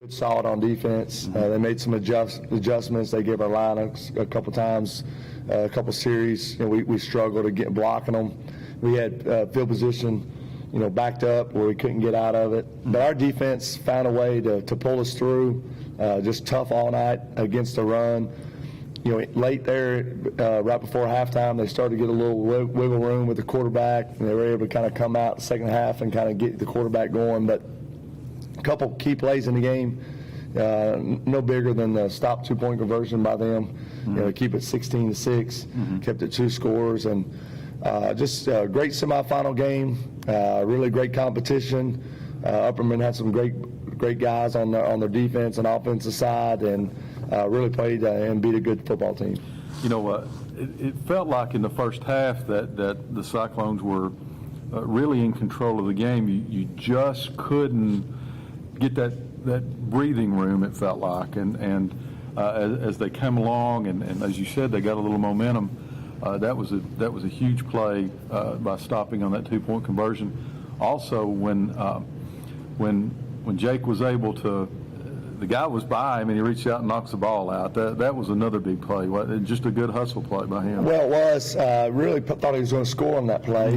Good, solid on defense. They made some adjustments. They gave our line a couple times, a couple series. We struggled to get blocking them. We had field position, backed up where we couldn't get out of it. But our defense found a way to pull us through. Just tough all night against the run. Late there, right before halftime, they started to get a little wiggle room with the quarterback, and they were able to kind of come out the second half and kind of get the quarterback going. But a couple key plays in the game, no bigger than the stop 2-point conversion by them. Keep it 16-6, kept it 2 scores, and just a great semifinal game. Really great competition. Upperman had some great guys on their defense and offensive side, and really played and beat a good football team. It felt like in the first half that the Cyclones were really in control of the game. You just couldn't get that breathing room, it felt like, and as they came along, and as you said, they got a little momentum. That was a huge play by stopping on that 2-point conversion. Also, when Jake was able to, the guy was by him and he reached out and knocks the ball out. That was another big play. Just a good hustle play by him. Well, it was. Really thought he was going to score on that play,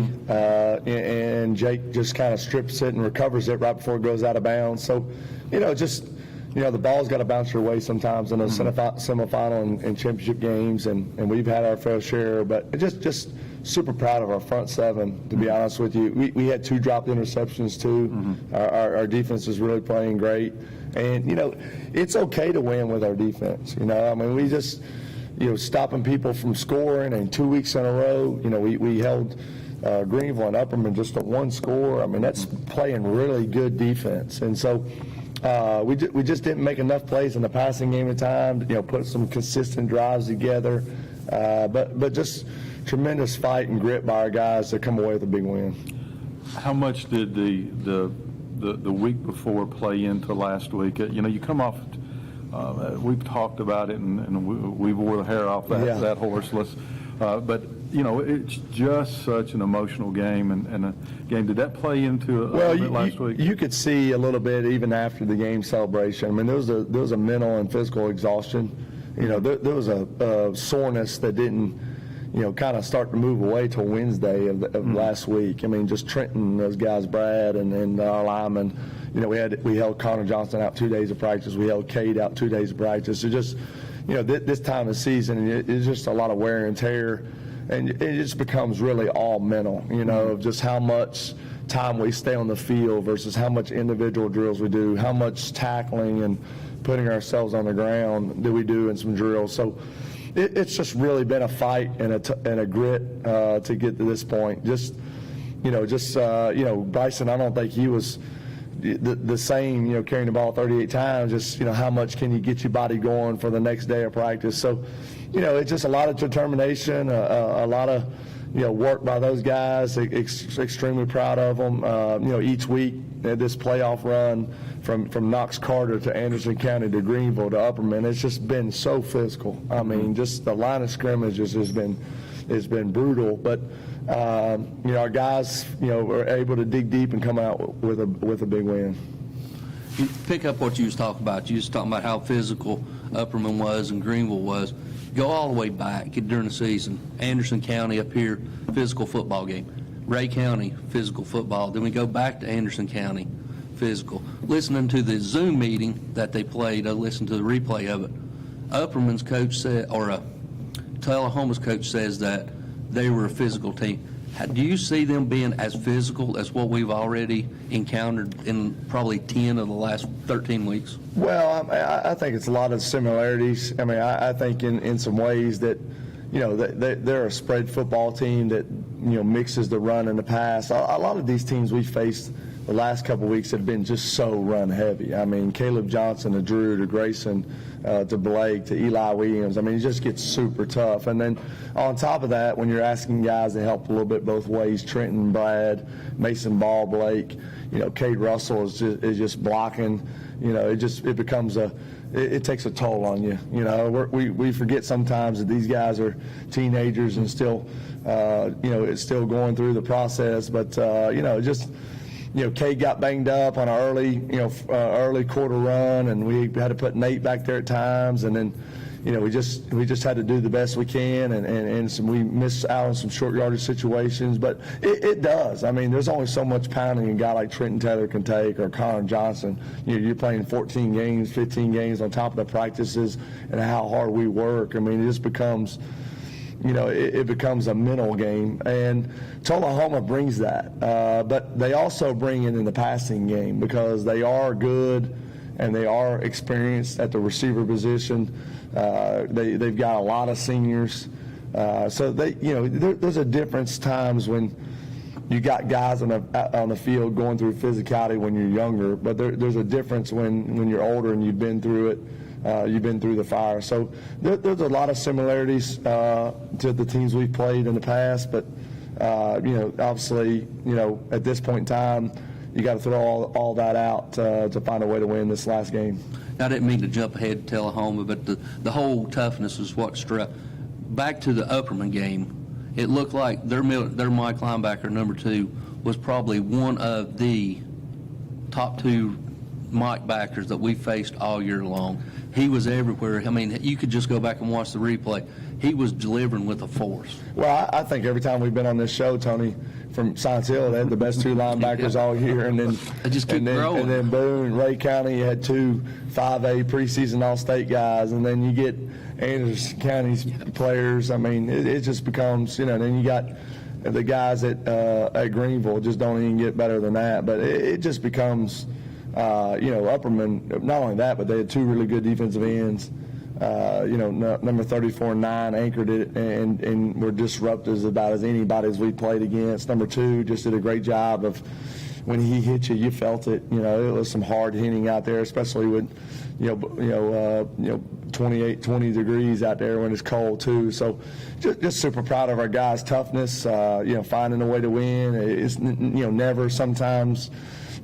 and Jake just kind of strips it and recovers it right before it goes out of bounds. So, the ball's got to bounce your way sometimes in a semifinal and championship games, and we've had our fair share. But just super proud of our front seven, to be honest with you. We had 2 dropped interceptions too. Our defense is really playing great. And, it's okay to win with our defense. We just, stopping people from scoring, and 2 weeks in a row, we held Greenville and Upperman just at 1 score. That's playing really good defense. And so we just didn't make enough plays in the passing game at times, put some consistent drives together. But just tremendous fight and grit by our guys to come away with a big win. How much did the week before play into last week? You come off, we've talked about it, and we wore the hair off that horse. But it's just such an emotional game and a game. Did that play into a little bit last week? You could see a little bit even after the game celebration. There was a mental and physical exhaustion. There was a soreness that didn't kind of start to move away till Wednesday of last week. Just Trenton, those guys, Brad, and our linemen. We held Connor Johnson out 2 days of practice. We held Cade out 2 days of practice. So just, this time of season, it's just a lot of wear and tear, and it just becomes really all mental. Of just how much time we stay on the field versus how much individual drills we do, how much tackling and putting ourselves on the ground that we do in some drills. So it's just really been a fight and a grit to get to this point. Bryson, I don't think he was the same, carrying the ball 38 times. Just, how much can you get your body going for the next day of practice? So, it's just a lot of determination, a lot of, work by those guys. Extremely proud of them. Each week, this playoff run from Knox Carter to Anderson County to Greenville to Upperman, it's just been so physical. Just the line of scrimmage has been brutal. But our guys, were able to dig deep and come out with a big win. You pick up what you was talking about. You was talking about how physical Upperman was and Greenville was. Go all the way back during the season. Anderson County up here, physical football game. Ray County, physical football. Then we go back to Anderson County, physical. Listening to the Zoom meeting that they played, I listened to the replay of it. Upperman's coach said, or Tullahoma's coach says that they were a physical team. Do you see them being as physical as what we've already encountered in probably 10 of the last 13 weeks? Well, I think it's a lot of similarities. I think in some ways that, they're a spread football team that, mixes the run and the pass. A lot of these teams we faced the last couple of weeks have been just so run heavy. Caleb Johnson to Drew to Grayson to Blake to Eli Williams. It just gets super tough. And then on top of that, when you're asking guys to help a little bit both ways, Trenton, Brad, Mason Ball, Blake, Cade Russell is just blocking. It becomes it takes a toll on you. We forget sometimes that these guys are teenagers and still, it's still going through the process. But, Kate got banged up on an early quarter run, and we had to put Nate back there at times, and then we just had to do the best we can, and we missed out on some short yardage situations. But it does. I mean, there's only so much pounding a guy like Trenton Taylor can take, or Connor Johnson. You're playing 14 games, 15 games on top of the practices and how hard we work. I mean, it just becomes, it becomes a mental game. And Tullahoma brings that. But they also bring it in the passing game because they are good and they are experienced at the receiver position. They've got a lot of seniors. So there's a difference times when you got guys on the field going through physicality when you're younger, but there's a difference when you're older and you've been through it. You've been through the fire. So there's a lot of similarities to the teams we've played in the past, but obviously, at this point in time, you got to throw all that out to find a way to win this last game. I didn't mean to jump ahead to Tullahoma, but the whole toughness is what struck. Back to the Upperman game, it looked like their Mike linebacker, number 2, was probably one of the top 2 Mike backers that we faced all year long. He was everywhere. I mean, you could just go back and watch the replay. He was delivering with a force. Well, I think every time we've been on this show, Tony, from Science Hill, they had the best 2 linebackers all year, and then they just keep growing. And then boom, in Ray County, you had 2 5A preseason All-State guys, and then you get Anderson County's players. I mean, it just becomes, then you got the guys at Greenville just don't even get better than that. But it just becomes, Upperman. Not only that, but they had 2 really good defensive ends. Number 34 and 9 anchored it and were disruptors about as anybody's we played against. Number 2 just did a great job of when he hit you, you felt it. It was some hard hitting out there, especially with 28, 20 degrees out there when it's cold too. So just super proud of our guys' toughness. Finding a way to win. It's never sometimes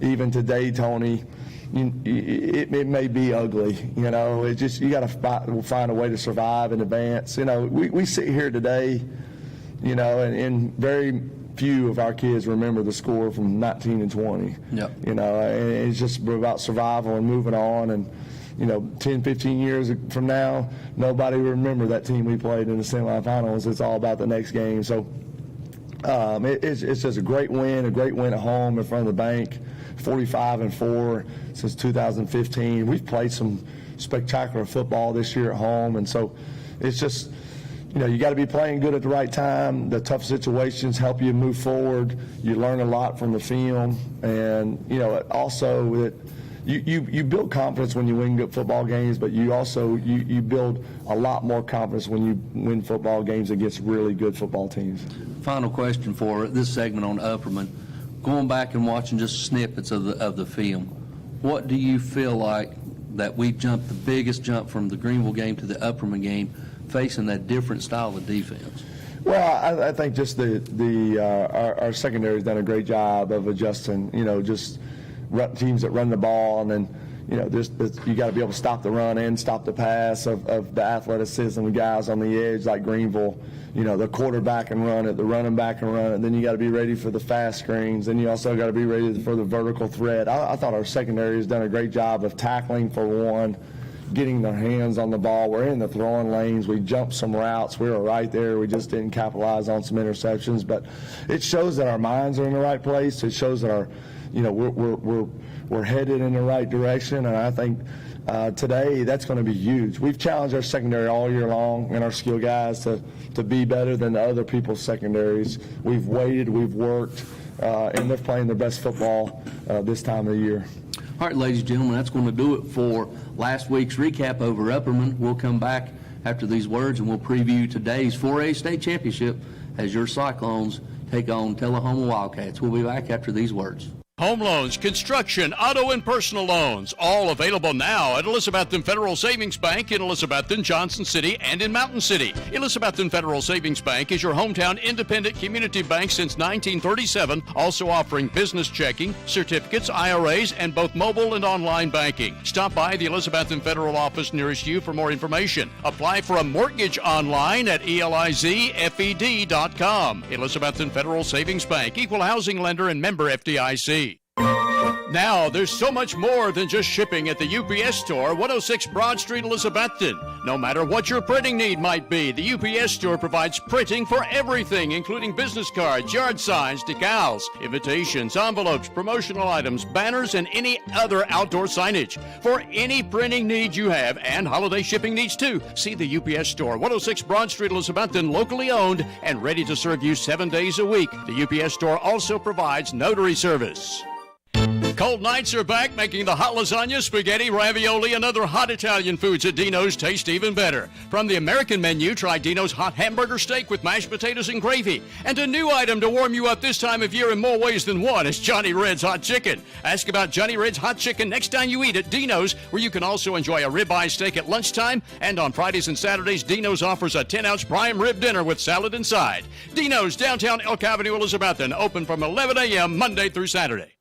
even today, Tony. It may be ugly, It just you got to find a way to survive and advance. We sit here today, and very few of our kids remember the score from 19 and 20. Yep. And it's just about survival and moving on. And 10, 15 years from now, nobody will remember that team we played in the semifinals. It's all about the next game. So it's just a great win at home in front of the bank. 45-4 since 2015. We've played some spectacular football this year at home, and so it's just, you got to be playing good at the right time. The tough situations help you move forward. You learn a lot from the film, and also that you build confidence when you win good football games, but you also you build a lot more confidence when you win football games against really good football teams. Final question for this segment on Upperman. Going back and watching just snippets of the film, what do you feel like that we jumped the biggest jump from the Greenville game to the Upperman game, facing that different style of defense? Well, I think just our secondary has done a great job of adjusting. Just teams that run the ball, and then you got to be able to stop the run and stop the pass of the athleticism of guys on the edge like Greenville. The quarterback and run it, the running back and run it. Then you got to be ready for the fast screens. Then you also got to be ready for the vertical threat. I thought our secondary has done a great job of tackling for one, getting their hands on the ball. We're in the throwing lanes. We jumped some routes. We were right there. We just didn't capitalize on some interceptions. But it shows that our minds are in the right place. It shows that our, we're headed in the right direction. And I think today that's going to be huge. We've challenged our secondary all year long and our skill guys to be better than the other people's secondaries. We've waited, we've worked, and they're playing their best football this time of the year. All right, ladies and gentlemen, that's going to do it for last week's recap over Upperman. We'll come back after these words and we'll preview today's 4A state championship as your Cyclones take on Tullahoma Wildcats. We'll be back after these words. Home loans, construction, auto, and personal loans, all available now at Elizabethton Federal Savings Bank in Elizabethton, Johnson City, and in Mountain City. Elizabethton Federal Savings Bank is your hometown independent community bank since 1937, also offering business checking, certificates, IRAs, and both mobile and online banking. Stop by the Elizabethton Federal office nearest you for more information. Apply for a mortgage online at elizfed.com. Elizabethton Federal Savings Bank, equal housing lender and member FDIC. Now, there's so much more than just shipping at the UPS Store, 106 Broad Street, Elizabethton. No matter what your printing need might be, the UPS Store provides printing for everything, including business cards, yard signs, decals, invitations, envelopes, promotional items, banners, and any other outdoor signage. For any printing needs you have, and holiday shipping needs too, see the UPS Store, 106 Broad Street, Elizabethton, locally owned and ready to serve you 7 days a week. The UPS Store also provides notary service. Cold nights are back, making the hot lasagna, spaghetti, ravioli, and other hot Italian foods at Dino's taste even better. From the American menu, try Dino's hot hamburger steak with mashed potatoes and gravy. And a new item to warm you up this time of year in more ways than one is Johnny Red's Hot Chicken. Ask about Johnny Red's Hot Chicken next time you eat at Dino's, where you can also enjoy a ribeye steak at lunchtime. And on Fridays and Saturdays, Dino's offers a 10-ounce prime rib dinner with salad inside. Dino's, downtown Elk Avenue, Elizabethton, open from 11 a.m. Monday through Saturday.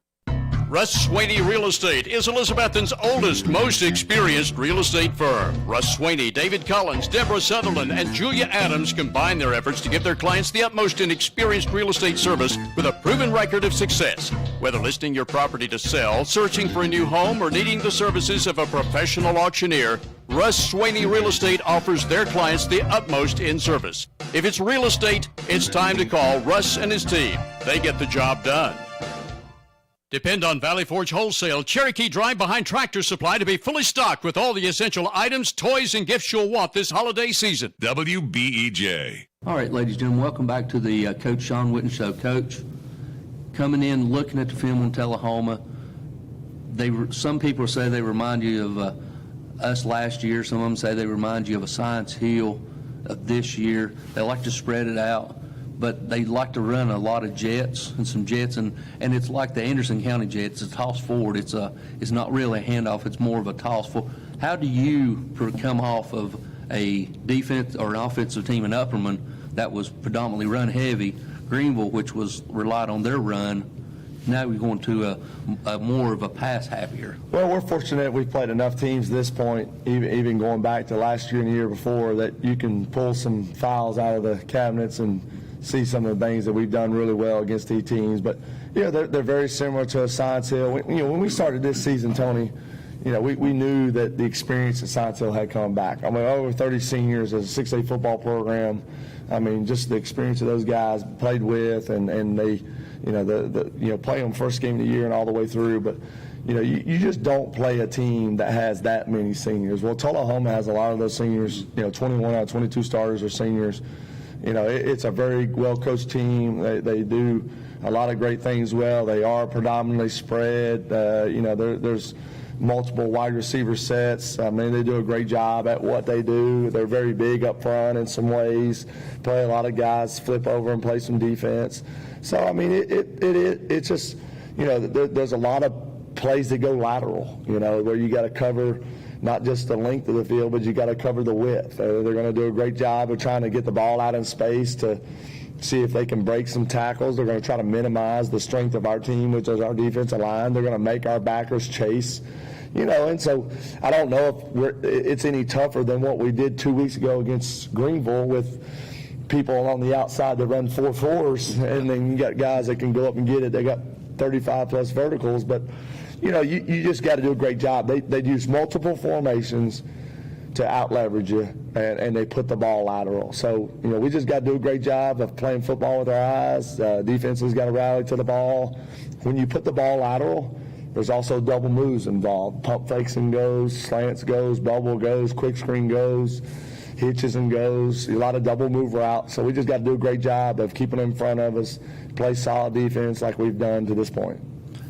Russ Swaney Real Estate is Elizabethton's oldest, most experienced real estate firm. Russ Swaney, David Collins, Deborah Sutherland, and Julia Adams combine their efforts to give their clients the utmost in experienced real estate service with a proven record of success. Whether listing your property to sell, searching for a new home, or needing the services of a professional auctioneer, Russ Swaney Real Estate offers their clients the utmost in service. If it's real estate, it's time to call Russ and his team. They get the job done. Depend on Valley Forge Wholesale Cherokee Drive behind Tractor Supply to be fully stocked with all the essential items, toys, and gifts you'll want this holiday season. WBEJ. All right, ladies and gentlemen, welcome back to the Coach Sean Witten Show. Coach, coming in, looking at the film on Tullahoma, some people say they remind you of us last year. Some of them say they remind you of a Science Hill of this year. They like to spread it out, but they like to run a lot of jets, and it's like the Anderson County Jets. It's a toss forward. It's not really a handoff. It's more of a toss forward. How do you come off of a defense or an offensive team in Upperman that was predominantly run heavy, Greenville, which was relied on their run? Now we're going to a more of a pass happier. Well, we're fortunate we've played enough teams at this point, even going back to last year and the year before, that you can pull some files out of the cabinets and see some of the things that we've done really well against these teams. But, they're very similar to a Science Hill. When we started this season, Tony, we knew that the experience at Science Hill had come back. I mean, over 30 seniors as a 6A football program. I mean, just the experience of those guys played with, and they, play them first game of the year and all the way through. But, you just don't play a team that has that many seniors. Well, Tullahoma has a lot of those seniors. 21 out of 22 starters are seniors. It's a very well-coached team. They do a lot of great things well. They are predominantly spread. There's multiple wide receiver sets. I mean, they do a great job at what they do. They're very big up front in some ways. Play a lot of guys, flip over and play some defense. So, I mean, it's just, there's a lot of plays that go lateral, where you got to cover not just the length of the field, but you got to cover the width. They're going to do a great job of trying to get the ball out in space to see if they can break some tackles. They're going to try to minimize the strength of our team, which is our defensive line. They're going to make our backers chase, and so I don't know if it's any tougher than what we did 2 weeks ago against Greenville with people on the outside that run 4.4s, and then you got guys that can go up and get it. They got 35-plus verticals, but you just got to do a great job. They use multiple formations to out-leverage you, and they put the ball lateral. So, we just got to do a great job of playing football with our eyes. Defense has got to rally to the ball. When you put the ball lateral, there's also double moves involved. Pump fakes and goes, slants goes, bubble goes, quick screen goes, hitches and goes, a lot of double move routes. So we just got to do a great job of keeping them in front of us, play solid defense like we've done to this point.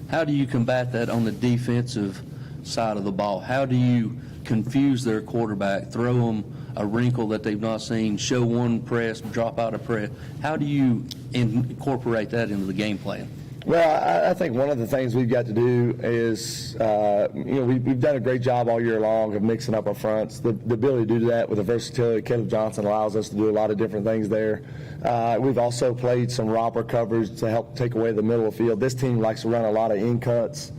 How do you combat that on the defensive side of the ball? How do you confuse their quarterback, throw them a wrinkle that they've not seen, show one press, drop out a press? How do you incorporate that into the game plan? Well, I think one of the things we've got to do is, we've done a great job all year long of mixing up our fronts. The ability to do that with the versatility Caleb Johnson allows us to do a lot of different things there. We've also played some robber coverage to help take away the middle of the field. This team likes to run a lot of in cuts,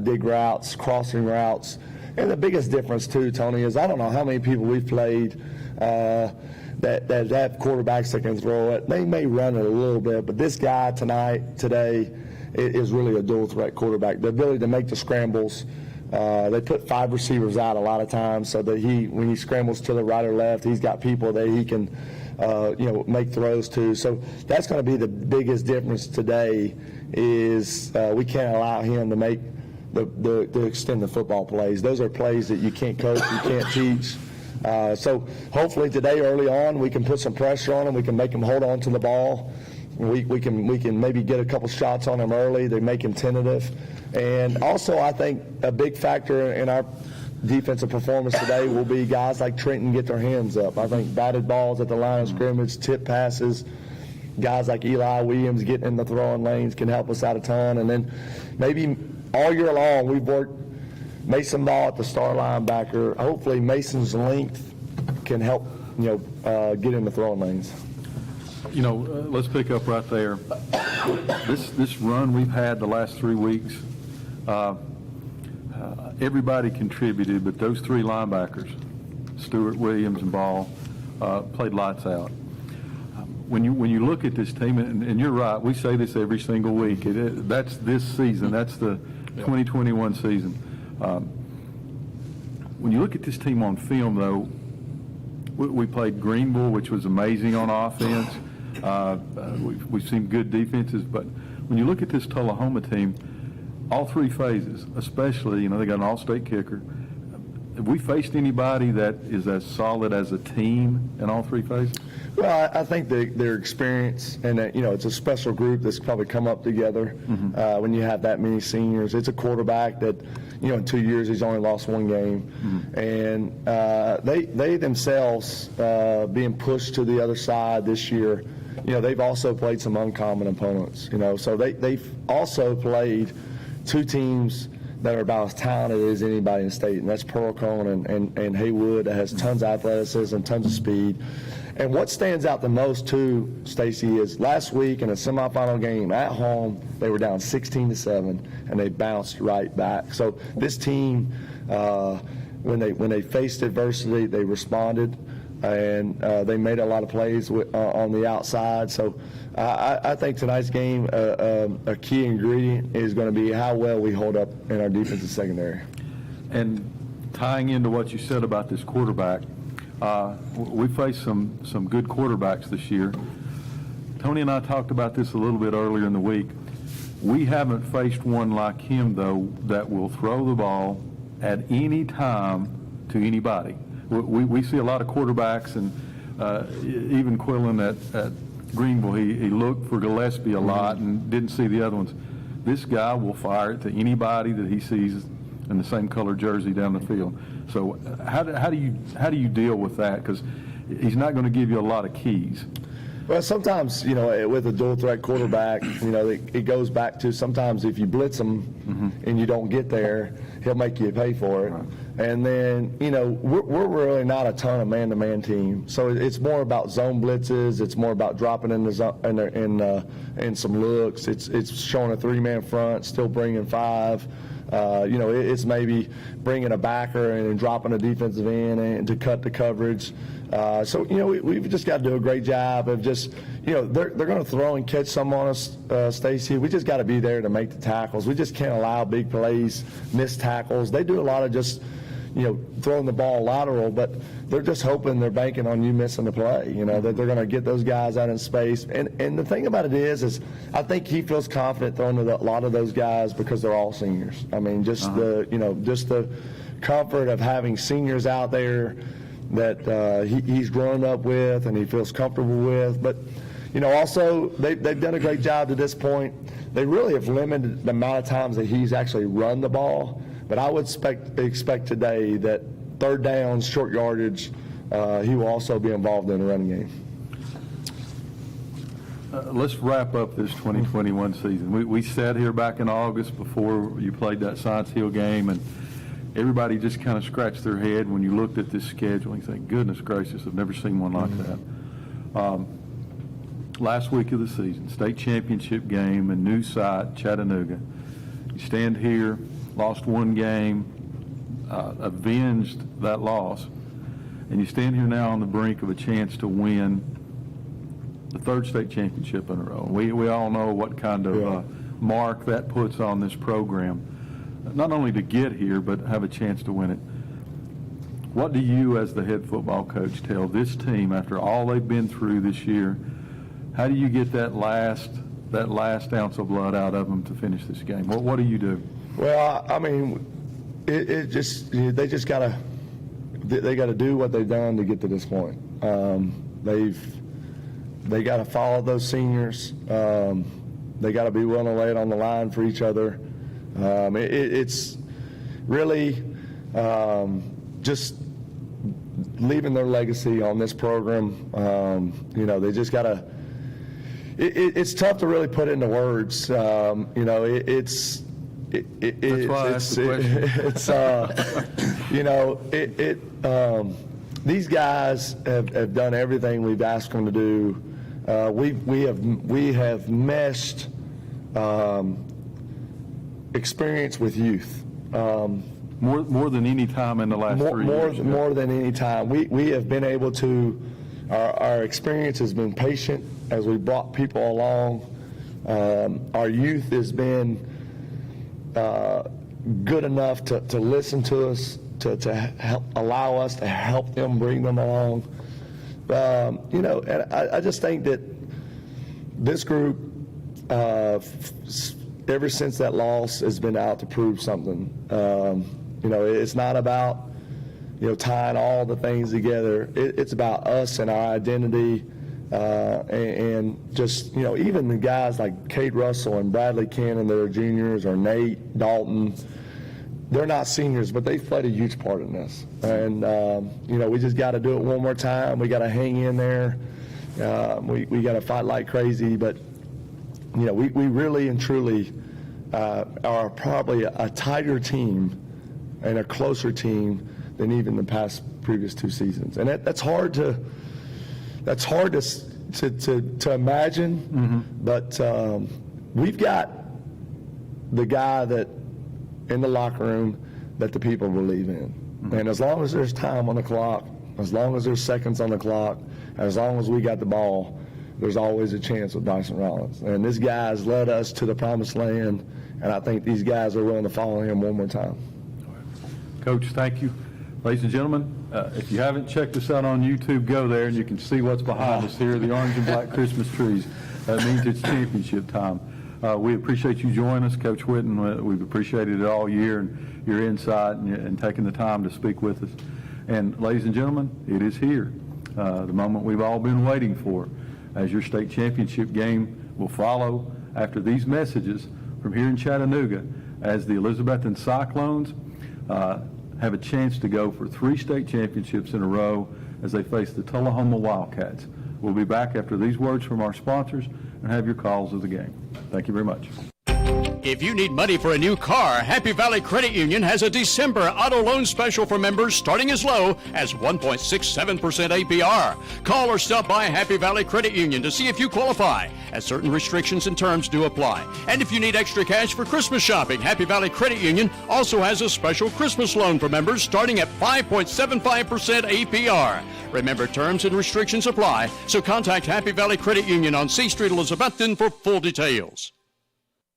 dig routes, crossing routes. And the biggest difference, too, Tony, is I don't know how many people we've played that have quarterbacks that can throw it. They may run it a little bit, but this guy today is really a dual threat quarterback. The ability to make the scrambles. They put 5 receivers out a lot of times so that when he scrambles to the right or left, he's got people that he can make throws to. So that's going to be the biggest difference today is we can't allow him to make to extend the football plays. Those are plays that you can't coach, you can't teach. So hopefully today early on we can put some pressure on him. We can make him hold on to the ball. We can maybe get a couple shots on him early. They make him tentative. And also I think a big factor in our defensive performance today will be guys like Trenton get their hands up. I think batted balls at the line of scrimmage, tip passes, guys like Eli Williams getting in the throwing lanes can help us out a ton. And then maybe all year long we've worked Mason Ball at the star linebacker. Hopefully Mason's length can help get in the throwing lanes. Let's pick up right there. This run we've had the last 3 weeks, everybody contributed, but those 3 linebackers, Stewart, Williams, and Ball, played lights out. When you look at this team, and you're right, we say this every single week. That's this season. That's the 2021 season. When you look at this team on film, though, we played Greenville, which was amazing on offense. We've seen good defenses, but when you look at this Tullahoma team, all 3 phases, especially, they got an all-state kicker. Have we faced anybody that is as solid as a team in all 3 phases? Well, I think their experience and that, it's a special group that's probably come up together when you have that many seniors. It's a quarterback that, in 2 years he's only lost 1 game, and they themselves being pushed to the other side this year. They've also played some uncommon opponents. So they've also played 2 teams that are about as talented as anybody in the state, and that's Pearl-Cohn and Haywood that has tons of athleticism, tons of speed. And what stands out the most, too, Stacy, is last week in a semifinal game at home, they were down 16-7, and they bounced right back. So this team, when they faced adversity, they responded, and they made a lot of plays on the outside. So I think tonight's game, a key ingredient is going to be how well we hold up in our defensive secondary. And tying into what you said about this quarterback, we faced some good quarterbacks this year. Tony and I talked about this a little bit earlier in the week. We haven't faced one like him, though, that will throw the ball at any time to anybody. We see a lot of quarterbacks, and even Quillen at Greenville, he looked for Gillespie a lot and didn't see the other ones. This guy will fire it to anybody that he sees in the same color jersey down the field. So how do you deal with that? Because he's not going to give you a lot of keys. Well, sometimes, with a dual threat quarterback, it goes back to sometimes if you blitz him and you don't get there, he'll make you pay for it. Right. And then, we're really not a ton of man-to-man team. So it's more about zone blitzes. It's more about dropping in the zone, in some looks. It's showing a 3-man front, still bringing 5. It's maybe bringing a backer and dropping a defensive end and to cut the coverage. So we've just got to do a great job of just, they're going to throw and catch some on us, Stacy. We just got to be there to make the tackles. We just can't allow big plays, missed tackles. They do a lot of just, throwing the ball lateral, but they're just hoping they're banking on you missing the play, that they're going to get those guys out in space. And the thing about it is I think he feels confident throwing to a lot of those guys because they're all seniors. I mean, just the comfort of having seniors out there that he's grown up with and he feels comfortable with. But, also they've done a great job to this point. They really have limited the amount of times that he's actually run the ball. But I would expect today that 3rd downs, short yardage, he will also be involved in the running game. Let's wrap up this 2021 season. We sat here back in August before you played that Science Hill game, and everybody just kind of scratched their head when you looked at this schedule and think, goodness gracious, I've never seen one like that. Last week of the season, state championship game, a new site, Chattanooga. You stand here, lost 1 game, avenged that loss, and you stand here now on the brink of a chance to win the 3rd state championship in a row. We all know what kind of mark that puts on this program, not only to get here, but have a chance to win it. What do you, as the head football coach, tell this team after all they've been through this year? How do you get that last ounce of blood out of them to finish this game? What do you do? Well, I mean, they just gotta do what they've done to get to this point. They got to follow those seniors. They got to be willing to lay it on the line for each other. It's really just leaving their legacy on this program. They just got to. It's tough to really put into words. That's why I asked the question. These guys have done everything we've asked them to do. We have meshed experience with youth. More than any time in the last 3 years. More than any time. We have been able to, our experience has been patient as we brought people along. Our youth has been good enough to listen to us, to help, allow us to help them, bring them along. And I just think that this group, ever since that loss, has been out to prove something. It's not about, tying all the things together. It's about us and our identity, and just, even the guys like Cade Russell and Bradley Cannon that are juniors, or Nate Dalton, they're not seniors, but they played a huge part in this. And, we just got to do it one more time. We got to hang in there. We got to fight like crazy. But, we really and truly are probably a tighter team and a closer team than even the previous 2 seasons. And that's hard to imagine. Mm-hmm. But we've got the guy that in the locker room that the people believe in. Mm-hmm. And as long as there's time on the clock, as long as there's seconds on the clock, as long as we got the ball, there's always a chance with Dyson Rollins. And this guy's led us to the promised land, and I think these guys are willing to follow him one more time. Coach, thank you. Ladies and gentlemen, if you haven't checked us out on YouTube, go there and you can see what's behind us here, the orange and black Christmas trees. That means it's championship time. We appreciate you joining us, Coach Whitten. We've appreciated it all year, and your insight and taking the time to speak with us. And ladies and gentlemen, it is here, the moment we've all been waiting for, as your state championship game will follow after these messages from here in Chattanooga, as the Elizabethton Cyclones have a chance to go for 3 state championships in a row as they face the Tullahoma Wildcats. We'll be back after these words from our sponsors and have your calls of the game. Thank you very much. If you need money for a new car, Happy Valley Credit Union has a December auto loan special for members starting as low as 1.67% APR. Call or stop by Happy Valley Credit Union to see if you qualify, as certain restrictions and terms do apply. And if you need extra cash for Christmas shopping, Happy Valley Credit Union also has a special Christmas loan for members starting at 5.75% APR. Remember, terms and restrictions apply, so contact Happy Valley Credit Union on C Street, Elizabethton for full details.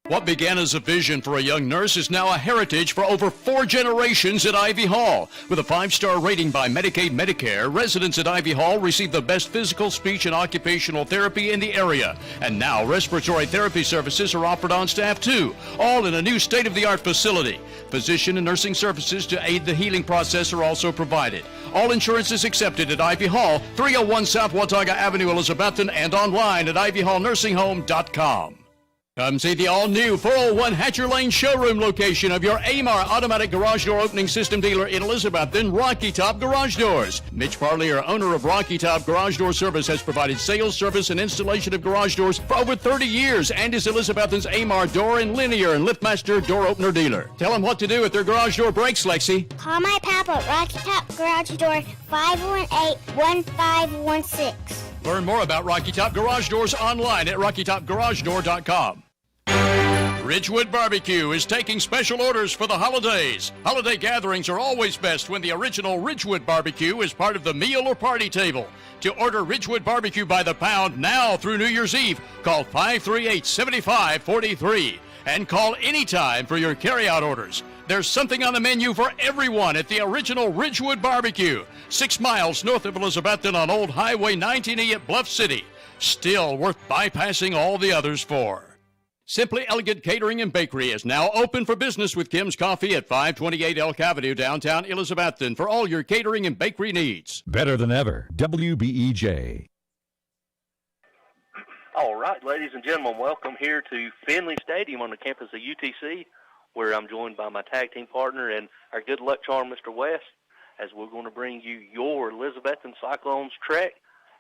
What began as a vision for a young nurse is now a heritage for over 4 generations at Ivy Hall. With a 5-star rating by Medicaid Medicare, residents at Ivy Hall receive the best physical, speech, and occupational therapy in the area. And now respiratory therapy services are offered on staff too, all in a new state-of-the-art facility. Physician and nursing services to aid the healing process are also provided. All insurance is accepted at Ivy Hall, 301 South Watauga Avenue, Elizabethton, and online at ivyhallnursinghome.com. Come see the all-new 401 Hatcher Lane showroom location of your AMAR automatic garage door opening system dealer in Elizabethton, Rocky Top Garage Doors. Mitch Parlier, owner of Rocky Top Garage Door Service, has provided sales, service, and installation of garage doors for over 30 years and is Elizabethton's AMAR door and linear and liftmaster door opener dealer. Tell them what to do if their garage door breaks, Lexi. Call my papa at Rocky Top Garage Door, 518-1516. Learn more about Rocky Top Garage Doors online at rockytopgaragedoor.com. Ridgewood Barbecue is taking special orders for the holidays. Holiday gatherings are always best when the original Ridgewood Barbecue is part of the meal or party table. To order Ridgewood Barbecue by the pound now through New Year's Eve, call 538-7543. And call anytime for your carryout orders. There's something on the menu for everyone at the original Ridgewood Barbecue, 6 miles north of Elizabethton on Old Highway 19E at Bluff City. Still worth bypassing all the others for. Simply Elegant Catering and Bakery is now open for business with Kim's Coffee at 528 Elk Avenue, downtown Elizabethton, for all your catering and bakery needs. Better than ever. WBEJ. All right, ladies and gentlemen, welcome here to Finley Stadium on the campus of UTC, where I'm joined by my tag team partner and our good luck charm, Mr. West, as we're going to bring you your Elizabethton Cyclones trek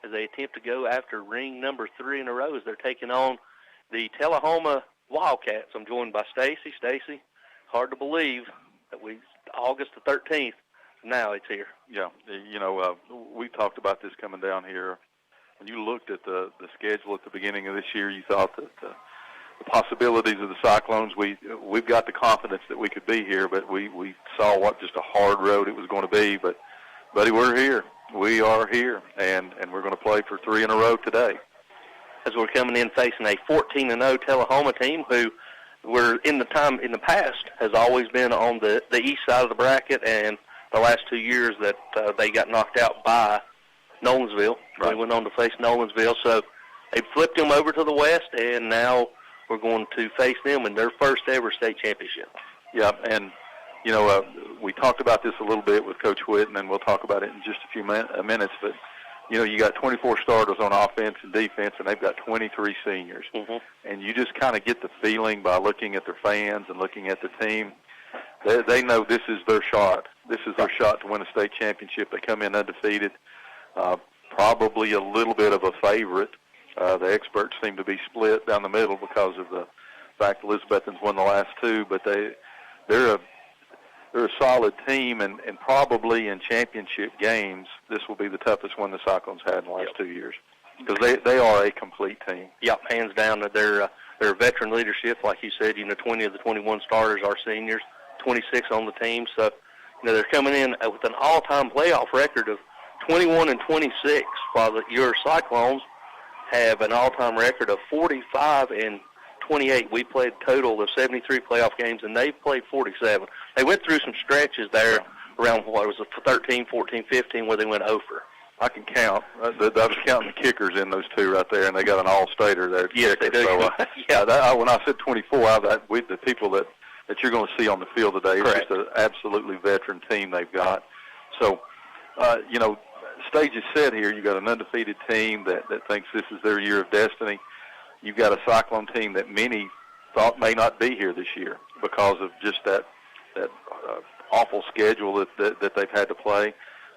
as they attempt to go after ring number 3 in a row as they're taking on the Tullahoma Wildcats. I'm joined by Stacy. Stacy, hard to believe that August the 13th, now it's here. Yeah, we talked about this coming down here. When you looked at the schedule at the beginning of this year, you thought that the possibilities of the Cyclones, we've got the confidence that we could be here, but we saw what just a hard road it was going to be. But, buddy, we're here. We are here, and we're going to play for 3 in a row today. As we're coming in facing a 14-0 Tullahoma team who were in the past has always been on the east side of the bracket, and the last 2 years that they got knocked out by Nolensville. Right. They went on to face Nolensville, so they flipped them over to the west, and now we're going to face them in their first ever state championship. Yeah, and we talked about this a little bit with Coach Whitten, and we'll talk about it in just a few minutes, but you got 24 starters on offense and defense, and they've got 23 seniors. Mm-hmm. And you just kind of get the feeling by looking at their fans and looking at the team. They know this is their shot. This is their shot to win a state championship. They come in undefeated, probably a little bit of a favorite. The experts seem to be split down the middle because of the fact Elizabethton's won the last 2, but they're a solid team, and probably in championship games, this will be the toughest one the Cyclones had in the last 2 years, because they are a complete team. Yep, hands down. Their veteran leadership, like you said, 20 of the 21 starters are seniors, 26 on the team. So, they're coming in with an all-time playoff record of 21-26, while your Cyclones have an all-time record of 45-28. We played a total of 73 playoff games, and they played 47. They went through some stretches there around, 13, 14, 15, where they went over. I can count. I was counting the kickers in those 2 right there, and they got an all-stater there. Yes, they do. So, when I said 24, the people that you're going to see on the field today, it's just an absolutely veteran team they've got. So, stage is set here. You've got an undefeated team that thinks this is their year of destiny. You've got a Cyclone team that many thought may not be here this year because of just that awful schedule that they've had to play.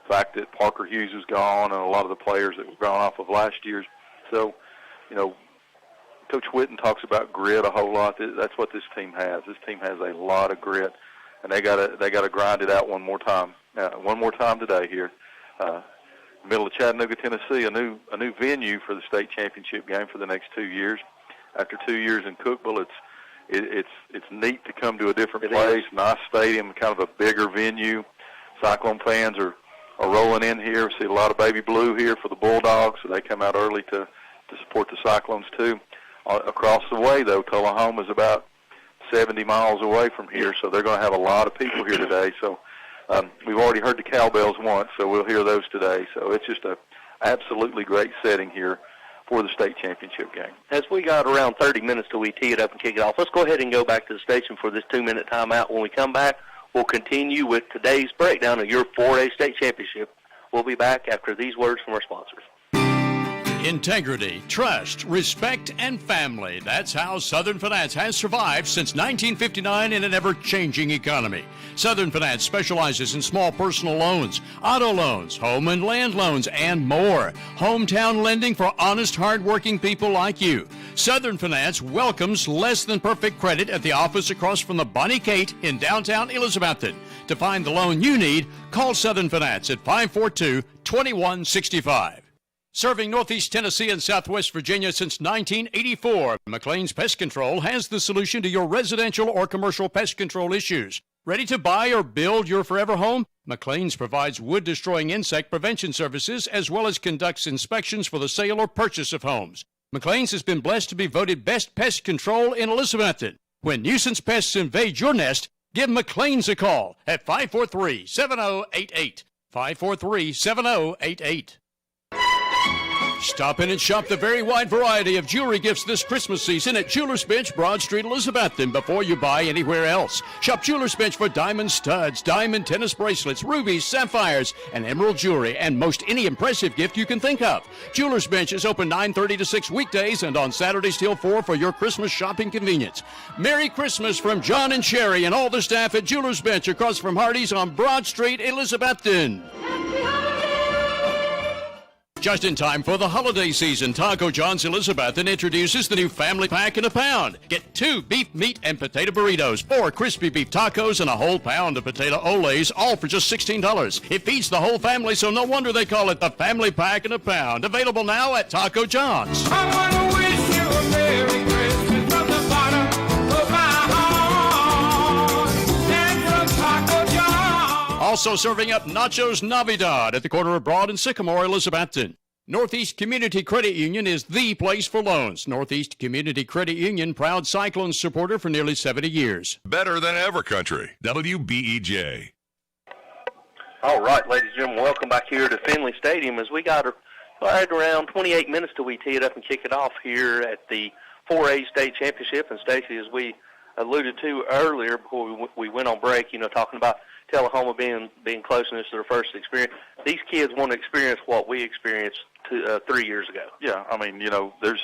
The fact that Parker Hughes is gone and a lot of the players that were gone off of last year's. So, Coach Whitten talks about grit a whole lot. That's what this team has. This team has a lot of grit, and they got to grind it out one more time today here. Middle of Chattanooga, Tennessee, a new venue for the state championship game for the next 2 years. After 2 years in Cookeville, it's neat to come to a different place, nice stadium, kind of a bigger venue. Cyclone fans are rolling in here. We see a lot of baby blue here for the Bulldogs, so they come out early to support the Cyclones too. Across the way, though, Tullahoma is about 70 miles away from here, so they're going to have a lot of people here today. So we've already heard the cowbells once, so we'll hear those today. So it's just a absolutely great setting here for the state championship game. As we got around 30 minutes till we tee it up and kick it off, let's go ahead and go back to the station for this 2-minute timeout. When we come back, we'll continue with today's breakdown of your 4A state championship. We'll be back after these words from our sponsors. Integrity, trust, respect, and family. That's how Southern Finance has survived since 1959 in an ever-changing economy. Southern Finance specializes in small personal loans, auto loans, home and land loans, and more. Hometown lending for honest, hard-working people like you. Southern Finance welcomes less than perfect credit at the office across from the Bonnie Kate in downtown Elizabethton. To find the loan you need, call Southern Finance at 542-2165. Serving Northeast Tennessee and Southwest Virginia since 1984, McLean's Pest Control has the solution to your residential or commercial pest control issues. Ready to buy or build your forever home? McLean's provides wood-destroying insect prevention services as well as conducts inspections for the sale or purchase of homes. McLean's has been blessed to be voted Best Pest Control in Elizabethton. When nuisance pests invade your nest, give McLean's a call at 543-7088. 543-7088. Stop in and shop the very wide variety of jewelry gifts this Christmas season at Jewelers Bench, Broad Street, Elizabethton, before you buy anywhere else. Shop Jewelers Bench for diamond studs, diamond tennis bracelets, rubies, sapphires, and emerald jewelry, and most any impressive gift you can think of. Jewelers Bench is open 9:30 to 6 weekdays and on Saturdays till 4 for your Christmas shopping convenience. Merry Christmas from John and Sherry and all the staff at Jewelers Bench across from Hardee's on Broad Street, Elizabethton. Just in time for the holiday season, Taco John's Elizabethton introduces the new Family Pack in a Pound. Get 2 beef, meat, and potato burritos, 4 crispy beef tacos, and a whole pound of potato olays, all for just $16. It feeds the whole family, so no wonder they call it the Family Pack in a Pound. Available now at Taco John's. I want to wish you a Merry Christmas from the bottom of my heart. And from Taco John's. Also serving up Nachos Navidad at the corner of Broad and Sycamore, Elizabethton. Northeast Community Credit Union is the place for loans. Northeast Community Credit Union, proud Cyclones supporter for nearly 70 years. Better than ever country. WBEJ. All right, ladies and gentlemen, welcome back here to Finley Stadium as we got right around 28 minutes till we tee it up and kick it off here at the 4A State Championship. And Stacy, as we alluded to earlier before we went on break, talking about Tullahoma being closeness to their first experience. These kids want to experience what we experienced 3 years ago. Yeah, I mean, there's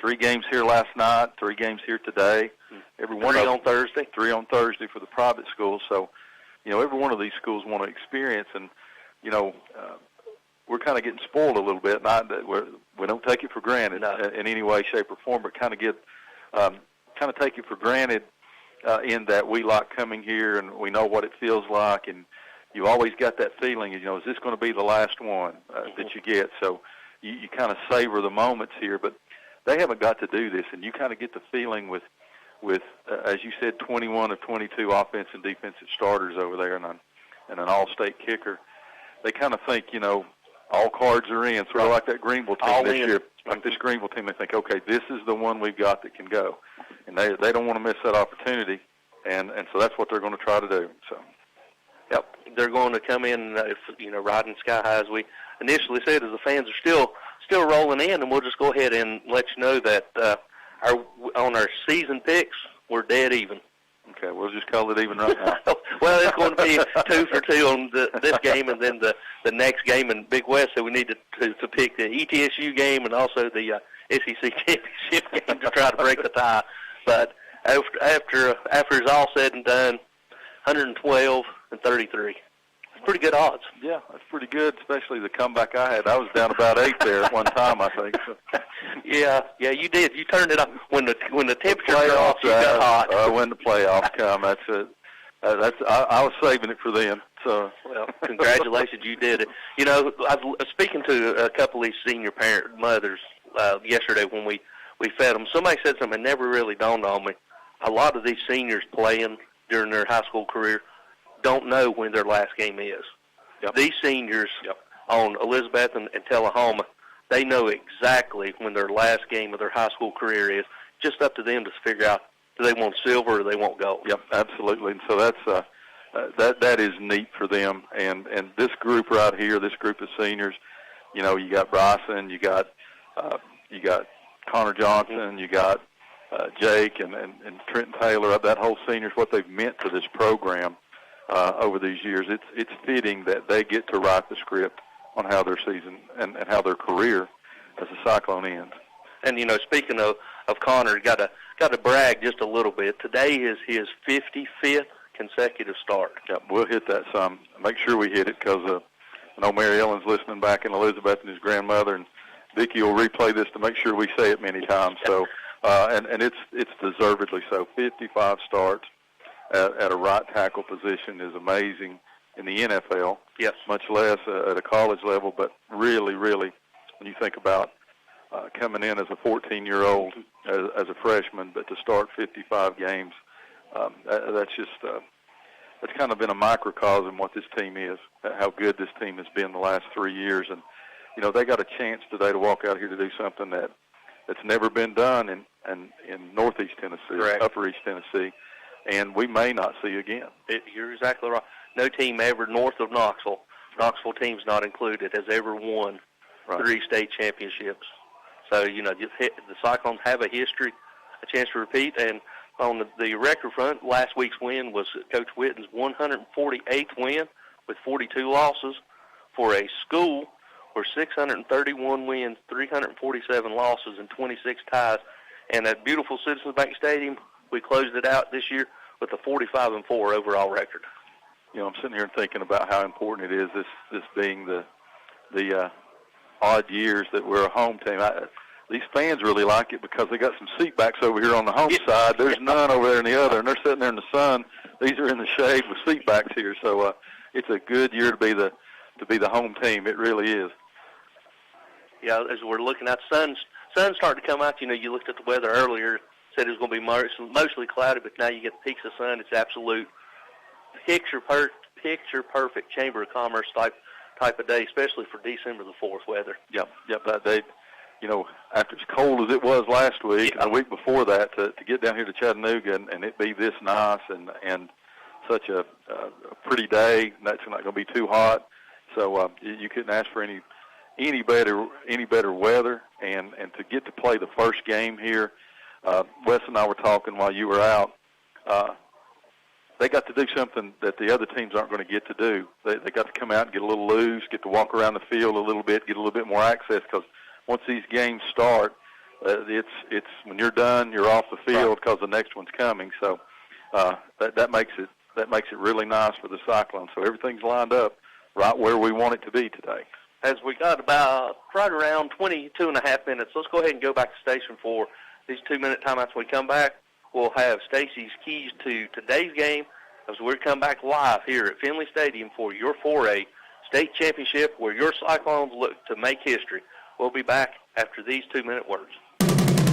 3 games here last night, 3 games here today. Every one 3 on Thursday. 3 on Thursday for the private schools. So, every one of these schools want to experience, and we're kind of getting spoiled a little bit. Not that we don't take it for granted in any way, shape, or form, but kind of take it for granted. In that we like coming here and we know what it feels like, and you always got that feeling, is this going to be the last one that you get? So you kind of savor the moments here, but they haven't got to do this, and you kind of get the feeling with as you said, 21 of 22 offense and defensive starters over there and an all-state kicker. They kind of think, all cards are in, sort of like that Greenville team all this in. year. Like this Greenville team, they think, okay, this is the one we've got that can go. And they don't want to miss that opportunity, and so that's what they're going to try to do. So, yep, they're going to come in, riding sky high, as we initially said, as the fans are still rolling in, and we'll just go ahead and let you know that on our season picks, we're dead even. Okay, we'll just call it even right now. Well, it's going to be 2 for 2 on this game, and then the next game in Big West. So we need to pick the ETSU game and also the SEC championship game to try to break the tie. But after it's all said and done, 112 and 33. It's pretty good odds. Yeah, that's pretty good, especially the comeback I had. I was down about 8 there at one time, I think. So. Yeah, you did. You turned it up when the temperature dropped. You got hot. When the playoffs come, that's it. I was saving it for them. So, well, congratulations, you did it. I was speaking to a couple of these senior parent mothers yesterday when we fed them. Somebody said something that never really dawned on me. A lot of these seniors playing during their high school career don't know when their last game is. Yep. These seniors on Elizabeth and Tullahoma, they know exactly when their last game of their high school career is. Just up to them to figure out, do they want silver or do they want gold? Yep, absolutely. And so that's that is neat for them. And this group right here, this group of seniors, you got Bryson, you got Connor Johnson, you got Jake and Trenton Taylor. That whole seniors, what they've meant to this program over these years. It's fitting that they get to write the script on how their season and how their career as a Cyclone ends. And speaking of Connor, got to brag just a little bit. Today is his 55th consecutive start. Yep, we'll hit that some. Make sure we hit it because I know Mary Ellen's listening back in Elizabeth and his grandmother, and Vicki will replay this to make sure we say it many times. So, and it's deservedly so. 55 starts at a right tackle position is amazing in the NFL. Yes. Much less at a college level, but really, really, when you think about coming in as a 14-year-old, as a freshman, but to start 55 games, that's just that's kind of been a microcosm what this team is, how good this team has been the last 3 years. And, they got a chance today to walk out here to do something that's never been done. And in northeast Tennessee, Correct. upper East Tennessee, and we may not see again. You're exactly right. No team ever north of Knoxville team's not included, has ever won 3 state championships. So, the Cyclones have a history, a chance to repeat. And on the record front, last week's win was Coach Witten's 148th win with 42 losses for a school where 631 wins, 347 losses, and 26 ties. And at beautiful Citizens Bank Stadium, we closed it out this year with a 45-4 overall record. I'm sitting here and thinking about how important it is, this being the odd years that we're a home team. These fans really like it because they got some seat backs over here on the home side. There's none over there in the other, and they're sitting there in the sun. These are in the shade with seat backs here. So it's a good year to be the home team. It really is. Yeah, as we're looking at the sun's starting to come out. You looked at the weather earlier, said it was going to be mostly cloudy, but now you get the peaks of sun. It's absolute picture perfect Chamber of Commerce type of day, especially for December the 4th weather. Yep. That day, after as cold as it was last week and the week before that, to get down here to Chattanooga and it be this nice and such a pretty day. That's not going to be too hot, so you couldn't ask for any better weather. And to get to play the first game here, Wes and I were talking while you were out. They got to do something that the other teams aren't going to get to do. They got to come out and get a little loose, get to walk around the field a little bit, get a little bit more access, because once these games start, it's when you're done, you're off the field because the next one's coming. So that makes it really nice for the Cyclones. So everything's lined up right where we want it to be today. As we got about right around 22 and a half minutes, let's go ahead and go back to station for these 2-minute timeouts. When we come back, we'll have Stacy's keys to today's game as we come back live here at Finley Stadium for your 4A state championship where your Cyclones look to make history. We'll be back after these 2-minute words.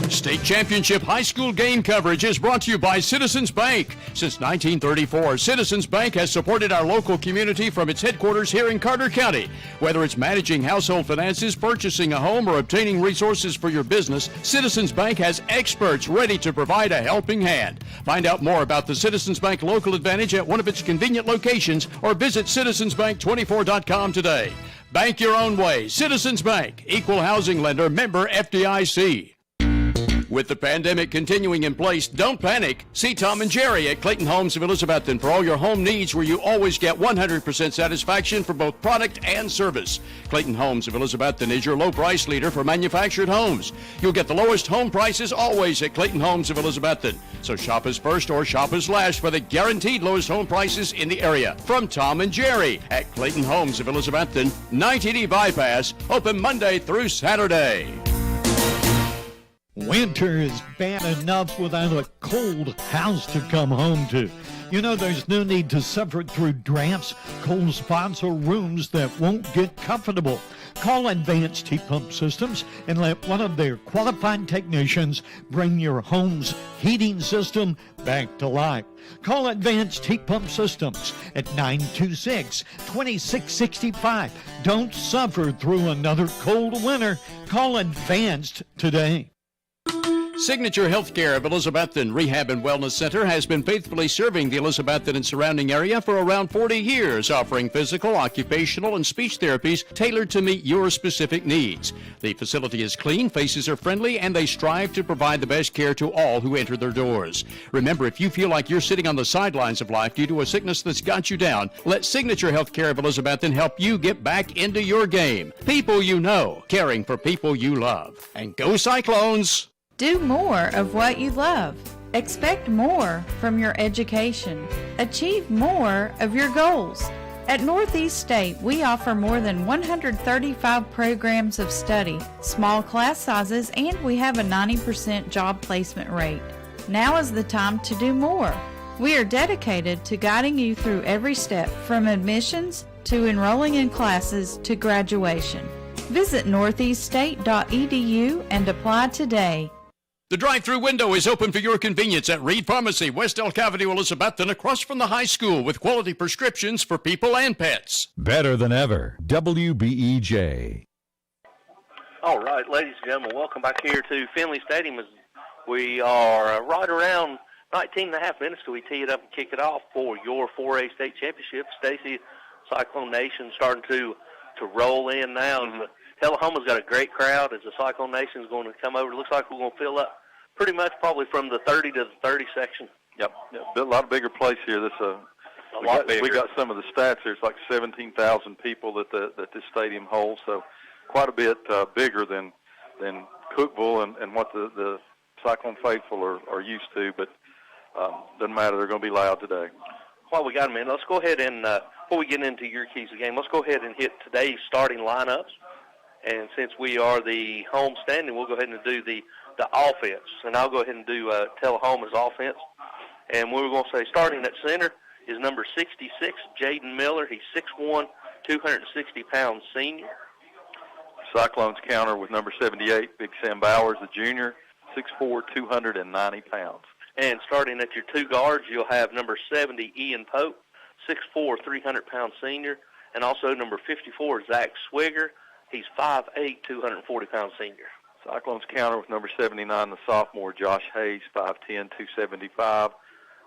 State Championship High School game coverage is brought to you by Citizens Bank. Since 1934, Citizens Bank has supported our local community from its headquarters here in Carter County. Whether it's managing household finances, purchasing a home, or obtaining resources for your business, Citizens Bank has experts ready to provide a helping hand. Find out more about the Citizens Bank Local Advantage at one of its convenient locations or visit citizensbank24.com today. Bank your own way. Citizens Bank, equal housing lender, member FDIC. With the pandemic continuing in place, don't panic. See Tom and Jerry at Clayton Homes of Elizabethton for all your home needs, where you always get 100% satisfaction for both product and service. Clayton Homes of Elizabethton is your low price leader for manufactured homes. You'll get the lowest home prices always at Clayton Homes of Elizabethton. So shop us first or shop us last for the guaranteed lowest home prices in the area. From Tom and Jerry at Clayton Homes of Elizabethton, 90D Bypass, open Monday through Saturday. Winter is bad enough without a cold house to come home to. There's no need to suffer through drafts, cold spots, or rooms that won't get comfortable. Call Advanced Heat Pump Systems and let one of their qualified technicians bring your home's heating system back to life. Call Advanced Heat Pump Systems at 926-2665. Don't suffer through another cold winter. Call Advanced today. Signature Healthcare of Elizabethton Rehab and Wellness Center has been faithfully serving the Elizabethton and surrounding area for around 40 years, offering physical, occupational, and speech therapies tailored to meet your specific needs. The facility is clean, faces are friendly, and they strive to provide the best care to all who enter their doors. Remember, if you feel like you're sitting on the sidelines of life due to a sickness that's got you down, let Signature Healthcare of Elizabethton help you get back into your game. People you know, caring for people you love. And go Cyclones! Do more of what you love. Expect more from your education. Achieve more of your goals. At Northeast State, we offer more than 135 programs of study, small class sizes, and we have a 90% job placement rate. Now is the time to do more. We are dedicated to guiding you through every step, from admissions to enrolling in classes to graduation. Visit northeaststate.edu and apply today. The drive-through window is open for your convenience at Reed Pharmacy, West Elk Avenue, Elizabethton, across from the high school, with quality prescriptions for people and pets. Better than ever. WBEJ. All right, ladies and gentlemen, welcome back here to Finley Stadium as We are right around 19 and a half minutes till we tee it up and kick it off for your 4A state championship. Stacy, Cyclone Nation starting to roll in now. Mm-hmm. Tullahoma's got a great crowd as the Cyclone Nation is going to come over. It looks like we're going to fill up pretty much probably from the 30 to the 30 section. Yep. A lot of bigger place here. This a lot bigger. We got some of the stats here. It's like 17,000 people that this stadium holds, so quite a bit bigger than Cookeville and what the Cyclone faithful are used to, but doesn't matter. They're going to be loud today. While we got a minute, let's go ahead and, before we get into your keys of the game, let's go ahead and hit today's starting lineups. And since we are the home standing, we'll go ahead and do the offense. And I'll go ahead and do Tullahoma's offense. And we're going to say starting at center is number 66, Jaden Miller. He's 6'1", 260-pound senior. Cyclones counter with number 78, Big Sam Bowers, the junior, 6'4", 290 pounds. And starting at your two guards, you'll have number 70, Ian Pope, 6'4", 300-pound senior. And also number 54, Zach Swigger. He's 5'8", 240-pound senior. Cyclones counter with number 79, the sophomore, Josh Hayes, 5'10", 275.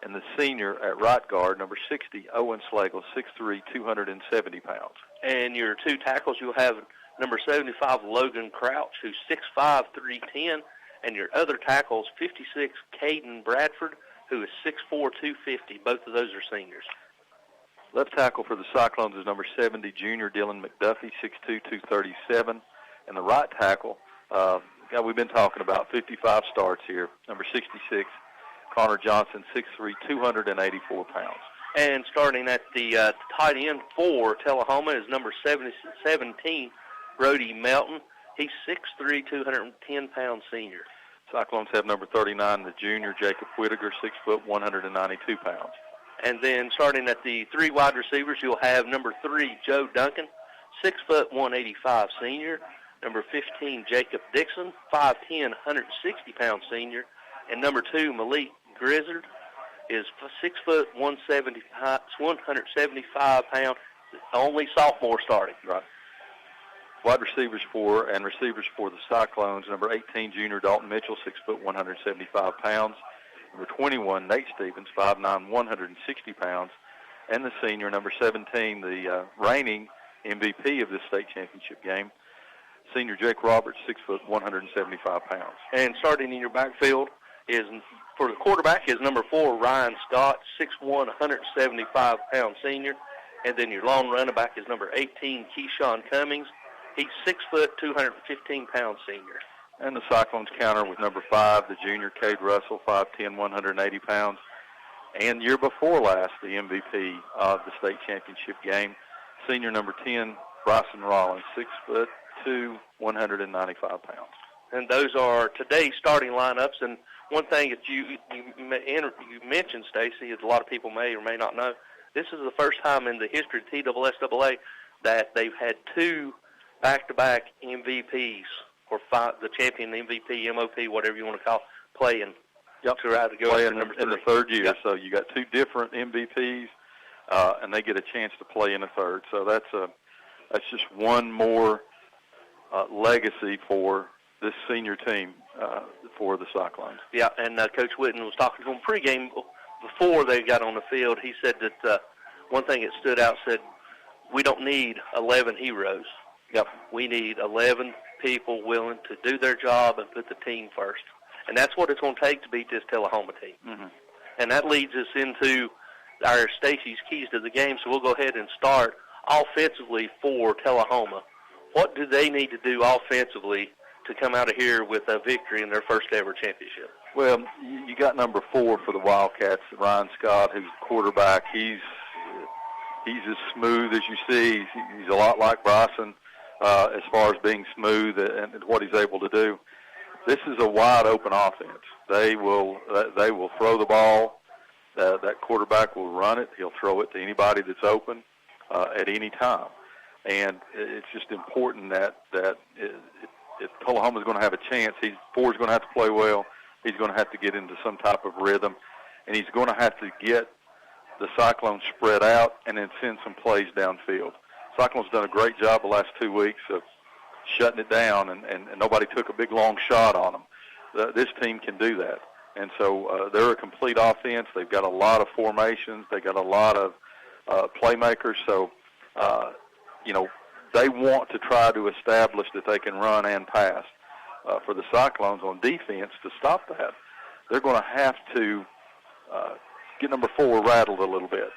And the senior at right guard, number 60, Owen Slagle, 6'3", 270 pounds. And your two tackles, you'll have number 75, Logan Crouch, who's 6'5", 310. And your other tackles, 56, Caden Bradford, who is 6'4", 250. Both of those are seniors. Left tackle for the Cyclones is number 70, junior Dylan McDuffie, 6'2", 237. And the right tackle, guy we've been talking about, 55 starts here, number 66, Connor Johnson, 6'3", 284 pounds. And starting at the tight end for Tullahoma is number 17, Brody Melton. He's 6'3", 210-pound senior. Cyclones have number 39, the junior Jacob Whittaker, 6', 192 pounds. And then starting at the three wide receivers, you'll have number 3, Joe Duncan, 6', 185 senior. Number 15, Jacob Dixon, 5'10", 160-pound senior. And number 2, Malik Grizzard, is 6', 175 pounds, only sophomore starting. Right. Wide receivers for and receivers for the Cyclones, number 18, junior Dalton Mitchell, 6', 175 pounds. Number 21, Nate Stevens, 5'9", 160 pounds. And the senior, number 17, the reigning MVP of this state championship game, senior Jake Roberts, 6', 175 pounds. And starting in your backfield is, for the quarterback, is number 4, Ryan Scott, 6'1", 175-pound senior. And then your long running back is number 18, Keyshawn Cummings. He's 6', 215-pound senior. And the Cyclones counter with number 5, the junior Cade Russell, 5'10", 180 pounds. And year before last, the MVP of the state championship game, senior number 10, Bryson Rollins, 6'2", 195 pounds. And those are today's starting lineups. And one thing that you mentioned, Stacy, as a lot of people may or may not know, this is the first time in the history of TSSAA that they've had 2 back-to-back MVPs, or the champion MVP, MOP, whatever you want to call it, playing. Yep. To go playing number 3. In the third year. Yep. So you got 2 different MVPs, and they get a chance to play in a third. So that's just one more legacy for this senior team for the Cyclones. Yeah, and Coach Whitten was talking to them pregame before they got on the field. He said that one thing that stood out, said, we don't need 11 heroes. Yep. We need 11 people willing to do their job and put the team first. And that's what it's going to take to beat this Tullahoma team. Mm-hmm. And that leads us into our Stacy's keys to the game. So we'll go ahead and start offensively for Tullahoma. What do they need to do offensively to come out of here with a victory in their first ever championship? Well, you got number 4 for the Wildcats, Ryan Scott, who's the quarterback. He's as smooth as you see. He's a lot like Bryson as far as being smooth and what he's able to do. This is a wide open offense. They will throw the ball. That quarterback will run it. He'll throw it to anybody that's open at any time. And it's just important that if Tullahoma's going to have a chance, Ford's going to have to play well. He's going to have to get into some type of rhythm, and he's going to have to get the Cyclones spread out and then send some plays downfield. Cyclones done a great job the last 2 weeks of shutting it down, and nobody took a big, long shot on them. this team can do that. And so they're a complete offense. They've got a lot of formations. They've got a lot of playmakers. So, they want to try to establish that they can run and pass. For the Cyclones on defense, to stop that, they're going to have to get number 4 rattled a little bit.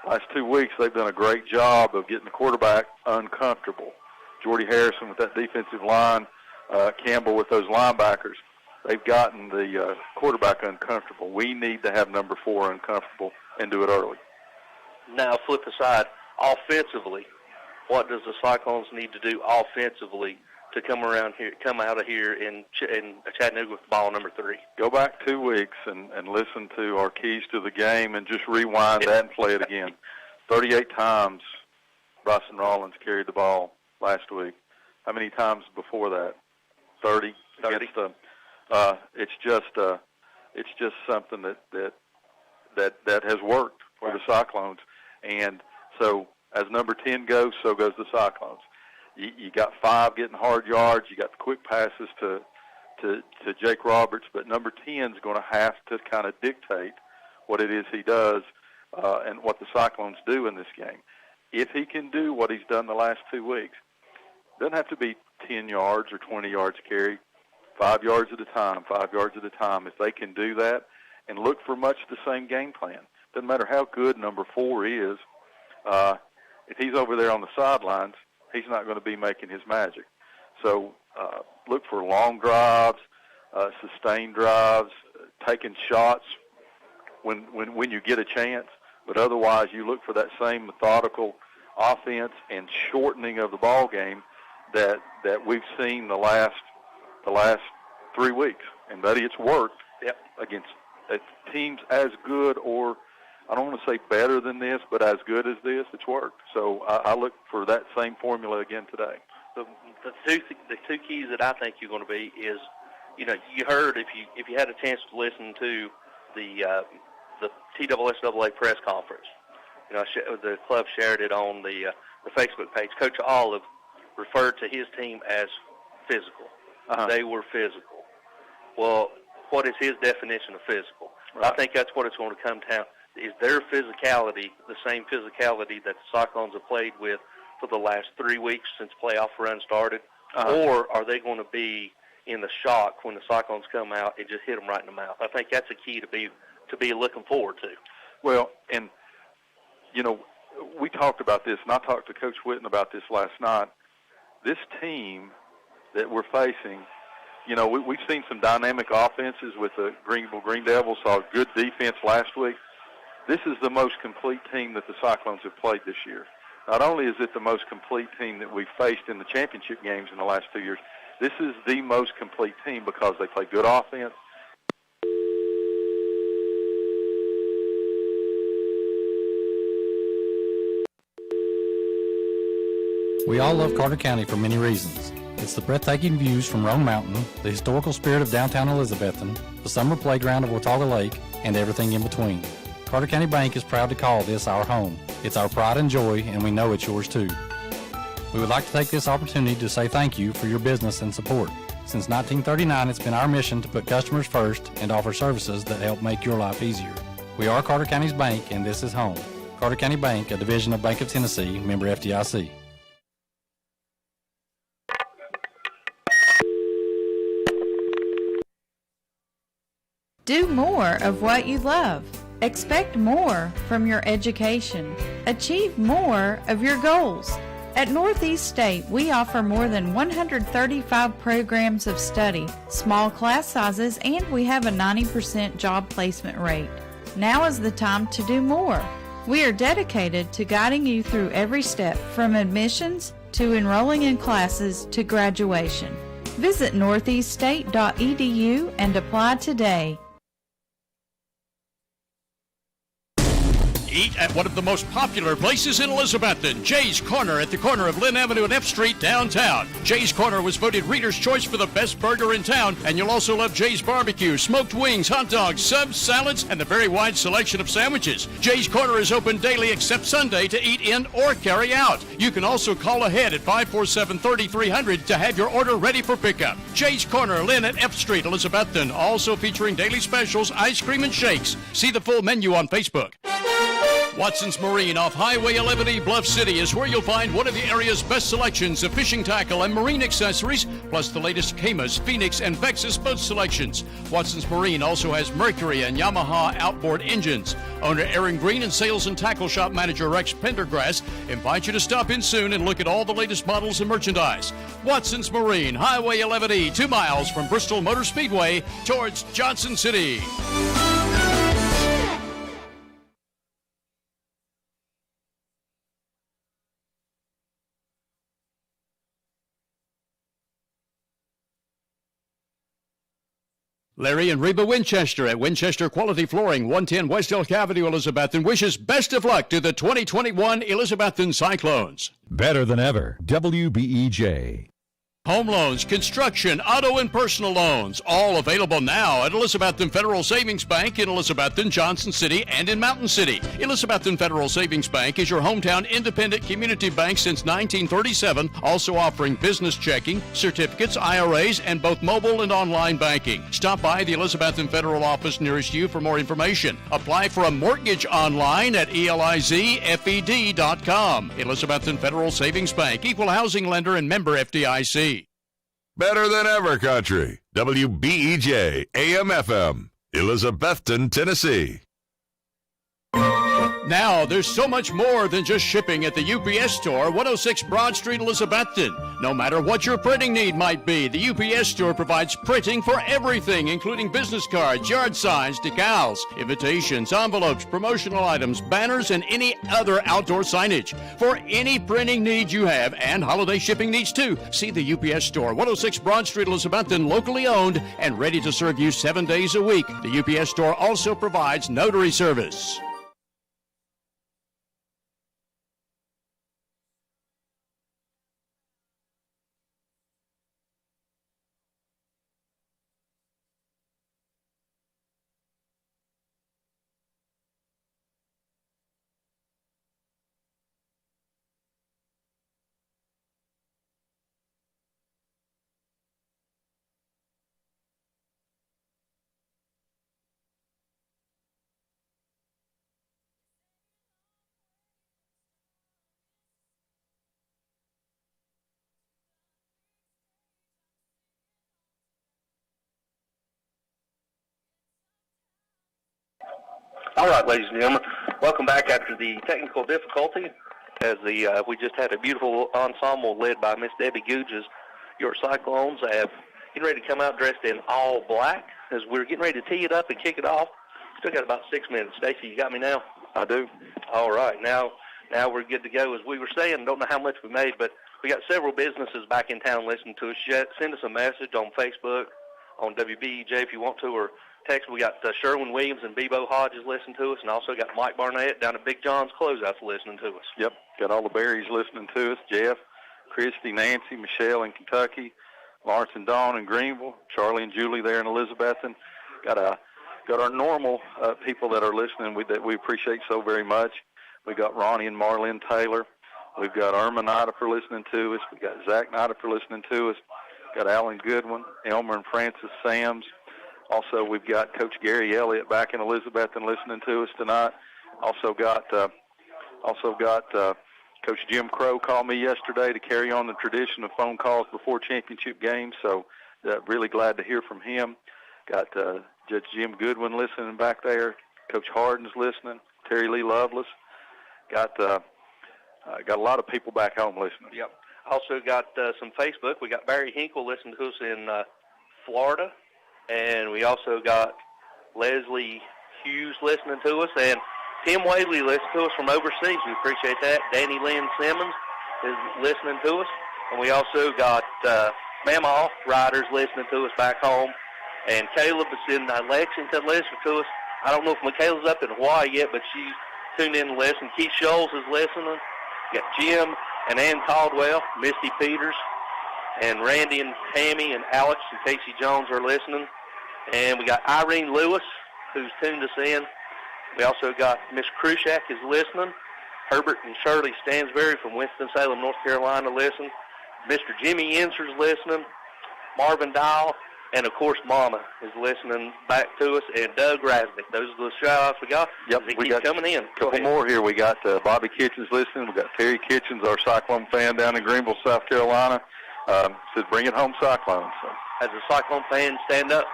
Last 2 weeks, they've done a great job of getting the quarterback uncomfortable. Jordy Harrison with that defensive line, Campbell with those linebackers, they've gotten the quarterback uncomfortable. We need to have number 4 uncomfortable and do it early. Now, flip aside, offensively, what does the Cyclones need to do offensively to come out of here in Chattanooga with ball number 3? Go back 2 weeks and listen to our keys to the game and just rewind that and play it again. 38 times Bryson Rollins carried the ball last week. How many times before that? 30. It's just something that has worked for the Cyclones. And so as number 10 goes, so goes the Cyclones. You got 5 getting hard yards. You got the quick passes to Jake Roberts, but number 10 is going to have to kind of dictate what it is he does and what the Cyclones do in this game. If he can do what he's done the last 2 weeks, it doesn't have to be 10 yards or 20 yards carry, 5 yards at a time, 5 yards at a time. If they can do that and look for much the same game plan, doesn't matter how good number 4 is, if he's over there on the sidelines, he's not going to be making his magic. So look for long drives, sustained drives, taking shots when you get a chance. But otherwise, you look for that same methodical offense and shortening of the ball game that we've seen the last 3 weeks. And, buddy, it's worked against teams as good, or I don't want to say better than this, but as good as this, it's worked. So I look for that same formula again today. The two keys that I think you're going to be is, you heard, if you had a chance to listen to the TSSAA press conference, the club shared it on the Facebook page. Coach Olive referred to his team as physical. They were physical. Well, what is his definition of physical? Right. I think that's what it's going to come down. Is their physicality the same physicality that the Cyclones have played with for the last 3 weeks since playoff run started? Or are they going to be in the shock when the Cyclones come out and just hit them right in the mouth? I think that's a key to be looking forward to. Well, and, we talked about this, and I talked to Coach Whitten about this last night. This team that we're facing, we've seen some dynamic offenses with the Greenville Green Devils, saw good defense last week. This is the most complete team that the Cyclones have played this year. Not only is it the most complete team that we've faced in the championship games in the last 2 years, this is the most complete team because they play good offense. We all love Carter County for many reasons. It's the breathtaking views from Roan Mountain, the historical spirit of downtown Elizabethton, the summer playground of Watauga Lake, and everything in between. Carter County Bank is proud to call this our home. It's our pride and joy, and we know it's yours too. We would like to take this opportunity to say thank you for your business and support. Since 1939, it's been our mission to put customers first and offer services that help make your life easier. We are Carter County's bank, and this is home. Carter County Bank, a division of Bank of Tennessee, member FDIC. Do more of what you love. Expect more from your education. Achieve more of your goals. At Northeast State, we offer more than 135 programs of study, small class sizes, and we have a 90% job placement rate. Now is the time to do more. We are dedicated to guiding you through every step, from admissions to enrolling in classes to graduation. Visit northeaststate.edu and apply today. Eat at one of the most popular places in Elizabethton, Jay's Corner at the corner of Lynn Avenue and F Street downtown. Jay's Corner was voted Reader's Choice for the best burger in town, and you'll also love Jay's barbecue, smoked wings, hot dogs, subs, salads, and the very wide selection of sandwiches. Jay's Corner is open daily except Sunday to eat in or carry out. You can also call ahead at 547-3300 to have your order ready for pickup. Jay's Corner, Lynn at F Street, Elizabethton, also featuring daily specials, ice cream, and shakes. See the full menu on Facebook. Watson's Marine off Highway 11E Bluff City is where you'll find one of the area's best selections of fishing tackle and marine accessories, plus the latest Camas, Phoenix, and Vexus boat selections. Watson's Marine also has Mercury and Yamaha outboard engines. Owner Aaron Green and Sales and Tackle Shop Manager Rex Pendergrass invite you to stop in soon and look at all the latest models and merchandise. Watson's Marine, Highway 11E, 2 miles from Bristol Motor Speedway towards Johnson City. Larry and Reba Winchester at Winchester Quality Flooring, 110 West Elk Avenue, Elizabethton, wishes best of luck to the 2021 Elizabethton Cyclones. Better than ever. WBEJ. Home loans, construction, auto, and personal loans, all available now at Elizabethton Federal Savings Bank in Elizabethton, Johnson City, and in Mountain City. Elizabethton Federal Savings Bank is your hometown independent community bank since 1937, also offering business checking, certificates, IRAs, and both mobile and online banking. Stop by the Elizabethton Federal office nearest you for more information. Apply for a mortgage online at elizfed.com. Elizabethton Federal Savings Bank, equal housing lender and member FDIC. Better than ever country. WBEJ AM/FM, Elizabethton, Tennessee. Now, there's so much more than just shipping at the UPS Store, 106 Broad Street, Elizabethton. No matter what your printing need might be, the UPS Store provides printing for everything, including business cards, yard signs, decals, invitations, envelopes, promotional items, banners, and any other outdoor signage. For any printing need you have, and holiday shipping needs too, see the UPS Store, 106 Broad Street, Elizabethton, locally owned and ready to serve you 7 days a week. The UPS Store also provides notary service. All right, ladies and gentlemen, welcome back after the technical difficulty. As we just had a beautiful ensemble led by Miss Debbie Googes. Your Cyclones have getting ready to come out dressed in all black. As we're getting ready to tee it up and kick it off, still got about 6 minutes. Stacy, you got me now? I do. All right, now we're good to go. As we were saying, don't know how much we made, but we got several businesses back in town listening to us. Send us a message on Facebook, on WBEJ if you want to, or text. We got Sherwin Williams and Bebo Hodges listening to us, and also got Mike Barnett down at Big John's Closeouts listening to us. Yep, got all the Berries listening to us. Jeff, Christy, Nancy, Michelle in Kentucky, Lawrence and Dawn in Greenville, Charlie and Julie there in Elizabethton. Got our normal people that are listening that we appreciate so very much. We got Ronnie and Marlene Taylor. We've got Irma Nida for listening to us. We got Zach Nida for listening to us. Got Alan Goodwin, Elmer and Francis Sams. Also, we've got Coach Gary Elliott back in Elizabethton listening to us tonight. Also got Coach Jim Crow called me yesterday to carry on the tradition of phone calls before championship games. So really glad to hear from him. Got Judge Jim Goodwin listening back there. Coach Harden's listening. Terry Lee Lovelace. Got a lot of people back home listening. Yep. Also got some Facebook. We got Barry Hinkle listening to us in Florida. And we also got Leslie Hughes listening to us, and Tim Whaley listening to us from overseas. We appreciate that. Danny Lynn Simmons is listening to us. And we also got Mamaw Riders listening to us back home. And Caleb is in Lexington listening to us. I don't know if Michaela's up in Hawaii yet, but tuned in to listen. Keith Scholes is listening. We got Jim and Ann Caldwell, Misty Peters, and Randy and Tammy and Alex and Casey Jones are listening. And we got Irene Lewis, who's tuned us in. We also got Miss Krushak is listening. Herbert and Shirley Stansberry from Winston-Salem, North Carolina, listen. Mr. Jimmy Inser's listening. Marvin Dial, and, of course, Mama is listening back to us, and Doug Rasnick. Those are the shout-outs we got. Yep, we got coming in. A couple more here. We got Bobby Kitchens listening. We got Terry Kitchens, our Cyclone fan down in Greenville, South Carolina. Says, bring it home, Cyclones. So. As a Cyclone fan, stand up,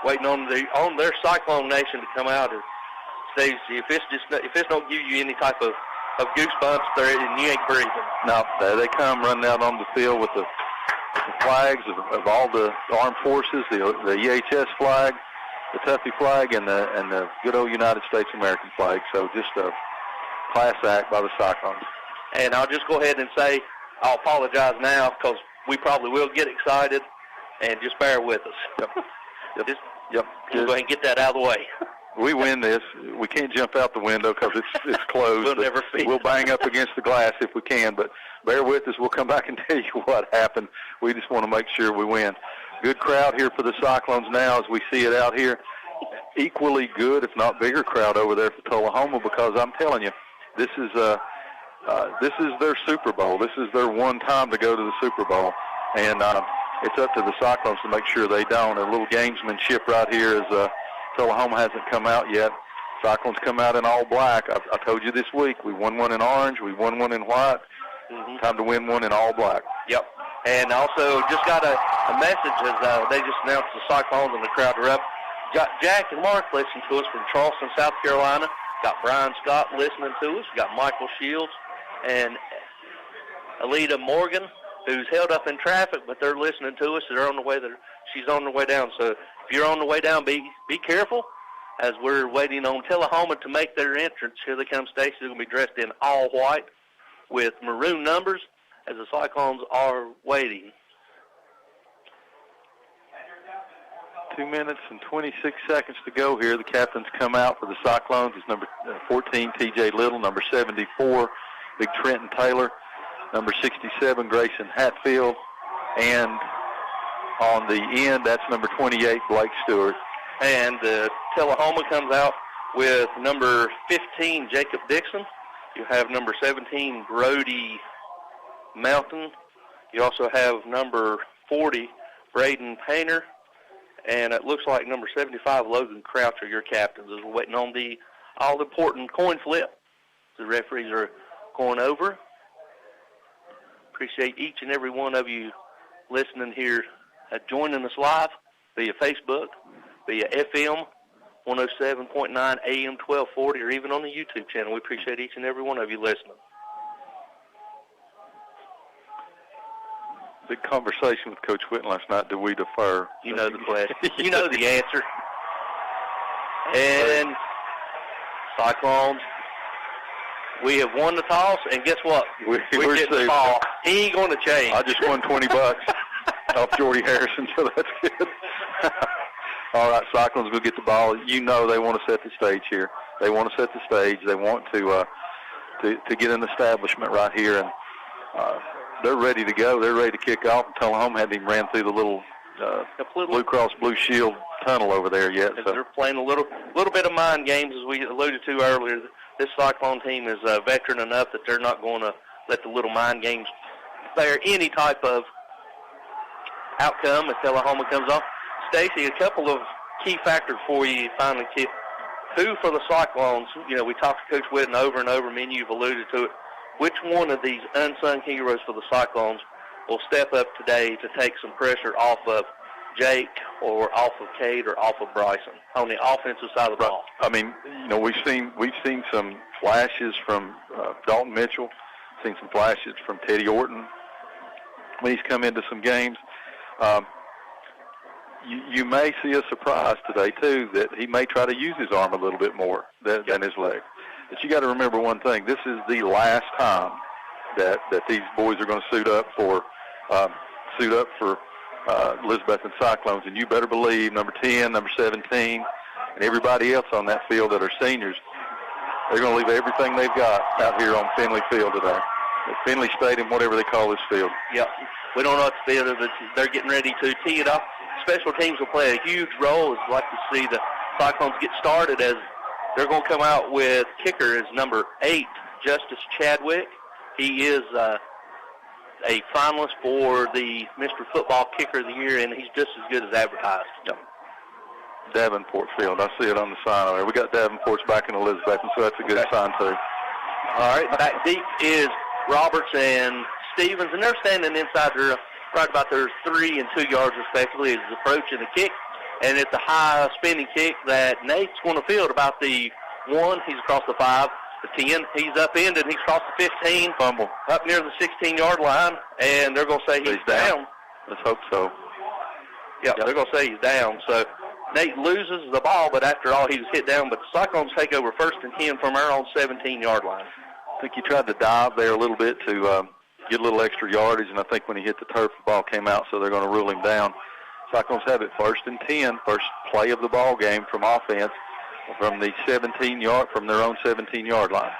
waiting on their Cyclone Nation to come out. Stacey, if it's don't give you any type of goosebumps, then you ain't breathing. No, they come running out on the field with the flags of all the armed forces, the EHS flag, the Tuffy flag, and the good old United States American flag. So just a class act by the Cyclones. And I'll just go ahead and say I'll apologize now because we probably will get excited, and just bear with us. Yep. We'll go ahead and get that out of the way. We win this. We can't jump out the window because it's closed. We'll never see. We'll bang up against the glass if we can, but bear with us. We'll come back and tell you what happened. We just want to make sure we win. Good crowd here for the Cyclones now as we see it out here. Equally good, if not bigger crowd over there for Tullahoma, because I'm telling you, this is their Super Bowl. This is their one time to go to the Super Bowl, and it's up to the Cyclones to make sure they don't. A little gamesmanship right here is Tullahoma hasn't come out yet. Cyclones come out in all black. I told you this week, we won one in orange, we won one in white. Mm-hmm. Time to win one in all black. Yep. And also just got a message as they just announced the Cyclones and the crowd are up. Got Jack and Mark listening to us from Charleston, South Carolina. Got Brian Scott listening to us. Got Michael Shields and Alita Morgan, who's held up in traffic, but they're listening to us. They're on the way there. She's on the way down. So if you're on the way down, be careful as we're waiting on Tullahoma to make their entrance. Here they come, Stacey. They're going to be dressed in all white with maroon numbers as the Cyclones are waiting. 2 minutes and 26 seconds to go here. The captains come out for the Cyclones. It's number 14, T.J. Little, number 74, Big Trenton Taylor, number 67, Grayson Hatfield, and on the end, that's number 28, Blake Stewart. And Tullahoma comes out with number 15, Jacob Dixon. You have number 17, Brody Mountain. You also have number 40, Braden Painter. And it looks like number 75, Logan Crouch, are your captains. As we're waiting on the all-important coin flip. The referees are going over. Appreciate each and every one of you listening here, joining us live via Facebook, via FM 107.9 AM 1240, or even on the YouTube channel. We appreciate each and every one of you listening. Big conversation with Coach Whitten last night. Do we defer? You know the question. You know the answer. And Cyclones, we have won the toss, and guess what? We're getting the ball. He ain't going to change. I just won $20 off Jordy Harrison, so that's good. All right, Cyclones will get the ball. You know they want to set the stage here. They want to set the stage. They want to get an establishment right here, and they're ready to go. They're ready to kick off. And Tullahoma hadn't even ran through the little Blue Cross Blue Shield tunnel over there yet. So. They're playing a little bit of mind games, as we alluded to earlier. This Cyclone team is veteran enough that they're not going to let the little mind games bear any type of outcome if Tullahoma comes off. Stacey, a couple of key factors for you finally, kid. Who for the Cyclones, you know, we talked to Coach Whitten over and over, me and you've alluded to it. Which one of these unsung heroes for the Cyclones will step up today to take some pressure off of Jake or off of Cade or off of Bryson on the offensive side of the ball? I mean, you know, we've seen some flashes from Dalton Mitchell, seen some flashes from Teddy Orton when he's come into some games. You may see a surprise today, too, that he may try to use his arm a little bit more than his leg. But you got to remember one thing. This is the last time that these boys are going to suit up for Elizabeth and Cyclones. And you better believe number 10, number 17, and everybody else on that field that are seniors, they're going to leave everything they've got out here on Finley Field today. Finley Stadium, whatever they call this field. Yep. We don't know what the field is, but they're getting ready to tee it up. Special teams will play a huge role. I'd like to see the Cyclones get started, as they're going to come out with kicker as number 8, Justice Chadwick. He is a finalist for the Mr. Football Kicker of the Year, and he's just as good as advertised. Yep. Davenport Field. I see it on the sign there. We got Davenport's back in Elizabeth, and so that's a good sign, too. All right, back deep is Roberts and Stevens, and they're standing inside their, right about their 3 and 2 yards respectively, as he's approaching the kick. And it's a high spinning kick that Nate's going to field about the 1. He's across the 5, the 10. He's upended. He's across the 15. Fumble. Up near the 16-yard line, and they're going to say he's down. Let's hope so. Yep, they're going to say he's down. So Nate loses the ball, but after all, he was hit down. But the Cyclones take over 1st and 10 from our own 17-yard line. I think he tried to dive there a little bit to get a little extra yardage, and I think when he hit the turf, the ball came out, so they're going to rule him down. Cyclones have it 1st and 10, first play of the ball game from offense from the 17-yard, from their own 17-yard line.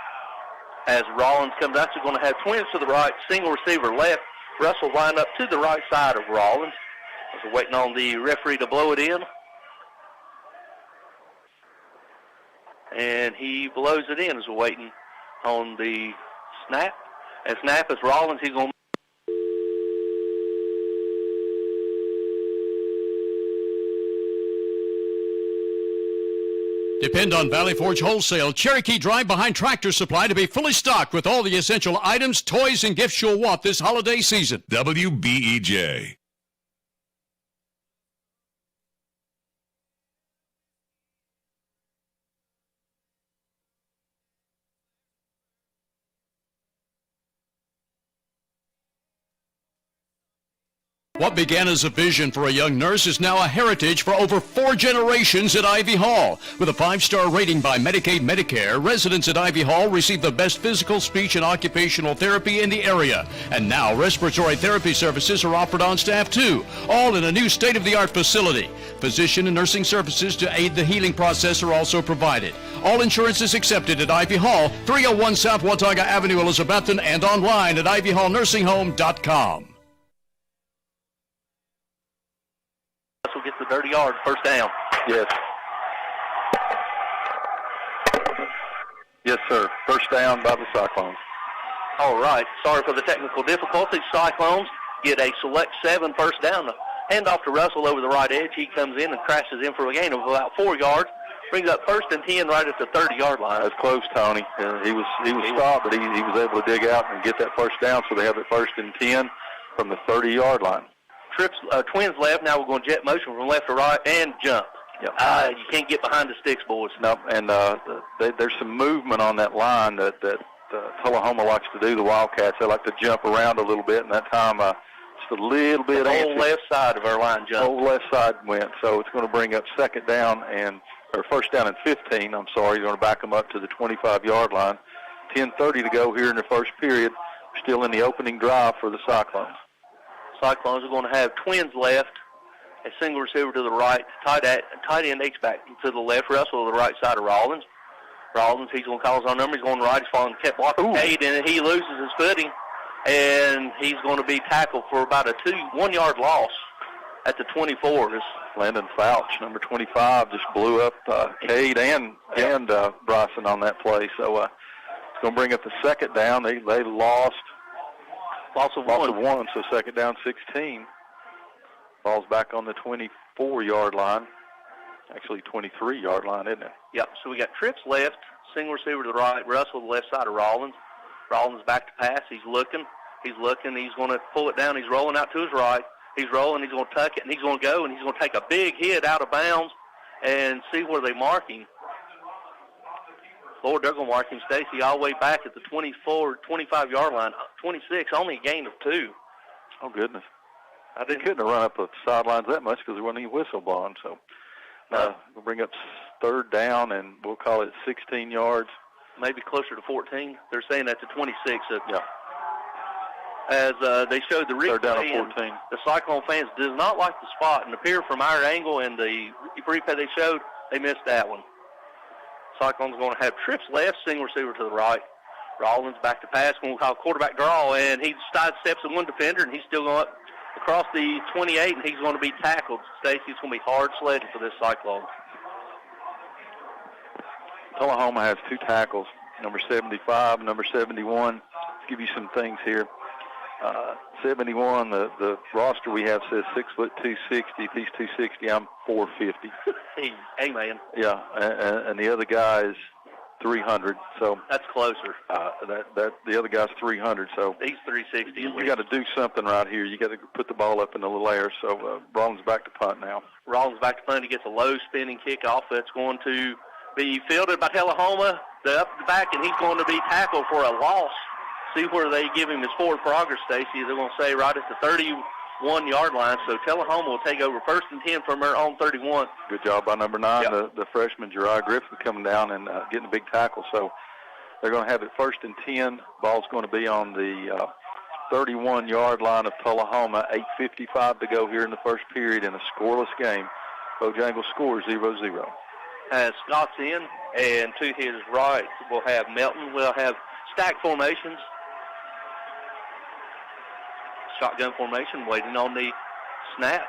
As Rollins comes out, they're going to have twins to the right, single receiver left. Russell lined up to the right side of Rollins. We're waiting on the referee to blow it in. And he blows it in as we're waiting on the snap. And snap is Rollins. He's going to Depend on Valley Forge Wholesale Cherokee Drive behind Tractor Supply to be fully stocked with all the essential items, toys, and gifts you'll want this holiday season. WBEJ. What began as a vision for a young nurse is now a heritage for over 4 generations at Ivy Hall. With a 5-star rating by Medicaid Medicare, residents at Ivy Hall receive the best physical, speech, and occupational therapy in the area. And now respiratory therapy services are offered on staff too, all in a new state-of-the-art facility. Physician and nursing services to aid the healing process are also provided. All insurance is accepted at Ivy Hall, 301 South Watauga Avenue, Elizabethton, and online at ivyhallnursinghome.com. Russell gets the dirty yard, 1st down. Yes. Yes, sir. 1st down by the Cyclones. All right. Sorry for the technical difficulties. Cyclones get a select 7, 1st down. The handoff to Russell over the right edge. He comes in and crashes in for a gain of about 4 yards. Brings up 1st and 10 right at the 30-yard line. That's close, Tony. He was stopped, but he was able to dig out and get that 1st down, so they have it 1st and 10 from the 30-yard line. Twins left. Now we're going jet motion from left to right and jump. Yep. You can't get behind the sticks, boys. No, and there's some movement on that line that Tullahoma likes to do, the Wildcats. They like to jump around a little bit, and that time just a little bit. The whole left side of our line jumped. The whole left side went, so it's going to bring up 2nd down or 1st down and 15. I'm sorry, you're going to back them up to the 25-yard line. 10:30 to go here in the 1st period. Still in the opening drive for the Cyclones. Cyclones are going to have twins left, a single receiver to the right, tight end H-back to the left, Russell to the right side of Rollins. Rollins, he's going to call his own number. He's going right. He's falling, kept blocking Cade, and he loses his footing, and he's going to be tackled for about a 1-yard loss at the 24. Landon Fouch, number 25, just blew up Cade and Bryson on that play. So it's going to bring up the 2nd down. They lost of 1, so 2nd down, 16. Ball's back on the 24-yard line. Actually, 23-yard line, isn't it? Yep, so we got trips left, single receiver to the right, Russell to the left side of Rollins. Rollins back to pass. He's looking. He's going to pull it down. He's rolling out to his right. He's rolling. He's going to tuck it, and he's going to go, and he's going to take a big hit out of bounds and see where they mark him. Lord, they're going to mark him, Stacy, all the way back at the 25-yard line. 26, only a gain of 2. Oh, goodness. They couldn't have run up the sidelines that much because there wasn't any whistle blowing. So we'll bring up 3rd down, and we'll call it 16 yards. Maybe closer to 14. They're saying that's a 26. Yeah. As they showed the replay, 3rd down to 14. The Cyclone fans does not like the spot, and appear from our angle and the replay they showed, they missed that one. Cyclones going to have trips left, single receiver to the right. Rollins back to pass, going to call quarterback draw, and he sidesteps the one defender, and he's still going up across the 28, and he's going to be tackled. Stacy, it's going to be hard sledding for this Cyclone. Tullahoma has 2 tackles, number 75, number 71. Let's give you some things here. 71, the roster we have says 6'2", 260. If he's 260, I'm 450. Hey, man. Yeah, and the other guy is 300. So that's closer. That the other guy's 300. So he's 360. You got to do something right here. You got to put the ball up in the little air. So Rollins back to punt now. Rollins back to punt. He gets a low spinning kickoff that's going to be fielded by Tullahoma. The up the back, and he's going to be tackled for a loss. See where they give him his forward progress, Stacy. They're going to say right at the 31-yard line. So Tullahoma will take over 1st and 10 from their own 31. Good job by number 9, yep. the freshman, Jeriah Griffin, coming down and getting a big tackle. So they're going to have it 1st and 10. Ball's going to be on the 31-yard line of Tullahoma. 8:55 to go here in the first period in a scoreless game. Bojangles scores 0-0. As Scott's in, and to his right, we'll have Melton. We'll have stack formations. Shotgun formation, waiting on the snap.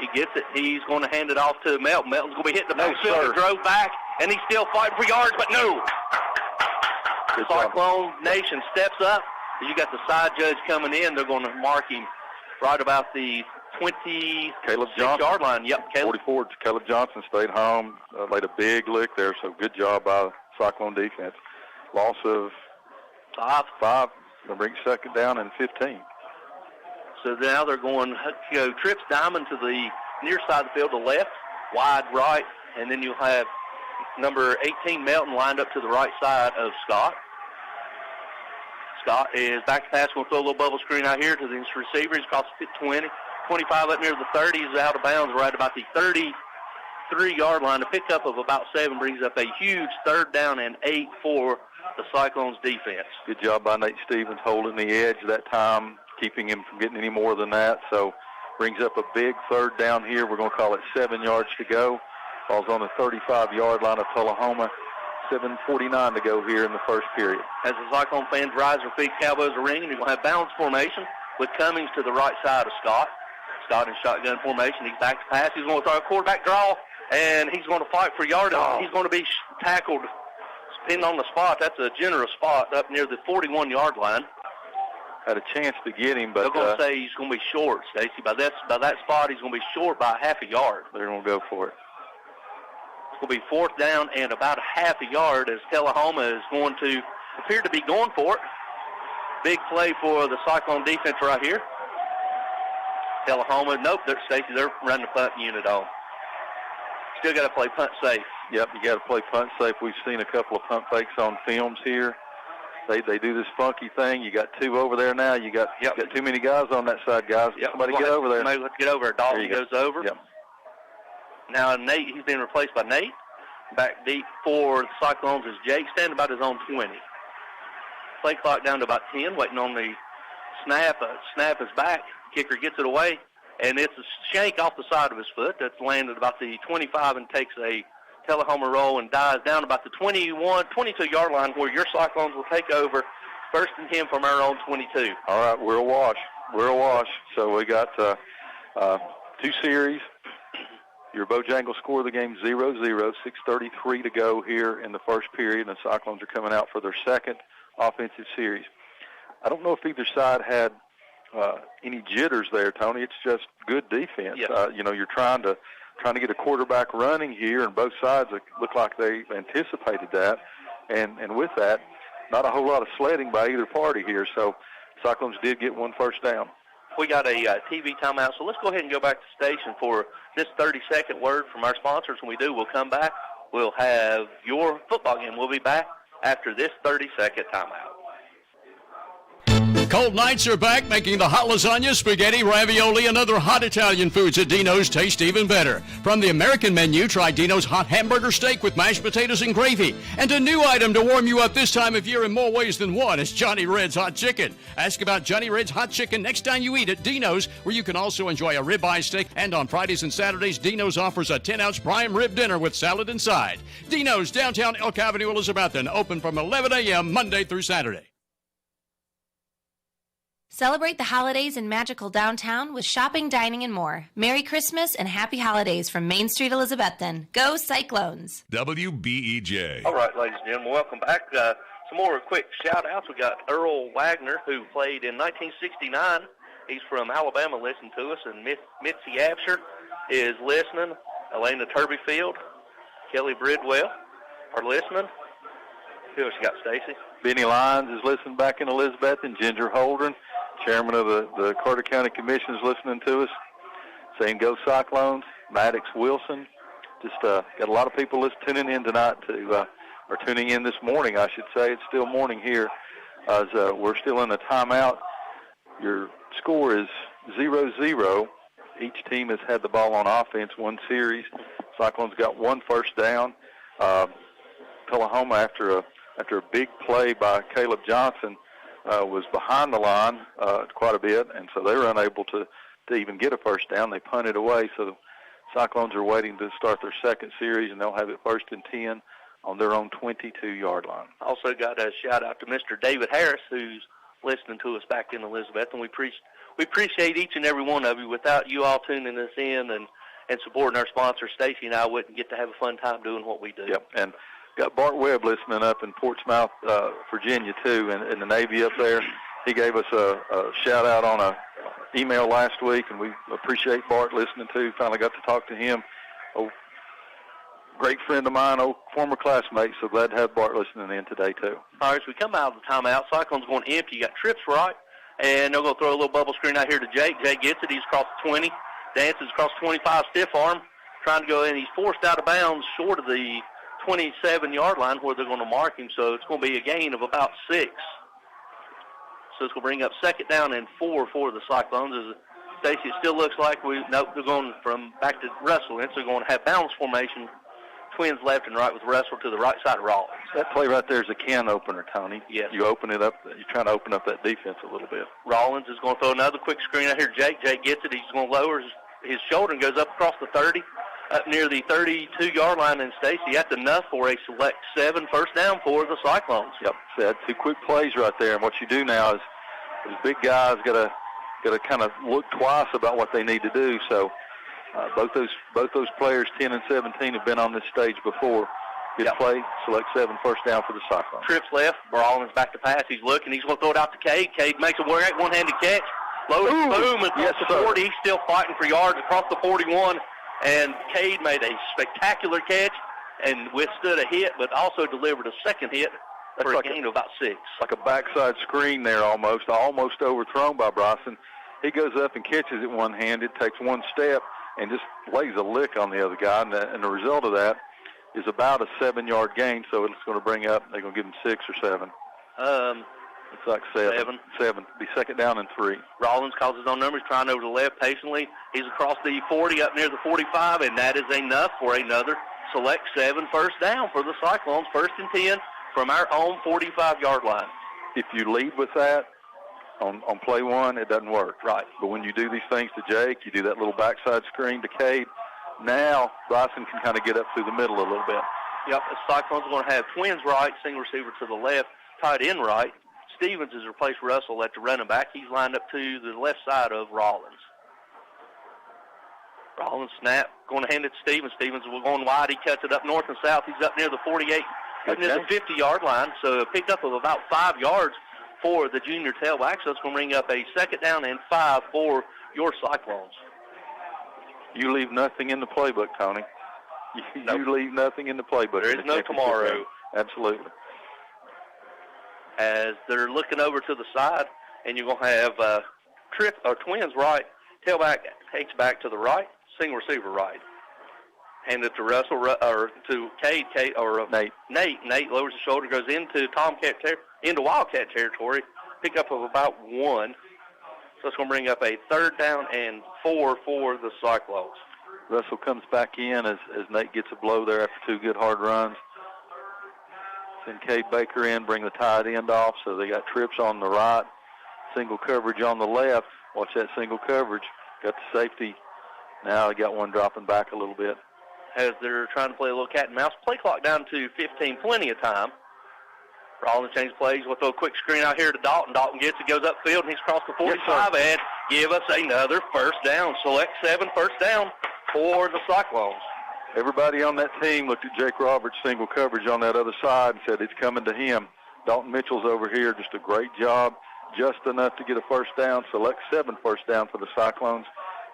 He gets it. He's going to hand it off to Melton. Melton's going to be hitting the backfield and drove back, and he's still fighting for yards, but no. The Cyclone Nation steps up. You got the side judge coming in. They're going to mark him right about the 26-yard line. Yep, Caleb. 44. Caleb Johnson stayed home, laid a big lick there, so good job by Cyclone defense. Loss of 5. Going to bring 2nd down and 15. So now they're going to go trips diamond to the near side of the field, the left, wide right, and then you'll have number 18, Melton, lined up to the right side of Scott. Scott is back to pass. We'll throw a little bubble screen out here to this receiver. He's across the 20, 25 up near the 30. He's out of bounds right about the 33-yard line. A pickup of about 7 brings up a huge 3rd down and 8 for the Cyclones defense. Good job by Nate Stevens holding the edge that time, keeping him from getting any more than that. So brings up a big 3rd down here. We're going to call it 7 yards to go. Ball's on the 35-yard line of Tullahoma. 7:49 to go here in the first period. As the Cyclone fans rise their feet, Cowboys are ringing. You're going to have balance formation with Cummings to the right side of Scott. Scott in shotgun formation. He's back to pass. He's going to throw a quarterback draw, and he's going to fight for yardage. He's going to be tackled, pinned on the spot. That's a generous spot up near the 41-yard line. Had a chance to get him, but they're going to say he's going to be short, Stacy. By that spot, he's going to be short by half a yard. They're going to go for it. Will be 4th down and about a half a yard as Tullahoma is going to appear to be going for it. Big play for the Cyclone defense right here. Tullahoma, nope, Stacy, they're running the punt unit on. Still got to play punt safe. Yep, you got to play punt safe. We've seen a couple of punt fakes on films here. They do this funky thing. You got 2 over there now. You got too many guys on that side, guys. Yep. Somebody get over there. Let's get over. Dalton goes over. Yep. Now Nate, he's being replaced by Nate. Back deep for the Cyclones is Jake, standing about his own 20. Play clock down to about 10, waiting on the snap. Snap is back. Kicker gets it away, and it's a shank off the side of his foot that's landed about the 25 and takes a Tullahoma roll and dives down about the 22-yard line where your Cyclones will take over 1st and 10 from our own 22. All right, we're awash. So we got 2 series. Your Bojangles score of the game 0-0, 6:33 to go here in the first period, and the Cyclones are coming out for their 2nd offensive series. I don't know if either side had any jitters there, Tony. It's just good defense. Yes. You're trying to get a quarterback running here, and both sides look like they anticipated that. And with that, not a whole lot of sledding by either party here. So Cyclones did get 1 first down. We got a TV timeout, so let's go ahead and go back to the station for this 30-second word from our sponsors. When we do, we'll come back. We'll have your football game. We'll be back after this 30-second timeout. Cold nights are back, making the hot lasagna, spaghetti, ravioli, and other hot Italian foods at Dino's taste even better. From the American menu, try Dino's hot hamburger steak with mashed potatoes and gravy. And a new item to warm you up this time of year in more ways than one is Johnny Red's Hot Chicken. Ask about Johnny Red's Hot Chicken next time you eat at Dino's, where you can also enjoy a ribeye steak. And on Fridays and Saturdays, Dino's offers a 10-ounce prime rib dinner with salad inside. Dino's, downtown Elk Avenue, Elizabethton, open from 11 a.m. Monday through Saturday. Celebrate the holidays in magical downtown with shopping, dining, and more. Merry Christmas and happy holidays from Main Street, Elizabethton. Go Cyclones! WBEJ. All right, ladies and gentlemen, welcome back. Some more quick shout-outs. We got Earl Wagner, who played in 1969. He's from Alabama, listening to us, and Mitzi Absher is listening. Elena Turbyfield, Kelly Bridwell are listening. Who else you got, Stacy? Benny Lyons is listening back in Elizabethton. Ginger Holdren, chairman of the Carter County Commission, is listening to us, saying go Cyclones. Maddox Wilson. Just got a lot of people tuning in tonight or tuning in this morning, I should say. It's still morning here as we're still in a timeout. Your score is 0-0. Each team has had the ball on offense one series. Cyclones got one first down. Tullahoma, after a big play by Caleb Johnson, was behind the line quite a bit, and so they were unable to even get a first down. They punted away, so the Cyclones are waiting to start their second series, and they'll have it 1st and 10 on their own 22-yard line. Also got a shout-out to Mr. David Harris, who's listening to us back in Elizabeth, and we appreciate each and every one of you. Without you all tuning us in and supporting our sponsor, Stacy and I wouldn't get to have a fun time doing what we do. Yep, and got Bart Webb listening up in Portsmouth, Virginia, too, in the Navy up there. He gave us a shout-out on a email last week, and we appreciate Bart listening, too. Finally got to talk to him. Great friend of mine, former classmate, so glad to have Bart listening in today, too. All right, as we come out of the timeout, Cyclones going empty. You got trips right, and they're going to throw a little bubble screen out here to Jake. Jake gets it. He's across the 20, dances across 25, stiff arm, trying to go in. He's forced out of bounds short of the 27-yard line where they're going to mark him, so it's going to be a gain of about 6. So it's going to bring up 2nd down and 4 for the Cyclones. Stacy, it still looks like they're going from back to Russell, and so they're going to have balance formation, twins left and right with Russell to the right side of Rollins. That play right there is a can opener, Tony. Yes. You open it up. You're trying to open up that defense a little bit. Rollins is going to throw another quick screen out here. Jake gets it. He's going to lower his shoulder and goes up across the 30. Up near the 32-yard line, and Stacy, that's enough for a select 7 first down for the Cyclones. Yep, so that's 2 quick plays right there, and what you do now is these big guys got to kind of look twice about what they need to do. So both those players, 10 and 17, have been on this stage before. Good play, select 7 first down for the Cyclones. Trips left, Rollins back to pass. He's looking. He's going to throw it out to Cade. Cade makes a one-handed catch. Lowers, boom, across the 40. He's still fighting for yards across the 41. And Cade made a spectacular catch and withstood a hit, but also delivered a second hit for a gain of about 6. Like a backside screen there almost overthrown by Bryson. He goes up and catches it one-handed, takes one step, and just lays a lick on the other guy. And the result of that is about a 7-yard gain, so it's going to bring up, they're going to give him 6 or 7. It's like 7. 7. Be 2nd down and 3. Rollins calls his own numbers, trying over to the left patiently. He's across the 40 up near the 45, and that is enough for another select 7 first down for the Cyclones. 1st and 10 from our own 45-yard line. If you lead with that on play 1, it doesn't work. Right. But when you do these things to Jake, you do that little backside screen to Cade, now Bryson can kind of get up through the middle a little bit. Yep, the Cyclones are going to have twins right, single receiver to the left, tight end right. Stevens has replaced Russell at the running back. He's lined up to the left side of Rollins. Rollins snap, going to hand it to Stevens. Stevens will going wide. He cuts it up north and south. He's up near the 48, up near the 50-yard line. So a pickup of about 5 yards for the junior tailback. So it's going to bring up a 2nd down and 5 for your Cyclones. You leave nothing in the playbook, Tony. You leave nothing in the playbook. There is no tomorrow. Absolutely. As they're looking over to the side, and you're going to have twins right. Tailback takes back to the right, single receiver right. Hand it to Russell, or to Cade, or Nate. Nate lowers the shoulder, goes into Wildcat territory, pickup of about 1. So it's going to bring up a 3rd down and 4 for the Cyclones. Russell comes back in as Nate gets a blow there after 2 good hard runs. Send Cade Baker in, bring the tight end off. So they got trips on the right, single coverage on the left. Watch that single coverage. Got the safety. Now they got one dropping back a little bit. As they're trying to play a little cat and mouse. Play clock down to 15, plenty of time. Rollins change plays. We'll throw a quick screen out here to Dalton. Dalton gets it, goes upfield, and he's across the 45, and give us another 1st down. Select 7, 1st down for the Cyclones. Everybody on that team looked at Jake Roberts' single coverage on that other side and said it's coming to him. Dalton Mitchell's over here, just a great job, just enough to get a 1st down. Select 7, 1st down for the Cyclones.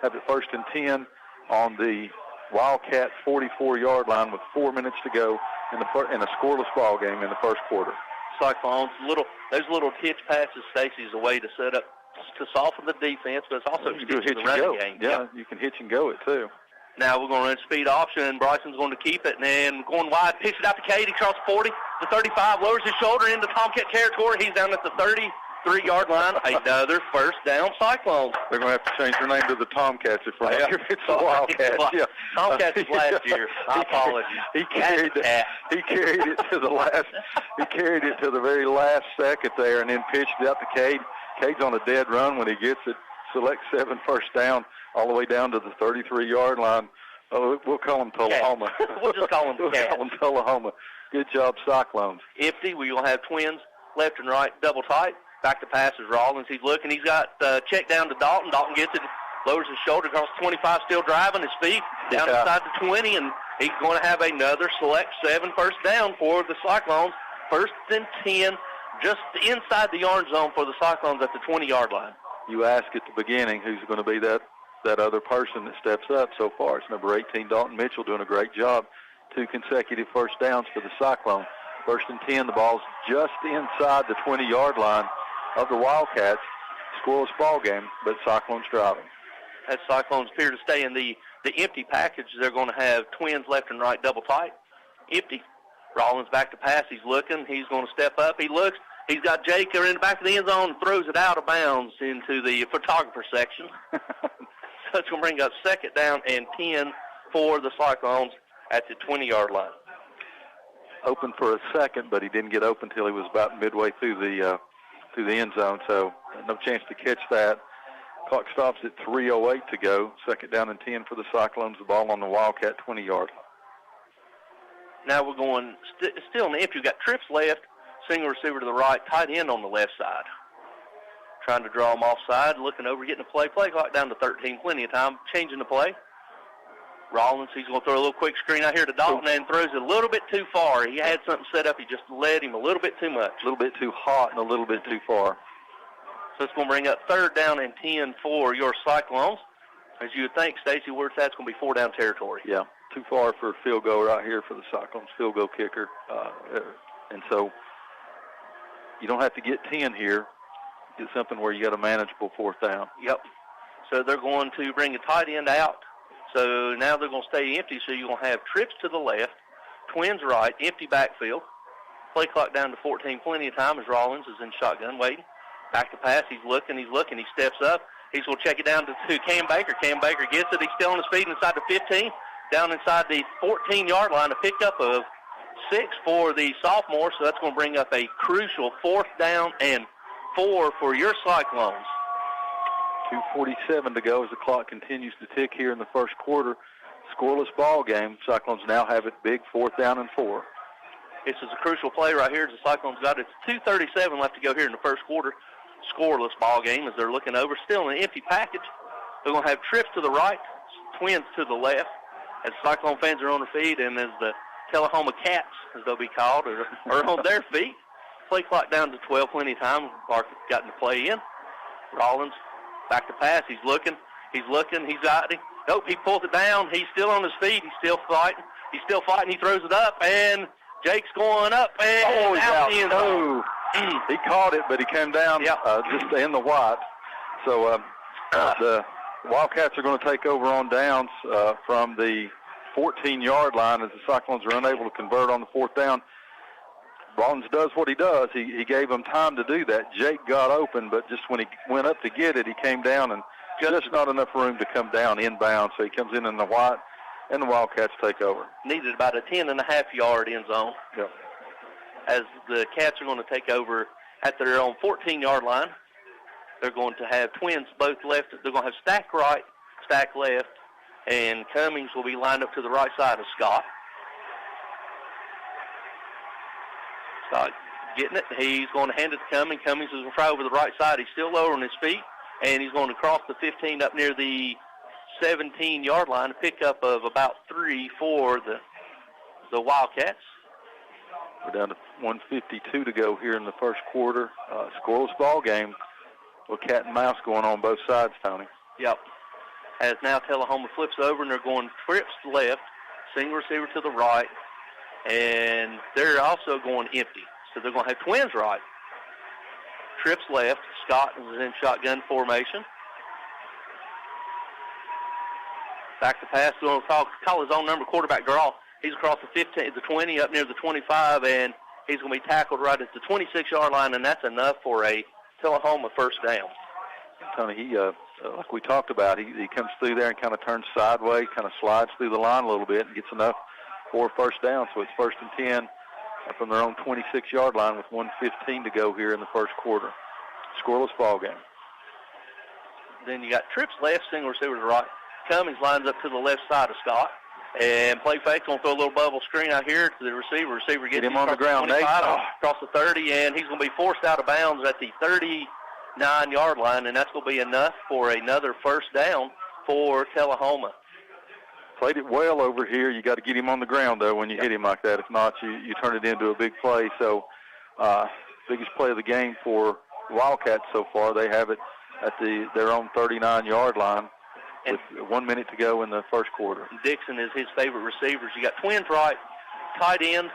Have it 1st and 10 on the Wildcat 44-yard line with 4 minutes to go in a scoreless ball game in the 1st quarter. Cyclones, those little hitch passes, Stacy, is a way to set up to soften the defense, but it's also to get the running game. Yeah, you can hitch and go it too. Now we're going to run speed option. Bryson's going to keep it, and then going wide, picks it out to Cade. He crosses 40 to 35, lowers his shoulder into Tomcat territory. He's down at the 33-yard line. Another 1st down Cyclones. They're going to have to change their name to the Tomcats if it's the Wildcats. Yeah. Tomcats was last year. I apologize. He carried it to the last. He carried it to the very last second there, and then pitched it out to Cade. Cade's on a dead run when he gets it. Select 7, 1st down, all the way down to the 33-yard line. Oh, we'll call them Tullahoma. We'll just call them We'll call them Tullahoma. Good job, Cyclones. Ifty, we will have twins left and right, double tight. Back to passes, Rollins. He's looking. He's got check down to Dalton. Dalton gets it, lowers his shoulder, across 25, still driving his feet, down inside the 20, and he's going to have another select 7, 1st down for the Cyclones. 1st and 10, just inside the orange zone for the Cyclones at the 20-yard line. You asked at the beginning who's going to be that other person that steps up so far. It's number 18, Dalton Mitchell, doing a great job. 2 consecutive 1st downs for the Cyclone. 1st and 10, the ball's just inside the 20-yard line of the Wildcats. Scoreless ball game, but Cyclones driving. As Cyclones appear to stay in the empty package, they're going to have twins left and right double tight. Empty. Rollins back to pass. He's looking. He's going to step up. He looks. He's got Jake in the back of the end zone and throws it out of bounds into the photographer section. So it's going to bring up 2nd down and 10 for the Cyclones at the 20-yard line. Open for a second, but he didn't get open until he was about midway through the end zone, so no chance to catch that. Clock stops at 3:08 to go. 2nd down and 10 for the Cyclones. The ball on the Wildcat 20-yard line. Now we're going still in the empty. We've got trips left, single receiver to the right, tight end on the left side. Trying to draw him offside, looking over, getting a play clock down to 13, plenty of time, changing the play. Rollins, he's going to throw a little quick screen out here to Dalton and throws it a little bit too far. He had something set up. He just led him a little bit too much. A little bit too hot and a little bit too far. So it's going to bring up 3rd down and 10 for your Cyclones. As you would think, Stacy, where it's at, it's going to be 4-down territory. Yeah, too far for a field goal right here for the Cyclones, field goal kicker. And so you don't have to get 10 here. Get something where you got a manageable 4th down. Yep. So they're going to bring a tight end out. So now they're going to stay empty, so you're going to have trips to the left, twins right, empty backfield. Play clock down to 14, plenty of time as Rollins is in shotgun waiting. Back to pass, he's looking, he steps up. He's going to check it down to Cam Baker. Cam Baker gets it, he's still on his feet inside the 15, down inside the 14-yard line, a pickup of 6 for the sophomore, so that's going to bring up a crucial 4th down and 4 for your Cyclones. 2:47 to go as the clock continues to tick here in the 1st quarter. Scoreless ball game. Cyclones now have it big, 4th down and 4. This is a crucial play right here as the Cyclones got it. It's 2:37 left to go here in the 1st quarter. Scoreless ball game as they're looking over. Still in an empty package. They're going to have trips to the right, twins to the left, as Cyclone fans are on their feet, and as the Tullahoma Cats, as they'll be called, are on their feet. Play clock down to 12, plenty of time. Clark has gotten to play in. Rollins back to pass. He's looking. He's got it. Nope, he pulls it down. He's still on his feet. He's still fighting. He throws it up, and Jake's going up, and out the end zone. He caught it, but he came down just in the white. So the Wildcats are going to take over on downs from the 14-yard line as the Cyclones are unable to convert on the 4th down. Rawlins does what he does. He gave him time to do that. Jake got open, but just when he went up to get it, he came down and just not enough room to come down inbound. So he comes in the white, and the Wildcats take over. Needed about a 10.5-yard end zone. Yep. As the Cats are going to take over at their own 14-yard line. They're going to have twins both left. They're going to have Stack right, Stack left, and Cummings will be lined up to the right side of Scott. Scott getting it. He's going to hand it to Cummings. Cummings is going to try over the right side. He's still lower on his feet, and he's going to cross the 15 up near the 17-yard line, a pickup of about 3 for the Wildcats. We're down to 1:52 to go here in the first quarter. Scoreless ball game. Little cat and mouse going on both sides, Tony. Yep. As now Tullahoma flips over, and they're going trips left, single receiver to the right, and they're also going empty. So they're going to have twins right. Trips left. Scott is in shotgun formation. Back to pass. Going to call his own number, quarterback draw. He's across the 15, the 20, up near the 25, and he's going to be tackled right at the 26-yard line, and that's enough for a Tullahoma first down. Tony, he like we talked about, he comes through there and kind of turns sideways, kind of slides through the line a little bit and gets enough for a first down. So it's 1st and 10 from their own 26-yard line with 1:15 to go here in the first quarter. Scoreless ball game. Then you got trips left, single receiver to the right. Cummings lines up to the left side of Scott. And play fake's going to throw a little bubble screen out here to the receiver. Receiver gets him on the ground, Nate. Across the 30, and he's going to be forced out of bounds at the 39-yard line, and that's going to be enough for another first down for Tullahoma. Played it well over here. You got to get him on the ground, though, when you hit him like that. If not, you turn it into a big play. So biggest play of the game for the Wildcats so far. They have it at their own 39-yard line with 1 minute to go in the first quarter. Dixon is his favorite receivers. You got twins right, tight end.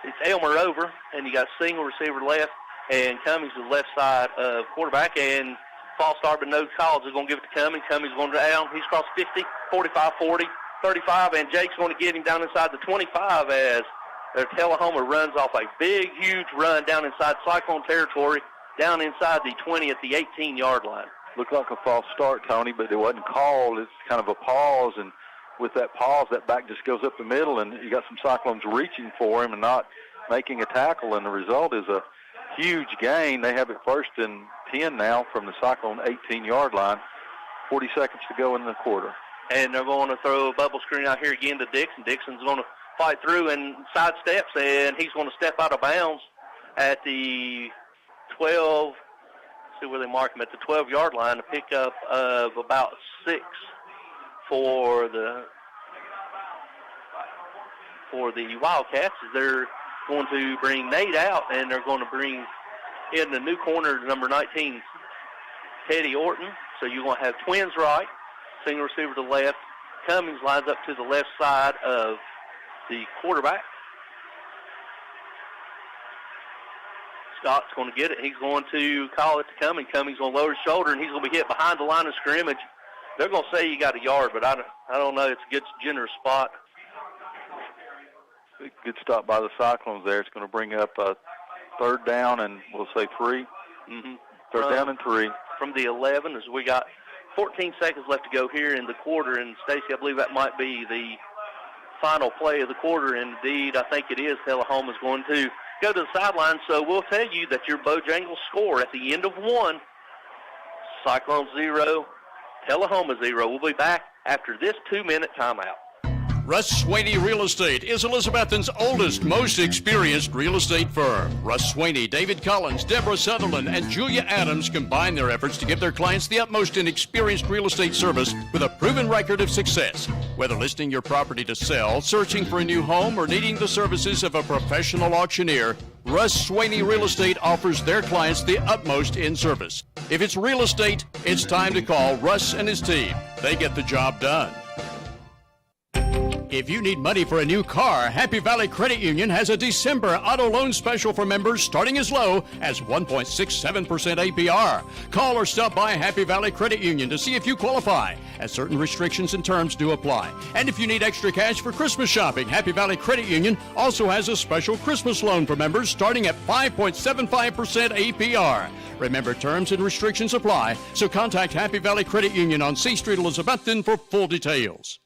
It's Elmer over, and you got single receiver left, and Cummings is the left side of quarterback, and false start but no calls. They're going to give it to Cummings. Cummings going down. He's across 50, 45, 40, 35, and Jake's going to get him down inside the 25 as Tullahoma runs off a big, huge run down inside Cyclone territory, down inside the 20 at the 18-yard line. Looked like a false start, Tony, but it wasn't called. It's kind of a pause, and with that pause, that back just goes up the middle, and you got some Cyclones reaching for him and not making a tackle, and the result is a huge gain. They have it 1st and 10 now from the Cyclone 18-yard line. 40 seconds to go in the quarter. And they're going to throw a bubble screen out here again to Dixon. Dixon's going to fight through and sidesteps, and he's going to step out of bounds at the 12. See where they mark him at the 12-yard line. A pickup of about 6 for the Wildcats. They're going to bring Nate out, and they're going to bring in the new corner, number 19, Teddy Orton. So you're going to have twins right, single receiver to the left. Cummings lines up to the left side of the quarterback. Scott's going to get it. He's going to call it to Cummings. Cummings going to lower his shoulder, and he's going to be hit behind the line of scrimmage. They're going to say you got a yard, but I don't know. It's a good, generous spot. Good stop by the Cyclones there. It's going to bring up a 3rd down, and we'll say 3. Mm-hmm. 3rd down and 3. From the 11, as we got 14 seconds left to go here in the quarter, and Stacy, I believe that might be the final play of the quarter. Indeed, I think it is. Tullahoma's going to go to the sideline, so we'll tell you that your Bojangles score at the end of 1, Cyclones 0, Tullahoma 0. We'll be back after this 2-minute timeout. Russ Swaney Real Estate is Elizabethton's oldest, most experienced real estate firm. Russ Swaney, David Collins, Deborah Sutherland, and Julia Adams combine their efforts to give their clients the utmost in experienced real estate service with a proven record of success. Whether listing your property to sell, searching for a new home, or needing the services of a professional auctioneer, Russ Swaney Real Estate offers their clients the utmost in service. If it's real estate, it's time to call Russ and his team. They get the job done. If you need money for a new car, Happy Valley Credit Union has a December auto loan special for members starting as low as 1.67% APR. Call or stop by Happy Valley Credit Union to see if you qualify, as certain restrictions and terms do apply. And if you need extra cash for Christmas shopping, Happy Valley Credit Union also has a special Christmas loan for members starting at 5.75% APR. Remember, terms and restrictions apply, so contact Happy Valley Credit Union on C Street, Elizabethton for full details.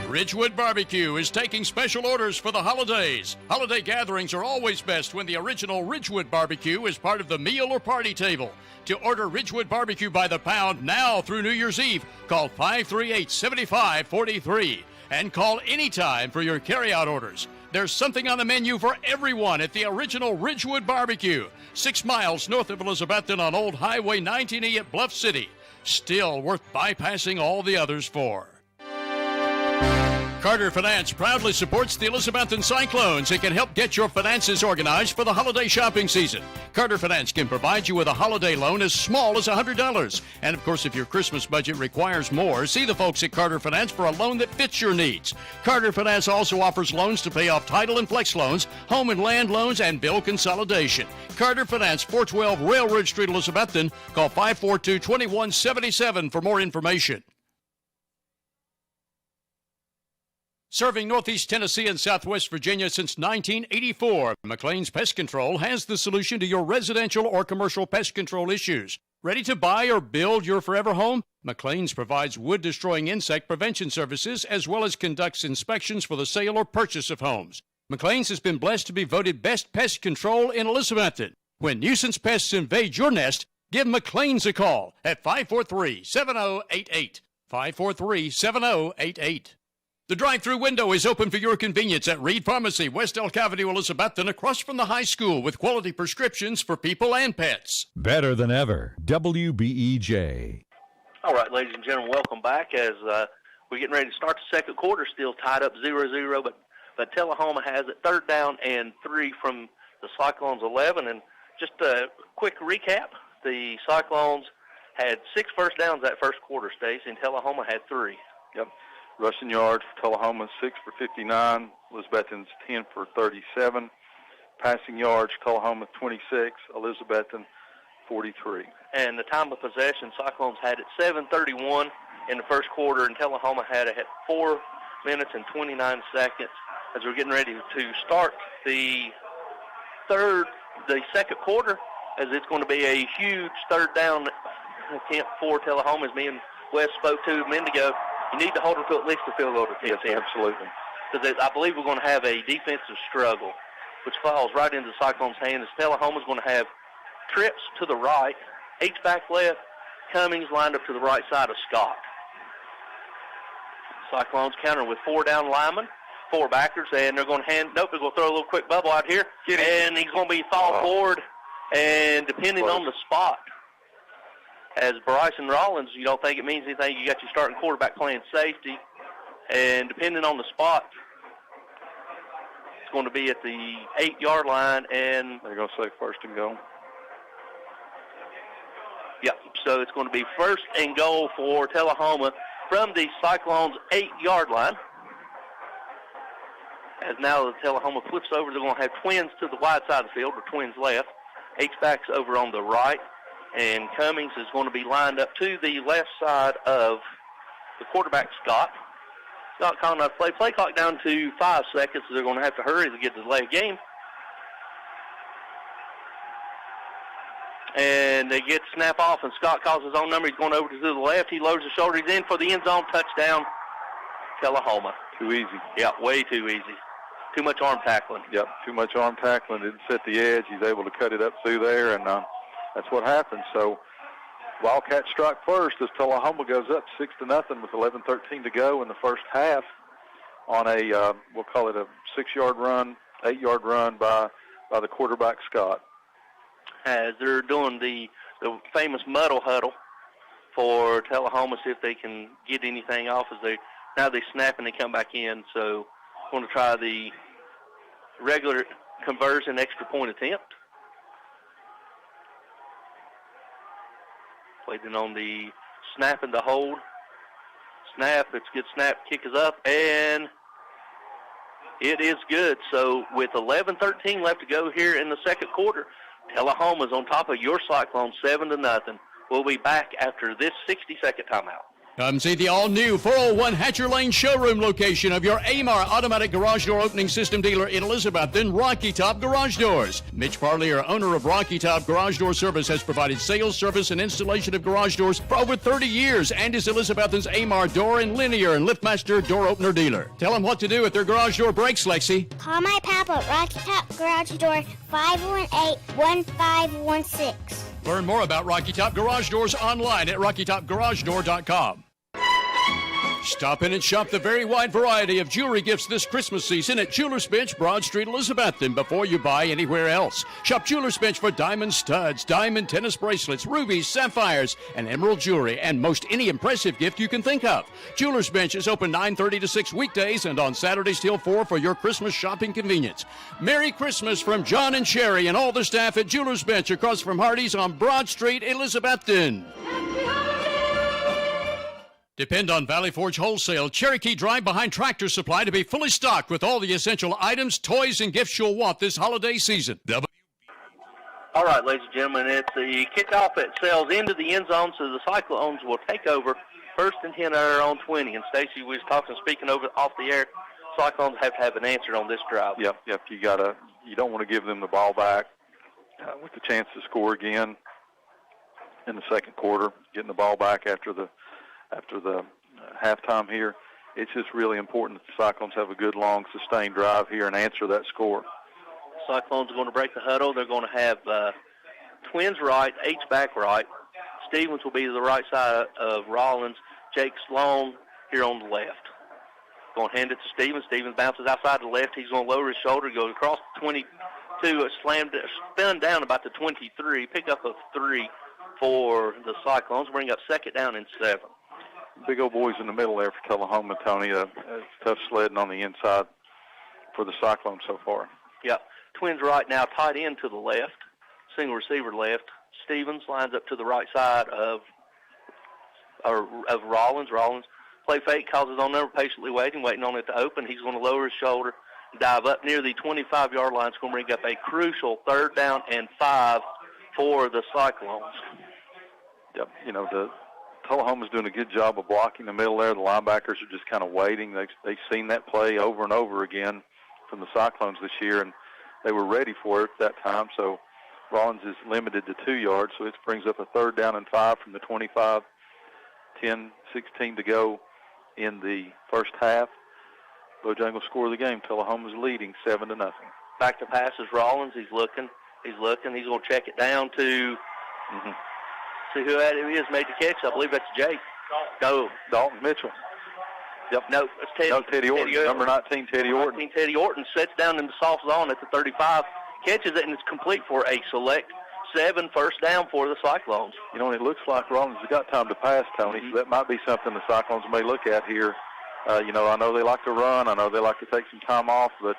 Ridgewood Barbecue is taking special orders for the holidays. Holiday gatherings are always best when the original Ridgewood Barbecue is part of the meal or party table. To order Ridgewood Barbecue by the pound now through New Year's Eve, call 538-7543 and call anytime for your carryout orders. There's something on the menu for everyone at the original Ridgewood Barbecue, 6 miles north of Elizabethton on Old Highway 19E at Bluff City. Still worth bypassing all the others for. Carter Finance proudly supports the Elizabethton Cyclones and can help get your finances organized for the holiday shopping season. Carter Finance can provide you with a holiday loan as small as $100. And of course, if your Christmas budget requires more, see the folks at Carter Finance for a loan that fits your needs. Carter Finance also offers loans to pay off title and flex loans, home and land loans, and bill consolidation. Carter Finance, 412 Railroad Street, Elizabethton. Call 542-2177 for more information. Serving Northeast Tennessee and Southwest Virginia since 1984, McLean's Pest Control has the solution to your residential or commercial pest control issues. Ready to buy or build your forever home? McLean's provides wood-destroying insect prevention services as well as conducts inspections for the sale or purchase of homes. McLean's has been blessed to be voted Best Pest Control in Elizabethton. When nuisance pests invade your nest, give McLean's a call at 543-7088. 543-7088. The drive-through window is open for your convenience at Reed Pharmacy, West Elk Avenue, Elizabethton, across from the high school with quality prescriptions for people and pets. Better than ever. WBEJ. All right, ladies and gentlemen, welcome back as we're getting ready to start the second quarter, still tied up 0-0, but Tullahoma has it 3rd down and 3 from the Cyclones 11. And just a quick recap, the Cyclones had 6 first downs that first quarter, Stacy, and Tullahoma had 3. Yep. Rushing yards for Tullahoma, 6 for 59. Elizabethton's 10 for 37. Passing yards, Tullahoma 26. Elizabethton 43. And the time of possession, Cyclones had it 7:31 in the first quarter, and Tullahoma had it at 4 minutes and 29 seconds as we're getting ready to start the second quarter, as it's going to be a huge 3rd down attempt for Tullahoma, as me and Wes spoke to a minute ago. You need to hold them to at least a field goal to Yes, absolutely. Because I believe we're going to have a defensive struggle, which falls right into the Cyclones' hands. Tullahoma's going to have trips to the right, H-back left, Cummings lined up to the right side of Scott. Cyclones counter with 4 down linemen, 4 backers, and they're going to they're going to throw a little quick bubble out here, and he's going to be fall forward, and depending on the spot, as Bryson Rollins, you don't think it means anything. You got your starting quarterback playing safety, and depending on the spot, it's going to be at the 8-yard line, and they're going to say 1st and goal. Yeah, so it's going to be 1st and goal for Tullahoma from the Cyclones' 8-yard line. As now the Tullahoma flips over, they're going to have twins to the wide side of the field, or twins left. H-backs over on the right. And Cummings is going to be lined up to the left side of the quarterback, Scott. Scott calling out play. Play clock down to 5 seconds, so they're going to have to hurry to get the delay of game. And they get snap off, and Scott calls his own number. He's going over to the left. He lowers his shoulder. He's in for the end zone touchdown, Tullahoma. Too easy. Yeah, way too easy. Too much arm tackling. Yep, too much arm tackling. Didn't set the edge. He's able to cut it up through there, and that's what happened. So Wildcats strike first as Tullahoma goes up 6-0 with 11:13 to go in the first half on a, we'll call it a 6-yard run, 8-yard run by the quarterback, Scott. As they're doing the famous muddle huddle for Tullahoma, see if they can get anything off as they snap and they come back in. So going to try the regular conversion extra point attempt. Waiting on the snap and the hold. Snap, it's a good snap, kick is up, and it is good. So with 11:13 left to go here in the second quarter, Tullahoma's on top of your Cyclones 7-0. We'll be back after this 60-second timeout. Come see the all-new 401 Hatcher Lane showroom location of your AMAR automatic garage door opening system dealer in Elizabethton, Rocky Top Garage Doors. Mitch Parlier, owner of Rocky Top Garage Door Service, has provided sales, service, and installation of garage doors for over 30 years and is Elizabethton's AMAR door and linear and liftmaster door opener dealer. Tell them what to do if their garage door breaks, Lexi. Call my papa, Rocky Top Garage Door, 518-1516. Learn more about Rocky Top Garage Doors online at rockytopgaragedoor.com. Stop in and shop the very wide variety of jewelry gifts this Christmas season at Jewelers Bench, Broad Street, Elizabethton, before you buy anywhere else. Shop Jewelers Bench for diamond studs, diamond tennis bracelets, rubies, sapphires, and emerald jewelry, and most any impressive gift you can think of. Jewelers Bench is open 9:30 to 6 weekdays and on Saturdays till 4 for your Christmas shopping convenience. Merry Christmas from John and Sherry and all the staff at Jewelers Bench across from Hardee's on Broad Street, Elizabethton. Depend on Valley Forge Wholesale Cherokee Drive behind Tractor Supply to be fully stocked with all the essential items, toys, and gifts you'll want this holiday season. All right, ladies and gentlemen, it's the kickoff that sails into the end zone, so the Cyclones will take over 1st and 10 at our own 20. And Stacy was speaking over off the air. Cyclones have to have an answer on this drive. Yep. You don't want to give them the ball back with the chance to score again in the second quarter, getting the ball back after the halftime here. It's just really important that the Cyclones have a good, long, sustained drive here and answer that score. Cyclones are going to break the huddle. They're going to have Twins right, H-back right. Stevens will be to the right side of Rollins. Jake Sloan here on the left. Going to hand it to Stevens. Stevens bounces outside the left. He's going to lower his shoulder, go across the 22, spin down about the 23, pick up a 3 for the Cyclones, bring up 2nd down and 7. Big old boys in the middle there for Tullahoma, Tony. Tough sledding on the inside for the Cyclones so far. Yep. Twins right now, tight end to the left, single receiver left. Stevens lines up to the right side of Rollins. Rollins play fake, calls his own number, patiently waiting on it to open. He's going to lower his shoulder, dive up near the 25-yard line. It's going to bring up a crucial 3rd down and 5 for the Cyclones. Yep. The Tullahoma's doing a good job of blocking the middle there. The linebackers are just kind of waiting. They've seen that play over and over again from the Cyclones this year, and they were ready for it at that time. So Rollins is limited to 2 yards, so it brings up a 3rd down and 5 from the 25, 10-16 to go in the first half. Bojangles score the game. Tullahoma's leading 7-0. Back to pass is Rollins. He's looking. He's going to check it down to see who that is made the catch. I believe that's Jake. Go. Dalton Mitchell. Yep. No, it's Teddy. No, Teddy Orton. Number 19, Teddy Orton. 19, Teddy Orton sets down in the soft zone at the 35, catches it, and it's complete for a select 7, 1st down for the Cyclones. It looks like Rollins has got time to pass, Tony, so that might be something the Cyclones may look at here. I know they like to run. I know they like to take some time off, but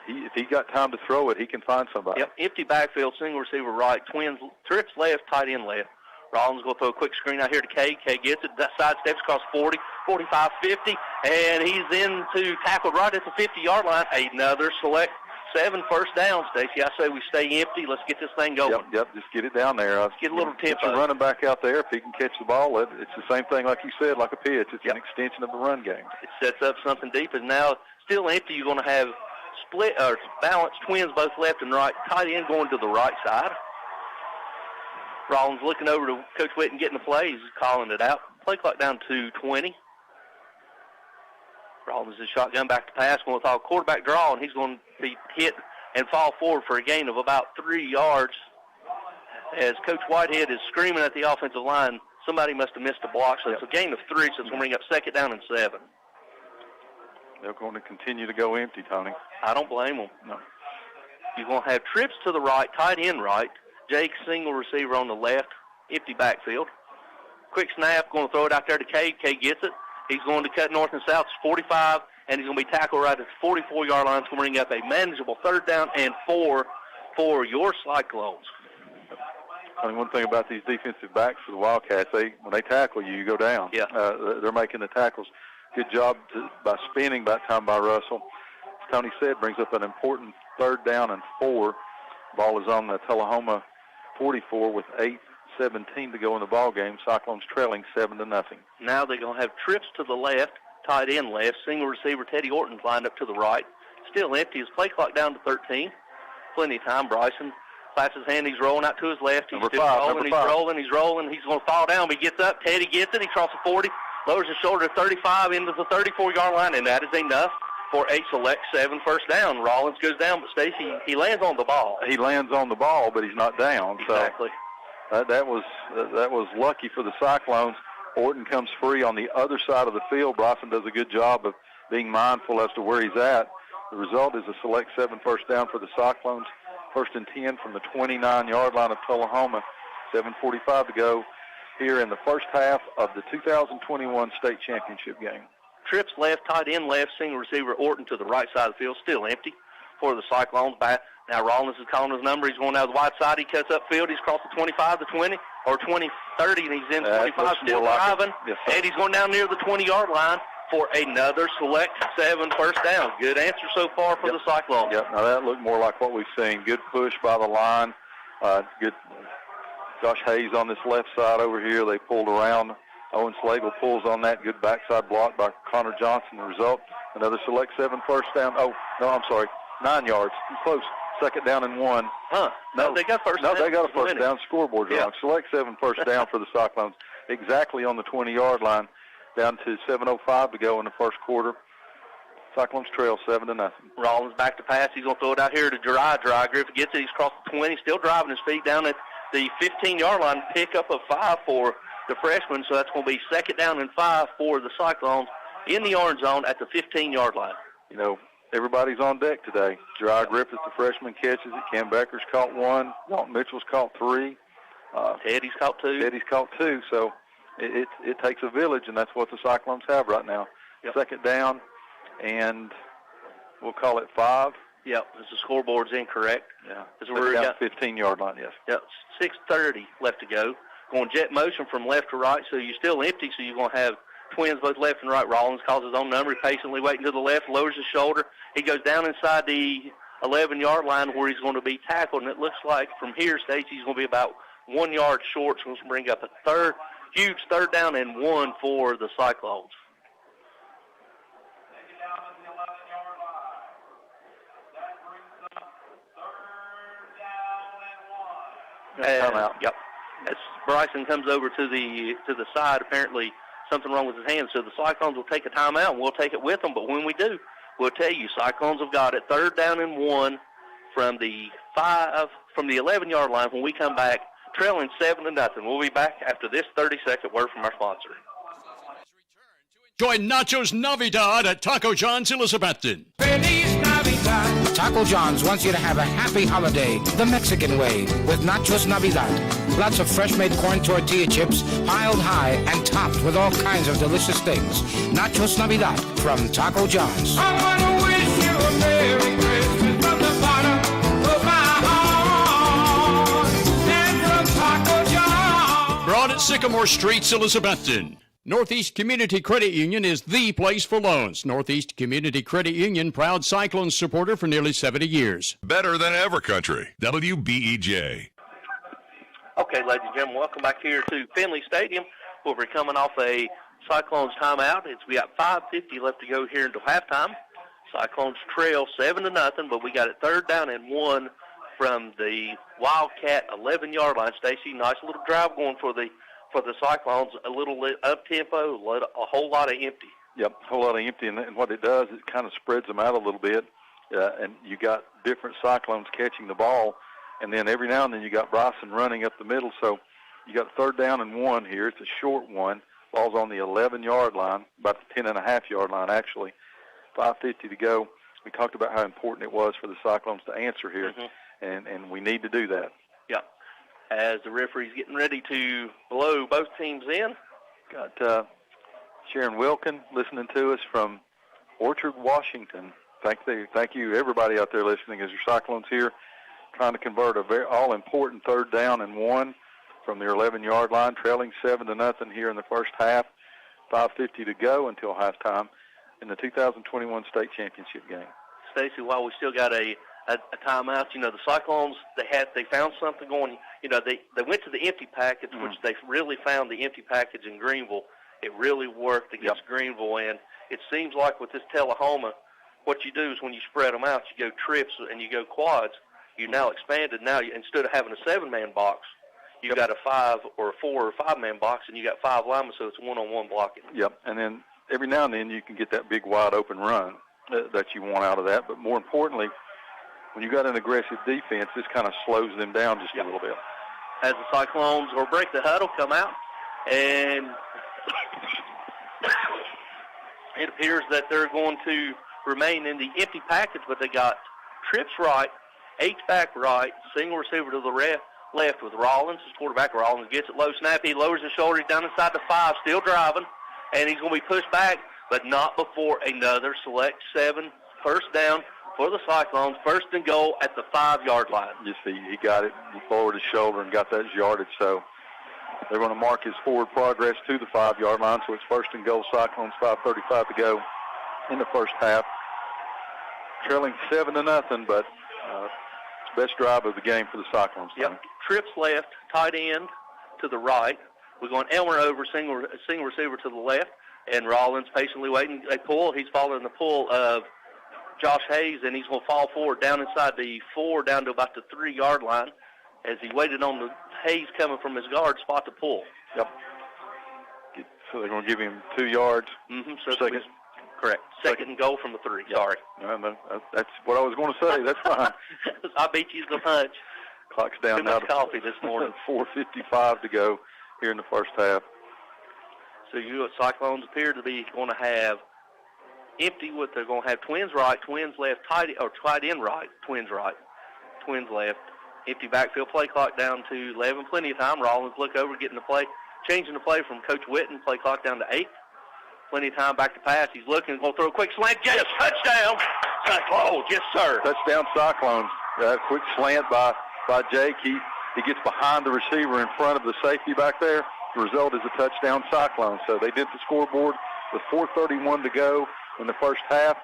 if he got time to throw it, he can find somebody. Yep, empty backfield, single receiver right, Twins, trips left, tight end left. Rollins going to throw a quick screen out here to Kay. Kay gets it, side steps across 40, 45, 50, and he's into tackled right at the 50-yard line. Another select 7, 1st down, Stacey. I say we stay empty. Let's get this thing going. Yep, just get it down there. Let's get a little tempo. Get your running back out there. If he can catch the ball, it's the same thing like you said, like a pitch. It's an extension of the run game. It sets up something deep, and now still empty. You're going to have split or balanced Twins both left and right. Tight end going to the right side. Rollins looking over to Coach Whitten getting the play. He's calling it out. Play clock down to 20. Rollins is shotgun back to pass. Going to call quarterback draw, and he's going to be hit and fall forward for a gain of about 3 yards. As Coach Whitehead is screaming at the offensive line, somebody must have missed a block. So it's a gain of 3, so it's going to bring up 2nd down and 7. They're going to continue to go empty, Tony. I don't blame them. No. You're going to have trips to the right, tight end right. Jake, single receiver on the left, empty backfield. Quick snap, going to throw it out there to Kay. Kay gets it. He's going to cut north and south. It's 45, and he's going to be tackled right at the 44-yard line. It's going to bring up a manageable 3rd down and 4 for your Cyclones. I mean, one thing about these defensive backs for the Wildcats, when they tackle you, you go down. Yeah. They're making the tackles. Good job by spinning that time by Russell. As Tony said, brings up an important 3rd down and 4. Ball is on the Tullahoma 44 with 8:17 to go in the ball game. Cyclones trailing 7-0. Now they're going to have trips to the left, tight end left, single receiver Teddy Orton's lined up to the right. Still empty. His play clock down to 13. Plenty of time. Bryson claps his hand. He's rolling out to his left. He's still rolling. He's rolling. He's going to fall down. But he gets up. Teddy gets it. He crosses 40. Lowers his shoulder to 35 into the 34-yard line, and that is enough for a select 7 first down. Rollins goes down, but Stacy, he lands on the ball. He lands on the ball, but he's not down. Exactly. So that was lucky for the Cyclones. Orton comes free on the other side of the field. Bryson does a good job of being mindful as to where he's at. The result is a select 7 first down for the Cyclones. 1st and 10 from the 29-yard line of Tullahoma. 7:45 to go here in the first half of the 2021 state championship game. Trips left, tight end left, single receiver Orton to the right side of the field, still empty for the Cyclones. Back now, Rollins is calling his number. He's going out the wide side. He cuts upfield. He's crossed the 25, the 20, or 20, 30, and he's in 25, still driving. Yes, and he's going down near the 20-yard line for another select 7 first down. Good answer so far for the Cyclones. Yep, now that looked more like what we've seen. Good push by the line. Good. Josh Hayes on this left side over here. They pulled around. Owen Slagle pulls on that. Good backside block by Connor Johnson. The result, another select 7 first down. Oh, no, I'm sorry. 9 yards. Close. 2nd down and 1. No, they got first down. No, they got a first down. Scoreboard wrong. Select 7 first down for the Cyclones. Exactly on the 20-yard line. Down to 7:05 to go in the first quarter. Cyclones trail 7-0. Rollins back to pass. He's going to throw it out here to Dry. Griffin gets it. He's crossed the 20. Still driving his feet down at the 15-yard line. Pickup of 5 for the freshman. So that's going to be 2nd down and 5 for the Cyclones in the orange zone at the 15-yard line. You know, everybody's on deck today. Gerard Griffith, the freshman, catches it. Cam Becker's caught 1. Dalton Mitchell's caught 3. Teddy's caught 2. So it takes a village, and that's what the Cyclones have right now. 2nd down, and we'll call it 5. Yep, the scoreboard's incorrect. Yeah, so we're down 15-yard line, yes. Yep, 6:30 left to go. Going jet motion from left to right, so you're still empty, so you're going to have twins both left and right. Rollins calls his own number, patiently waiting to the left, lowers his shoulder. He goes down inside the 11-yard line where he's going to be tackled, and it looks like from here, Stacey, he's going to be about 1 yard short, so he's going to bring up a huge 3rd down and 1 for the Cyclones. Timeout. Yep. As Bryson comes over to the side, apparently something wrong with his hand. So the Cyclones will take a timeout, and we'll take it with them. But when we do, we'll tell you Cyclones have got it 3rd down and 1 from the 11-yard line. When we come back, trailing 7-0. We'll be back after this 30-second word from our sponsor. Join Nachos Navidad at Taco John's Elizabethton. Taco John's wants you to have a happy holiday the Mexican way with Nachos Navidad. Lots of fresh-made corn tortilla chips piled high and topped with all kinds of delicious things. Nachos Navidad from Taco John's. I want to wish you a Merry Christmas from the bottom of my heart and from Taco John's. Broad at Sycamore Streets, Elizabethton. Northeast Community Credit Union is the place for loans. Northeast Community Credit Union, proud Cyclones supporter for nearly 70 years. Better than ever country. WBEJ. Okay, ladies and gentlemen, welcome back here to Finley Stadium. We'll be coming off a Cyclones timeout. We got 5:50 left to go here until halftime. Cyclones trail 7-0, but we got it 3rd down and 1 from the Wildcat 11-yard line. Stacy, nice little drive going for the Cyclones, a little up-tempo, a whole lot of empty. Yep, a whole lot of empty, and what it does, it kind of spreads them out a little bit, and you got different Cyclones catching the ball, and then every now and then you got Bryson running up the middle, so you got 3rd down and 1 here. It's a short one. Ball's on the 11-yard line, about the 10.5-yard line, actually. 5:50 to go. We talked about how important it was for the Cyclones to answer here, and we need to do that. Yep. As the referee's getting ready to blow both teams in. Got Sharon Wilkin listening to us from Orchard, Washington. Thank you, everybody out there listening, as your Cyclones here trying to convert a very all-important 3rd down and 1 from their 11-yard line, trailing 7-0 here in the first half. 5:50 to go until halftime in the 2021 state championship game. Stacy, while we still got a timeout, the Cyclones, they found something going. They went to the empty package, which they really found the empty package in Greenville. It really worked against Greenville, and it seems like with this Tullahoma, what you do is when you spread them out, you go trips and you go quads. You now expanded. Now, instead of having a 7-man box, you got a 5 or a 4 or 5-man box, and you got 5 linemen, so it's one-on-one blocking. Yep, and then every now and then you can get that big wide open run that you want out of that. But more importantly, when you got an aggressive defense, this kind of slows them down just a little bit. As the Cyclones or break the huddle come out, and it appears that they're going to remain in the empty package, but they got trips right, H-back right, single receiver to the left with Rollins, his quarterback. Rollins gets it low snap. He lowers his shoulder. He's down inside the 5, still driving, and he's going to be pushed back, but not before another select 7 first down for the Cyclones. First and goal at the 5-yard line. Just he got it, he lowered his shoulder and got that yardage, so they're going to mark his forward progress to the 5-yard line, so it's first and goal, Cyclones, 5:35 to go in the first half. Trailing 7-0, but best drive of the game for the Cyclones. Yep. Trips left, tight end to the right. We're going Elmer over, single receiver to the left, and Rollins patiently waiting. They pull. He's following the pull of Josh Hayes, and he's going to fall forward down inside the 4, down to about the 3-yard line, as he waited on the Hayes coming from his guard spot to pull. Yep. So they're going to give him 2 yards. So second. Correct. Second and goal from the 3. Yep. Sorry. No, that's what I was going to say. That's fine. I beat you to the punch. Clock's down Too now much coffee this morning. 4:55 to go here in the first half. So Cyclones appear to be going to have empty. They're going to have twins right, twins left, tight end right, twins left. Empty backfield, play clock down to 11. Plenty of time. Rollins look over, getting the play, changing the play from Coach Witten. Play clock down to 8. Plenty of time back to pass. He's looking, going to throw a quick slant. Yes, touchdown. Cyclones, yes, sir. Touchdown, Cyclones. Quick slant by Jake. He gets behind the receiver in front of the safety back there. The result is a touchdown, Cyclones. So they did the scoreboard with 4:31 to go in the first half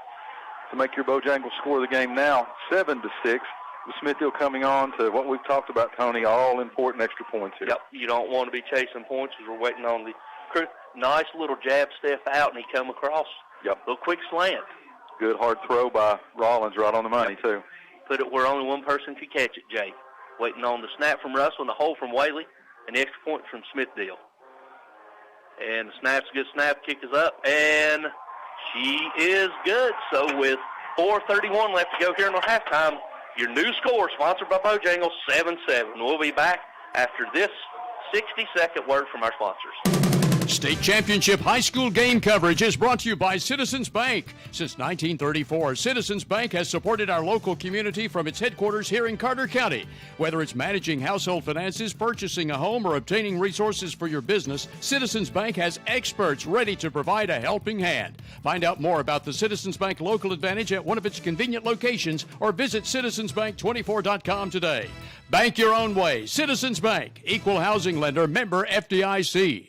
to make your Bojangles score the game now 7-6. With Smithfield coming on to what we've talked about, Tony, all important extra points here. Yep, you don't want to be chasing points as we're waiting on the nice little jab step out, and he come across. Yep. Little quick slant. Good hard throw by Rollins, right on the money, too. Put it where only one person could catch it, Jay. Waiting on the snap from Russell and the hole from Whaley, and the extra point from Smithdale. And the snap's a good snap. Kick is up, and she is good. So with 4:31 left to go here in the halftime, your new score, sponsored by Bojangles, 7-7. We'll be back after this 60-second word from our sponsors. State Championship High School game coverage is brought to you by Citizens Bank. Since 1934, Citizens Bank has supported our local community from its headquarters here in Carter County. Whether it's managing household finances, purchasing a home, or obtaining resources for your business, Citizens Bank has experts ready to provide a helping hand. Find out more about the Citizens Bank Local Advantage at one of its convenient locations or visit citizensbank24.com today. Bank your own way. Citizens Bank, equal housing lender, member FDIC.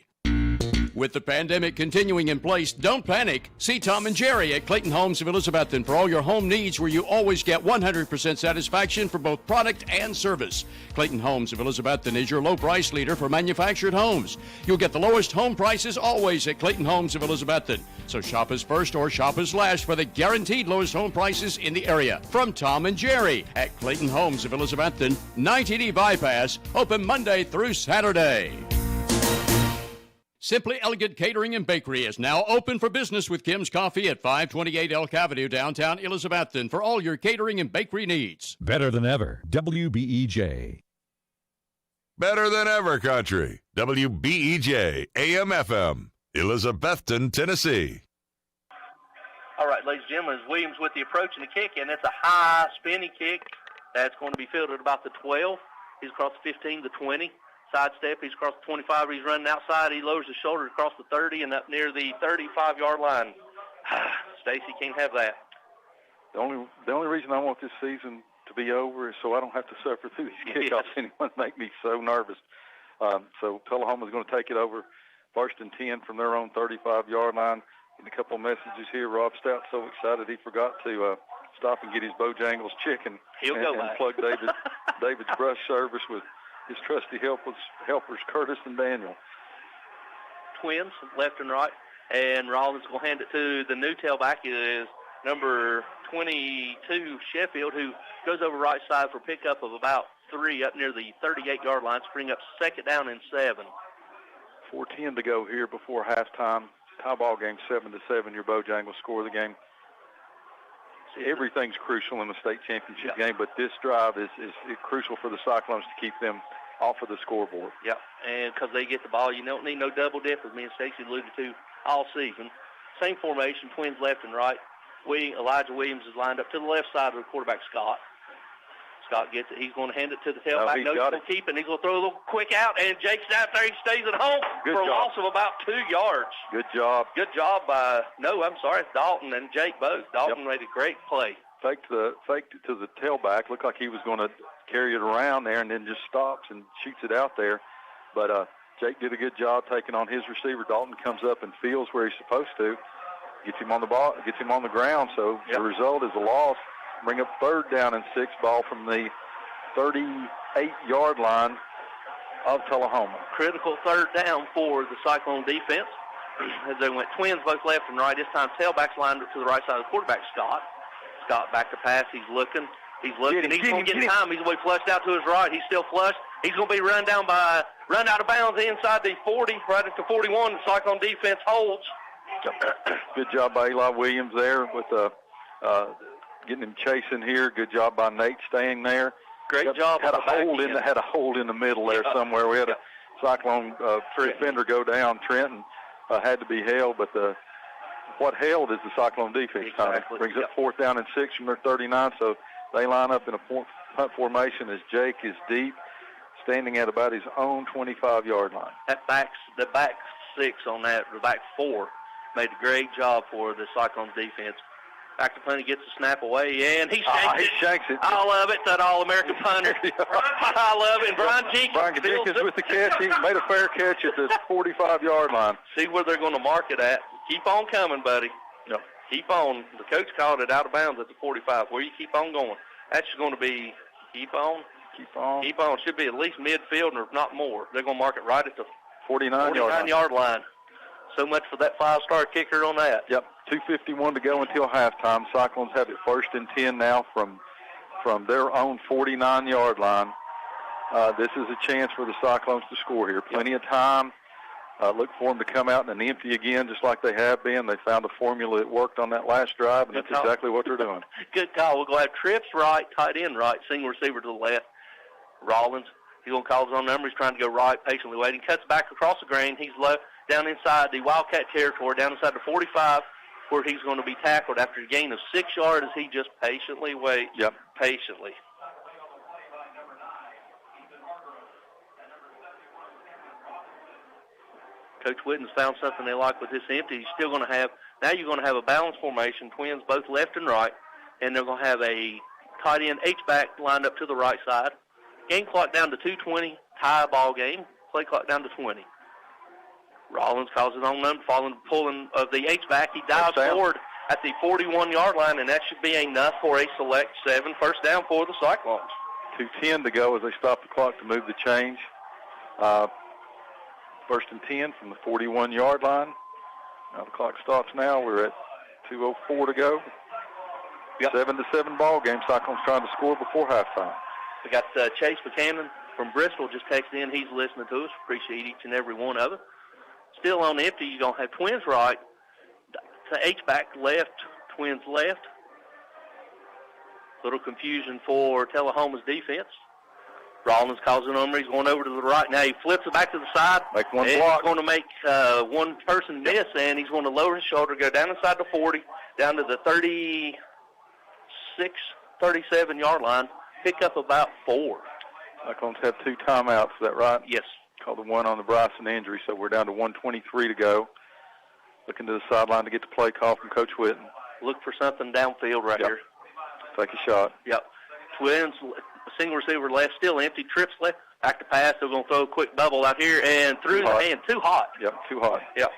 With the pandemic continuing in place, don't panic. See Tom and Jerry at Clayton Homes of Elizabethton for all your home needs, where you always get 100% satisfaction for both product and service. Clayton Homes of Elizabethton is your low price leader for manufactured homes. You'll get the lowest home prices always at Clayton Homes of Elizabethton. So shop us first or shop us last for the guaranteed lowest home prices in the area. From Tom and Jerry at Clayton Homes of Elizabethton, 90D Bypass, open Monday through Saturday. Simply Elegant Catering and Bakery is now open for business with Kim's Coffee at 528 Elk Avenue, downtown Elizabethton, for all your catering and bakery needs. Better than ever, WBEJ. Better than ever country, WBEJ, AM/FM, Elizabethton, Tennessee. All right, ladies and gentlemen, as Williams with the approach and the kick, and it's a high, spinny kick that's going to be fielded about the 12. He's across the 15, the 20. Sidestep, he's across the 25, he's running outside, he lowers his shoulder across the 30 and up near the 35-yard line. Stacy can't have that. The only reason I want this season to be over is so I don't have to suffer through these kickoffs anymore. Make me so nervous. So Tullahoma's going to take it over 1st and 10 from their own 35-yard line. And a couple of messages here. Rob Stout's so excited he forgot to stop and get his Bojangles chicken and plug David's brush service with his trusty helpers Curtis and Daniel. Twins, left and right, and Rollins will hand it to the new tailback is number 22, Sheffield, who goes over right side for pickup of about 3 up near the 38-yard line, bring up 2nd down and 7. 4:10 to go here before halftime. Tie ball game 7-7. Your Bojangles score the game. Everything's crucial in the state championship game, but this drive is crucial for the Cyclones to keep them off of the scoreboard. Yep, and because they get the ball, you don't need no double dip, as me and Stacey alluded to all season. Same formation, Twins left and right. Elijah Williams is lined up to the left side of the quarterback, Scott. Scott gets it. He's going to hand it to the tailback. He's going to keep it. He's going to throw a little quick out, and Jake's out there. He stays at home for a loss of about 2 yards. Good job. Good job by, Dalton and Jake both. Dalton made a great play. Faked it to the tailback. Looked like he was going to carry it around there and then just stops and shoots it out there. But Jake did a good job taking on his receiver. Dalton comes up and feels where he's supposed to. Gets him on the ball, gets him on the ground. So the result is a loss. Bring up 3rd down and 6 ball from the 38-yard line of Tullahoma. Critical 3rd down for the Cyclone defense. As they went Twins both left and right. This time tailback's lined up to the right side of the quarterback, Scott. Scott back to pass. He's looking. He's going to get time. He's going to be flushed out to his right. He's still flushed. He's going to be run out of bounds inside the 40, right at the 41. The Cyclone defense holds. Good job by Eli Williams there with getting him chasing here. Good job by Nate staying there. Great job. Had a hold in the middle there somewhere. We had a Cyclone defender go down. Trenton had to be held, but what held is the Cyclone defense. Exactly. Brings up 4th down and 6 from their 39. So they line up in a punt formation as Jake is deep, standing at about his own 25-yard line. The back 6 on that, the back 4, made a great job for the Cyclones defense. Back to punter, gets the snap away, and he shanks it. I love it, that All-American punter. I love it. And Brian Jenkins with the catch. He made a fair catch at the 45-yard line. See where they're going to mark it at. Keep on coming, buddy. No. Keep on. The coach called it out of bounds at the 45. Where you keep on going. That's going to be keep on. Should be at least midfield, or if not more. They're going to mark it right at the 49-yard line. So much for that 5-star kicker on that. Yep, 2:51 to go until halftime. Cyclones have it 1st and 10 now from their own 49-yard line. This is a chance for the Cyclones to score here. Plenty of time. Look for them to come out and empty again, just like they have been. They found a formula that worked on that last drive, and that's exactly what they're doing. Good call. We're going to have trips right, tight end right, single receiver to the left. Rollins, he's going to call his own number. He's trying to go right, patiently waiting. Cuts back across the grain. He's low, down inside the Wildcat territory, down inside the 45, where he's going to be tackled after a gain of 6 yards as he just patiently waits. Yep. Patiently. Coach Whitten's found something they like with this empty. He's still going to have, now you're going to have a balanced formation, Twins both left and right, and they're going to have a tight end H-back lined up to the right side. Game clock down to 2:20, tie ball game. Play clock down to 20. Rollins calls his own number, pulling of the H-back. He dives forward at the 41-yard line, and that should be enough for a select 7 first down for the Cyclones. 2:10 to go as they stop the clock to move the change. 1st and 10 from the 41-yard line. Now the clock stops now. We're at 2:04 to go. 7-7 ball game. Cyclones trying to score before halftime. We got Chase Buchanan from Bristol just texted in. He's listening to us. Appreciate each and every one of them. Still on empty, you're going to have Twins right. To H-back left, Twins left. Little confusion for Tullahoma's defense. Rollins calls the number. He's going over to the right. Now he flips it back to the side. Make one and block. He's going to make one person miss, and he's going to lower his shoulder, go down inside the 40, down to the 36, 37-yard line, pick up about 4. Cyclones have 2 timeouts. Is that right? Yes. Called the one on the Bryson injury, so we're down to 1:23 to go. Looking to the sideline to get the play call from Coach Whitten. Look for something downfield right here. Take a shot. Yep. Twins single receiver left, still empty. Trips left, back to pass. They're going to throw a quick bubble out here and through the hand. Too hot. Yep, too hot. Yep.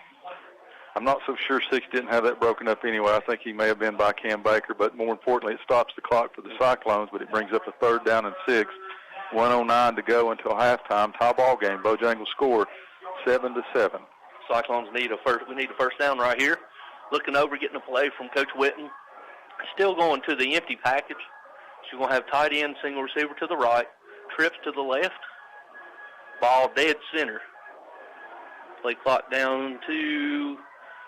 I'm not so sure Six didn't have that broken up anyway. I think he may have been by Cam Baker, but more importantly, it stops the clock for the Cyclones, but it brings up a 3rd down and 6. 1:09 to go until halftime. Tie ball game. Bojangles score 7-7. Cyclones need a first. We need a first down right here. Looking over, getting a play from Coach Witten. Still going to the empty package. She's going to have tight end, single receiver to the right, trips to the left, ball dead center. Play clock down to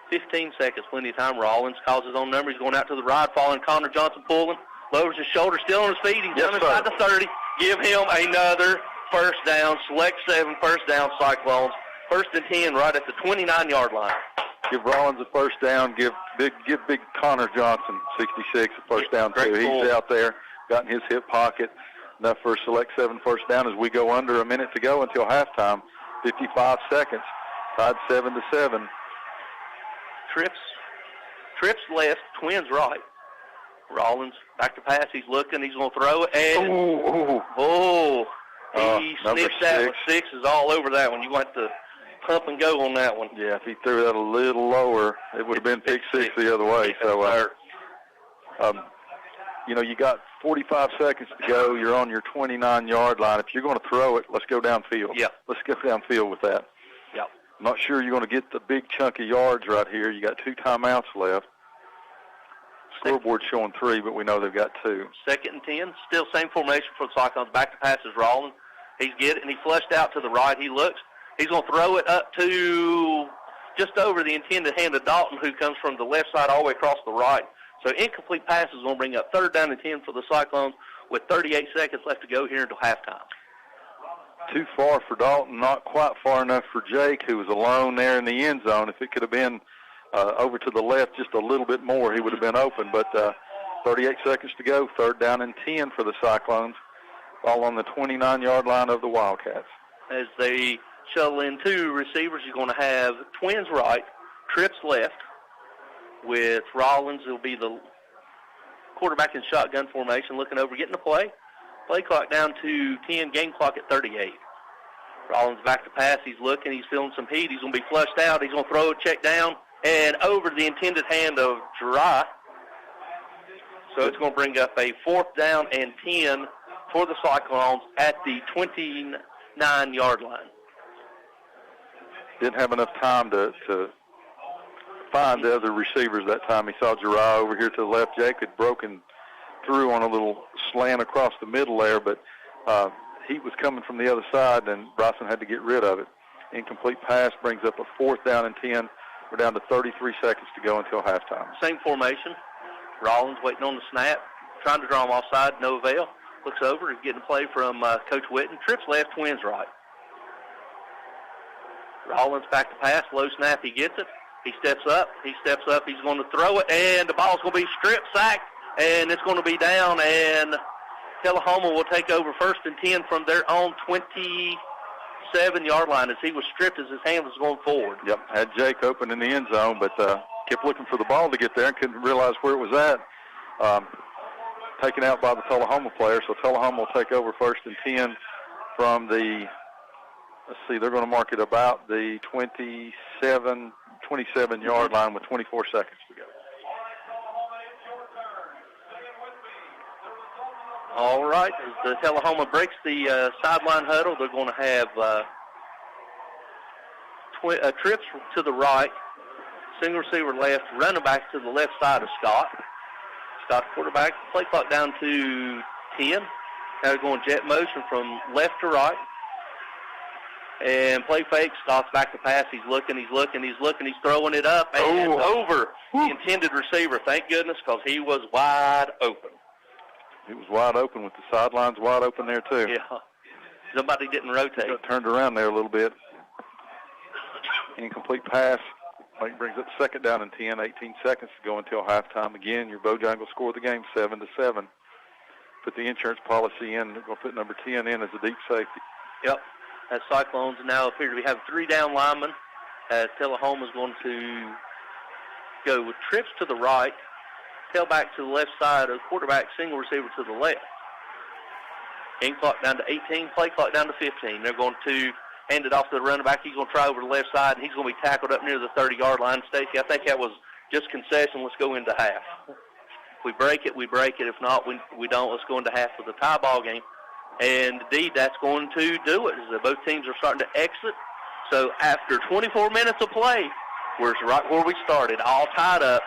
15 seconds, plenty of time. Rollins calls his own number. He's going out to the right, following Connor Johnson pulling. Lowers his shoulder, still on his feet. He's down inside the 30. Give him another first down. Select 7, first down, Cyclones. 1st and 10 right at the 29-yard line. Give Rollins a first down. Give big Connor Johnson, 66, a first down too. He's out there, got in his hip pocket. Enough for a select 7 first down as we go under a minute to go until halftime. 55 seconds. Tied 7-7. Trips left, Twins right. Rollins back to pass. He's looking. He's going to throw it. And he sniffs that one. 6 is all over that one. You want to pump and go on that one. Yeah, if he threw that a little lower, it would have been pick 6 the other way. So, you got 45 seconds to go. You're on your 29-yard line. If you're going to throw it, let's go downfield. Yeah. Let's go downfield with that. Yeah. I'm not sure you're going to get the big chunk of yards right here. You got 2 timeouts left. Scoreboard showing 3, but we know they've got 2. 2nd and 10. Still same formation for the Cyclones. Back to pass is Rollins. He's getting it, and he flushed out to the right. He looks. He's going to throw it up to just over the intended hand of Dalton, who comes from the left side all the way across the right. So incomplete pass is going to bring up 3rd down and 10 for the Cyclones with 38 seconds left to go here until halftime. Too far for Dalton, not quite far enough for Jake, who was alone there in the end zone. If it could have been over to the left just a little bit more, he would have been open. But 38 seconds to go, 3rd down and 10 for the Cyclones, all on the 29-yard line of the Wildcats. As they shuttle in 2 receivers, you're going to have Twins right, Trips left, with Rollins. It'll be the quarterback in shotgun formation, looking over, getting the play. Play clock down to 10, game clock at 38. Rollins back to pass. He's looking. He's feeling some heat. He's going to be flushed out. He's going to throw a check down and over the intended hand of Jirai. So it's going to bring up a 4th down and 10 for the Cyclones at the 29-yard line. Didn't have enough time to find the other receivers that time. He saw Jirai over here to the left. Jake had broken through on a little slant across the middle there, but he was coming from the other side, and Bryson had to get rid of it. Incomplete pass brings up a 4th down and 10. We're down to 33 seconds to go until halftime. Same formation. Rollins waiting on the snap, trying to draw him offside, no avail. Looks over, getting a play from Coach Witten. Trips left, Twins right. Rollins back to pass, low snap, he gets it. He steps up, he's going to throw it, and the ball's going to be stripped, sacked, and it's going to be down, and Tullahoma will take over 1st and 10 from their own 27-yard line as he was stripped as his hand was going forward. Yep, had Jake open in the end zone, but kept looking for the ball to get there and couldn't realize where it was at. Taken out by the Tullahoma player, so Tullahoma will take over 1st and 10 from the, they're going to mark it about the 27-yard line with 24 seconds to go. All right, as the Tullahoma breaks the sideline huddle, they're going to have Trips to the right, single receiver left, running back to the left side of Scott. Scott, quarterback, play clock down to 10. Now they're going jet motion from left to right. And play fake, Scott's back to pass. He's looking, he's throwing it up and over the intended receiver. Thank goodness, because he was wide open. He was wide open with the sidelines wide open there, too. Yeah. Somebody didn't rotate. Got turned around there a little bit. Incomplete pass. Mike brings up 2nd down and 10, 18 seconds to go until halftime. Again, your Bojangles score the game 7-7. Put the insurance policy in. They're going to put number 10 in as a deep safety. Yep. As Cyclones now appear to have 3 down linemen. Tullahoma's going to go with Trips to the right, tailback to the left side, a quarterback single receiver to the left. Game clock down to 18, play clock down to 15. They're going to hand it off to the running back. He's going to try over the left side, and he's going to be tackled up near the 30-yard line. Stacy, I think that was just concession. Let's go into half. If we break it, we break it. If not, we don't. Let's go into half with a tie ball game. And indeed, that's going to do it. Both teams are starting to exit. So after 24 minutes of play, we're right where we started, all tied up,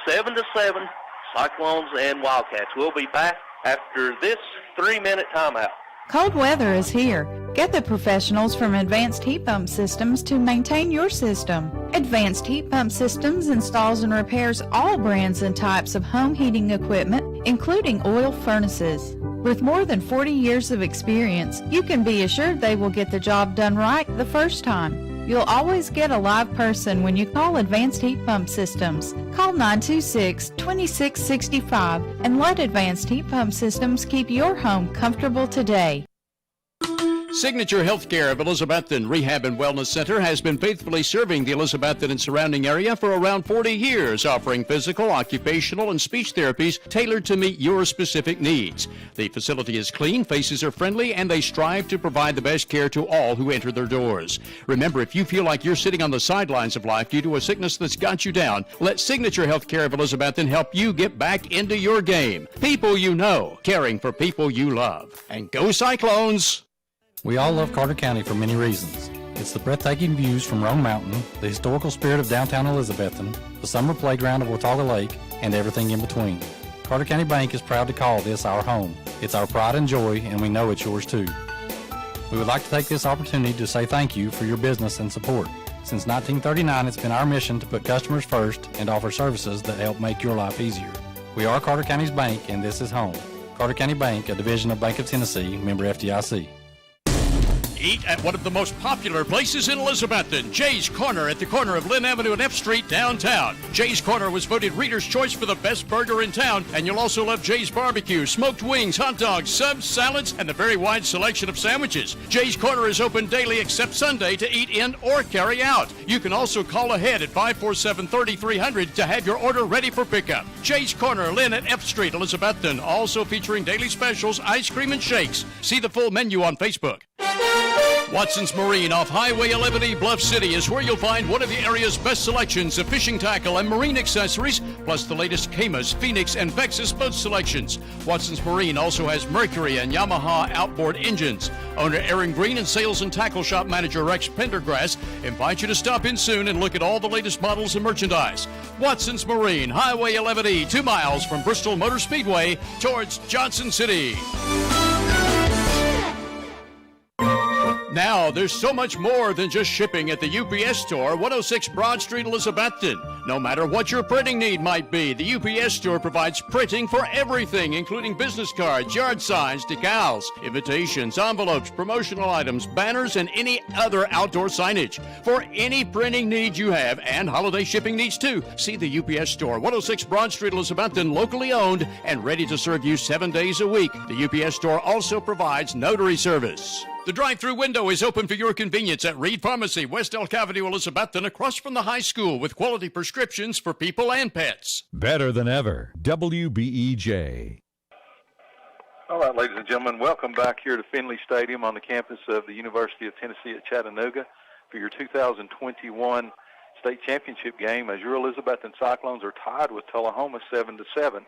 7-7, Cyclones and Wildcats. We'll be back after this 3-minute timeout. Cold weather is here. Get the professionals from Advanced Heat Pump Systems to maintain your system. Advanced Heat Pump Systems installs and repairs all brands and types of home heating equipment, including oil furnaces. With more than 40 years of experience, you can be assured they will get the job done right the first time. You'll always get a live person when you call Advanced Heat Pump Systems. Call 926-2665 and let Advanced Heat Pump Systems keep your home comfortable today. Signature Healthcare of Elizabethton Rehab and Wellness Center has been faithfully serving the Elizabethton and surrounding area for around 40 years, offering physical, occupational, and speech therapies tailored to meet your specific needs. The facility is clean, faces are friendly, and they strive to provide the best care to all who enter their doors. Remember, if you feel like you're sitting on the sidelines of life due to a sickness that's got you down, let Signature Healthcare of Elizabethton help you get back into your game. People you know, caring for people you love. And go Cyclones! We all love Carter County for many reasons. It's the breathtaking views from Roan Mountain, the historical spirit of downtown Elizabethton, the summer playground of Watauga Lake, and everything in between. Carter County Bank is proud to call this our home. It's our pride and joy, and we know it's yours too. We would like to take this opportunity to say thank you for your business and support. Since 1939, it's been our mission to put customers first and offer services that help make your life easier. We are Carter County's bank, and this is home. Carter County Bank, a division of Bank of Tennessee, member FDIC. Eat at one of the most popular places in Elizabethton, Jay's Corner at the corner of Lynn Avenue and F Street downtown. Jay's Corner was voted Reader's Choice for the best burger in town, and you'll also love Jay's Barbecue, smoked wings, hot dogs, subs, salads, and a very wide selection of sandwiches. Jay's Corner is open daily except Sunday to eat in or carry out. You can also call ahead at 547-3300 to have your order ready for pickup. Jay's Corner, Lynn at F Street, Elizabethton, also featuring daily specials, ice cream, and shakes. See the full menu on Facebook. Watson's Marine off Highway 11E Bluff City is where you'll find one of the area's best selections of fishing tackle and marine accessories, plus the latest Camas, Phoenix, and Vexus boat selections. Watson's Marine also has Mercury and Yamaha outboard engines. Owner Aaron Green and Sales and Tackle Shop Manager Rex Pendergrass invite you to stop in soon and look at all the latest models and merchandise. Watson's Marine, Highway 11E, 2 miles from Bristol Motor Speedway towards Johnson City. Now, there's so much more than just shipping at the UPS Store, 106 Broad Street, Elizabethton. No matter what your printing need might be, the UPS Store provides printing for everything, including business cards, yard signs, decals, invitations, envelopes, promotional items, banners, and any other outdoor signage. For any printing need you have, and holiday shipping needs too, see the UPS Store, 106 Broad Street, Elizabethton, locally owned and ready to serve you 7 days a week. The UPS Store also provides notary service. The drive-through window is open for your convenience at Reed Pharmacy, West Elk Avenue, Elizabethton, across from the high school with quality prescriptions for people and pets. Better than ever. WBEJ. All right, ladies and gentlemen, welcome back here to Finley Stadium on the campus of the University of Tennessee at Chattanooga for your 2021 state championship game as your Elizabethton Cyclones are tied with Tullahoma 7-7.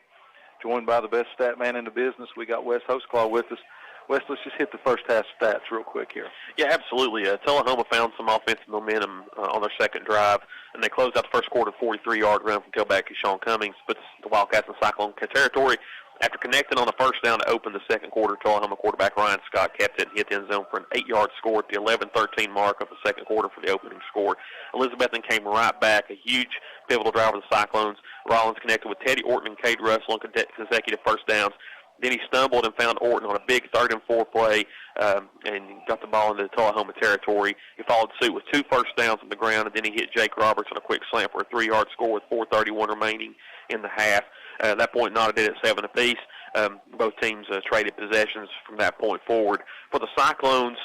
Joined by the best stat man in the business, we got Wes Hostclaw with us. Wes, let's just hit the first half stats real quick here. Yeah, absolutely. Tullahoma found some offensive momentum on their second drive, and they closed out the first quarter 43-yard run from tailback Sean Cummings, puts the Wildcats in Cyclone territory. After connecting on the first down to open the second quarter, Tullahoma quarterback Ryan Scott kept it and hit the end zone for an 8-yard score at the 11-13 mark of the second quarter for the opening score. Elizabethton came right back, a huge pivotal drive of the Cyclones. Rollins connected with Teddy Orton and Cade Russell on consecutive first downs. Then he stumbled and found Orton on a big 3rd and 4 play and got the ball into the Tullahoma territory. He followed suit with 2 first downs on the ground, and then he hit Jake Roberts on a quick slant for a 3-yard score with 4:31 remaining in the half. At that point, Nada did at 7 apiece. Both teams traded possessions from that point forward. For the Cyclones,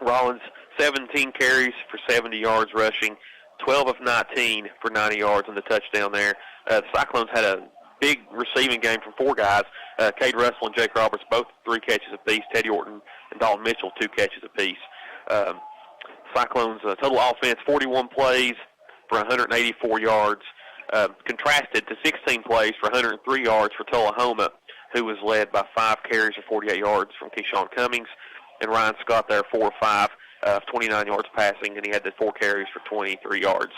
Rollins, 17 carries for 70 yards rushing, 12 of 19 for 90 yards on the touchdown there. The Cyclones had a big receiving game from 4 guys. Cade Russell and Jake Roberts, both 3 catches apiece. Teddy Orton and Dalton Mitchell, 2 catches apiece. Cyclones' total offense, 41 plays for 184 yards, contrasted to 16 plays for 103 yards for Tullahoma, who was led by 5 carries for 48 yards from Keyshawn Cummings, and Ryan Scott there, 4 of 5, 29 yards passing, and he had the 4 carries for 23 yards.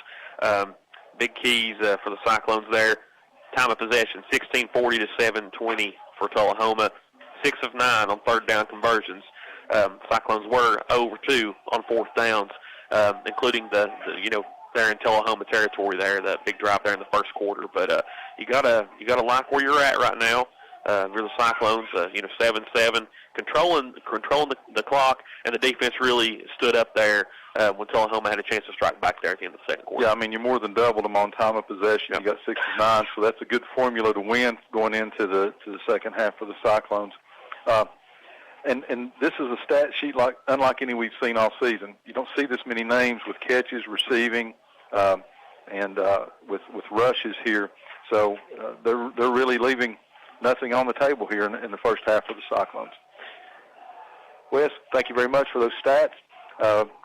Big keys for the Cyclones there. Time of possession, 16:40 to 7:20 for Tullahoma, 6 of 9 on third down conversions. Cyclones were over 2 on fourth downs, including they're in Tullahoma territory there, that big drive there in the first quarter. But you gotta like where you're at right now. You're the Cyclones, 7-7, controlling the clock, and the defense really stood up there when Tullahoma had a chance to strike back there at the end of the second quarter. Yeah, I mean, you more than doubled them on time of possession. Yep. You got 6 of 9, so that's a good formula to win going into the second half for the Cyclones. And this is a stat sheet unlike any we've seen all season. You don't see this many names with catches, receiving, and with rushes here. So they're really leaving nothing on the table here in the first half for the Cyclones. Wes, thank you very much for those stats.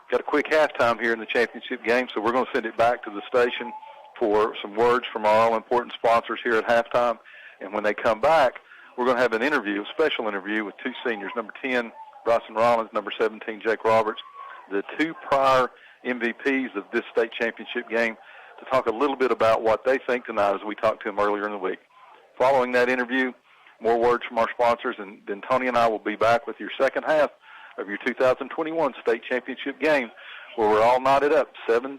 Got a quick halftime here in the championship game, so we're going to send it back to the station for some words from our all-important sponsors here at halftime. And when they come back, we're going to have an interview, a special interview with 2 seniors, number 10, Bryson Rollins, number 17, Jake Roberts, the 2 prior MVPs of this state championship game, to talk a little bit about what they think tonight as we talked to them earlier in the week. Following that interview, more words from our sponsors, and then Tony and I will be back with your second half of your 2021 state championship game, where we're all knotted up 7-7.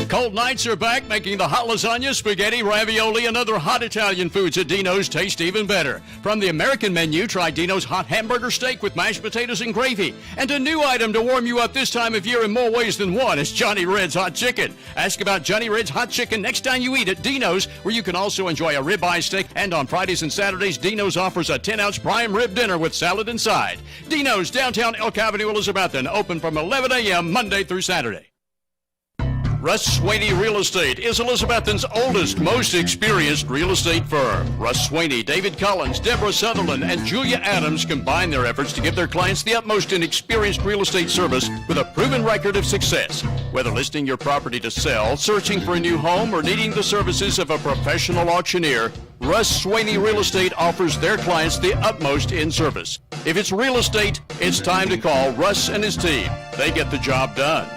Cold nights are back, making the hot lasagna, spaghetti, ravioli, and other hot Italian foods at Dino's taste even better. From the American menu, try Dino's hot hamburger steak with mashed potatoes and gravy. And a new item to warm you up this time of year in more ways than one is Johnny Red's Hot Chicken. Ask about Johnny Red's Hot Chicken next time you eat at Dino's, where you can also enjoy a ribeye steak. And on Fridays and Saturdays, Dino's offers a 10-ounce prime rib dinner with salad inside. Dino's, downtown Elk Avenue, Elizabethton, open from 11 a.m. Monday through Saturday. Russ Swaney Real Estate is Elizabethton's oldest, most experienced real estate firm. Russ Swaney, David Collins, Deborah Sutherland, and Julia Adams combine their efforts to give their clients the utmost in experienced real estate service with a proven record of success. Whether listing your property to sell, searching for a new home, or needing the services of a professional auctioneer, Russ Swaney Real Estate offers their clients the utmost in service. If it's real estate, it's time to call Russ and his team. They get the job done.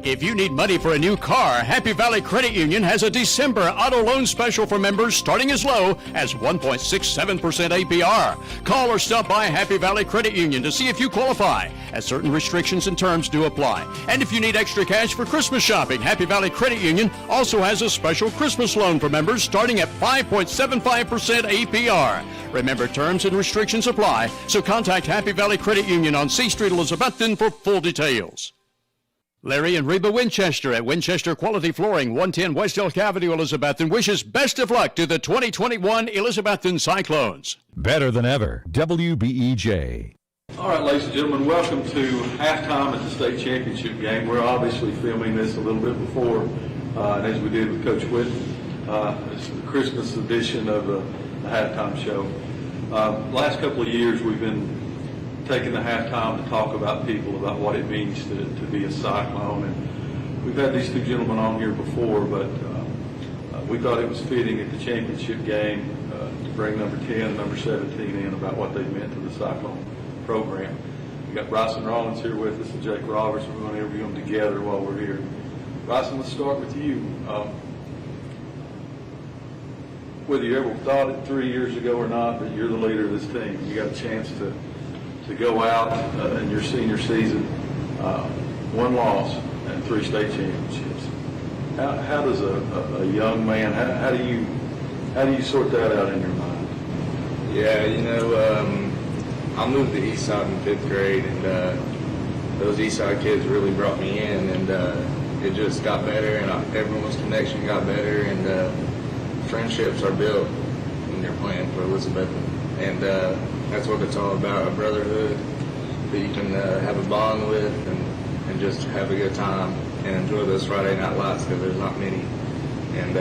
If you need money for a new car, Happy Valley Credit Union has a December auto loan special for members starting as low as 1.67% APR. Call or stop by Happy Valley Credit Union to see if you qualify, as certain restrictions and terms do apply. And if you need extra cash for Christmas shopping, Happy Valley Credit Union also has a special Christmas loan for members starting at 5.75% APR. Remember, terms and restrictions apply, so contact Happy Valley Credit Union on C Street, Elizabethton for full details. Larry and Reba Winchester at Winchester Quality Flooring, 110 West Elk Avenue, Elizabethton, wishes best of luck to the 2021 Elizabethton Cyclones. Better than ever, WBEJ. All right, ladies and gentlemen, welcome to halftime at the state championship game. We're obviously filming this a little bit before, and as we did with Coach Whitten, it's the Christmas edition of the halftime show. Last couple of years, we've been taking the halftime to talk about people, about what it means to be a Cyclone. And we've had these 2 gentlemen on here before, but we thought it was fitting at the championship game to bring number 10 and number 17 in about what they meant to the Cyclone program. We got Bryson Rollins here with us and Jake Roberts. We're going to interview them together while we're here. Bryson, let's start with you. Whether you ever thought it 3 years ago or not, that you're the leader of this team, you got a chance to go out in your senior season, 1 loss and 3 state championships. How does a young man, how do you sort that out in your mind? Yeah, I moved to Eastside in 5th grade, and those Eastside kids really brought me in, and it just got better, and everyone's connection got better, and friendships are built when you're playing for Elizabethton, and that's what it's all about, a brotherhood that you can have a bond with and just have a good time and enjoy those Friday night lights, because there's not many And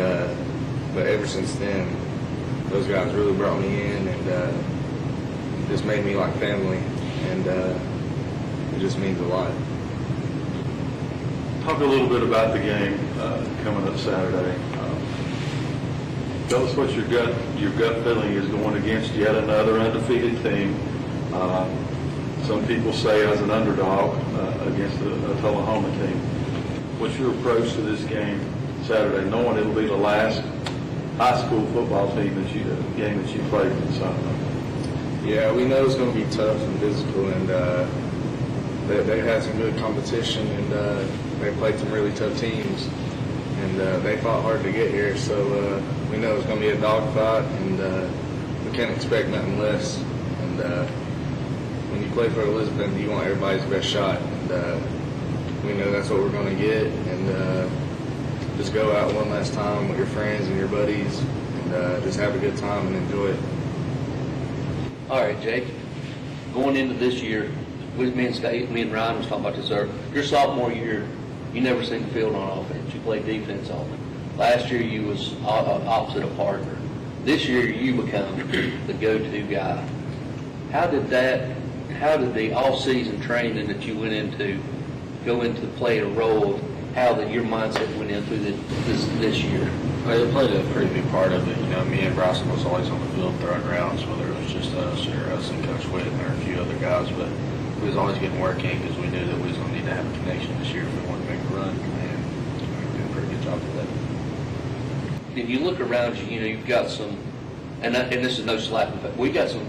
but ever since then, those guys really brought me in and just made me like family, and it just means a lot. Talk a little bit about the game coming up Saturday. Tell us what your gut feeling is going against yet another undefeated team. Some people say as an underdog against a Tullahoma team. What's your approach to this game Saturday, knowing it'll be the last high school football game that you played in South? Yeah, we know it's going to be tough and physical, and they had some good competition, and they played some really tough teams, and they fought hard to get here. So we know it's going to be a dogfight, and we can't expect nothing less. And when you play for Elizabeth, you want everybody's best shot, and we know that's what we're going to get. And just go out one last time with your friends and your buddies, and just have a good time and enjoy it. All right, Jake. Going into this year, with me and Ryan was talking about this earlier. Your sophomore year, you never seen the field on offense. You played defense on it. Last year, you was opposite of Parker. This year, you become the go-to guy. How did the all-season training that you went into go into play a role of how your mindset went into this year? Well, it played a pretty big part of it. You know, me and Bryson was always on the field throwing routes, whether it was just us and Coach Whitten or a few other guys. But we was always getting work in because we knew that we was going to need to have a connection this year if we wanted to make a run. And we did a pretty good job of that. If you look around you, you know, you've got some, and this is no slap, but we got some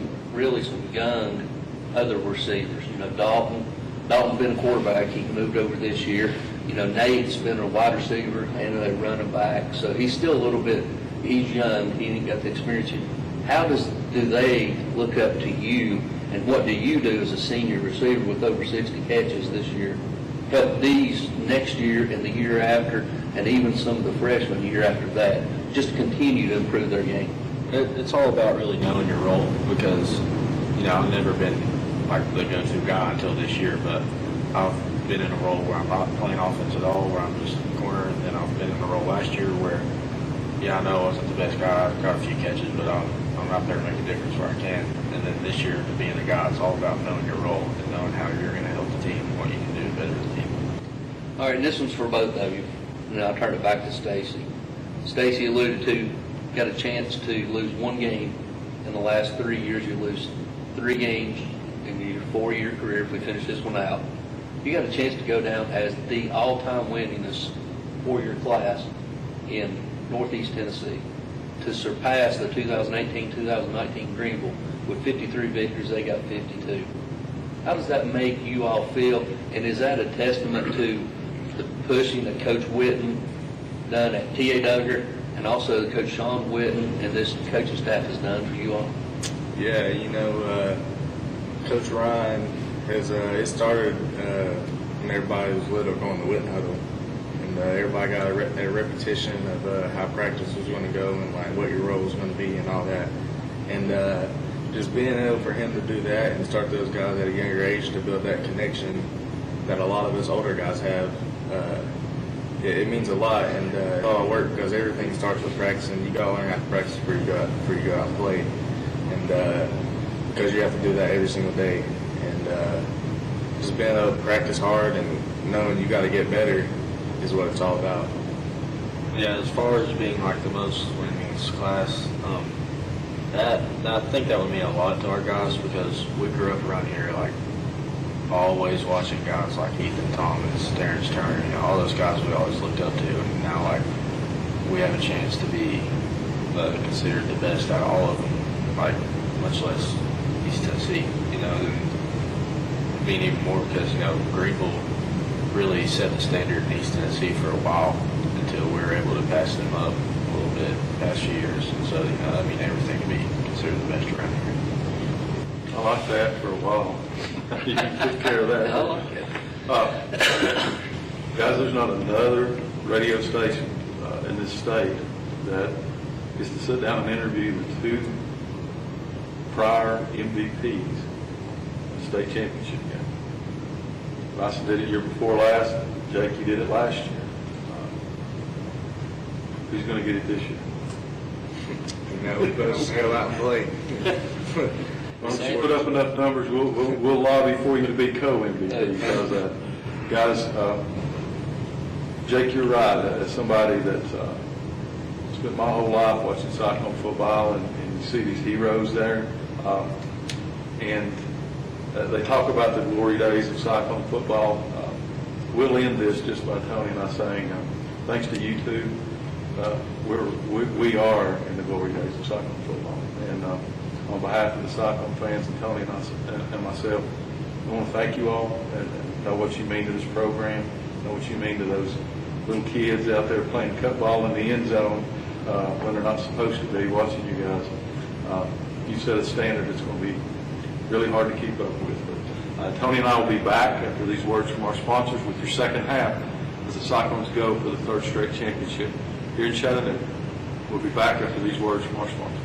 young other receivers. You know, Dalton's been a quarterback. He moved over this year. You know, Nate's been a wide receiver and a running back. So he's still a little bit, he's young. He ain't got the experience. How do they look up to you, and what do you do as a senior receiver with over 60 catches this year? Help these next year and the year after, and even some of the freshmen the year after that, just continue to improve their game. It's all about really knowing your role because, you know, I've never been like the go-to guy until this year, but I've been in a role where I'm not playing offense at all, where I'm just in the corner, and then I've been in a role last year where, yeah, I know I wasn't the best guy, I got a few catches, but I'm out there to make a difference where I can. And then this year, to being a guy, it's all about knowing your role and knowing how you're going to help the team and what you can do better as a team. All right, and this one's for both of you. And I'll turn it back to Stacy. Stacy alluded to, got a chance to lose one game in the last 3 years. You lose 3 games in your 4-year career if we finish this one out. You got a chance to go down as the all-time winningest 4-year class in Northeast Tennessee to surpass the 2018-2019 Greenville with 53 victories. They got 52. How does that make you all feel? And is that a testament to the pushing that Coach Whitten done at T.A. Duggar and also Coach Sean Whitten and this coaching staff has done for you all? Yeah, you know, Coach Ryan has it started when everybody was little going to Whitten Huddle, and everybody got a repetition of how practice was going to go and like what your role was going to be and all that, and just being able for him to do that and start those guys at a younger age to build that connection that a lot of us older guys have. It means a lot, and it's all work because everything starts with practice, and you got to learn how to practice before you go out and play, and because you have to do that every single day, and just being able to practice hard and knowing you got to get better is what it's all about. Yeah, as far as being like the most winningest class, I think that would mean a lot to our guys because we grew up around here like always watching guys like Ethan Thomas, Terrence Turner, you know, all those guys we always looked up to, and now like we have a chance to be considered the best out of all of them, like much less East Tennessee, you know, and being even more because, you know, Greenville really set the standard in East Tennessee for a while until we were able to pass them up a little bit the past few years, and so, you know, I mean, everything to be considered the best around here. I like that for a while. You can take care of that. I like it. Guys, there's not another radio station in this state that is to sit down and interview the 2 prior MVPs of the state championship game. Bryson did it year before last. Jake, you did it last year. Who's going to get it this year? We both go out and play. Once you put up enough numbers, we'll lobby for you to be co-MVP. Because, guys, Jake, you're right. As somebody that's spent my whole life watching Cyclone football, and you see these heroes there, and they talk about the glory days of Cyclone football. We'll end this just by Tony and I saying, thanks to you two, we are in the glory days of Cyclone football. And on behalf of the Cyclone fans and Tony and myself, I want to thank you all and know what you mean to this program, know what you mean to those little kids out there playing cut ball in the end zone when they're not supposed to be, watching you guys. You set a standard that's going to be really hard to keep up with. But Tony and I will be back after these words from our sponsors with your second half as the Cyclones go for the third straight championship here in Chattanooga. We'll be back after these words from our sponsors.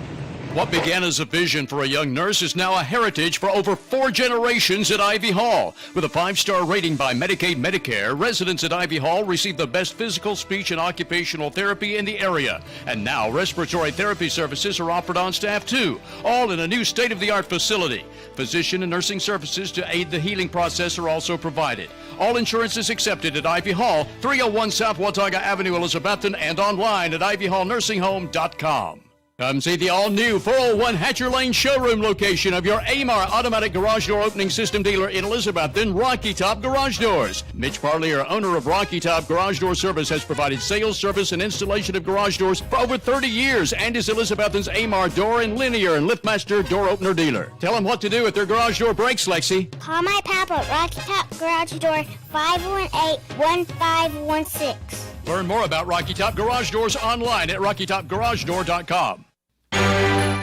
What began as a vision for a young nurse is now a heritage for over 4 generations at Ivy Hall. With a 5-star rating by Medicaid Medicare, residents at Ivy Hall receive the best physical, speech, and occupational therapy in the area. And now respiratory therapy services are offered on staff too, all in a new state-of-the-art facility. Physician and nursing services to aid the healing process are also provided. All insurance is accepted at Ivy Hall, 301 South Watauga Avenue, Elizabethton, and online at ivyhallnursinghome.com. Come see the all-new 401 Hatcher Lane showroom location of your AMAR automatic garage door opening system dealer in Elizabethton, Rocky Top Garage Doors. Mitch Parlier, owner of Rocky Top Garage Door Service, has provided sales, service, and installation of garage doors for over 30 years and is Elizabethton's AMAR door and linear and liftmaster door opener dealer. Tell them what to do if their garage door breaks, Lexi. Call my papa at Rocky Top Garage Door, 518-1516. Learn more about Rocky Top Garage Doors online at rockytopgaragedoor.com.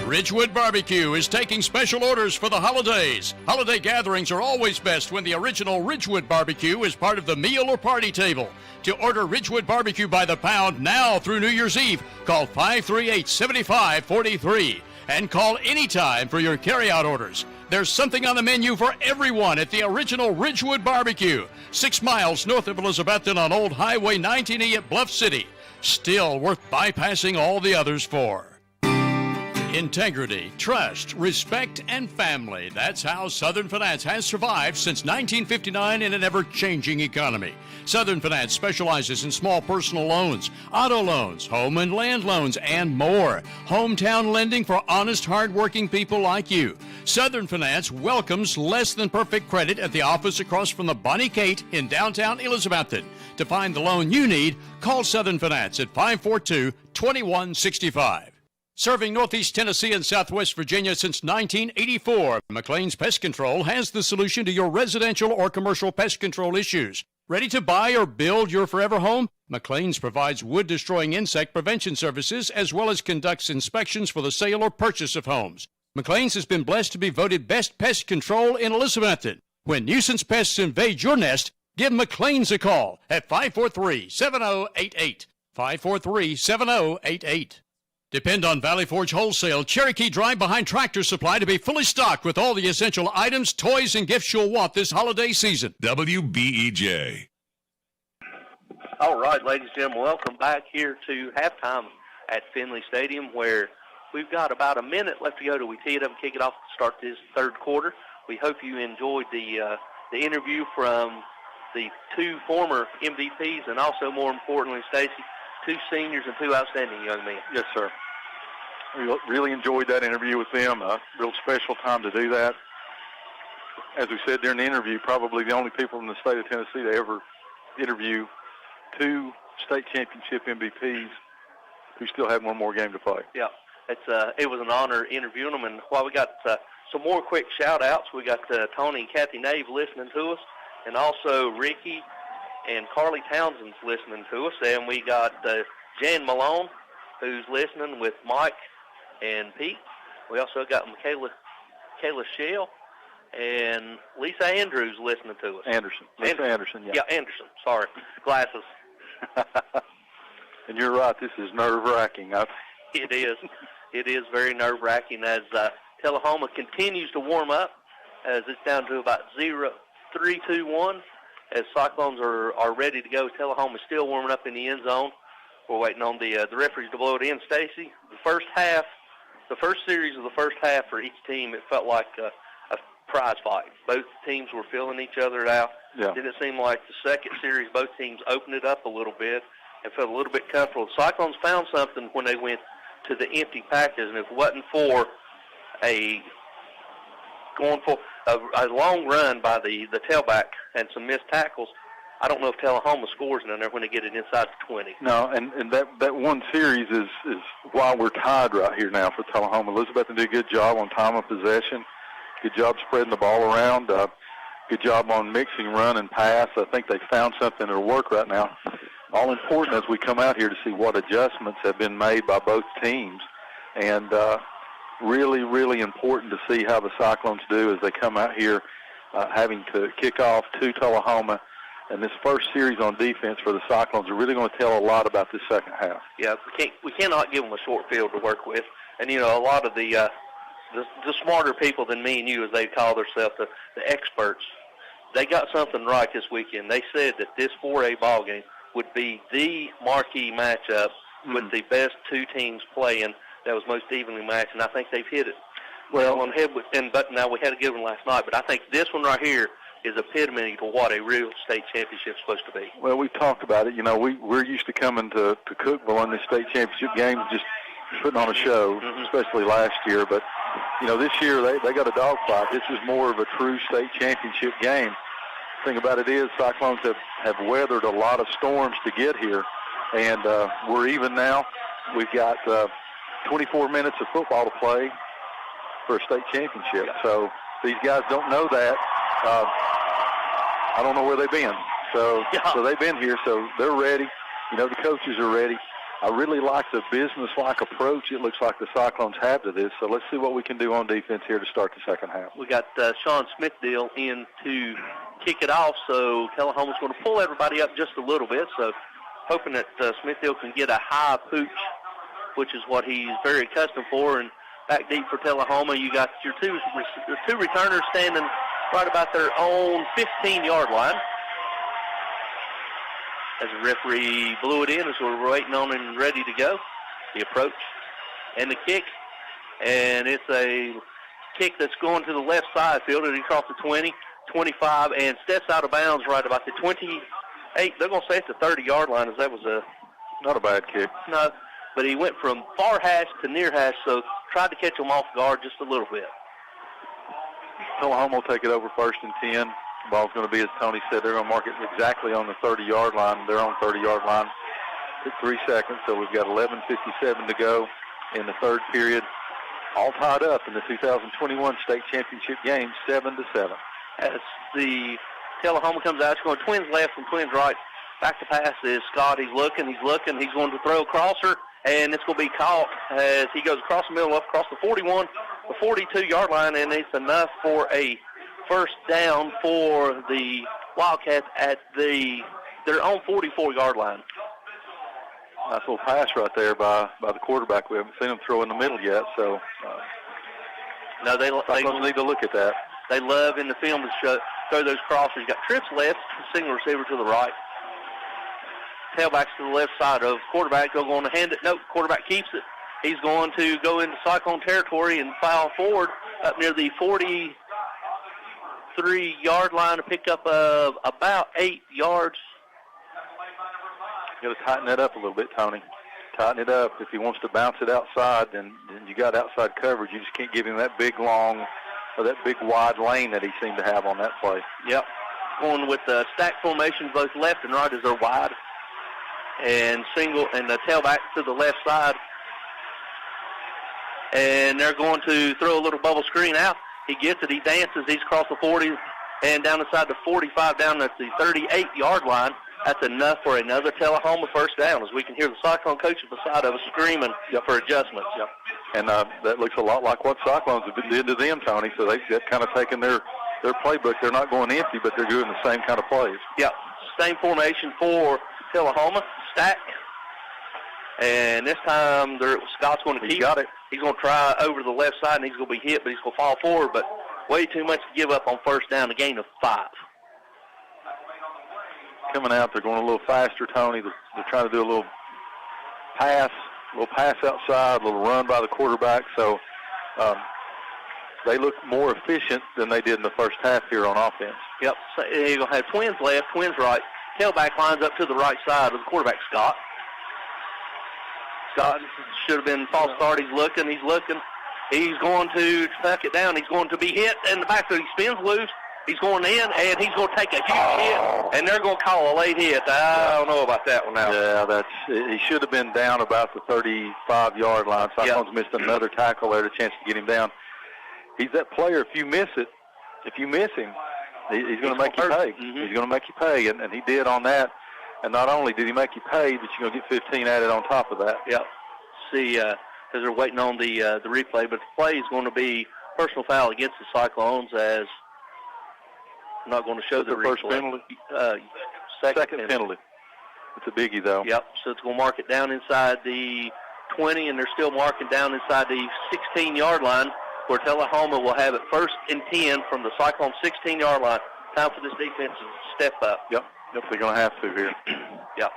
Ridgewood Barbecue is taking special orders for the holidays. Holiday gatherings are always best when the original Ridgewood Barbecue is part of the meal or party table. To order Ridgewood Barbecue by the pound now through New Year's Eve, call 538-7543 and call anytime for your carryout orders. There's something on the menu for everyone at the original Ridgewood Barbecue, 6 miles north of Elizabethton on Old Highway 19E at Bluff City. Still worth bypassing all the others for. Integrity, trust, respect, and family. That's how Southern Finance has survived since 1959 in an ever-changing economy. Southern Finance specializes in small personal loans, auto loans, home and land loans, and more. Hometown lending for honest, hard-working people like you. Southern Finance welcomes less than perfect credit at the office across from the Bonnie Kate in downtown Elizabethton. To find the loan you need, call Southern Finance at 542-2165. Serving Northeast Tennessee and Southwest Virginia since 1984, McLean's Pest Control has the solution to your residential or commercial pest control issues. Ready to buy or build your forever home? McLean's provides wood-destroying insect prevention services as well as conducts inspections for the sale or purchase of homes. McLean's has been blessed to be voted Best Pest Control in Elizabethton. When nuisance pests invade your nest, give McLean's a call at 543-7088. 543-7088. Depend on Valley Forge Wholesale Cherokee Drive-Behind Tractor Supply to be fully stocked with all the essential items, toys, and gifts you'll want this holiday season. WBEJ. All right, ladies and gentlemen, welcome back here to halftime at Finley Stadium, where we've got about a minute left to go till we tee it up and kick it off to start this third quarter. We hope you enjoyed the interview from the 2 former MVPs and also, more importantly, Stacy, 2 seniors and 2 outstanding young men. Yes, sir. We really enjoyed that interview with them. A real special time to do that. As we said during the interview, probably the only people in the state of Tennessee to ever interview 2 state championship MVPs who still have one more game to play. Yeah, it was an honor interviewing them. And while we got some more quick shout-outs, we got Tony and Kathy Nave listening to us, and also Ricky and Carly Townsend's listening to us, and we got Jan Malone, who's listening with Mike and Pete. We also got Kayla Shell and Lisa Andrews listening to us. Lisa Anderson, yeah. Yeah, Anderson, sorry. Glasses. And you're right, this is nerve-wracking. It is. It is very nerve-wracking as Tullahoma continues to warm up, as it's down to about 3-2-1. As Cyclones are ready to go, Tullahoma is still warming up in the end zone. We're waiting on the referees to blow it in. Stacy, the first series of the first half for each team, it felt like a prize fight. Both teams were filling each other out. Yeah. Then it seemed like the second series, both teams opened it up a little bit and felt a little bit comfortable. The Cyclones found something when they went to the empty patches, and if it wasn't for a long run by the tailback and some missed tackles, I don't know if Tullahoma scores down there when they get it inside the 20. No, and that one series is why we're tied right here now for Tullahoma. Elizabethton did a good job on time of possession, good job spreading the ball around, good job on mixing run and pass. I think they found something that'll work right now. All important as we come out here to see what adjustments have been made by both teams, and really, really important to see how the Cyclones do as they come out here having to kick off to Tullahoma. And this first series on defense for the Cyclones are really going to tell a lot about this second half. Yeah, we cannot give them a short field to work with. And, a lot of the smarter people than me and you, as they call themselves, the experts, they got something right this weekend. They said that this 4A ball game would be the marquee matchup with the best two teams playing that was most evenly matched, and I think they've hit it. Well, on head but now we had a good one last night, but I think this one right here is epitome to what a real state championship is supposed to be. Well, we've talked about it. We're used to coming to Cookeville in the state championship game, just putting on a show, especially last year. But, this year they got a dogfight. This is more of a true state championship game. The thing about it is Cyclones have weathered a lot of storms to get here, and we're even now. We've got 24 minutes of football to play for a state championship. So these guys don't know that. I don't know where they've been. So they've been here, so they're ready. The coaches are ready. I really like the business-like approach it looks like the Cyclones have to this. So let's see what we can do on defense here to start the second half. We got Sean Smithdale in to kick it off, so Tullahoma's going to pull everybody up just a little bit. So hoping that Smithdale can get a high pooch, which is what he's very accustomed for. And back deep for Tullahoma, you got your two returners standing right about their own 15-yard line. As the referee blew it in, as we're waiting on and ready to go. The approach and the kick. And it's a kick that's going to the left side, fielded across the 20, 25, and steps out of bounds right about the 28. They're going to say it's the 30-yard line, as that was not a bad kick. No, but he went from far hash to near hash, so tried to catch him off guard just a little bit. Tullahoma will take it over 1st and 10. The ball's going to be, as Tony said, they're going to mark it exactly on the 30-yard line. Their own 30-yard line. Took 3 seconds, so we've got 11:57 to go in the third period. All tied up in the 2021 state championship game, 7-7. As the Tullahoma comes out, it's going twins left and twins right. Back to pass is Scott. He's looking. He's going to throw a crosser, and it's going to be caught as he goes across the middle, up across the 41, the 42-yard line, and it's enough for a first down for the Wildcats at their own 44-yard line. Nice little pass right there by the quarterback. We haven't seen him throw in the middle yet, so no, they need to look at that. They love in the film to throw those crossers. You got trips left, single receiver to the right. Tailbacks to the left side of quarterback. They're going to hand it. Nope, quarterback keeps it. He's going to go into Cyclone territory and foul forward up near the 43-yard line, a pickup of about 8 yards. You got to tighten that up a little bit, Tony. Tighten it up. If he wants to bounce it outside, then you got outside coverage. You just can't give him that big long or that big wide lane that he seemed to have on that play. Yep. Going with the stack formation, both left and right as they're wide. And single, and the tailback to the left side. And they're going to throw a little bubble screen out. He gets it. He dances. He's across the 40 and down inside the 45, down at the 38-yard line. That's enough for another Tullahoma first down, as we can hear the Cyclone coaches beside of us screaming for adjustments. Yep. And that looks a lot like what Cyclones did to them, Tony. So they've kind of taken their playbook. They're not going empty, but they're doing the same kind of plays. Yep. Same formation for Tullahoma. Stack. And this time Scott's going to keep it. He's going to try over the left side, and he's going to be hit, but he's going to fall forward. But way too much to give up on first down, a gain of 5. Coming out, they're going a little faster, Tony. They're trying to do a little little pass outside, a little run by the quarterback. So they look more efficient than they did in the first half here on offense. Yep. So you're going to have twins left, twins right. Tailback lines up to the right side of the quarterback, Scott. Scott should have been false start. He's looking. He's going to tuck it down. He's going to be hit in the backfield. He spins loose. He's going in, and he's going to take a huge hit, and they're going to call a late hit. I don't know about that one now. Yeah, he should have been down about the 35-yard line. Cyclones missed another tackle there, a chance to get him down. He's that player. If you miss him, he's going to make you pay. Mm-hmm. He's going to make you pay, and he did on that. And not only did he make you pay, but you're going to get 15 added on top of that. Yep. See, because they're waiting on the replay, but the play is going to be personal foul against the Cyclones, as I'm not going to show the replay. First penalty? Second penalty. It's a biggie, though. Yep. So it's going to mark it down inside the 20, and they're still marking down inside the 16-yard line, where Tullahoma will have it 1st and 10 from the Cyclone 16-yard line. Time for this defense to step up. Yep, they're going to have to here. Yep.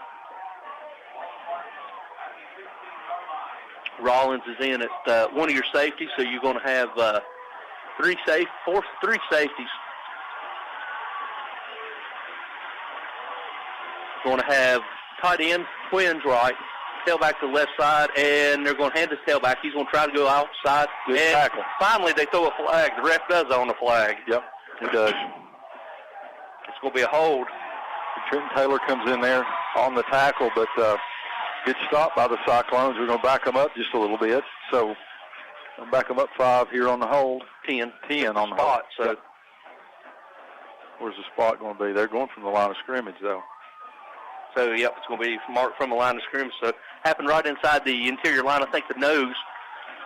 Rollins is in at one of your safeties, so you're going to have three safeties. Going to have tight end, twins right, tailback to the left side, and they're going to hand this tailback. He's going to try to go outside. Good tackle. Finally, they throw a flag. The ref does own a flag. Yep, he does. It's going to be a hold. Trenton Taylor comes in there on the tackle, but good stop by the Cyclones. We're going to back them up just a little bit. So we'll back them up 5 here on the hold. 10 on the spot. hold. So yep. Where's the spot going to be? They're going from the line of scrimmage, though. So, yep, it's going to be marked from the line of scrimmage. So it happened right inside the interior line. I think the nose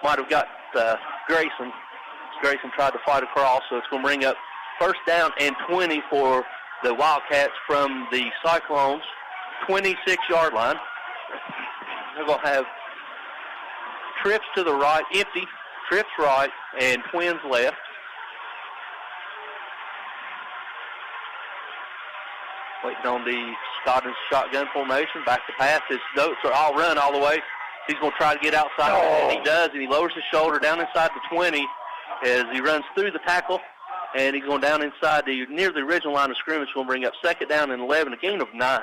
might have got Grayson. Grayson tried to fight across, so it's going to bring up 1st down and 20 for the Wildcats from the Cyclones, 26-yard line. They're going to have trips to the right, empty, trips right, and twins left. Waiting on the Scottish shotgun formation. Back to pass. His notes are all run all the way. He's going to try to get outside. And he does, and he lowers his shoulder down inside the 20 as he runs through the tackle. And he's going down inside near the original line of scrimmage. Going to bring up 2nd down and 11, a gain of 9.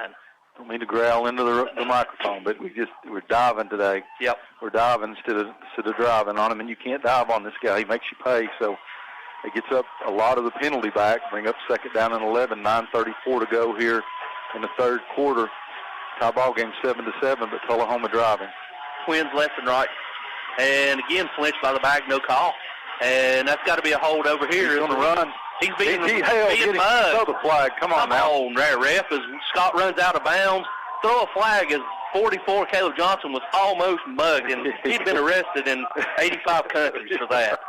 Don't mean to growl into the microphone, but we're diving today. Yep. We're diving instead of driving on him, and you can't dive on this guy. He makes you pay, so it gets up a lot of the penalty back, bring up 2nd down and 11, 9:34 to go here in the 3rd quarter. Tie ball game 7-7, but Tullahoma driving. Twins left and right. And again, flinched by the back, no call. And that's got to be a hold over here. He's going to run. He's being mugged. Throw the flag. Come on now. Come on there, ref. As Scott runs out of bounds, throw a flag as 44 Caleb Johnson was almost mugged, and he'd been arrested in 85 countries for that.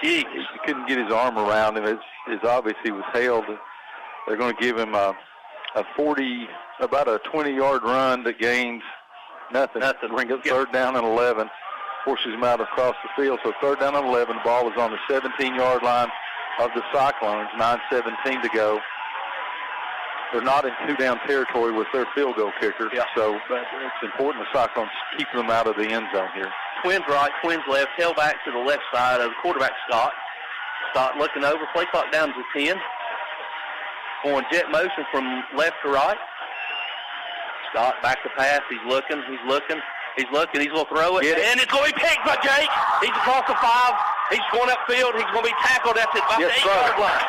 Jeez. He couldn't get his arm around him. It's obvious he was held. They're going to give him about a 20-yard run that gains nothing. Bring up 3rd down and 11. Forces him out across the field. So 3rd down and 11. The ball is on the 17-yard line of the Cyclones. 9:17 to go. They're not in 2-down territory with their field goal kicker. Yeah. So it's important the Cyclones keep them out of the end zone here. Twins right, twins left, tailback to the left side of the quarterback, Scott. Scott looking over, play clock down to 10. Going jet motion from left to right. Scott back to pass, he's looking, he's going to throw it, and it's going to be picked by Jake. He's across the 5, he's going upfield, he's going to be tackled at the 8-yard line.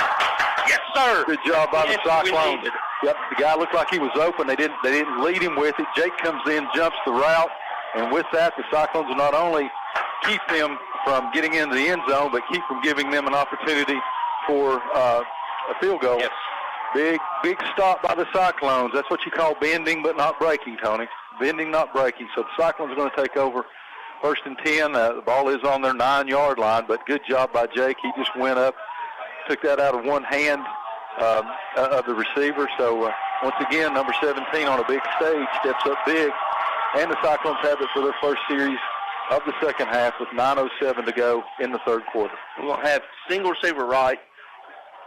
Yes, sir. Good job by the Cyclones. Yep, the guy looked like he was open. They didn't lead him with it. Jake comes in, jumps the route, and with that, the Cyclones will not only keep them from getting into the end zone, but keep from giving them an opportunity for a field goal. Yes. Big stop by the Cyclones. That's what you call bending but not breaking, Tony. Bending, not breaking. So the Cyclones are going to take over 1st and 10. The ball is on their 9-yard line, but good job by Jake. He just went up, took that out of one hand of the receiver. So once again, number 17 on a big stage, steps up big. And the Cyclones have it for their first series of the 2nd half with 9:07 to go in the 3rd quarter. We're going to have single receiver right,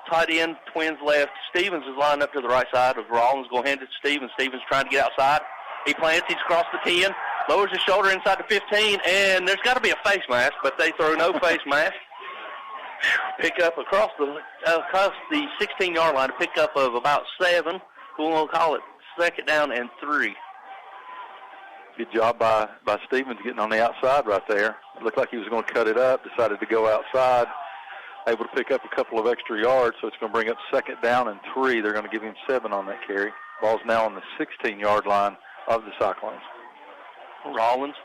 tight end, twins left. Stevens is lined up to the right side of Rollins. Go hand it to Stevens. Stevens trying to get outside. He plants. He's across the 10. lowers his shoulder inside the 15, and there's got to be a face mask, but they throw no face mask. Pick up across the 16-yard line, a pickup of about 7. We'll call it 2nd down and 3. Good job by Stevens getting on the outside right there. It looked like he was going to cut it up, decided to go outside, able to pick up a couple of extra yards, so it's going to bring up 2nd down and 3. They're going to give him 7 on that carry. Ball's now on the 16-yard line of the Cyclones. Rollins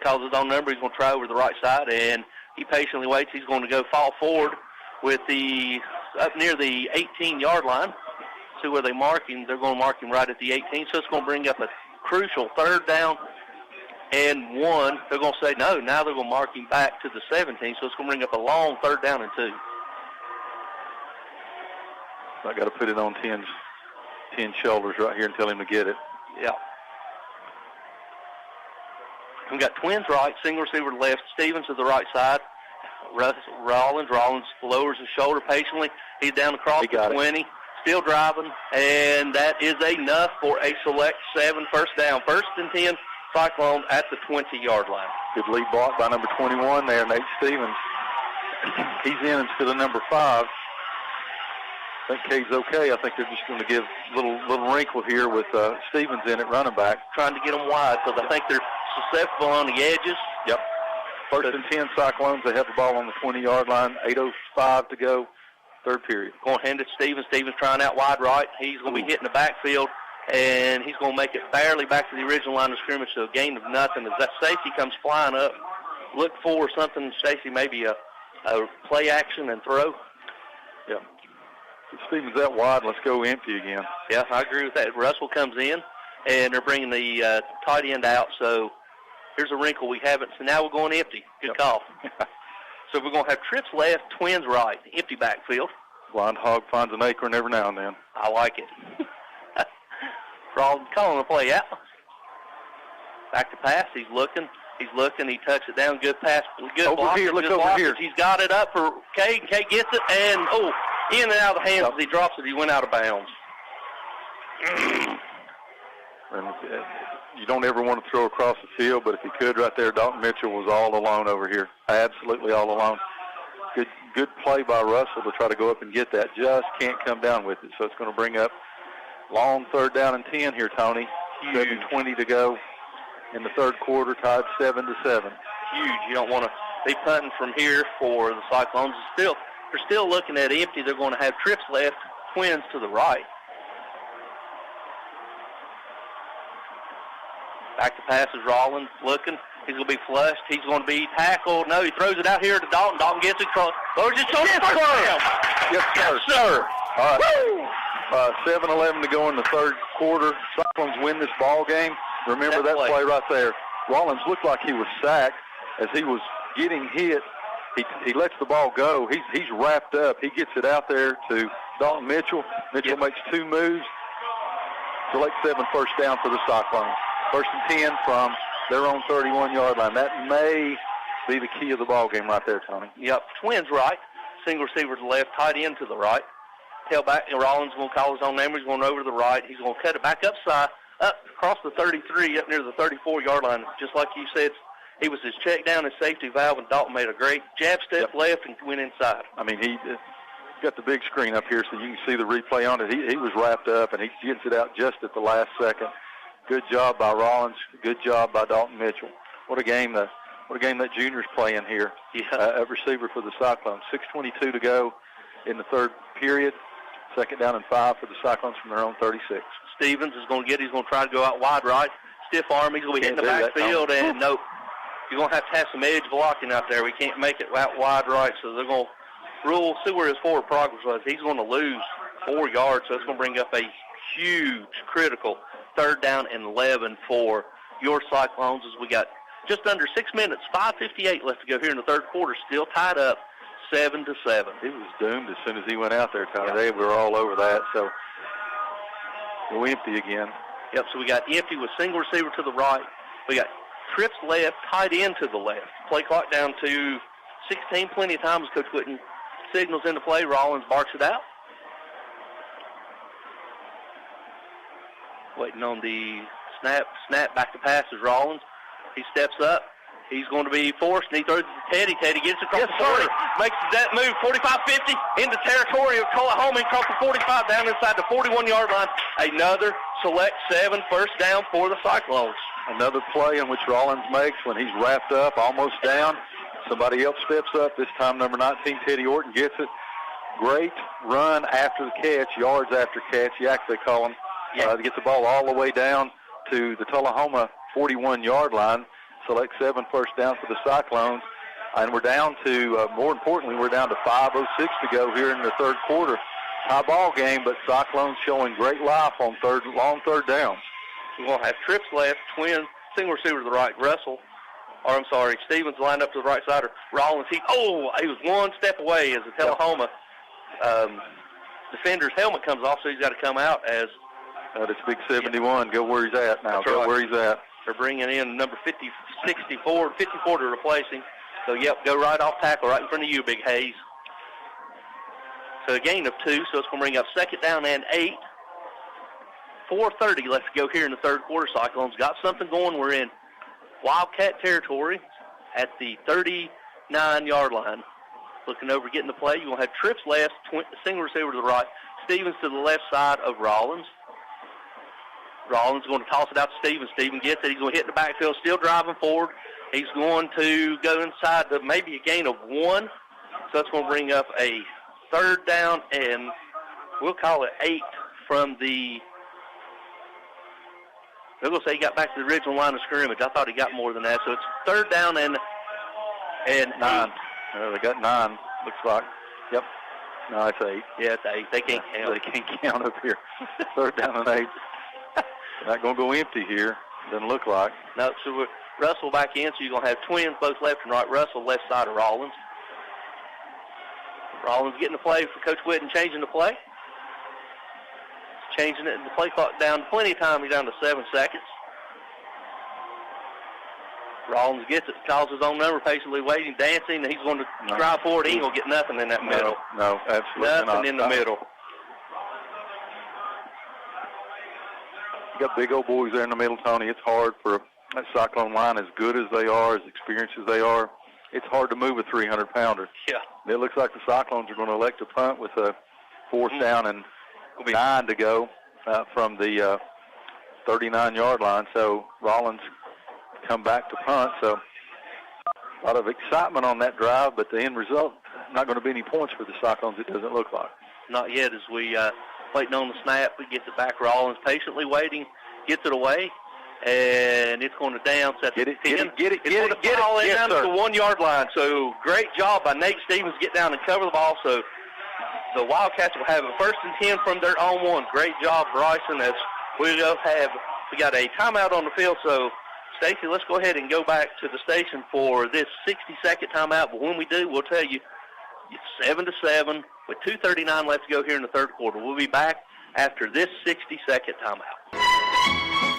calls his own number. He's going to try over the right side, and he patiently waits. He's going to go fall forward with up near the 18-yard line. See where they mark him. They're going to mark him right at the 18, so it's going to bring up a crucial 3rd down and 1. They're going to say no. Now they're going to mark him back to the 17, so it's going to bring up a long 3rd down and 2. So I got to put it on 10's shoulders right here and tell him to get it. Yeah. We've got twins right, single receiver to left, Stevens to the right side. Rollins lowers his shoulder patiently. He's down across the 20, still driving, and that is enough for a select 7 first down. 1st and 10, Cyclone at the 20-yard line. Good lead block by number 21 there, Nate Stevens. He's in instead of number 5. I think Cade's okay. I think they're just going to give a little wrinkle here with Stevens in at running back. Trying to get them wide because I think they're susceptible on the edges. Yep. 1st and 10 Cyclones. They have the ball on the 20-yard line. 8:05 to go, 3rd period. Going to hand it to Stevens. Stevens trying out wide right. He's going to be hitting the backfield, and he's going to make it barely back to the original line of scrimmage, so a gain of nothing. As that safety comes flying up, look for something, Stacy, maybe a play action and throw. Yep. Stevens that wide. Let's go empty again. Yeah, I agree with that. Russell comes in, and they're bringing the tight end out. So here's a wrinkle we haven't. So now we're going empty. Good call. So we're going to have trips left, twins right, empty backfield. Blind hog finds an acorn every now and then. I like it. Calling the play out. Back to pass. He's looking. He tucks it down. Good pass. Good over block. Here. Look over here. He's got it up for Cade. Cade gets it, and in and out of the hands as he drops it. He went out of bounds. And you don't ever want to throw across the field, but if you could right there, Dalton Mitchell was all alone over here. Absolutely all alone. Good play by Russell to try to go up and get that. Just can't come down with it. So it's going to bring up long 3rd down and 10 here, Tony. 7:20 to go in the 3rd quarter, tied 7-7. Huge. You don't want to be punting from here for the Cyclones. They're still looking at empty. They're going to have trips left, twins to the right. Back to pass is Rollins looking. He's going to be flushed. He's going to be tackled. No, he throws it out here to Dalton. Dalton gets it across. Lowers his shoulder. Yes, sir. All right. 7:11 to go in the 3rd quarter. Cyclones win this ball game. Remember that play right there. Rollins looked like he was sacked as he was getting hit. He lets the ball go. He's wrapped up. He gets it out there to Dalton Mitchell. Mitchell makes 2 moves. Select 7 first down for the Cyclones. 1st and 10 from their own 31-yard line. That may be the key of the ball game right there, Tony. Yep. Twins right. Single receiver to the left. Tight end to the right. Tailback. Rollins going to call his own name. He's going over to the right. He's going to cut it back up across the 33, up near the 34-yard line. Just like you said, he was his check down, his safety valve, and Dalton made a great jab step left and went inside. I mean, he got the big screen up here so you can see the replay on it. He was wrapped up, and he gets it out just at the last second. Good job by Rollins. Good job by Dalton Mitchell. What a game that junior's playing here. At receiver for the Cyclones. 6:22 to go in the 3rd period. 2nd down and 5 for the Cyclones from their own 36. Stevens is going to get it. He's going to try to go out wide right. Stiff arm. He's going to be hitting the backfield, and nope. You're going to have some edge blocking out there. We can't make it out wide right, so they're going to see where his forward progress was. He's going to lose 4 yards, so it's going to bring up a huge, critical 3rd down and 11 for your Cyclones as we got just under 6 minutes, 5:58 left to go here in the 3rd quarter, still tied up 7-7. He was doomed as soon as he went out there, Tony. They were all over that, so go empty again. Yep, so we got empty with single receiver to the right. We got trips left, tight end to the left. Play clock down to 16, plenty of time as Coach Whitten signals into play. Rollins barks it out. Waiting on the snap back to pass is Rollins. He steps up. He's going to be forced, and he throws it to Teddy. Teddy gets across the 40, makes that move, 45-50, into territory of Tullahoma, across the 45, down inside the 41-yard line. Another select 7 first down for the Cyclones. Another play in which Rollins makes when he's wrapped up, almost down. Somebody else steps up, this time number 19, Teddy Orton, gets it. Great run after the catch, yards after catch, yak they call him. To get the ball all the way down to the Tullahoma 41-yard line. Select 7 first down for the Cyclones. And we're down to, more importantly, we're down to 5:06 to go here in the third quarter. High ball game, but Cyclones showing great life on long third downs. We're going to have trips left, twin, single receiver to the right, Stevens lined up to the right side. Rollins, he was one step away as the Tullahoma defender's helmet comes off, so he's got to come out as... it's big 71. Go where he's at now. Go where he's at. They're bringing in number 54 to replace him. So, go right off tackle, right in front of you, Big Hayes. So a gain of 2, so it's going to bring up second down and 8. 4:30 left to go here in the third quarter. Cyclones got something going. We're in Wildcat territory at the 39-yard line. Looking over, getting the play. You're going to have trips left, single receiver to the right, Stevens to the left side of Rollins. Rollins going to toss it out to Stevens. Stevens gets it. He's going to hit the backfield, still driving forward. He's going to go inside to maybe a gain of 1. So that's going to bring up a third down, and we'll call it 8 from the... They're going to say he got back to the original line of scrimmage. I thought he got more than that. So it's third down and 9. They got 9, looks like. Yep. No, it's 8. Yeah, it's 8. They can't count. They can't count up here. Third down and 8. Not going to go empty here. Doesn't look like. No, so Russell back in, so you're going to have twins both left and right. Russell left side of Rollins. Rollins getting the play for Coach Whitten, changing the play. Changing it, the play clock down plenty of time. He's down to 7 seconds. Rollins gets it, calls his own number, patiently waiting, dancing, and he's going to drive forward. He ain't going to get nothing in that middle. No, absolutely not. Nothing in the middle. You got big old boys there in the middle, Tony. It's hard for that Cyclone line, as good as they are, as experienced as they are. It's hard to move a 300-pounder. Yeah. It looks like the Cyclones are going to elect to punt with a fourth down and 9 to go from the 39-yard line. So Rollins come back to punt. So a lot of excitement on that drive, but the end result, not going to be any points for the Cyclones, it doesn't look like. Not yet, as we waiting on the snap. We get it back. Rollins patiently waiting, gets it away, and it's going to down. So Get it. Fall in down to the 1-yard line. So great job by Nate Stevens. Get down and cover the ball. So the Wildcats will have a 1st and 10 from their own 1. Great job, Bryson. As we got a timeout on the field. So Stacy, let's go ahead and go back to the station for this 60-second timeout. But when we do, we'll tell you it's 7-7 with 2:39 left to go here in the third quarter. We'll be back after this 60-second timeout.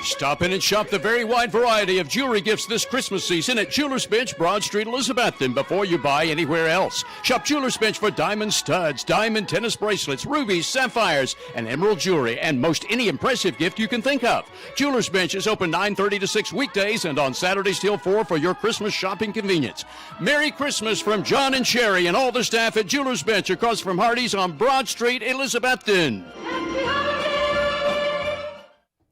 Stop in and shop the very wide variety of jewelry gifts this Christmas season at Jewelers Bench, Broad Street, Elizabethton, before you buy anywhere else. Shop Jewelers Bench for diamond studs, diamond tennis bracelets, rubies, sapphires, and emerald jewelry, and most any impressive gift you can think of. Jewelers Bench is open 9:30 to 6 weekdays and on Saturdays till 4 for your Christmas shopping convenience. Merry Christmas from John and Sherry and all the staff at Jewelers Bench across from Hardee's on Broad Street, Elizabethton.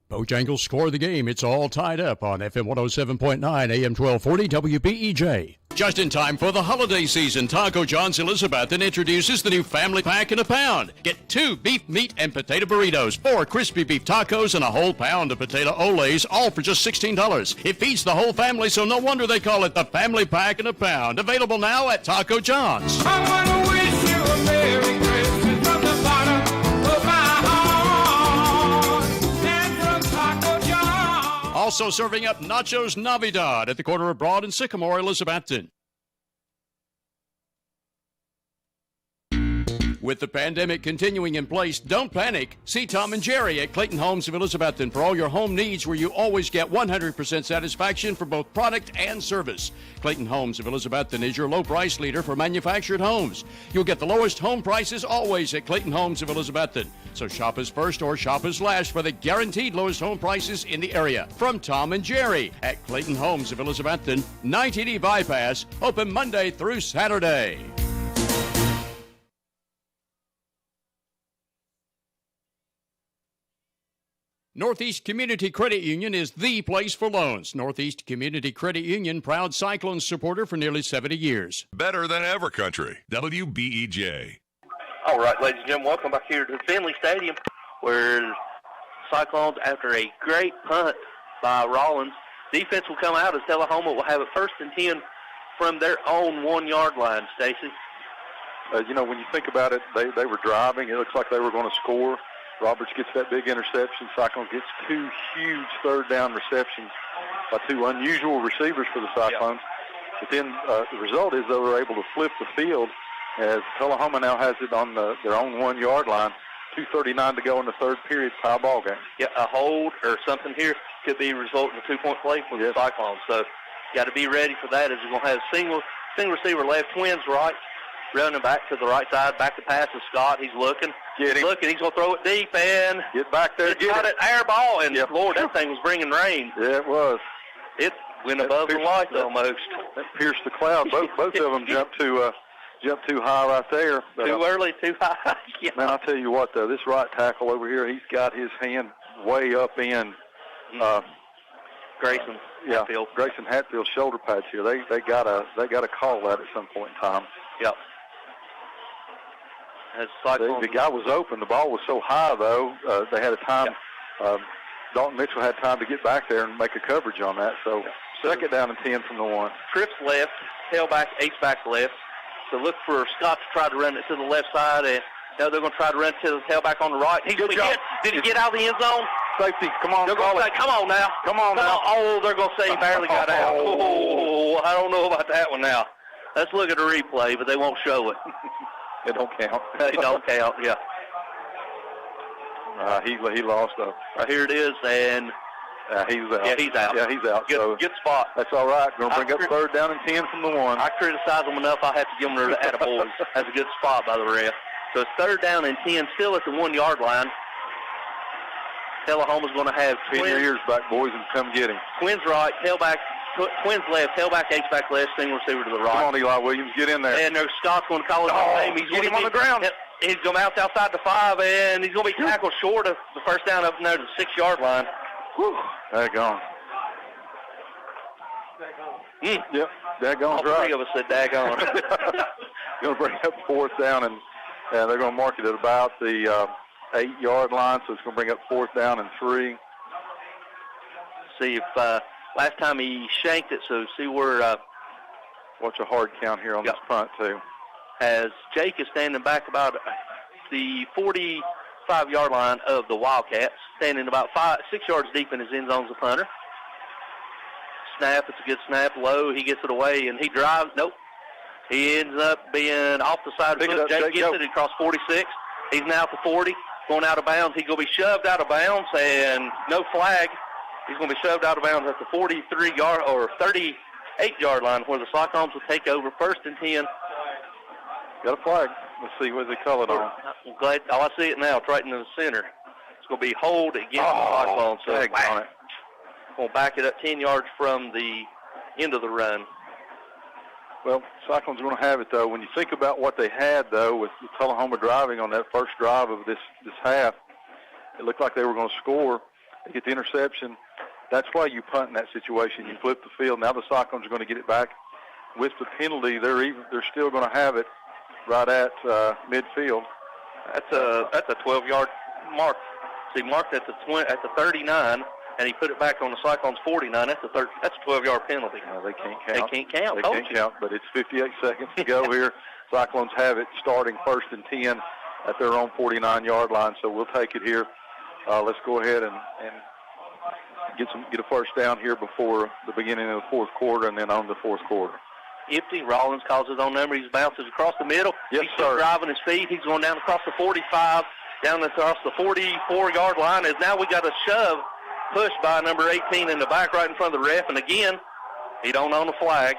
Bojangles score the game. It's all tied up on FM 107.9, AM 1240, WBEJ. Just in time for the holiday season, Taco John's Elizabethton introduces the new Family Pack in a Pound. Get 2 beef, meat, and potato burritos, 4 crispy beef tacos, and a whole pound of potato olays, all for just $16. It feeds the whole family, so no wonder they call it the Family Pack in a Pound. Available now at Taco John's. I want to wish you a Merry Christmas from the bottom of my heart. And from Taco John's. Also serving up Nachos Navidad at the corner of Broad and Sycamore, Elizabethton. With the pandemic continuing in place, don't panic. See Tom and Jerry at Clayton Homes of Elizabethton for all your home needs, where you always get 100% satisfaction for both product and service. Clayton Homes of Elizabethton is your low price leader for manufactured homes. You'll get the lowest home prices always at Clayton Homes of Elizabethton. So shop us first or shop us last for the guaranteed lowest home prices in the area. From Tom and Jerry at Clayton Homes of Elizabethton, 980 Bypass, open Monday through Saturday. Northeast Community Credit Union is the place for loans. Northeast Community Credit Union, proud Cyclones supporter for nearly 70 years. Better than ever country. WBEJ. All right, ladies and gentlemen, welcome back here to Finley Stadium, where Cyclones, after a great punt by Rollins, defense will come out as Tullahoma will have it 1st and 10 from their own 1-yard line, Stacy. When you think about it, they were driving. It looks like they were going to score. Roberts gets that big interception. Cyclones gets 2 huge third-down receptions by 2 unusual receivers for the Cyclones. Yep. But then the result is they were able to flip the field as Tullahoma now has it on their own 1-yard line. 2:39 to go in the third period, tie ball game. Yeah, a hold or something here could be resulting in a 2-point play for the Cyclones. So got to be ready for that, as we're going to have single receiver left, twins right, running back to the right side, back to pass to Scott. He's looking. He's going to throw it deep, and get back there. It's got an air ball, and Lord, that thing was bringing rain. Yeah, it was. It went above the light almost. That pierced the cloud. Both of them jumped too high right there. But, too early, too high. Yeah. Man, I'll tell you what, though, this right tackle over here, he's got his hand way up in Grayson. Yeah, Hatfield. Grayson Hatfield's shoulder pads here. They got to call that at some point in time. Yep. The guy was open. The ball was so high, though, they had a time. Dalton Mitchell had time to get back there and make a coverage on that. So, 2nd down and 10 from the 1. Trips left, tailback, H-back left. So look for Scott to try to run it to the left side. And now they're going to try to run it to the tailback on the right. He's going to get. Did he get out of the end zone? Safety, come on. They're going to say, come on now. Come on now. Oh, they're going to say he barely got out. Oh, I don't know about that one now. Let's look at the replay, but they won't show it. It don't count. It don't count, yeah. He lost up. Here it is, and he's out. Yeah, he's out. Yeah, he's out. Good spot. That's all right. Going to bring up 3rd down and 10 from the 1. I criticize them enough. I have to give them the attaboys. That's a good spot by the ref. So it's 3rd down and 10, still at the 1-yard line. Tullahoma's going to have Pin your ears back, boys, and come get him. Twins right, tailback. Twins left, tailback, H-back left, single receiver to the right. Come on, Eli Williams, get in there. And there's Scott's going to call his name. He's get him on the ground. He's going out outside the 5, and he's going to be tackled short of the 1st down up near the 6-yard line. Whew. Daggone. Yep, daggone's right. All 3 of us said daggone. Going to bring up 4th down, and they're going to mark it at about the 8-yard line, so it's going to bring up 4th down and 3. See if last time he shanked it, so see where. Watch a hard count here on this punt, too. As Jake is standing back about the 45-yard line of the Wildcats, standing about 6 yards deep in his end zone as a punter. Snap, it's a good snap, low, he gets it away, and he drives. Nope. He ends up being off the side of the foot. Jake gets it across 46. He's now at the 40, going out of bounds. He's going to be shoved out of bounds, and no flag. He's going to be shoved out of bounds at the 43-yard or 38-yard line, where the Cyclones will take over 1st and 10. Got a flag. Let's see what they call it on. I'm glad. Oh, I see it now. It's right in the center. It's going to be hold against the Cyclones. So on it. We'll back it up 10 yards from the end of the run. Well, Cyclones are going to have it, though. When you think about what they had, though, with Tullahoma driving on that first drive of this half, it looked like they were going to score. They get the interception. That's why you punt in that situation. You flip the field. Now the Cyclones are going to get it back. With the penalty, they're still going to have it right at midfield. That's a 12-yard mark. So he marked at the 39, and he put it back on the Cyclones 49. That's a 12-yard penalty. No, they can't count. They can't count. They can't count, but it's 58 seconds to go here. Cyclones have it starting 1st and 10 at their own 49-yard line. So we'll take it here. Let's go ahead and get a 1st down here before the beginning of the 4th quarter, and then on the 4th quarter. empty. Rollins calls his own number. He bounces across the middle. Yes, He's still driving his feet. He's going down across the 45, down across the 44-yard line. As now we got a shove pushed by number 18 in the back right in front of the ref. And again, he don't own a flag.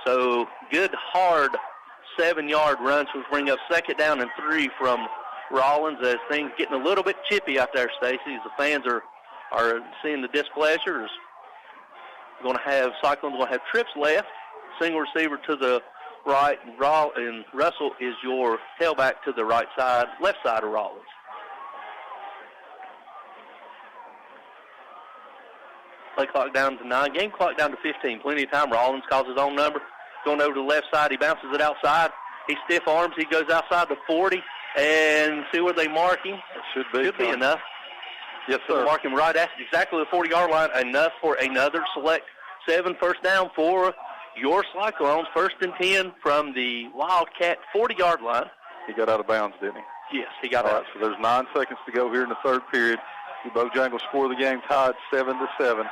So good, hard 7-yard run. So we bring up 2nd down and 3 from Rollins as things getting a little bit chippy out there, Stacy. As the fans are seeing the displeasure. Going to have Cyclones going to have trips left, single receiver to the right, and Russell is your tailback to the right side, left side of Rollins. Play clock down to 9, game clock down to 15. Plenty of time. Rollins calls his own number. Going over to the left side, he bounces it outside. He stiff arms. He goes outside the 40, and see where they mark him. It should be enough. Yes, sir. Mark him right at exactly the 40-yard line, enough for another select 7 first down for your Cyclones. 1st and 10 from the Wildcat 40-yard line. He got out of bounds, didn't he? Yes, he got All out. right, so there's 9 seconds to go here in the 3rd period. The Bojangles score the game tied 7-7.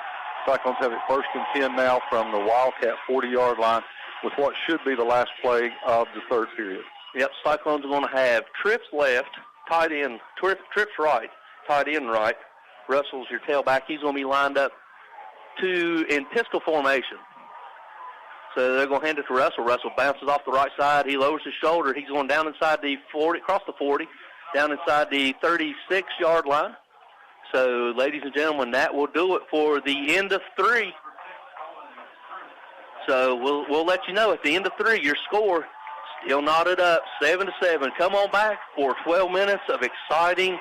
Cyclones have it 1st and 10 now from the Wildcat 40-yard line with what should be the last play of the 3rd period. Yep, Cyclones are going to have trips left, tight end, trips right, tight end right. Russell's your tailback. He's going to be lined up in pistol formation. So they're going to hand it to Russell. Russell bounces off the right side. He lowers his shoulder. He's going down inside the 40, across the 40, down inside the 36-yard line. So, ladies and gentlemen, that will do it for the end of 3. So we'll let you know at the end of 3, your score still knotted up, 7-7. Come on back for 12 minutes of exciting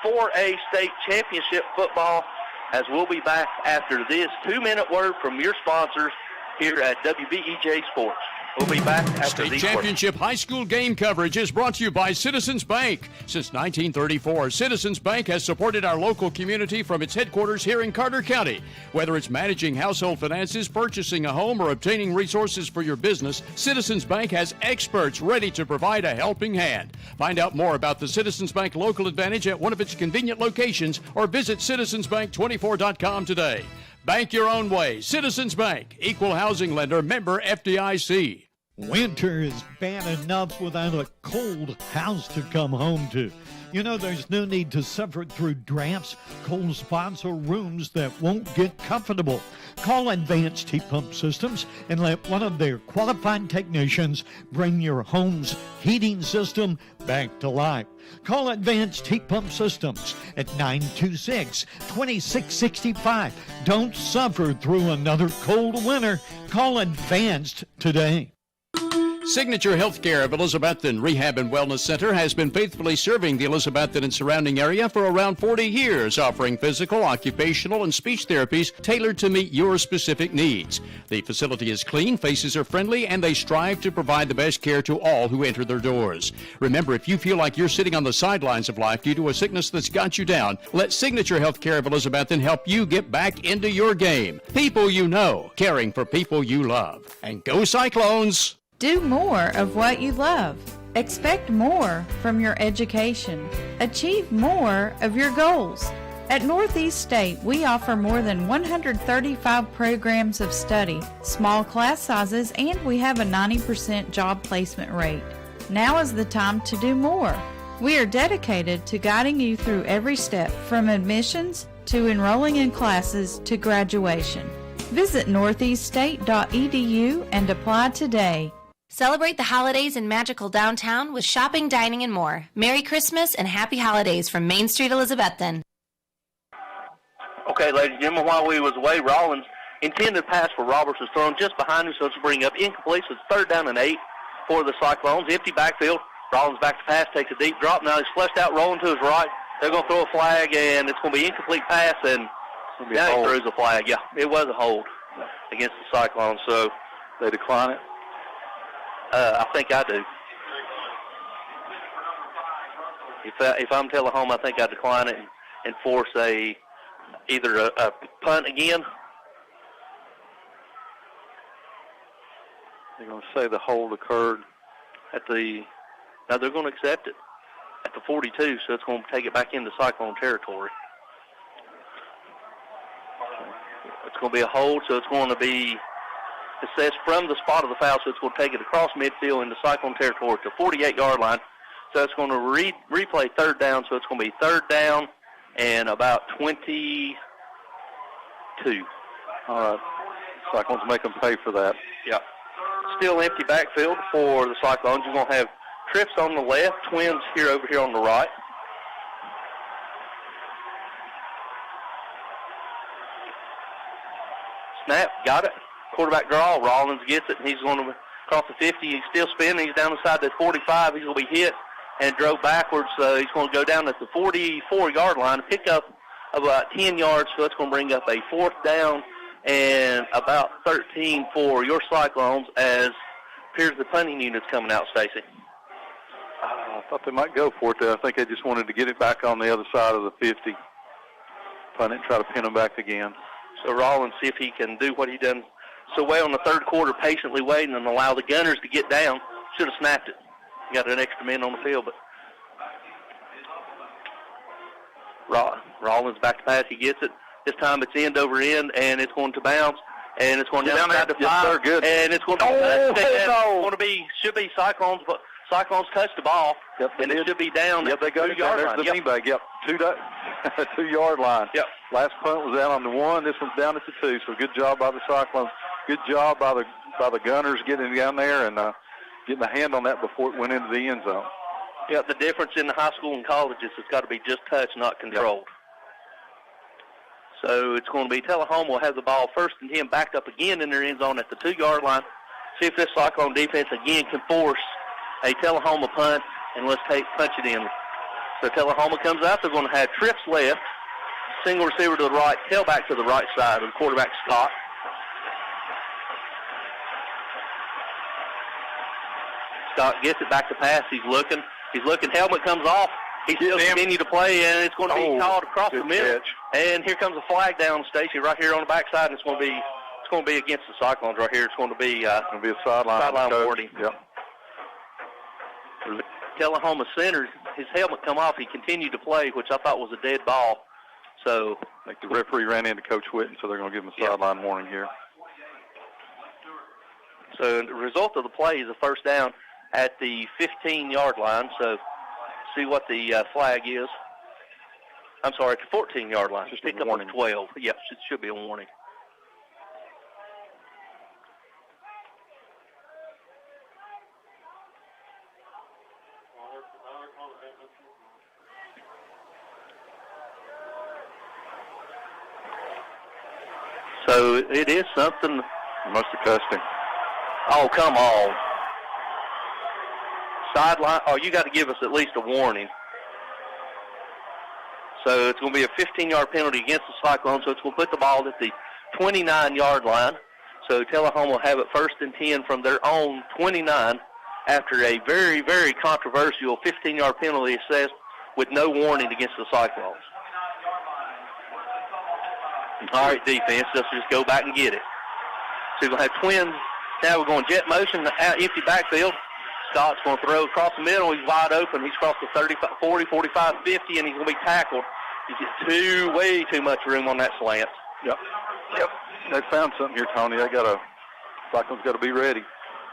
4A state championship football, as we'll be back after this 2-minute word from your sponsors here at WBEJ Sports. We'll be back after State these championship high school game coverage is brought to you by Citizens Bank. Since 1934, Citizens Bank has supported our local community from its headquarters here in Carter County. Whether it's managing household finances, purchasing a home, or obtaining resources for your business, Citizens Bank has experts ready to provide a helping hand. Find out more about the Citizens Bank Local Advantage at one of its convenient locations or visit citizensbank24.com today. Bank your own way. Citizens Bank, equal housing lender, member FDIC. Winter is bad enough without a cold house to come home to. You know, there's no need to suffer through drafts, cold spots, or rooms that won't get comfortable. Call Advanced Heat Pump Systems and let one of their qualified technicians bring your home's heating system back to life. Call Advanced Heat Pump Systems at 926-2665. Don't suffer through another cold winter. Call Advanced today. Signature Healthcare of Elizabethton Rehab and Wellness Center has been faithfully serving the Elizabethton and surrounding area for around 40 years, offering physical, occupational, and speech therapies tailored to meet your specific needs. The facility is clean, faces are friendly, and they strive to provide the best care to all who enter their doors. Remember, if you feel like you're sitting on the sidelines of life due to a sickness that's got you down, let Signature Healthcare of Elizabethton help you get back into your game. People you know, caring for people you love. And go Cyclones! Do more of what you love. Expect more from your education. Achieve more of your goals. At Northeast State, we offer more than 135 programs of study, small class sizes, and we have a 90% job placement rate. Now is the time to do more. We are dedicated to guiding you through every step, from admissions to enrolling in classes to graduation. Visit northeaststate.edu and apply today. Celebrate the holidays in magical downtown with shopping, dining, and more. Merry Christmas and Happy Holidays from Main Street, Elizabethton. Okay, ladies and gentlemen, while we was away, Rollins intended pass for Roberts was thrown just behind him, so it's bring up incomplete. So it's 3rd down and 8 for the Cyclones. Empty backfield. Rollins back to pass, takes a deep drop. Now he's flushed out, rolling to his right. They're going to throw a flag, and it's going to be incomplete pass, and now he throws a flag. Yeah, it was a hold against the Cyclones, so they decline it. I think I do. If I'm Tullahoma, I think I decline it and force either a punt again. They're going to say the hold occurred at the. Now they're going to accept it at the 42, so it's going to take it back into Cyclone territory. It's going to be a hold, so it's going to be It says from the spot of the foul, so it's going to take it across midfield into Cyclone territory to the 48-yard line. So it's going to replay third down, so it's going to be third down and about 22. All right. Cyclones make them pay for that. Yeah. Still empty backfield for the Cyclones. You're going to have trips on the left, Twins over here on the right. Snap, got it. Quarterback draw. Rollins gets it, and he's going to cross the 50. He's still spinning. He's down the side of the 45. He's going to be hit and drove backwards. So he's going to go down at the 44-yard line, pick up about 10 yards. So it's going to bring up a fourth down and about 13 for your Cyclones as appears the punting unit's coming out, Stacy. I thought they might go for it there. I think they just wanted to get it back on the other side of the 50. Punt it and try to pin them back again. So Rollins see if he can do what he done so well in the third quarter, patiently waiting and allow the Gunners to get down. Should have snapped it. Got an extra man on the field, but Rollins back to pass. He gets it. This time it's end over end, and it's going to bounce, and it's going down the 5. Yes, good. And it's going to should be Cyclones, but Cyclones touched the ball, and it should be down. Yep, they got it down. There's the beanbag. Yep, 2-yard line. Yep. Last punt was down on the 1. This one's down at the 2. So good job by the Cyclones. Good job by the Gunners getting down there and getting a hand on that before it went into the end zone. Yeah, the difference in the high school and colleges, it's got to be just touched, not controlled. Yep. So it's going to be Tullahoma will have the ball first and 10 backed up again in their end zone at the 2-yard line. See if this Cyclone defense again can force a Tullahoma punt, and let's punch it in. So Tullahoma comes out. They're going to have trips left, single receiver to the right, tailback to the right side of the quarterback, Scott. Scott gets it back to pass. He's looking. Helmet comes off. He still continues to play, and it's going to be called across the middle. Catch. And here comes a flag down, Stacy, right here on the backside. And it's going to be against the Cyclones right here. It's going to be a sideline warning. Yep. Tullahoma center, his helmet come off. He continued to play, which I thought was a dead ball. So I think the referee ran into Coach Whitten, so they're going to give him a sideline warning here. So the result of the play is a first down at the 15-yard line. So see what the flag is. I'm sorry, at the 14-yard line. Just pick up on 12. Yes, it should be a warning. So it is something. You must have cussed him. Oh, come on. Sideline. Oh, you got to give us at least a warning. So it's going to be a 15-yard penalty against the Cyclones. So it's going to put the ball at the 29-yard line. So Tullahoma will have it first and 10 from their own 29 after a very, very controversial 15-yard penalty assessed with no warning against the Cyclones. All right, defense, let's just go back and get it. So we're going to have Twins. Now we're going jet motion, out empty backfield. Scott's going to throw across the middle. He's wide open. He's crossed the 35, 40, 45, 50, and he's going to be tackled. He's got way too much room on that slant. Yep. They found something here, Tony. Cyclone's got to be ready.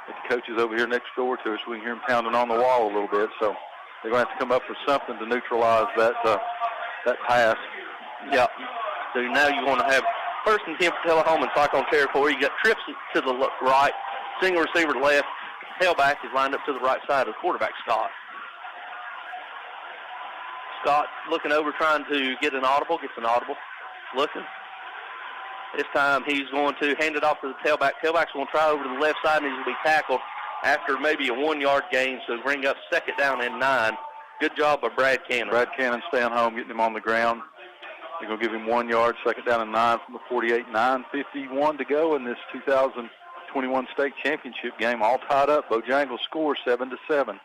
The coach is over here next door to us. We can hear him pounding on the wall a little bit. So they're going to have to come up with something to neutralize that pass. Yep. So now you're going to have first and 10 for Tullahoma in Cyclone territory. You got trips to the right, single receiver to left. Tailback is lined up to the right side of the quarterback, Scott. Scott looking over, trying to get an audible. Gets an audible. Looking. This time he's going to hand it off to the tailback. Tailback's going to try over to the left side, and he's going to be tackled after maybe a 1-yard gain, so bring up second down and 9. Good job by Brad Cannon. Brad Cannon staying home, getting him on the ground. They're going to give him 1 yard, second down and 9 from the 48, 9:51 to go in this 2021 state championship game. All tied up. Bojangles scores 7-7.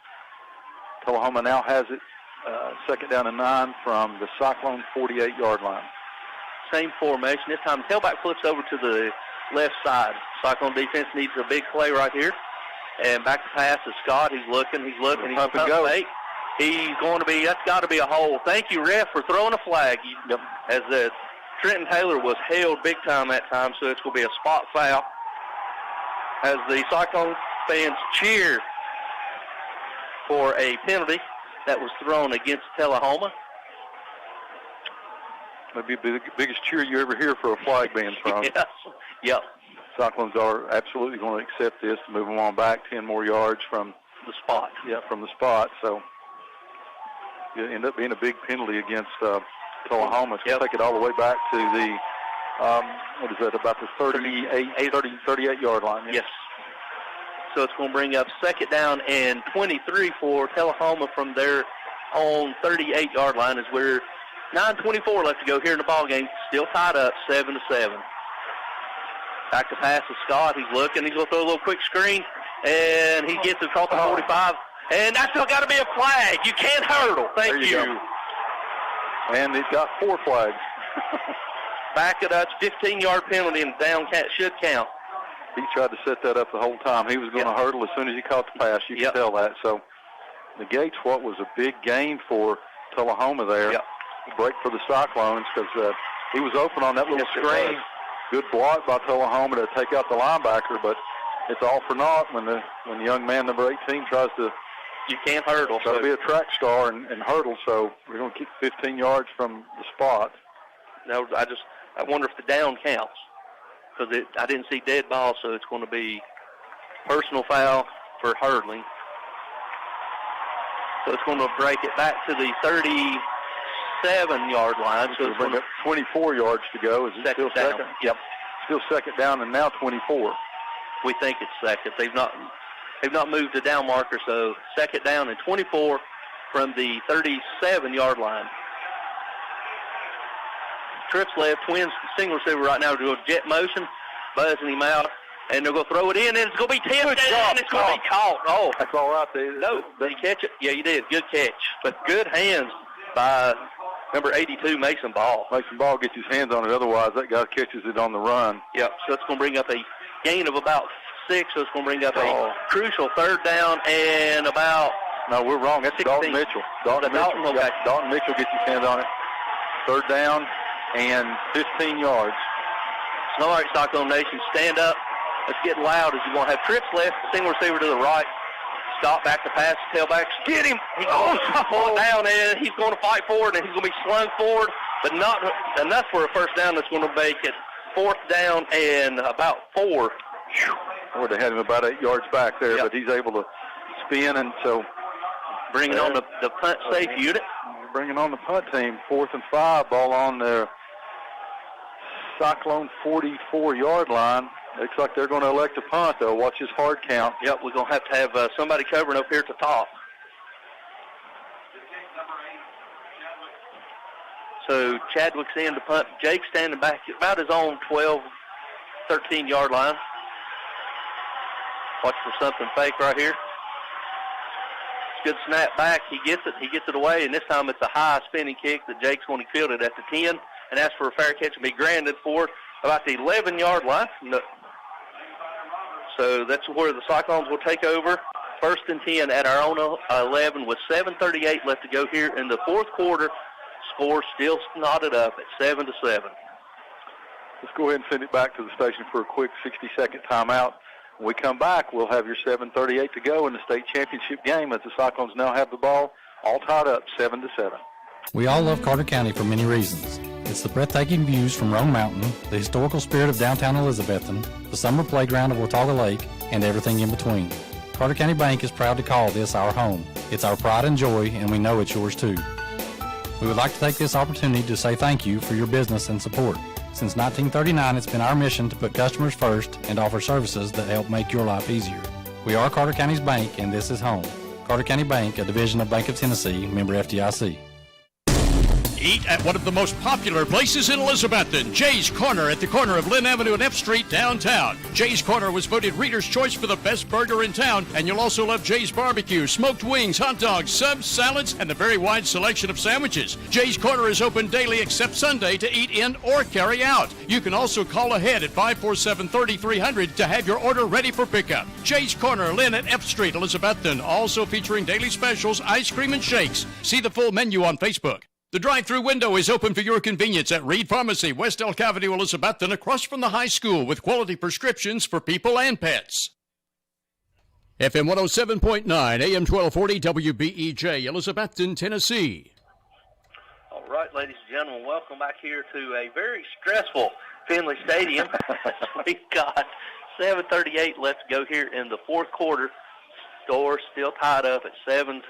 Tullahoma now has it second down and 9 from the Cyclone 48-yard line. Same formation. This time tailback flips over to the left side. Cyclone defense needs a big play right here. And back to pass to Scott. He's looking. He's Pump and go. Fake. He's going to be, that's got to be a hole. Thank you, ref, for throwing a flag. As Trenton Taylor was held big time that time, so it's going to be a spot foul. as the Cyclone fans cheer for a penalty that was thrown against Tullahoma. Maybe the biggest cheer you ever hear for a flag being thrown. Yes. Yep. Cyclones are absolutely going to accept this to move them on back 10 more yards from the spot. Yeah, from the spot. So it ended up being a big penalty against Tullahoma. So take it all the way back to the, what is that, about the 38-yard line. Yes. So it's going to bring up second down and 23 for Tullahoma from their own 38-yard line as we're 9:24 left to go here in the ball game. Still tied up 7-7. Back to pass to Scott. He's looking. He's going to throw a little quick screen, and he gets it across the 45. And that's still got to be a flag. You can't hurdle. Thank you. Go. And he's got 4 flags. Back it up. 15-yard penalty, and down should count. He tried to set that up the whole time. He was going to hurdle as soon as he caught the pass. You can tell that. So negates what was a big gain for Tullahoma there. Break for the Cyclones because he was open on that little screen. Good block by Tullahoma to take out the linebacker, but it's all for naught when the young man, number 18, tries to. You can't hurdle. Try to be a track star and hurdle. So we're going to keep 15 yards from the spot. No, I wonder if the down counts because I didn't see dead ball, so it's going to be personal foul for hurdling. So it's going to break it back to the 37-yard line. So it's bring up 24 yards to go. Is it still second? Yep. Still second down and now 24. We think it's second. They've not moved the down marker, so second down and 24 from the 37-yard line. Trips left, twins single receiver right now to do a jet motion, buzzing him out, and they're going to throw it in, and it's going to be tipped, and it's going to be caught. Oh, that's all right there. No, did you catch it? Yeah, you did. Good catch, but good hands by number 82, Mason Ball. Mason Ball gets his hands on it. Otherwise, that guy catches it on the run. Yep, so it's going to bring up a gain of about 6, so it's going to bring up a crucial third down and about. No, we're wrong. That's 16. Dalton Mitchell. Dalton Mitchell gets his hands on it. Third down and 15 yards. All right, Stockholm Nation, stand up. Let's get loud as you're going to have trips left. Single receiver to the right. Scott back to pass. Tailbacks. Get him. He's going to pull it down, and he's going to fight forward, and he's going to be slung forward, but not enough for a first down that's going to make it fourth down and about 4. Well, they had him about 8 yards back there, but he's able to spin, and so bringing on the punt safe unit. Bringing on the punt team. 4th and 5, ball on their Cyclone 44-yard line. Looks like they're going to elect a punt, though. Watch his hard count. Yep, we're going to have somebody covering up here at the top. So Chadwick's in to punt. Jake's standing back at about his own 12, 13-yard line. Watch for something fake right here. Good snap back. He gets it away, and this time it's a high spinning kick that Jake's going to field it at the 10 and ask for a fair catch and be granted for about the 11-yard line. No. So that's where the Cyclones will take over. 1st and 10 at our own 11 with 7:38 left to go here in the fourth quarter. Score still knotted up at 7-7. Let's go ahead and send it back to the station for a quick 60-second timeout. When we come back, we'll have your 7:38 to go in the state championship game as the Cyclones now have the ball all tied up 7-7. We all love Carter County for many reasons. It's the breathtaking views from Roan Mountain, the historical spirit of downtown Elizabethton, the summer playground of Watauga Lake, and everything in between. Carter County Bank is proud to call this our home. It's our pride and joy, and we know it's yours too. We would like to take this opportunity to say thank you for your business and support. Since 1939, it's been our mission to put customers first and offer services that help make your life easier. We are Carter County's bank, and this is home. Carter County Bank, a division of Bank of Tennessee, member FDIC. Eat at one of the most popular places in Elizabethton, Jay's Corner at the corner of Lynn Avenue and F Street downtown. Jay's Corner was voted Reader's Choice for the best burger in town, and you'll also love Jay's Barbecue, smoked wings, hot dogs, subs, salads, and a very wide selection of sandwiches. Jay's Corner is open daily except Sunday to eat in or carry out. You can also call ahead at 547-3300 to have your order ready for pickup. Jay's Corner, Lynn at F Street, Elizabethton, also featuring daily specials, ice cream, and shakes. See the full menu on Facebook. The drive-through window is open for your convenience at Reed Pharmacy, West Elk Avenue, Elizabeth, and across from the high school with quality prescriptions for people and pets. FM 107.9, AM 1240, WBEJ, Elizabethton, Tennessee. All right, ladies and gentlemen, welcome back here to a very stressful Finley Stadium. We've got 7:38 left to go here in the fourth quarter. Score still tied up at 7-7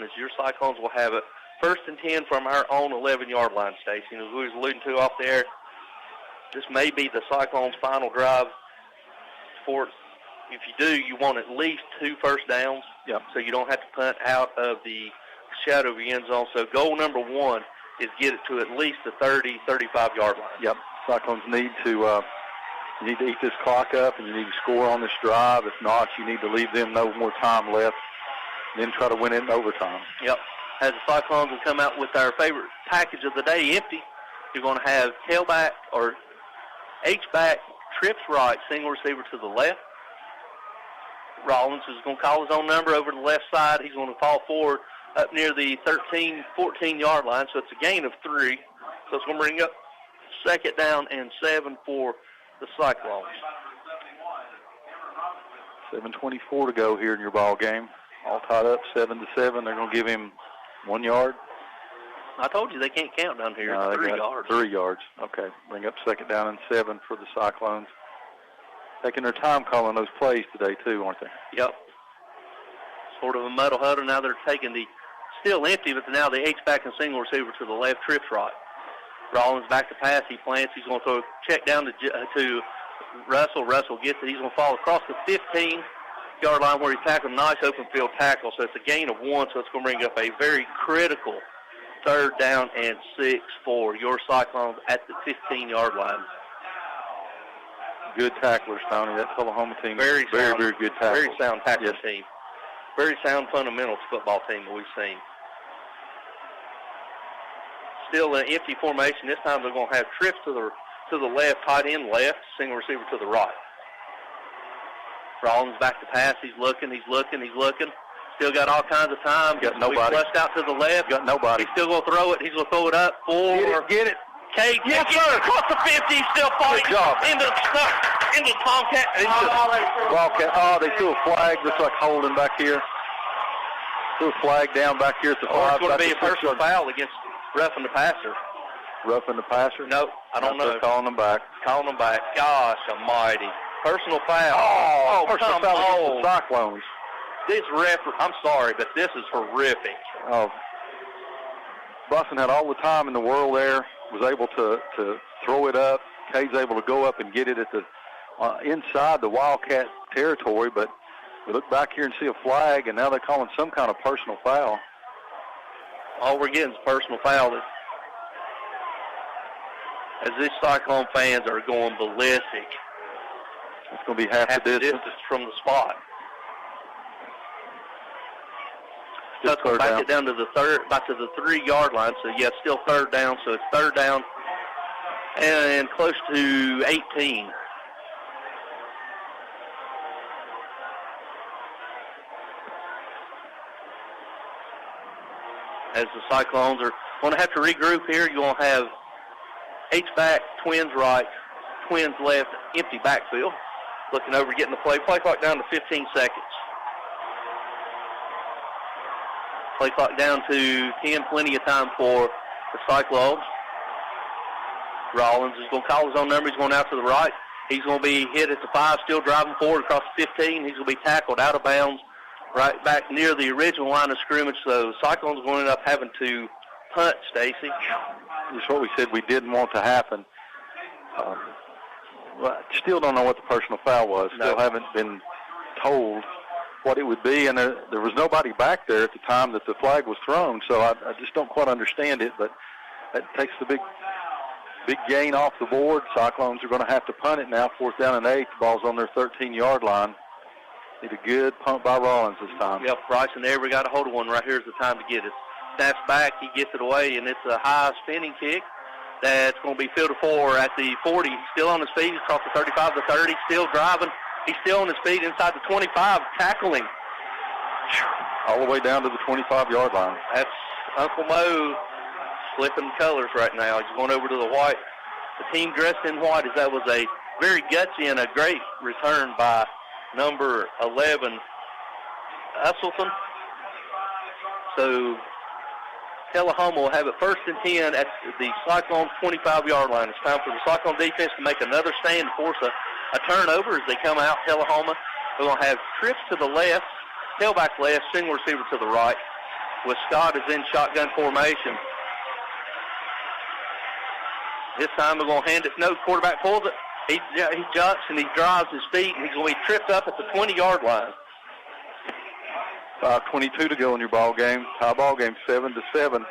as your Cyclones will have it. 1st and 10 from our own 11-yard line, Stacy. As we was alluding to off there, this may be the Cyclones' final drive. If you do, you want at least 2 first downs, so you don't have to punt out of the shadow of your end zone. So goal number 1 is get it to at least the 30, 35-yard line. Yep. Cyclones need to eat this clock up, and you need to score on this drive. If not, you need to leave them no more time left, and then try to win it in overtime. Yep. As the Cyclones will come out with our favorite package of the day, empty, you're going to have tailback or H-back, trips right, single receiver to the left. Rollins is going to call his own number over the left side. He's going to fall forward up near the 13, 14-yard line, so it's a gain of 3. So it's going to bring up 2nd down and 7 for the Cyclones. 7:24 to go here in your ball game. All tied up, 7-7. They're going to give him 1 yard. I told you they can't count down here. No, 3 yards. 3 yards. Okay. Bring up 2nd down and 7 for the Cyclones. Taking their time calling those plays today, too, aren't they? Yep. Sort of a muddle huddle. Now they're taking the still empty, but now the H-back and single receiver to the left, trips right. Rollins back to pass. He plants. He's going to throw a check down to Russell. Russell gets it. He's going to fall across the 15-yard line where he tackled a nice open field tackle. So it's a gain of 1, so it's going to bring up a very critical 3rd down and 6 for your Cyclones at the 15-yard line. Good tacklers, Tony. That Tullahoma team very good tackles. Very sound tackling team. Very sound fundamentals football team that we've seen. Still an empty formation. This time they're going to have trips to the left, tight end left, single receiver to the right. Rollins back to pass. He's looking. Still got all kinds of time. Got nobody. We flushed out to the left. Got nobody. He's still going to throw it. He's going to throw it up for. Get it. Cade. Yes, sir. Across the 50. Still fighting. Good job. Into Tomcat. Wildcat. Oh, they threw a flag. Looks like holding back here. Threw a flag down back here at the 5. It's going to be a personal foul against roughing the passer. Roughing the passer? No, I don't know. They're calling them back. Gosh almighty. Personal foul. Oh, personal come foul on. against the Cyclones. This I'm sorry, but this is horrific. Oh, Bussin had all the time in the world there, was able to throw it up. Cade's able to go up and get it at the inside the Wildcat territory, but we look back here and see a flag, and now they're calling some kind of personal foul. All we're getting is personal foul. As these Cyclone fans are going ballistic. It's going to be half the distance from the spot. That's going to back it down to the 3-yard line. So, yeah, still 3rd down. So it's 3rd down and close to 18. As the Cyclones are going to have to regroup here, you're going to have H-back, twins right, twins left, empty backfield. Looking over, getting the play clock down to 15 seconds. Play clock down to 10, plenty of time for the Cyclones. Rollins is going to call his own number. He's going out to the right. He's going to be hit at the 5, still driving forward across the 15. He's going to be tackled out of bounds right back near the original line of scrimmage. So the Cyclones are going to end up having to punt, Stacy. That's what we said we didn't want to happen. Well, still don't know what the personal foul was. Still haven't been told what it would be, and there was nobody back there at the time that the flag was thrown, so I just don't quite understand it, but that takes the big gain off the board. Cyclones are going to have to punt it now, 4th down and 8. The ball's on their 13-yard line. Need a good punt by Rollins this time. Yep, Bryson there. We got a hold of one right here is the time to get it. Snaps back, he gets it away, and it's a high spinning kick that's going to be fielded for at the 40. Still on his feet. He's across the 35 to 30. Still driving. He's still on his feet inside the 25, tackling. All the way down to the 25-yard line. That's Uncle Mo flipping colors right now. He's going over to the white. The team dressed in white, as that was a very gutsy and a great return by number 11, Usselton. So Tullahoma will have it 1st and 10 at the Cyclones' 25-yard line. It's time for the Cyclone defense to make another stand to force a turnover as they come out. Tullahoma, they're going to have trips to the left, tailback left, single receiver to the right, with Scott is in shotgun formation. This time we're going to hand it. No, quarterback pulls it. He jumps and he drives his feet, and he's going to be tripped up at the 20-yard line. 5:22 to go in your ball game. Tie ball game, 7-7.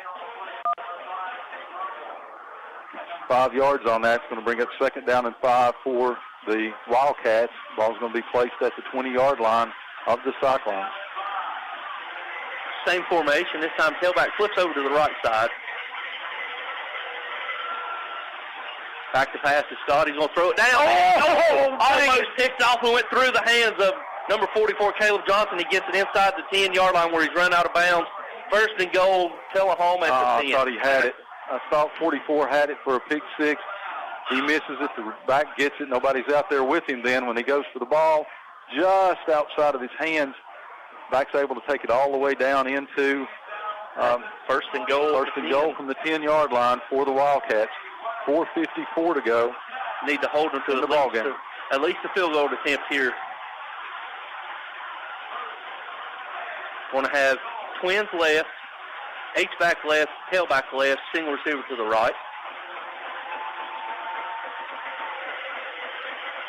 5 yards on that. It's going to bring up 2nd down and 5 for the Wildcats. Ball's going to be placed at the 20-yard line of the Cyclones. Same formation. This time tailback flips over to the right side. Back to pass to Scott. He's going to throw it down. Almost picked off and went through the hands of number 44, Caleb Johnson. He gets it inside the 10-yard line where he's run out of bounds. 1st and goal, Tullahoma at the 10. I thought he had it. I thought 44 had it for a pick 6. He misses it. The back gets it. Nobody's out there with him then. When he goes for the ball, just outside of his hands, back's able to take it all the way down into 1st and goal. 1st and goal from the 10-yard line for the Wildcats. 4:54 to go. Need to hold them to the ball game. At least a field goal attempt here. Want to have twins left, H-back left, tailback left, single receiver to the right.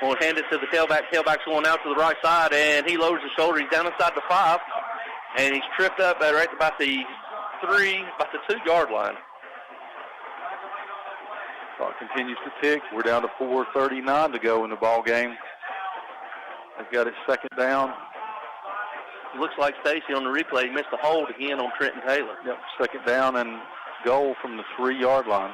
We'll hand it to the tailback. Tailback's going out to the right side, and he lowers his shoulder. He's down inside the 5, and he's tripped up right about the 2-yard line. Clock continues to tick. We're down to 4:39 to go in the ball game. They've got it 2nd down. Looks like Stacy on the replay missed a hold again on Trenton Taylor. Yep, 2nd down and goal from the 3-yard line.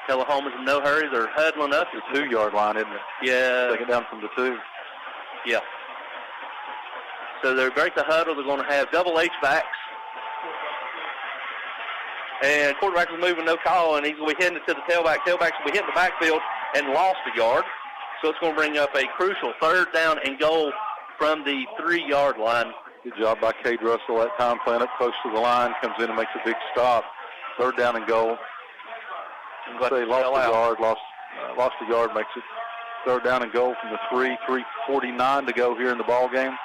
Tullahoma's in no hurry. They're huddling up. The 2-yard line, isn't it? Yeah. 2nd down from the 2. Yeah. So they're break the huddle. They're going to have double H-backs. And quarterback is moving, no call, and he's going to be heading to the tailback. Tailback's going to be hitting the backfield and lost a yard. So it's going to bring up a crucial 3rd down and goal from the 3-yard line. Good job by Cade Russell that time, playing up close to the line, comes in and makes a big stop. 3rd down and goal. Say lost a yard, makes it 3rd down and goal from the 3. 3:49 to go here in the ball game.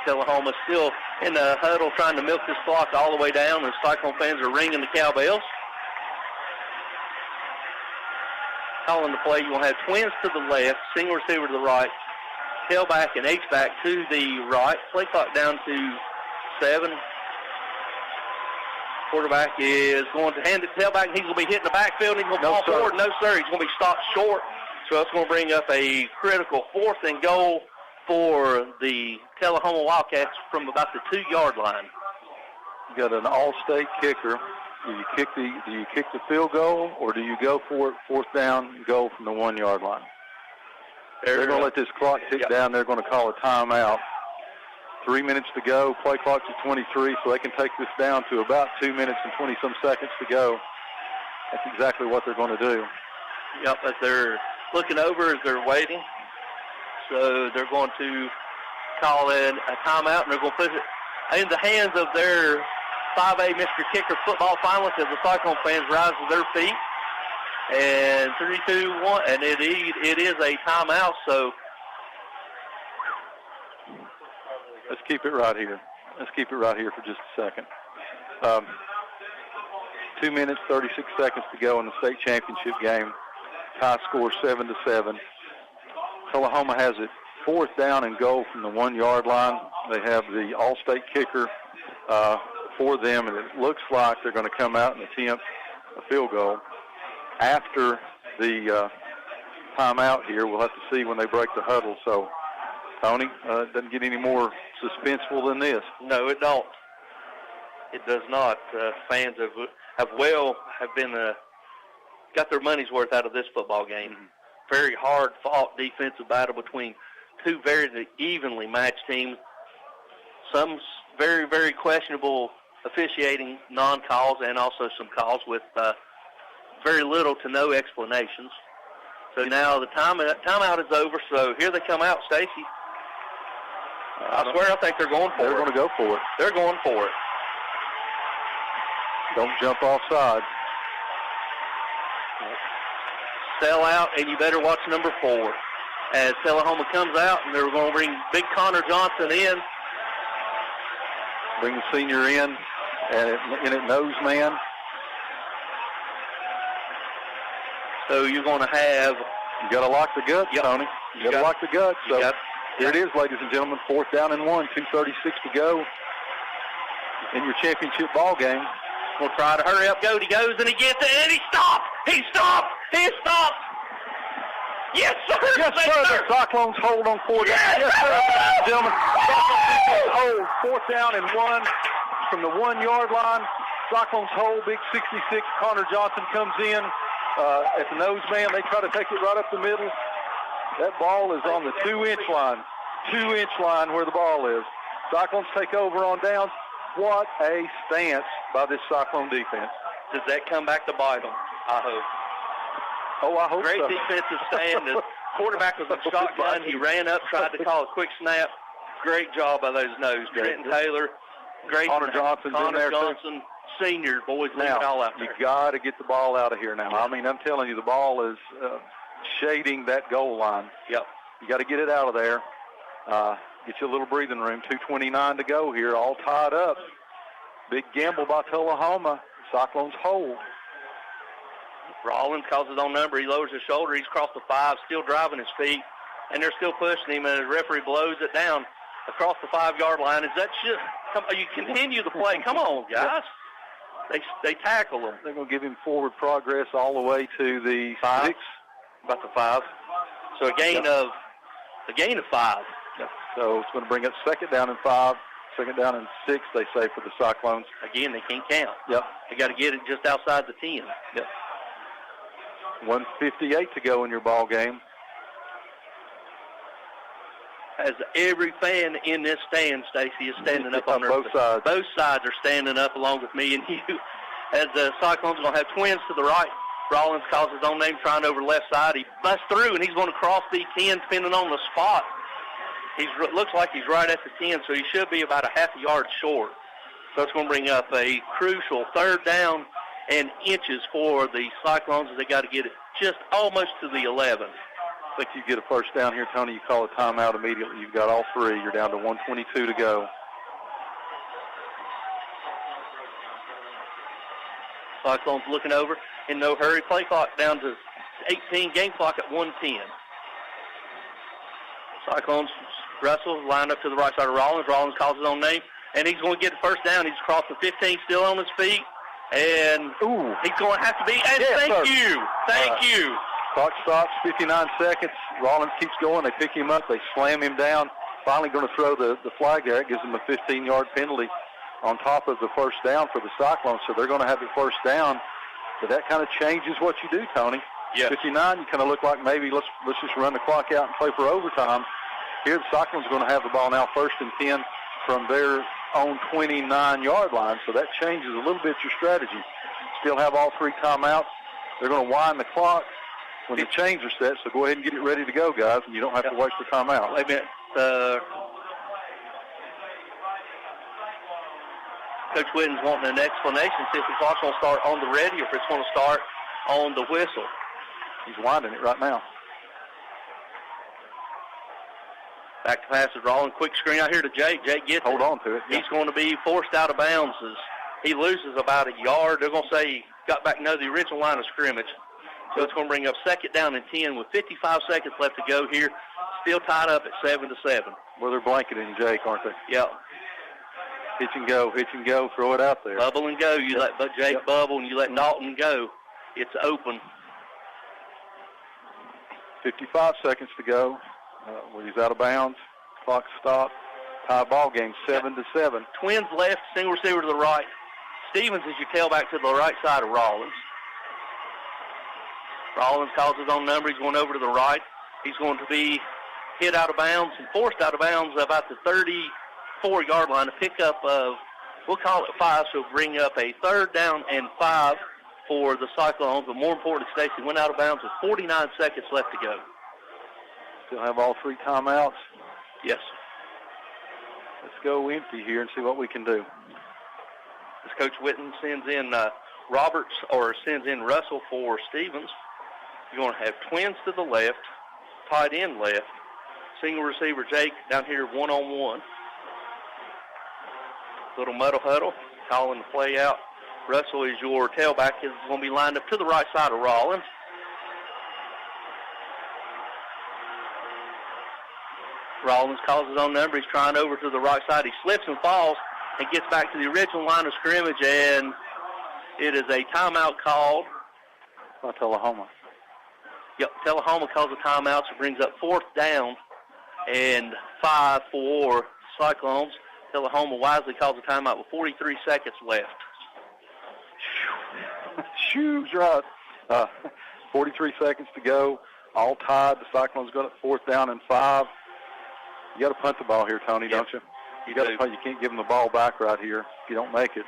Tullahoma still in the huddle trying to milk this clock all the way down, and Cyclone fans are ringing the cowbells. Calling the play, you're going to have twins to the left, single receiver to the right, tailback and H-back to the right. Play clock down to 7. Quarterback is going to hand it to tailback, and he's going to be hitting the backfield, and he's going to fall forward. No, sir. He's going to be stopped short. So that's going to bring up a critical 4th and goal for the Tullahoma Wildcats from about the 2-yard line. You got an all-state kicker. Do you kick the field goal, or do you go for it 4th down and goal from the 1-yard line? They're going to let this clock tick down. They're going to call a timeout. 3 minutes to go. Play clock's at 23, so they can take this down to about 2 minutes and 20-some seconds to go. That's exactly what they're going to do. Yep, as they're looking over as they're waiting. So they're going to call in a timeout, and they're going to put it in the hands of their 5A Mr. Kicker football finalists as the Cyclone fans rise to their feet. And 3-2-1, and it is a timeout, so let's keep it right here. Let's keep it right here for just a second. 2 minutes, 36 seconds to go in the state championship game. Tie score 7-7. Tullahoma has it 4th down and goal from the 1-yard line. They have the all-state kicker for them, and it looks like they're going to come out and attempt a field goal. After the timeout here, we'll have to see when they break the huddle. So, Tony, it doesn't get any more suspenseful than this. No, it don't. It does not. Fans have been got their money's worth out of this football game. Very hard-fought defensive battle between two very evenly matched teams. Some very, very questionable officiating, non-calls, and also some calls with very little to no explanations. So now the timeout is over, so here they come out, Stacy. I swear I think they're going for it. They're going to go for it. They're going for it. Don't jump offside. Sell out, and you better watch number 4. As Tullahoma comes out, and they're going to bring big Connor Johnson in. Bring the senior in at nose man. So you're going to have... You got to lock the guts, Tony. You got to lock the guts. So here it is, ladies and gentlemen. 4th down and 1, 2:36 to go in your championship ball game. We'll try to hurry up. He goes, and he gets it, and he stopped. He stopped. He stopped. Yes, sir. Yes, sir. The Cyclones hold on 4 down. Yes, sir, ladies and gentlemen. Cyclones hold 4th down and 1 from the 1-yard line. Cyclones hold. Big 66. Connor Johnson comes in at the nose man. They try to take it right up the middle. That ball is on the 2-inch line. 2-inch line where the ball is. Cyclones take over on downs. What a stance by this Cyclone defense. Does that come back to bite them? I hope. Oh, I hope Great so. defensive stand. The quarterback was a shotgun. He ran up, tried to call a quick snap. Great job by those nose. Trenton Taylor. Great. Connor Johnson's in there, Johnson, senior. Boys, leave it all out there. You got to get the ball out of here now. I mean, I'm telling you, the ball is shading that goal line. Yep. You got to get it out of there. Get you a little breathing room. 2:29 to go here, all tied up. Big gamble by Tullahoma. Cyclones hold. Rollins calls his own number. He lowers his shoulder. He's across the 5, still driving his feet, and they're still pushing him, and the referee blows it down across the 5-yard line. Is that shit? You continue the play. Come on, guys. They tackle him. They're going to give him forward progress all the way to the 5. 6. About the 5. So a gain of 5. Yep. So it's going to bring up 2nd down and 5. 2nd down and 6, they say, for the Cyclones. Again, they can't count. Yep. They got to get it just outside the 10. Yep. 1:58 to go in your ball game. As every fan in this stand, Stacy, is standing up on both sides. Both sides are standing up along with me and you. As the Cyclones are going to have twins to the right. Rollins calls his own name, trying over the left side. He busts through, and he's going to cross the 10, depending on the spot. Looks like he's right at the 10, so he should be about a half a yard short. So it's going to bring up a crucial 3rd down and inches for the Cyclones, as they got to get it just almost to the 11. I think you get a first down here, Tony. You call a timeout immediately. You've got all 3. You're down to 1:22 to go. Cyclones looking over in no hurry. Play clock down to 18. Game clock at 1:10. Cyclones, Russell lined up to the right side of Rollins. Rollins calls his own name, and he's going to get the first down. He's across the 15, still on his feet, and he's going to have to be. And yes, thank you. Clock stops, 59 seconds. Rollins keeps going. They pick him up. They slam him down. Finally going to throw the flag there. It gives them a 15-yard penalty on top of the first down for the Cyclones. So they're going to have the first down. But that kind of changes what you do, Tony. Yes. 59, you kind of look like maybe let's just run the clock out and play for overtime. Here the Cyclones are going to have the ball now 1st and 10 from their own 29-yard line. So that changes a little bit your strategy. Still have all 3 timeouts. They're going to wind the clock when the chains are set, so go ahead and get it ready to go, guys, and you don't have to waste the timeout. Wait a minute. Coach Whitten's wanting an explanation, see if the clock's going to start on the ready or if it's going to start on the whistle. He's winding it right now. Back to pass is Rollins. Quick screen out here to Jake. Jake gets Hold on to it. He's going to be forced out of bounds as he loses about a yard. They're going to say he got back near the original line of scrimmage. So it's going to bring up 2nd down and 10 with 55 seconds left to go here. Still tied up at 7-7. Well, they're blanketing Jake, aren't they? Yep. Hitch and go, throw it out there. Bubble and go. You let Jake bubble and you let Dalton go. It's open. 55 seconds to go. He's out of bounds. Clock stopped. Tie ball game, 7-7. Twins left, single receiver to the right. Stevens is your tailback to the right side of Rollins. Rollins calls his own number. He's going over to the right. He's going to be hit out of bounds and forced out of bounds about the 4-yard line, a pickup of, we'll call it 5, so bring up a 3rd down and 5 for the Cyclones. But more importantly, Stacy went out of bounds with 49 seconds left to go. Still have all 3 timeouts. Yes. Let's go empty here and see what we can do. As Coach Witten sends in sends in Russell for Stevens. You're going to have twins to the left, tight end left, single receiver Jake down here one-on-one. Little muddle huddle, calling the play out. Russell is your tailback, is going to be lined up to the right side of Rollins. Rollins calls his own number. He's trying over to the right side. He slips and falls and gets back to the original line of scrimmage, and it is a timeout called. By Tullahoma. Yep, Tullahoma calls a timeout, so brings up 4th down and 5 for Cyclones. Tullahoma wisely calls a timeout with 43 seconds left. Shoes right. 43 seconds to go. All tied. The Cyclones got it 4th down and 5. You got to punt the ball here, Tony, don't you? You got to punt. You can't give them the ball back right here if you don't make it.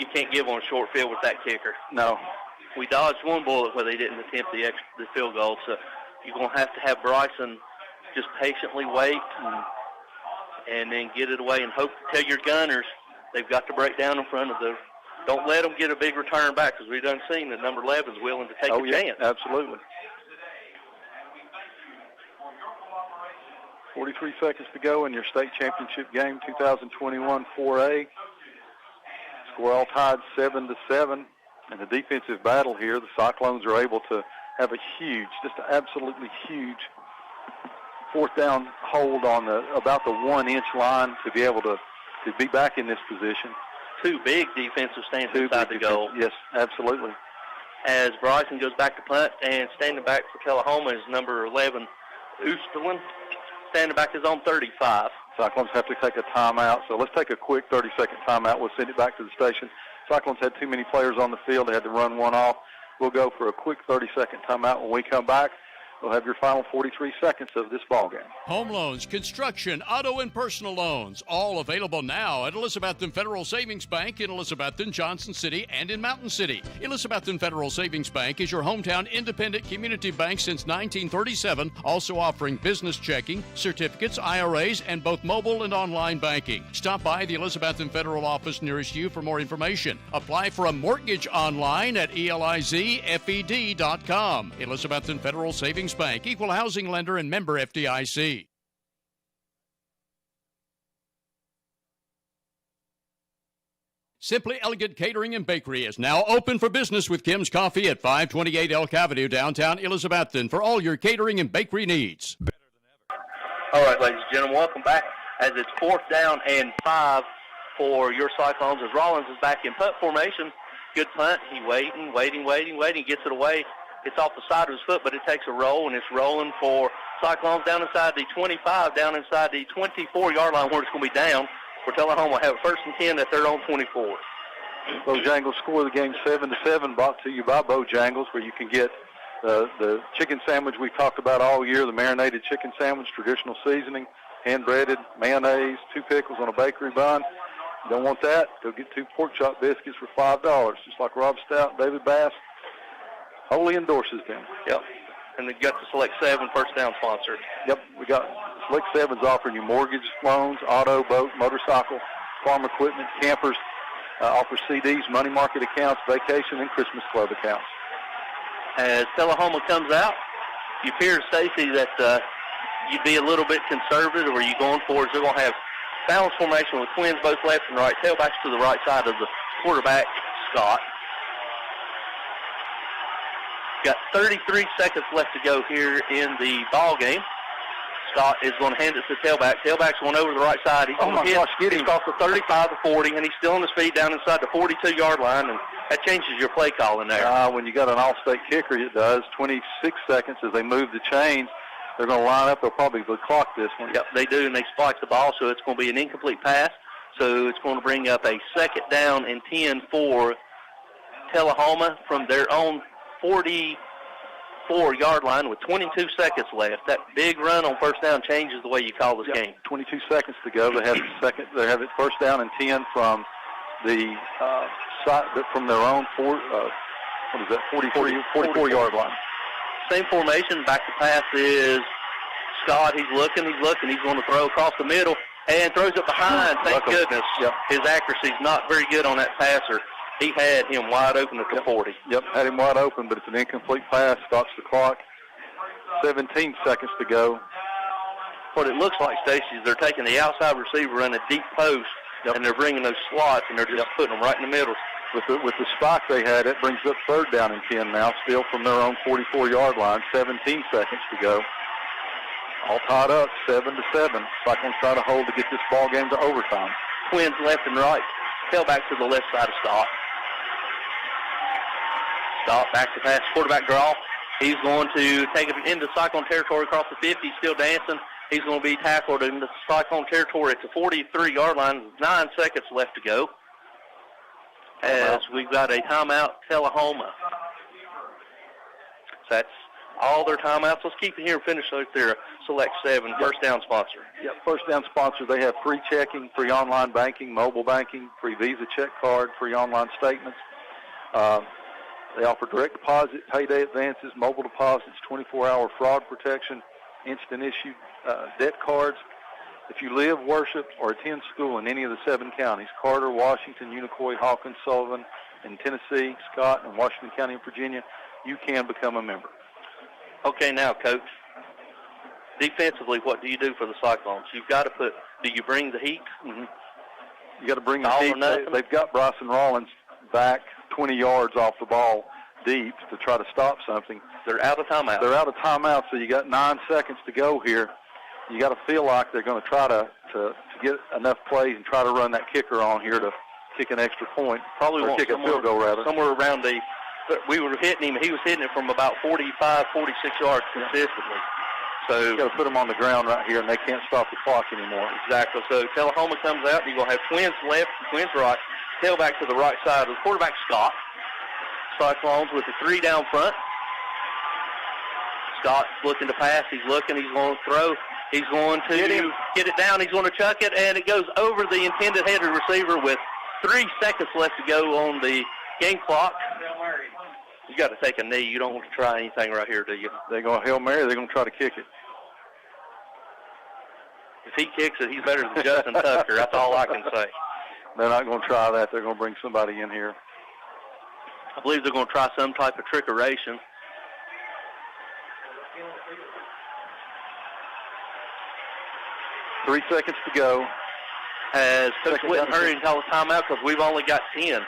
You can't give on a short field with that kicker. No. We dodged one bullet where they didn't attempt the field goal, so you're going to have Bryson just patiently wait and then get it away and hope. Tell your gunners they've got to break down in front of the. Don't let them get a big return back, because we've done seen that number 11 is willing to take a chance. Absolutely. 43 seconds to go in your state championship game, 2021 4A. Score all tied 7-7. In the defensive battle here, the Cyclones are able to have a huge, just an absolutely huge 4th down hold on about the 1-inch line to be able to be back in this position. 2 big defensive stands inside the goal. Yes, absolutely. As Bryson goes back to punt, and standing back for Tullahoma is number 11, Oosterlin. Standing back is on 35. Cyclones have to take a timeout, so let's take a quick 30-second timeout. We'll send it back to the station. Cyclones had too many players on the field. They had to run one off. We'll go for a quick 30-second timeout. When we come back, we'll have your final 43 seconds of this ball game. Home loans, construction, auto, and personal loans, all available now at Elizabethton Federal Savings Bank in Elizabethton, Johnson City, and in Mountain City. Elizabethton Federal Savings Bank is your hometown independent community bank since 1937, also offering business checking, certificates, IRAs, and both mobile and online banking. Stop by the Elizabethton Federal office nearest you for more information. Apply for a mortgage online at elizfed.com. Elizabethton Federal Savings Bank, equal housing lender and member FDIC. Simply Elegant Catering and Bakery is now open for business with Kim's Coffee at 528 Elk Avenue, downtown Elizabethton, for all your catering and bakery needs. All right, ladies and gentlemen, welcome back as it's 4th down and 5 for your Cyclones as Rollins is back in punt formation. Good punt. He waiting, gets it away. It's off the side of his foot, but it takes a roll, and it's rolling for Cyclones down inside the 25, down inside the 24-yard line where it's going to be down. For Tullahoma will have 1st and 10 at their own 24. Bojangles score the game 7-7, brought to you by Bojangles, where you can get the chicken sandwich we've talked about all year, the marinated chicken sandwich, traditional seasoning, hand-breaded, mayonnaise, 2 pickles on a bakery bun. You don't want that? Go get 2 pork chop biscuits for $5, just like Rob Stout, David Bass wholly endorses them. Yep. And they've got the Select 7 first down sponsor. Yep. We got Select 7's offering you mortgage loans, auto, boat, motorcycle, farm equipment, campers, offer CDs, money market accounts, vacation, and Christmas club accounts. As Tullahoma comes out, you fear, Stacy, that you'd be a little bit conservative, or you going for it. They're going to have balanced formation with twins both left and right, tailbacks to the right side of the quarterback, Scott. Got 33 seconds left to go here in the ball game. Scott is going to hand it to tailback. Tailback's going over the right side. He's going to hit. He's across the 35 to 40, and he's still on his feet down inside the 42-yard line, and that changes your play call in there. When you got an all-state kicker, it does. 26 seconds as they move the chains. They're going to line up. They'll probably clock this one. Yep, they do, and they spike the ball, so it's going to be an incomplete pass. So it's going to bring up a 2nd down and 10 for Tullahoma from their own 40, 44-yard line with 22 seconds left. That big run on first down changes the way you call this game. 22 seconds to go. They have it first down and 10 from the from their own 44-yard line. Same formation. Back to pass is Scott. He's looking. He's going to throw across the middle and throws it behind. Thank goodness. Yep. His accuracy's not very good on that passer. He had him wide open at the 40. Yep, had him wide open, but it's an incomplete pass. Stops the clock. 17 seconds to go. What it looks like, Stacey, is they're taking the outside receiver in a deep post, and they're bringing those slots, and they're just putting them right in the middle. With the spike they had, it brings up third down and 10 now, still from their own 44-yard line. 17 seconds to go. All tied up, 7-7. Cyclones try to hold to get this ball game to overtime. Twins left and right. Tailback to the left side of Scott. Scott back to pass. Quarterback draw. He's going to take it into Cyclone territory across the 50. Still dancing. He's going to be tackled into Cyclone territory at the 43-yard line. 9 seconds left to go. As we've got a timeout, Tullahoma. So that's all their timeouts. Let's keep it here and finish with their Select 7 first down sponsor. Yep, first down sponsor. They have free checking, free online banking, mobile banking, free Visa check card, free online statements. They offer direct deposit, payday advances, mobile deposits, 24-hour fraud protection, instant issue debt cards. If you live, worship, or attend school in any of the 7 counties, Carter, Washington, Unicoi, Hawkins, Sullivan, in Tennessee, Scott, and Washington County and Virginia, you can become a member. Okay, now, Coach, defensively, what do you do for the Cyclones? You've got to do you bring the heat? Mm-hmm. You got to bring the heat. They've got Bryson Rollins back 20 yards off the ball deep to try to stop something. They're out of timeout. So you got 9 seconds to go here. You got to feel like they're going to try to get enough plays and try to run that kicker on here to kick an extra point. Probably or kick a field goal, rather. Somewhere around we were hitting him. He was hitting it from about 45, 46 yards consistently. So you got to put them on the ground right here, and they can't stop the clock anymore. Exactly. So Tullahoma comes out, and you're going to have Twins left, Twins right, tailback to the right side of the quarterback, Scott. Cyclones with the 3 down front. Scott's looking to pass. He's looking. He's going to throw. He's going to get it down. He's going to chuck it, and it goes over the intended headed receiver with 3 seconds left to go on the game clock. You got to take a knee. You don't want to try anything right here, do you? They're going to Hail Mary. They're going to try to kick it. If he kicks it, he's better than Justin Tucker. That's all I can say. They're not going to try that. They're going to bring somebody in here. I believe they're going to try some type of trickeration. Three seconds to go. As Coach Whitten hurry and call a timeout because we've only got 10.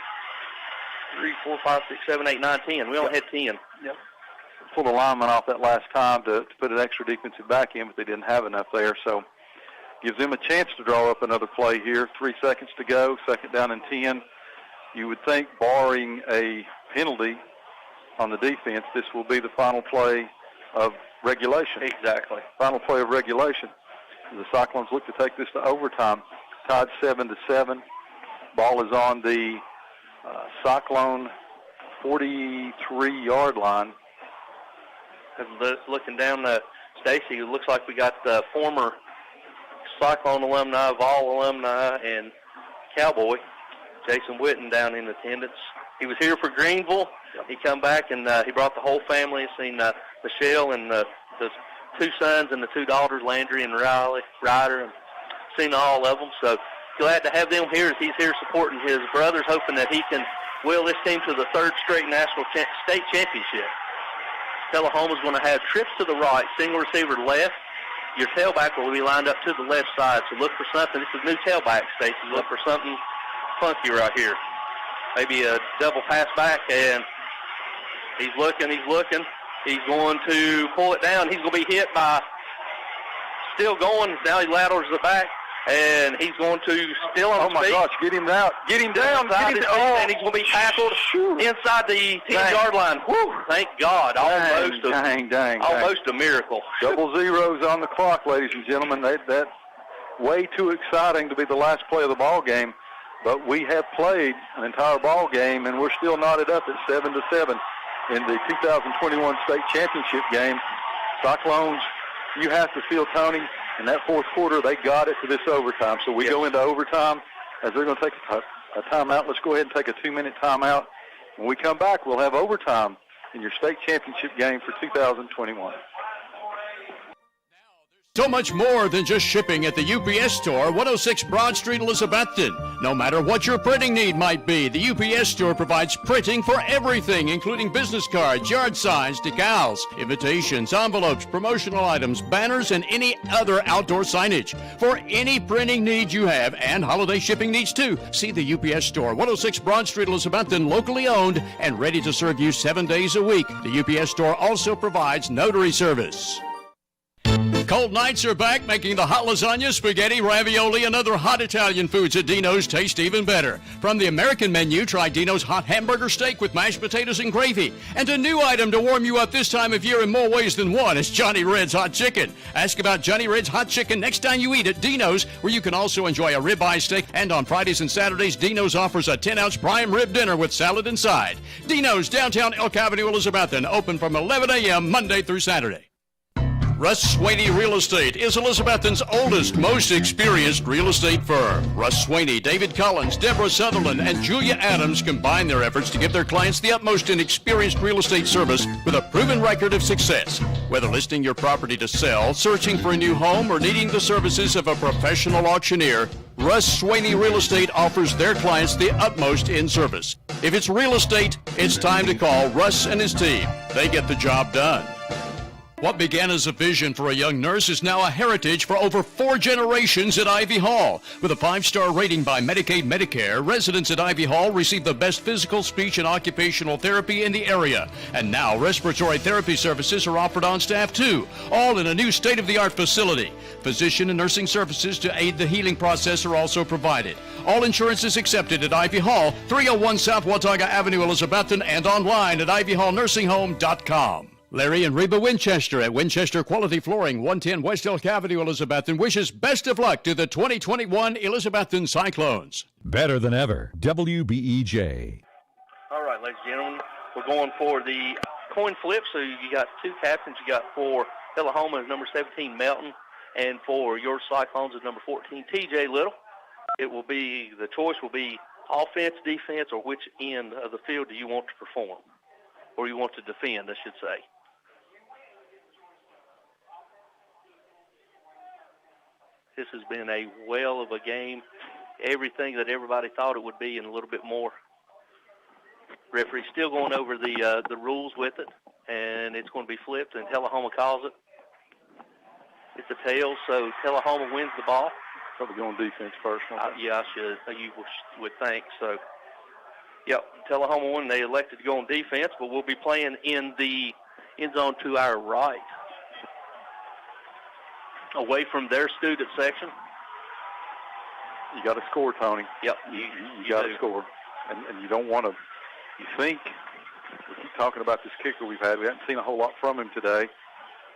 3, 4, 5, 6, 7, 8, 9, 10. We only had 10. Yep. Pulled the lineman off that last time to put an extra defensive back in, but they didn't have enough there. So gives them a chance to draw up another play here. 3 seconds to go. Second down and 10. You would think, barring a penalty on the defense, this will be the final play of regulation. Exactly. Final play of regulation. The Cyclones look to take this to overtime. Tied 7-7. Ball is on the Cyclone 43-yard line. Looking down, Stacy, it looks like we got the former Cyclone alumni, Vol alumni, and Cowboy, Jason Whitten, down in attendance. He was here for Greenville. He come back, and he brought the whole family. Seen Michelle and the 2 sons and the 2 daughters, Landry and Ryder, and seen all of them. So glad to have them here as he's here supporting his brothers, hoping that he can will this team to the 3rd straight national state championship. Tullahoma's going to have trips to the right, single receiver left. Your tailback will be lined up to the left side, so look for something. This is new tailback, Stacey. Look for something funky right here. Maybe a double pass back, and he's looking. He's going to pull it down. He's going to be hit by, still going. Now he laterals the back, and he's going to still on his feet. Oh, my gosh, get him out. Get him down. And he's going to be tackled inside the 10-yard line. Whew, thank God. Almost a miracle. Double zeros on the clock, ladies and gentlemen. That's way too exciting to be the last play of the ball game. But we have played an entire ball game, and we're still knotted up at 7-7. in the 2021 state championship game. Cyclones, you have to feel, Tony, in that fourth quarter, they got it to this overtime. So we go into overtime as they're going to take a timeout. Let's go ahead and take a 2-minute timeout. When we come back, we'll have overtime in your state championship game for 2021. So much more than just shipping at the UPS Store, 106 Broad Street, Elizabethton. No matter what your printing need might be, the UPS Store provides printing for everything, including business cards, yard signs, decals, invitations, envelopes, promotional items, banners, and any other outdoor signage. For any printing need you have, and holiday shipping needs too, see the UPS Store, 106 Broad Street, Elizabethton, locally owned and ready to serve you 7 days a week. The UPS Store also provides notary service. Cold nights are back, making the hot lasagna, spaghetti, ravioli, and other hot Italian foods at Dino's taste even better. From the American menu, try Dino's hot hamburger steak with mashed potatoes and gravy. And a new item to warm you up this time of year in more ways than one is Johnny Red's Hot Chicken. Ask about Johnny Red's Hot Chicken next time you eat at Dino's, where you can also enjoy a ribeye steak. And on Fridays and Saturdays, Dino's offers a 10-ounce prime rib dinner with salad inside. Dino's, downtown Elk Avenue, Elizabethton, open from 11 a.m. Monday through Saturday. Russ Swaney Real Estate is Elizabethton's oldest, most experienced real estate firm. Russ Swaney, David Collins, Deborah Sutherland, and Julia Adams combine their efforts to give their clients the utmost in experienced real estate service with a proven record of success. Whether listing your property to sell, searching for a new home, or needing the services of a professional auctioneer, Russ Swaney Real Estate offers their clients the utmost in service. If it's real estate, it's time to call Russ and his team. They get the job done. What began as a vision for a young nurse is now a heritage for over 4 generations at Ivy Hall. With a 5-star rating by Medicaid Medicare, residents at Ivy Hall receive the best physical, speech, and occupational therapy in the area. And now respiratory therapy services are offered on staff too, all in a new state-of-the-art facility. Physician and nursing services to aid the healing process are also provided. All insurance is accepted at Ivy Hall, 301 South Watauga Avenue, Elizabethton, and online at ivyhallnursinghome.com. Larry and Reba Winchester at Winchester Quality Flooring, 110 West Elk Avenue, Elizabethton, wishes best of luck to the 2021 Elizabethton Cyclones. Better than ever, WBEJ. All right, ladies and gentlemen, we're going for the coin flip. So you got 2 captains. You got for Tullahoma is number 17, Melton, and for your Cyclones is number 14, TJ Little. The choice will be offense, defense, or which end of the field do you want to perform, or you want to defend, I should say. This has been a whale of a game. Everything that everybody thought it would be and a little bit more. Referee's still going over the rules with it, and it's going to be flipped, and Tullahoma calls it. It's a tail, so Tullahoma wins the ball. Probably going defense first. Yeah, I should. You would think so. Yep, Tullahoma won. They elected to go on defense, but we'll be playing in the end zone to our right, away from their student section. You got to score, Tony. Yep, you got to score, and you don't want to. You think we keep talking about this kicker we've had. We haven't seen a whole lot from him today.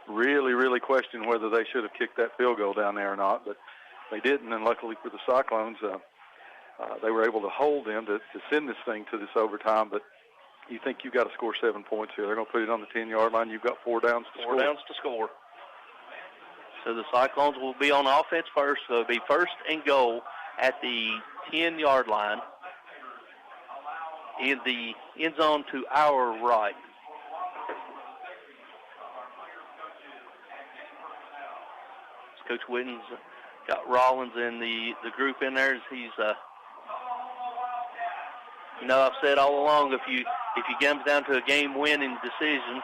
Really question whether they should have kicked that field goal down there or not, but they didn't. And luckily for the Cyclones, they were able to hold them to send this thing to this overtime. But you think you've got to score 7 points here. They're going to put it on the 10-yard line. You've got 4 downs to score. 4 downs to score. So the Cyclones will be on offense first. So it'll be first and goal at the 10-yard line in the end zone to our right. Coach Whitten's got Rollins in the group in there. He's I've said all along, if you comes down to a game-winning decision,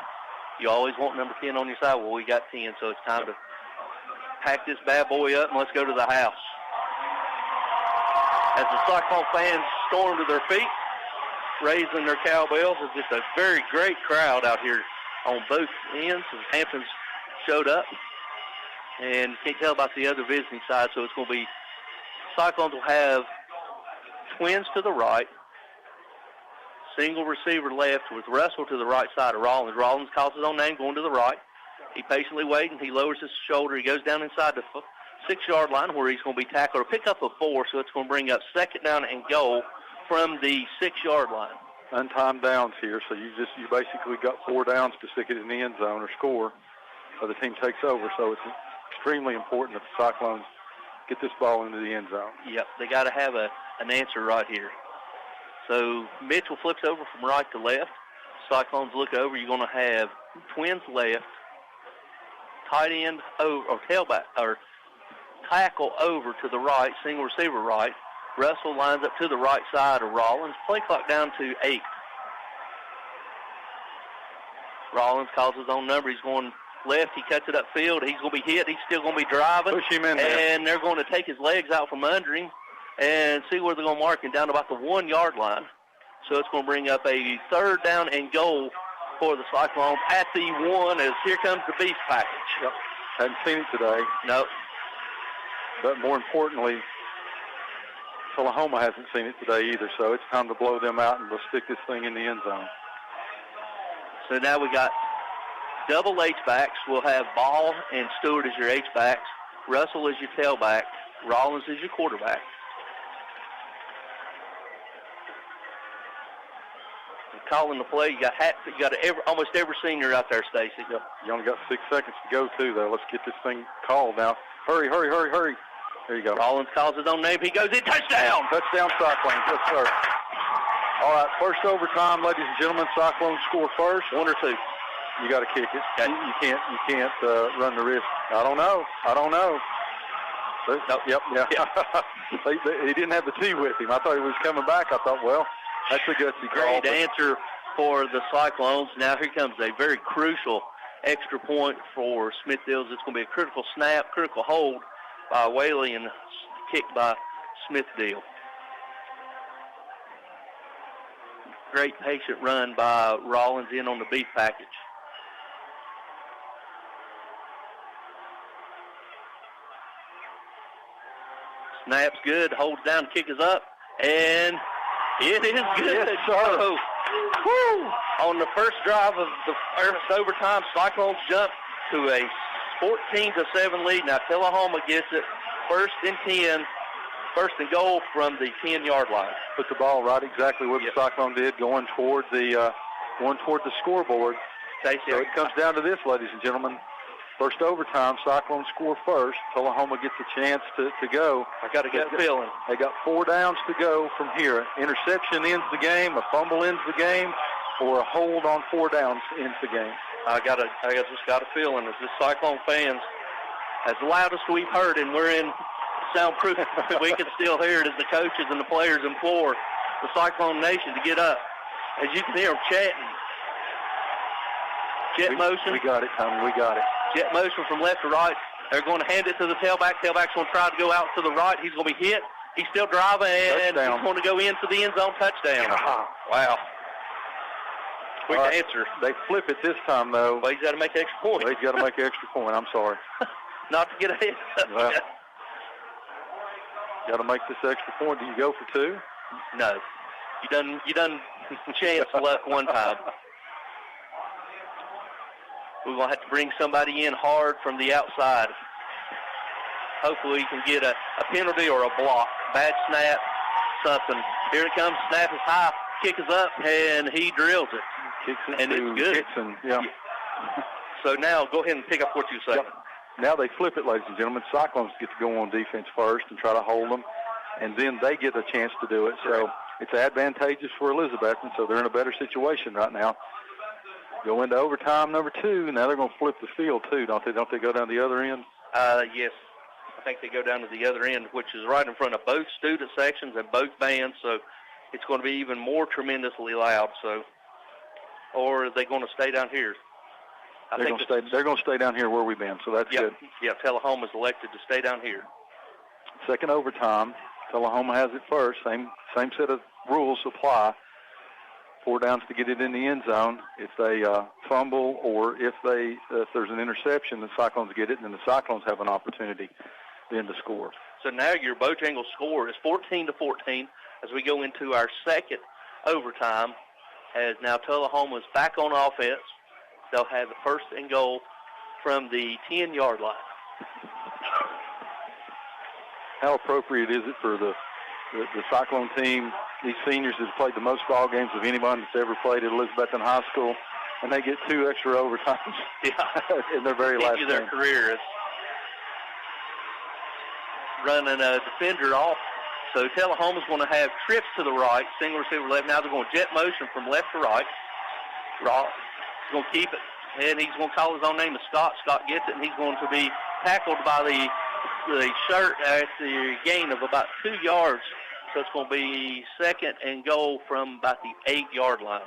you always want number 10 on your side. Well, we got 10, so it's time to pack this bad boy up and let's go to the house. As the Cyclone fans storm to their feet, raising their cowbells, it's just a very great crowd out here on both ends. And Hampton's showed up, and you can't tell about the other visiting side, so it's going to be Cyclones will have twins to the right, single receiver left with Russell to the right side of Rollins. Rollins calls his own name, going to the right. He patiently waiting. He lowers his shoulder. He goes down inside the 6-yard line where he's going to be tackled or pick up a 4, so it's going to bring up second down and goal from the 6-yard line. untimed downs here, so you basically got 4 downs to stick it in the end zone or score, or the team takes over. So it's extremely important that the Cyclones get this ball into the end zone. Yep, they got to have an answer right here. So Mitchell flips over from right to left. Cyclones look over. You're going to have twins left, tight end over, or tailback, or tackle over to the right, single receiver right. Russell lines up to the right side of Rollins. Play clock down to 8. Rollins calls his own number. He's going left. He cuts it upfield. He's going to be hit. He's still going to be driving. Push him in there. And they're going to take his legs out from under him and see where they're going to mark him, down about the 1-yard line. So it's going to bring up a 3rd down and goal for the Cyclones at the 1 as here comes the beef package. Yep. Hadn't seen it today. No. But more importantly, Tullahoma hasn't seen it today either, so it's time to blow them out and we'll stick this thing in the end zone. So now we got double H-backs. We'll have Ball and Stewart as your H-backs. Russell is your tailback. Rollins is your quarterback. Calling the play, you got almost every senior out there, Stacy. Yep. You only got 6 seconds to go, too, though. Let's get this thing called now. Hurry, hurry, hurry, hurry. There you go. Rollins calls his own name. He goes in. Touchdown! Touchdown, Cyclones. Yes, sir. All right, first overtime, ladies and gentlemen. Cyclones score first. 1 or 2. You got to kick it. Okay. You can't run the risk. I don't know. Nope. Yep. Yeah. He didn't have the T with him. I thought he was coming back. I thought, well, that's a gutsy call. Great answer for the Cyclones. Now here comes a very crucial extra point for Smithfield. It's going to be a critical snap, critical hold by Whaley and kicked by Smithfield. Great patient run by Rollins in on the beef package. Snap's good, holds down, kick is up, and it is good. Yes, sir. So, on the first drive of the first overtime, Cyclones jump to a 14-7 lead. Now Tullahoma gets it 1st and 10, 1st and goal from the 10-yard line. Put the ball right exactly where the Cyclone did, going toward the scoreboard. Stacey, so it comes down to this, ladies and gentlemen. First overtime, Cyclones score first. Tullahoma gets a chance to go. I got a good feeling. They got 4 downs to go from here. Interception ends the game, a fumble ends the game, or a hold on 4 downs ends the game. I just got a feeling as the Cyclone fans, as loud as we've heard, and we're in soundproof, we can still hear it as the coaches and the players implore the Cyclone Nation to get up. As you can hear them chanting. Jet motion. We got it, Tommy. We got it. Jet motion from left to right. They're going to hand it to the tailback. Tailback's going to try to go out to the right. He's going to be hit. He's still driving, and he's going to go into the end zone. Touchdown. Wow. Quick answer. They flip it this time, though. Well, he's got to make an extra point. He's got to make an extra point. I'm sorry. Not to get ahead. Well, got to make this extra point. Do you go for 2? No. You done chance luck one time. We're going to have to bring somebody in hard from the outside. Hopefully we can get a penalty or a block. Bad snap, something. Here it comes. Snap is high. Kick is up, and he drills it. Kicks it and it's good. Dixon, yeah. So now go ahead and pick up what you say. Yep. Now they flip it, ladies and gentlemen. Cyclones get to go on defense first and try to hold them, and then they get a chance to do it. So it's advantageous for Elizabethton, so they're in a better situation right now. Go into overtime number 2. Now they're going to flip the field, too, don't they? Don't they go down the other end? Yes. I think they go down to the other end, which is right in front of both student sections and both bands, so it's going to be even more tremendously loud. So, or are they going to stay down here? They're going to stay down here where we've been, so that's good. Yeah, Tullahoma's elected to stay down here. Second overtime. Tullahoma has it first. Same set of rules apply. 4 downs to get it in the end zone. If they fumble or if there's an interception, the Cyclones get it, and then the Cyclones have an opportunity then to score. So now your Bojangles score is 14-14 as we go into our second overtime. As now Tullahoma's back on offense. They'll have the 1st and goal from the 10-yard line. How appropriate is it for the Cyclone team, these seniors have played the most ball games of anyone that's ever played at Elizabethton High School, and they get 2 extra overtimes in their very last their game. career. It's running a defender off. So Tullahoma's going to have trips to the right, single receiver left. Now they're going to jet motion from left to right. Ross is going to keep it, and he's going to call his own name as Scott. Scott gets it, and he's going to be tackled by the shirt at the gain of about 2 yards. So it's going to be 2nd and goal from about the 8-yard line.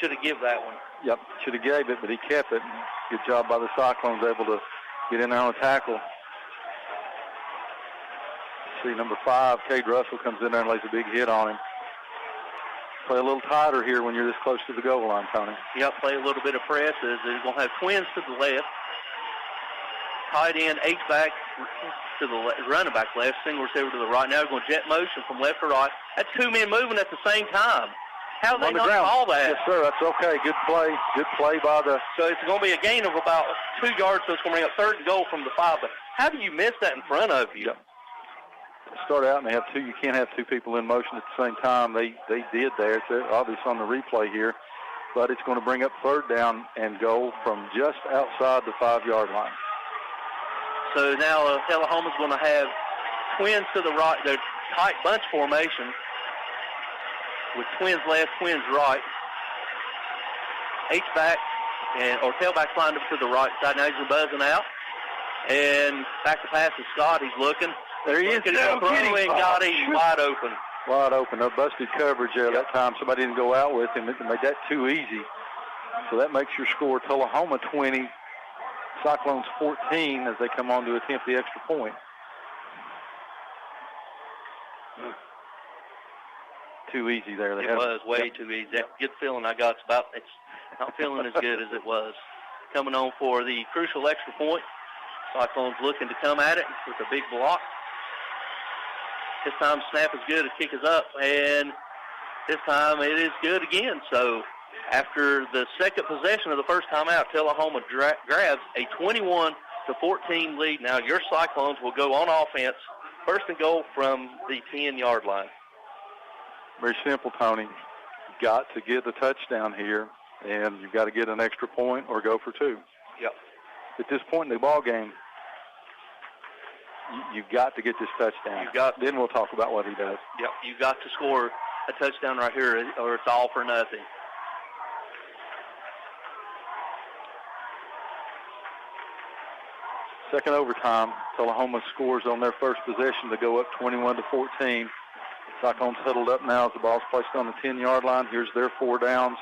Should have given that one. Yep, should have gave it, but he kept it. Good job by the Cyclones, able to get in there on a tackle. See, number 5, Cade Russell, comes in there and lays a big hit on him. Play a little tighter here when you're this close to the goal line, Tony. Yep, play a little bit of press. They're going to have twins to the left. Tight end, H-back to the running back left, single receiver to the right. Now they're going to jet motion from left to right. That's 2 men moving at the same time. How did they not call that? Yes, sir, that's okay. Good play. Good play by the... So it's going to be a gain of about 2 yards, so it's going to bring up 3rd and goal from the 5. But how do you miss that in front of you? Yep. Start out and they have 2. You can't have 2 people in motion at the same time. They did there. It's obvious on the replay here. But it's going to bring up 3rd down and goal from just outside the 5-yard line. So now Tullahoma's going to have twins to the right. They're tight bunch formation with twins left, twins right. H-back or tailback lined up to the right side. Now he's buzzing out. And back to pass to Scott. He's looking. There he is. Got him wide open. Wide open. No busted coverage there that time. Somebody didn't go out with him. It made that too easy. So that makes your score Tullahoma 20, Cyclones 14 as they come on to attempt the extra point. Too easy there. It was way too easy. That good feeling I got. It's not feeling as good as it was. Coming on for the crucial extra point. Cyclones looking to come at it with a big block. This time snap is good. The kick is up, and this time it is good again. So after the second possession of the first time out, Tullahoma grabs a 21-14 lead. Now your Cyclones will go on offense, 1st and goal from the 10-yard line. Very simple, Tony. You've got to get the touchdown here, and you've got to get an extra point or go for 2. Yep. At this point in the ball game, you've got to get this touchdown. Then we'll talk about what he does. Yep, you've got to score a touchdown right here, or it's all for nothing. Second overtime, Tullahoma scores on their first possession to go up 21-14. Cyclones huddled up now as the ball's placed on the 10-yard line. Here's their 4 downs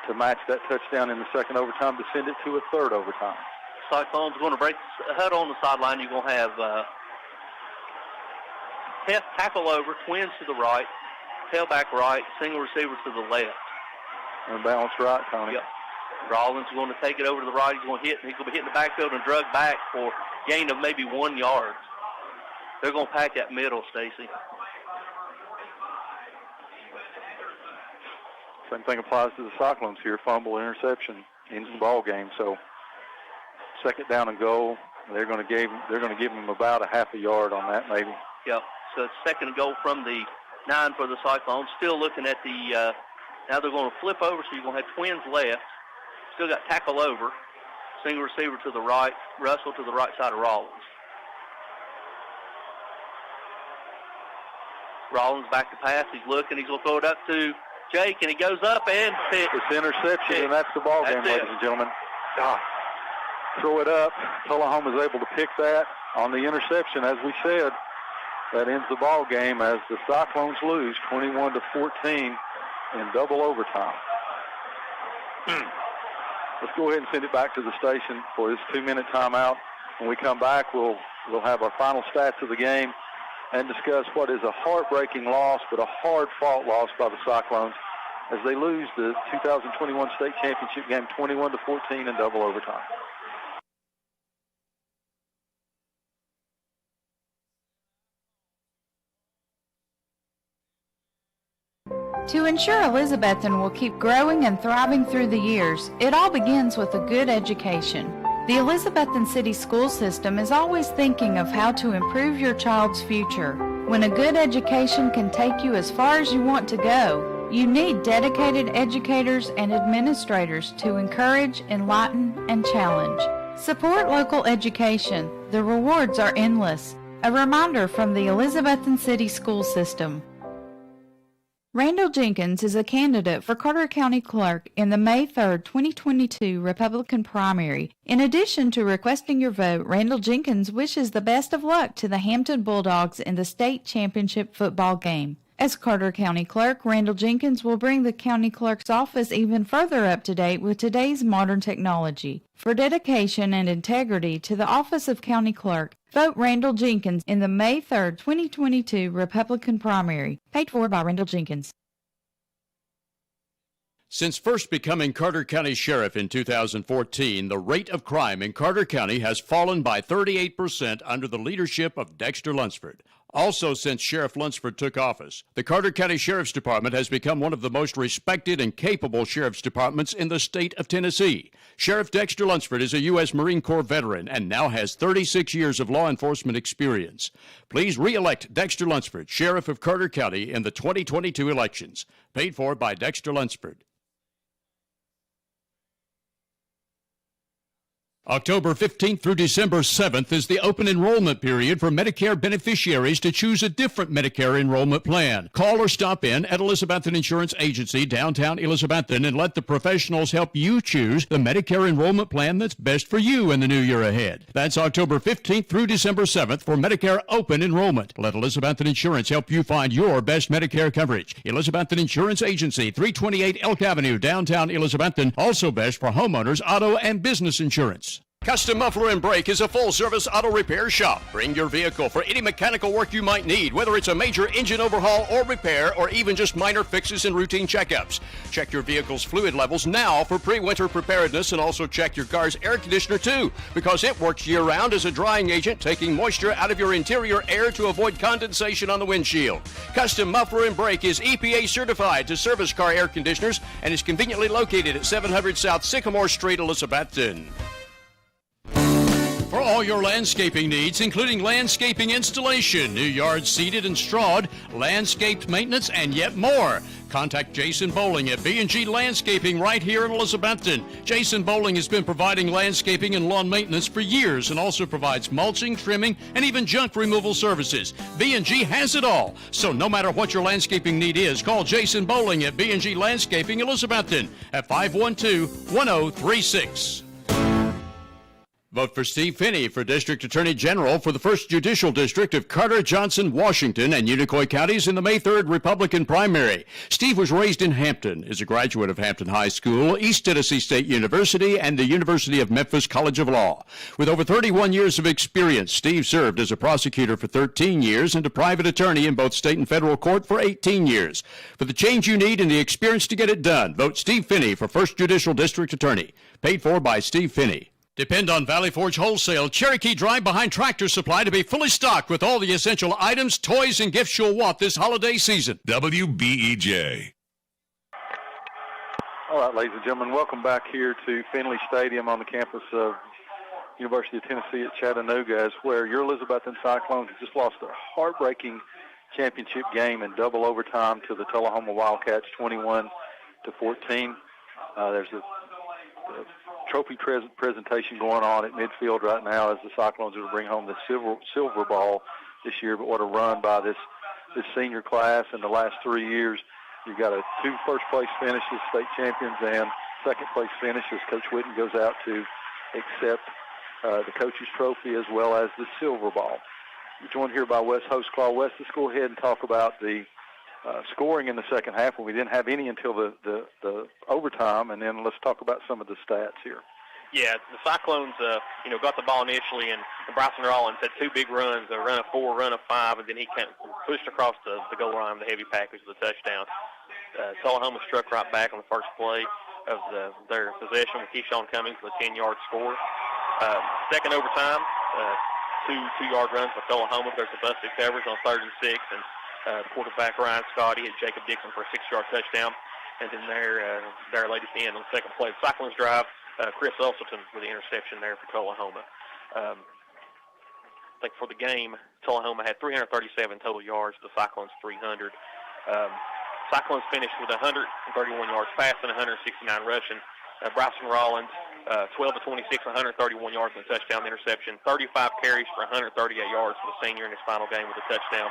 to match that touchdown in the second overtime to send it to a third overtime. Cyclones going to break the huddle on the sideline. You're going to have tackle over, twins to the right, tailback right, single receiver to the left. And balance right, Tony. Yep. Rollins is going to take it over to the right. He's going to be hitting the backfield and drug back for gain of maybe 1 yard. They're going to pack that middle, Stacy. Same thing applies to the Cyclones here. Fumble, interception, ends the ball game. So 2nd down and goal. They're going to give them about a half a yard on that, maybe. Yep. So it's 2nd and goal from the 9 for the Cyclones. Still looking at the. Now they're going to flip over, so you're going to have twins left. Still got tackle over. Single receiver to the right. Russell to the right side of Rollins. Rollins back to pass. He's looking. He's going to throw it up to Jake, and he goes up and picks. It's interception, and that's the ball game, ladies and gentlemen. Throw it up. Tullahoma's able to pick that on the interception. As we said, that ends the ball game as the Cyclones lose 21-14 in double overtime. Let's go ahead and send it back to the station for this 2-minute timeout. When we come back, we'll have our final stats of the game and discuss what is a heartbreaking loss, but a hard-fought loss by the Cyclones as they lose the 2021 state championship game 21-14 in double overtime. To ensure Elizabethton will keep growing and thriving through the years, it all begins with a good education. The Elizabethton City School System is always thinking of how to improve your child's future. When a good education can take you as far as you want to go, you need dedicated educators and administrators to encourage, enlighten, and challenge. Support local education. The rewards are endless. A reminder from the Elizabethton City School System. Randall Jenkins is a candidate for Carter County Clerk in the May 3, 2022 Republican primary. In addition to requesting your vote, Randall Jenkins wishes the best of luck to the Hampton Bulldogs in the state championship football game. As Carter County Clerk, Randall Jenkins will bring the county clerk's office even further up to date with today's modern technology. For dedication and integrity to the office of county clerk, vote Randall Jenkins in the May 3, 2022 Republican primary. Paid for by Randall Jenkins. Since first becoming Carter County Sheriff in 2014, the rate of crime in Carter County has fallen by 38% under the leadership of Dexter Lunsford. Also, since Sheriff Lunsford took office, the Carter County Sheriff's Department has become one of the most respected and capable sheriff's departments in the state of Tennessee. Sheriff Dexter Lunsford is a U.S. Marine Corps veteran and now has 36 years of law enforcement experience. Please re-elect Dexter Lunsford, Sheriff of Carter County, in the 2022 elections. Paid for by Dexter Lunsford. October 15th through December 7th is the open enrollment period for Medicare beneficiaries to choose a different Medicare enrollment plan. Call or stop in at Elizabethton Insurance Agency, downtown Elizabethton, and let the professionals help you choose the Medicare enrollment plan that's best for you in the new year ahead. That's October 15th through December 7th for Medicare open enrollment. Let Elizabethton Insurance help you find your best Medicare coverage. Elizabethton Insurance Agency, 328 Elk Avenue, downtown Elizabethton, also best for homeowners, auto, and business insurance. Custom Muffler and Brake is a full-service auto repair shop. Bring your vehicle for any mechanical work you might need, whether it's a major engine overhaul or repair, or even just minor fixes and routine checkups. Check your vehicle's fluid levels now for pre-winter preparedness, and also check your car's air conditioner too, because it works year-round as a drying agent, taking moisture out of your interior air to avoid condensation on the windshield. Custom Muffler and Brake is EPA certified to service car air conditioners and is conveniently located at 700 South Sycamore Street, Elizabethton. For all your landscaping needs, including landscaping installation, new yards seeded and strawed, landscaped maintenance, and yet more, contact Jason Bowling at B&G Landscaping right here in Elizabethton. Jason Bowling has been providing landscaping and lawn maintenance for years and also provides mulching, trimming, and even junk removal services. B&G has it all. So no matter what your landscaping need is, call Jason Bowling at B&G Landscaping Elizabethton at 512-1036. Vote for Steve Finney for District Attorney General for the 1st Judicial District of Carter, Johnson, Washington, and Unicoi counties in the May 3rd Republican primary. Steve was raised in Hampton, is a graduate of Hampton High School, East Tennessee State University, and the University of Memphis College of Law. With over 31 years of experience, Steve served as a prosecutor for 13 years and a private attorney in both state and federal court for 18 years. For the change you need and the experience to get it done, vote Steve Finney for 1st Judicial District Attorney. Paid for by Steve Finney. Depend on Valley Forge Wholesale Cherokee Drive Behind Tractor Supply to be fully stocked with all the essential items, toys, and gifts you'll want this holiday season. WBEJ. All right, ladies and gentlemen, welcome back here to Finley Stadium on the campus of University of Tennessee at Chattanooga, as where your Elizabethton Cyclones just lost a heartbreaking championship game in double overtime to the Tullahoma Wildcats, 21-14. There's a trophy presentation going on at midfield right now as the Cyclones are to bring home the silver ball this year. But what a run by this senior class in the last 3 years. You've got 2 first-place finishes, state champions, and second-place finish as Coach Whitten goes out to accept the coach's trophy as well as the silver ball. We're joined here by Wes Hostclaw. Wes, let's go ahead and talk about the scoring in the second half when we didn't have any until the overtime, and then let's talk about some of the stats here. Yeah, the Cyclones, got the ball initially, and Bryson Rollins had 2 big runs, a run of 4, run of 5, and then he kind of pushed across the goal line, the heavy package, the touchdown. Tullahoma struck right back on the first play of their possession with Keyshawn Cummings with a 10-yard score. Second overtime, 2-yard runs by Tullahoma. There's a busted coverage on 3rd and 6, and quarterback Ryan Scotty hit Jacob Dixon for a 6-yard touchdown. And then their latest end on the second play. The Cyclones drive, Chris Elselton with the interception there for Tullahoma. I think for the game, Tullahoma had 337 total yards. The Cyclones 300. Cyclones finished with 131 yards passing, 169 rushing. Bryson Rollins, 12 of 26, 131 yards and a touchdown interception. 35 carries for 138 yards for the senior in his final game with a touchdown.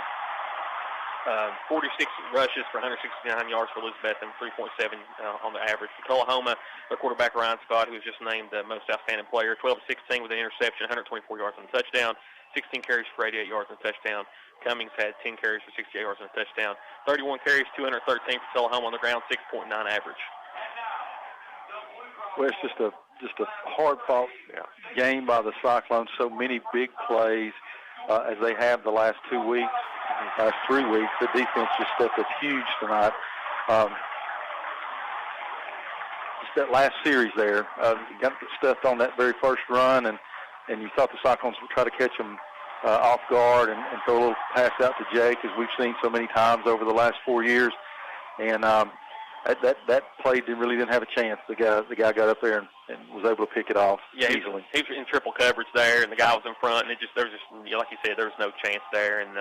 46 rushes for 169 yards for Elizabethton, 3.7 on the average. For Tullahoma, their quarterback Ryan Scott, who was just named the most outstanding player, 12 of 16 with an interception, 124 yards and a touchdown. 16 carries for 88 yards and a touchdown. Cummings had 10 carries for 68 yards and a touchdown. 31 carries, 213 for Tullahoma on the ground, 6.9 average. Well, it's just a hard-fought game by the Cyclones. So many big plays as they have the last 2 weeks, last 3 weeks. The defense just stepped up huge tonight. Just that last series there, got stuffed on that very first run, and you thought the Cyclones would try to catch them off guard and throw a little pass out to Jake, as we've seen so many times over the last 4 years. And that play really didn't have a chance. The guy got up there and was able to pick it off easily. He was in triple coverage there, and the guy was in front, and there was just like you said, there was no chance there. And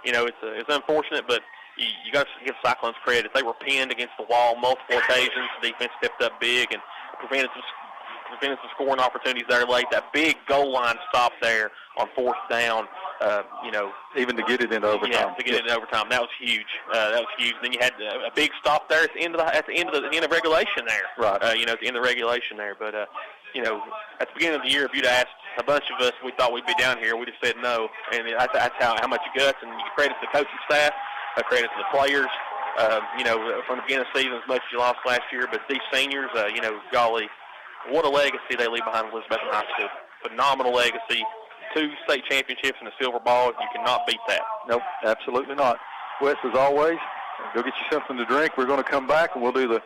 it's unfortunate, but you got to give Cyclones credit. They were pinned against the wall multiple occasions. The defense stepped up big and prevented some scoring opportunities there late. That big goal line stop there on fourth down. Even to get it into overtime. Yeah, to get it into overtime, that was huge. Then you had a big stop there at the end of regulation there. Right. At the end of regulation there. But at the beginning of the year, if you'd asked a bunch of us, we thought we'd be down here, we'd have said no. And that's how much guts. And you credit to the coaching staff, credit to the players. From the beginning of the season, as much as you lost last year, but these seniors, golly, what a legacy they leave behind Elizabethton High School. Phenomenal legacy. 2 state championships and a silver ball. You cannot beat that. Nope, absolutely not. Wes, as always, go get you something to drink. We're going to come back and we'll do the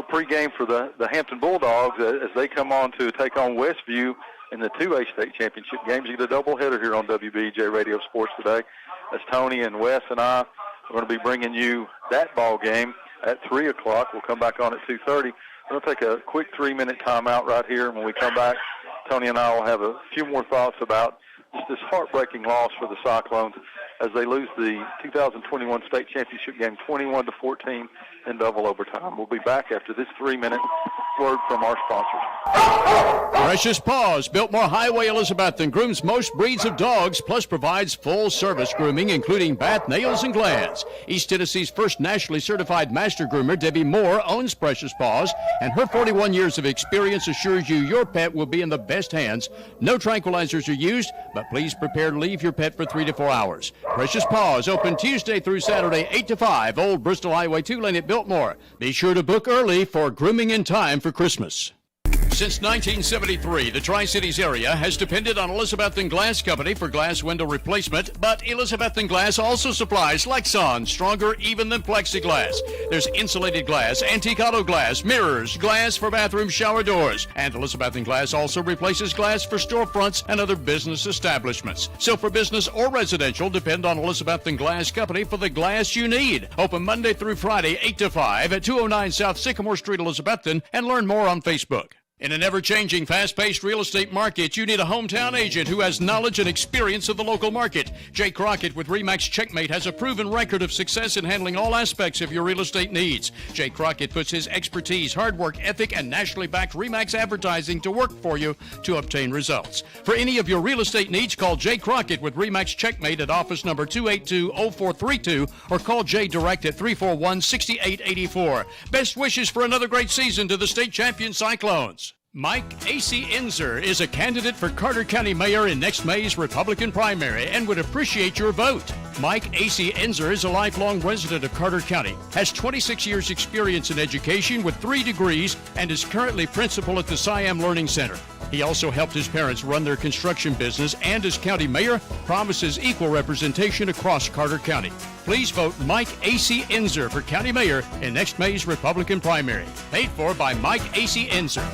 pregame for the Hampton Bulldogs as they come on to take on Westview in the 2A state championship games. You get a doubleheader here on WBEJ Radio Sports today. As Tony and Wes and I are going to be bringing you that ball game at 3 o'clock. We'll come back on at 2:30. We're going to take a quick 3-minute timeout right here. And when we come back, Tony and I will have a few more thoughts about just this heartbreaking loss for the Cyclones as they lose the 2021 state championship game 21-14 in double overtime. We'll be back after this 3-minute word from our sponsors. Precious Paws, Biltmore Highway, Elizabethton, grooms most breeds of dogs, plus provides full-service grooming, including bath, nails, and glands. East Tennessee's first nationally certified master groomer, Debbie Moore, owns Precious Paws, and her 41 years of experience assures you your pet will be in the best hands. No tranquilizers are used, but please prepare to leave your pet for 3 to 4 hours. Precious Paws, open Tuesday through Saturday, 8 to 5, Old Bristol Highway 2 lane at Biltmore. Be sure to book early for grooming in time for Christmas. Since 1973, the Tri-Cities area has depended on Elizabethton Glass Company for glass window replacement, but Elizabethton Glass also supplies Lexan, stronger even than plexiglass. There's insulated glass, antique auto glass, mirrors, glass for bathroom shower doors, and Elizabethton Glass also replaces glass for storefronts and other business establishments. So for business or residential, depend on Elizabethton Glass Company for the glass you need. Open Monday through Friday, 8 to 5 at 209 South Sycamore Street, Elizabethton, and learn more on Facebook. In an ever-changing, fast-paced real estate market, you need a hometown agent who has knowledge and experience of the local market. Jay Crockett with RE/MAX Checkmate has a proven record of success in handling all aspects of your real estate needs. Jay Crockett puts his expertise, hard work ethic, and nationally backed RE/MAX advertising to work for you to obtain results. For any of your real estate needs, call Jay Crockett with RE/MAX Checkmate at office number 282-0432 or call Jay direct at 341-6884. Best wishes for another great season to the state champion Cyclones. Mike A.C. Inzer is a candidate for Carter County Mayor in next May's Republican primary and would appreciate your vote. Mike A.C. Inzer is a lifelong resident of Carter County, has 26 years experience in education with 3 degrees, and is currently principal at the Siam Learning Center. He also helped his parents run their construction business and as county mayor promises equal representation across Carter County. Please vote Mike A.C. Inzer for county mayor in next May's Republican primary. Paid for by Mike A.C. Inzer.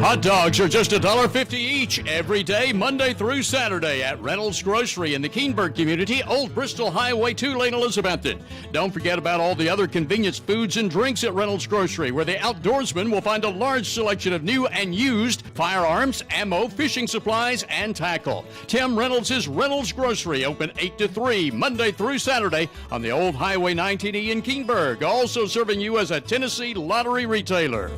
Hot dogs are just $1.50 each every day, Monday through Saturday at Reynolds Grocery in the Keenberg community, Old Bristol Highway 2 lane Elizabethton. Don't forget about all the other convenience foods and drinks at Reynolds Grocery, where the outdoorsman will find a large selection of new and used firearms, ammo, fishing supplies, and tackle. Tim Reynolds is Reynolds Grocery, open 8 to 3, Monday through Saturday on the Old Highway 19E in Keenberg, also serving you as a Tennessee lottery retailer.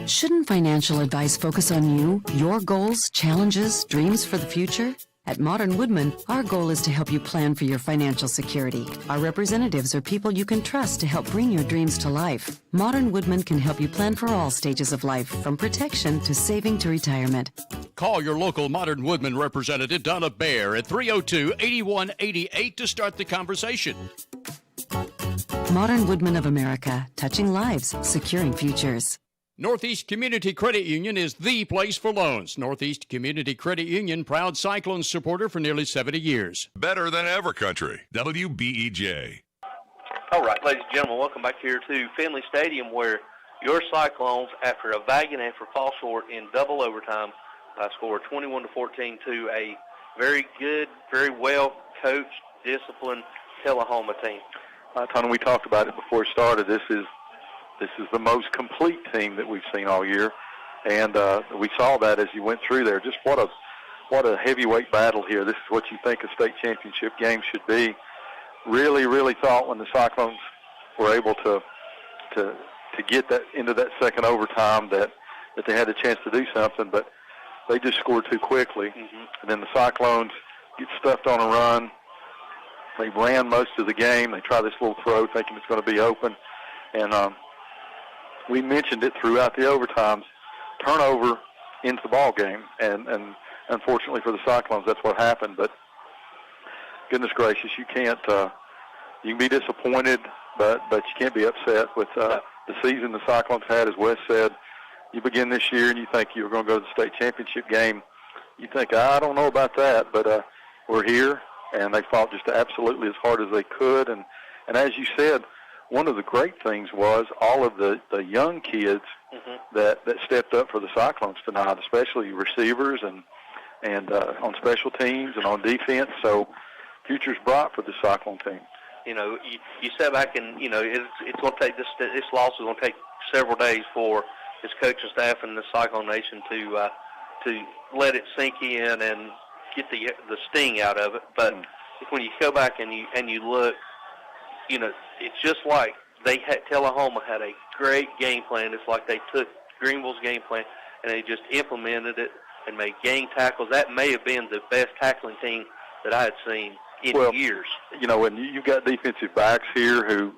Shouldn't financial advice focus on you, your goals, challenges, dreams for the future? At Modern Woodman, our goal is to help you plan for your financial security. Our representatives are people you can trust to help bring your dreams to life. Modern Woodman can help you plan for all stages of life, from protection to saving to retirement. Call your local Modern Woodman representative, Donna Bear, at 302-8188 to start the conversation. Modern Woodman of America, touching lives, securing futures. Northeast Community Credit Union is the place for loans. Northeast Community Credit Union, proud Cyclones supporter for nearly 70 years. Better than ever country. WBEJ. All right, ladies and gentlemen, welcome back here to Finley Stadium, where your Cyclones, after a valiant effort, fall short in double overtime, scored 21-14 to a very good, very well coached, disciplined Tullahoma team. Tony, we talked about it before it started. This is the most complete team that we've seen all year, and we saw that as you went through there. Just what a heavyweight battle here. This is what you think a state championship game should be. Really, really thought when the Cyclones were able to get that into that second overtime that they had a chance to do something, but they just scored too quickly. And then the Cyclones get stuffed on a run. They ran most of the game. They try this little throw thinking it's going to be open, and we mentioned it throughout the overtimes. Turnover into the ball game, and unfortunately for the Cyclones, that's what happened. But goodness gracious, you can't. You can be disappointed, but you can't be upset with the season the Cyclones had. As Wes said, you begin this year and you think you're going to go to the state championship game. You think, I don't know about that, but we're here, and they fought just absolutely as hard as they could. And as you said, one of the great things was all of the young kids that stepped up for the Cyclones tonight, especially receivers and on special teams and on defense. So future's bright for the Cyclone team. You know, you step back and, you know, it's going to take this loss is going to take several days for his coaching staff and the Cyclone Nation to let it sink in and get the sting out of it. But when you go back and you look, you know, it's just like Tullahoma had a great game plan. It's like they took Greenville's game plan and they just implemented it and made gang tackles. That may have been the best tackling team that I had seen in years. You know, and you've got defensive backs here who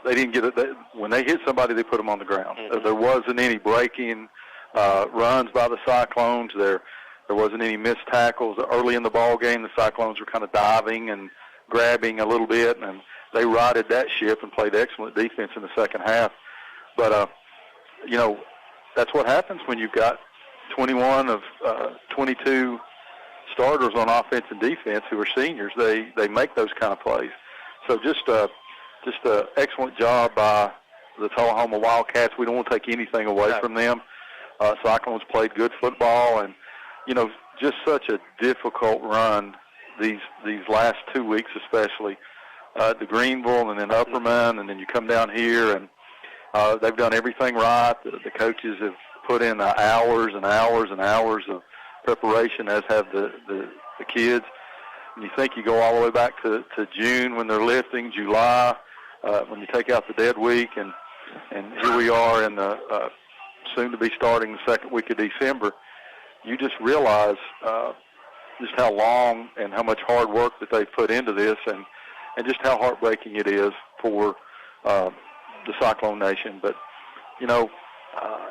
they didn't get it. When they hit somebody, they put them on the ground. There wasn't any breaking runs by the Cyclones. There wasn't any missed tackles. Early in the ball game, the Cyclones were kind of diving and grabbing a little bit, and they righted that ship and played excellent defense in the second half. But, you know, that's what happens when you've got 21 of 22 starters on offense and defense who are seniors. They make those kind of plays. So just a excellent job by the Tullahoma Wildcats. We don't want to take anything away from them. Cyclones played good football, and, you know, just such a difficult run these last 2 weeks especially. To Greenville and then Upperman, and then you come down here, and they've done everything right. The coaches have put in hours and hours and hours of preparation, as have the kids. And you think you go all the way back to June when they're lifting, July when you take out the dead week, and here we are in the soon to be starting the second week of December. You just realize just how long and how much hard work that they've put into this, and just how heartbreaking it is for the Cyclone Nation. But, you know,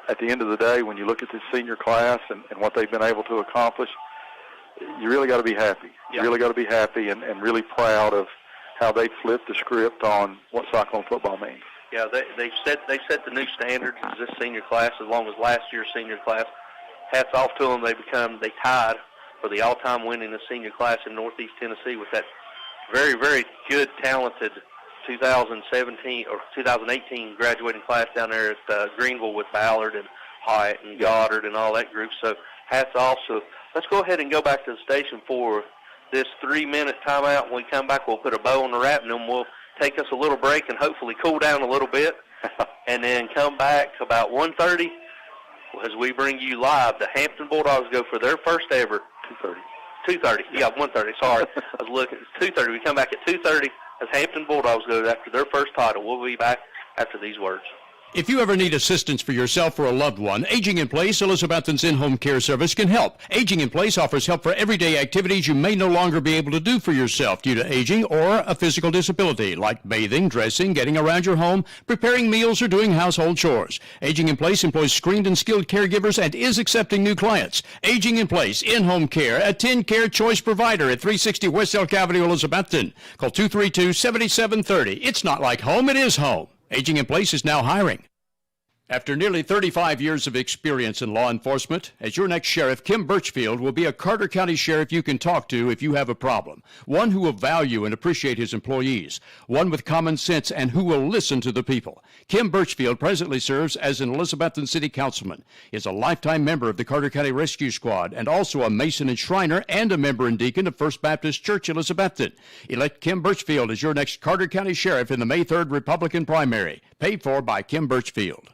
at the end of the day, when you look at this senior class and what they've been able to accomplish, you really got to be happy. You really got to be happy and really proud of how they flipped the script on what Cyclone football means. Yeah, they set the new standards as this senior class, as long as last year's senior class. Hats off to them. They tied for the all-time winningest senior class in Northeast Tennessee with that very, very good, talented 2017 or 2018 graduating class down there at Greenville with Ballard and Hyatt and Goddard and all that group. So hats off. So let's go ahead and go back to the station for this 3-minute timeout. When we come back, we'll put a bow on the wrap, and then we'll take us a little break and hopefully cool down a little bit, and then come back about 1:30 as we bring you live. The Hampton Bulldogs go for their first ever 2:30. Yeah, 1:30. Sorry, I was looking. It's 2:30. We come back at 2:30 as Hampton Bulldogs go after their first title. We'll be back after these words. If you ever need assistance for yourself or a loved one, Aging in Place, Elizabethton's in-home care service can help. Aging in Place offers help for everyday activities you may no longer be able to do for yourself due to aging or a physical disability, like bathing, dressing, getting around your home, preparing meals, or doing household chores. Aging in Place employs screened and skilled caregivers and is accepting new clients. Aging in Place, in-home care, a 10-care choice provider at 360 West Elk Avenue, Elizabethton. Call 232-7730. It's not like home, it is home. Aging in Place is now hiring. After nearly 35 years of experience in law enforcement, as your next sheriff, Kim Birchfield will be a Carter County sheriff you can talk to if you have a problem. One who will value and appreciate his employees. One with common sense and who will listen to the people. Kim Birchfield presently serves as an Elizabethton City Councilman, is a lifetime member of the Carter County Rescue Squad, and also a Mason and Shriner and a member and deacon of First Baptist Church, Elizabethton. Elect Kim Birchfield as your next Carter County sheriff in the May 3rd Republican primary. Paid for by Kim Birchfield.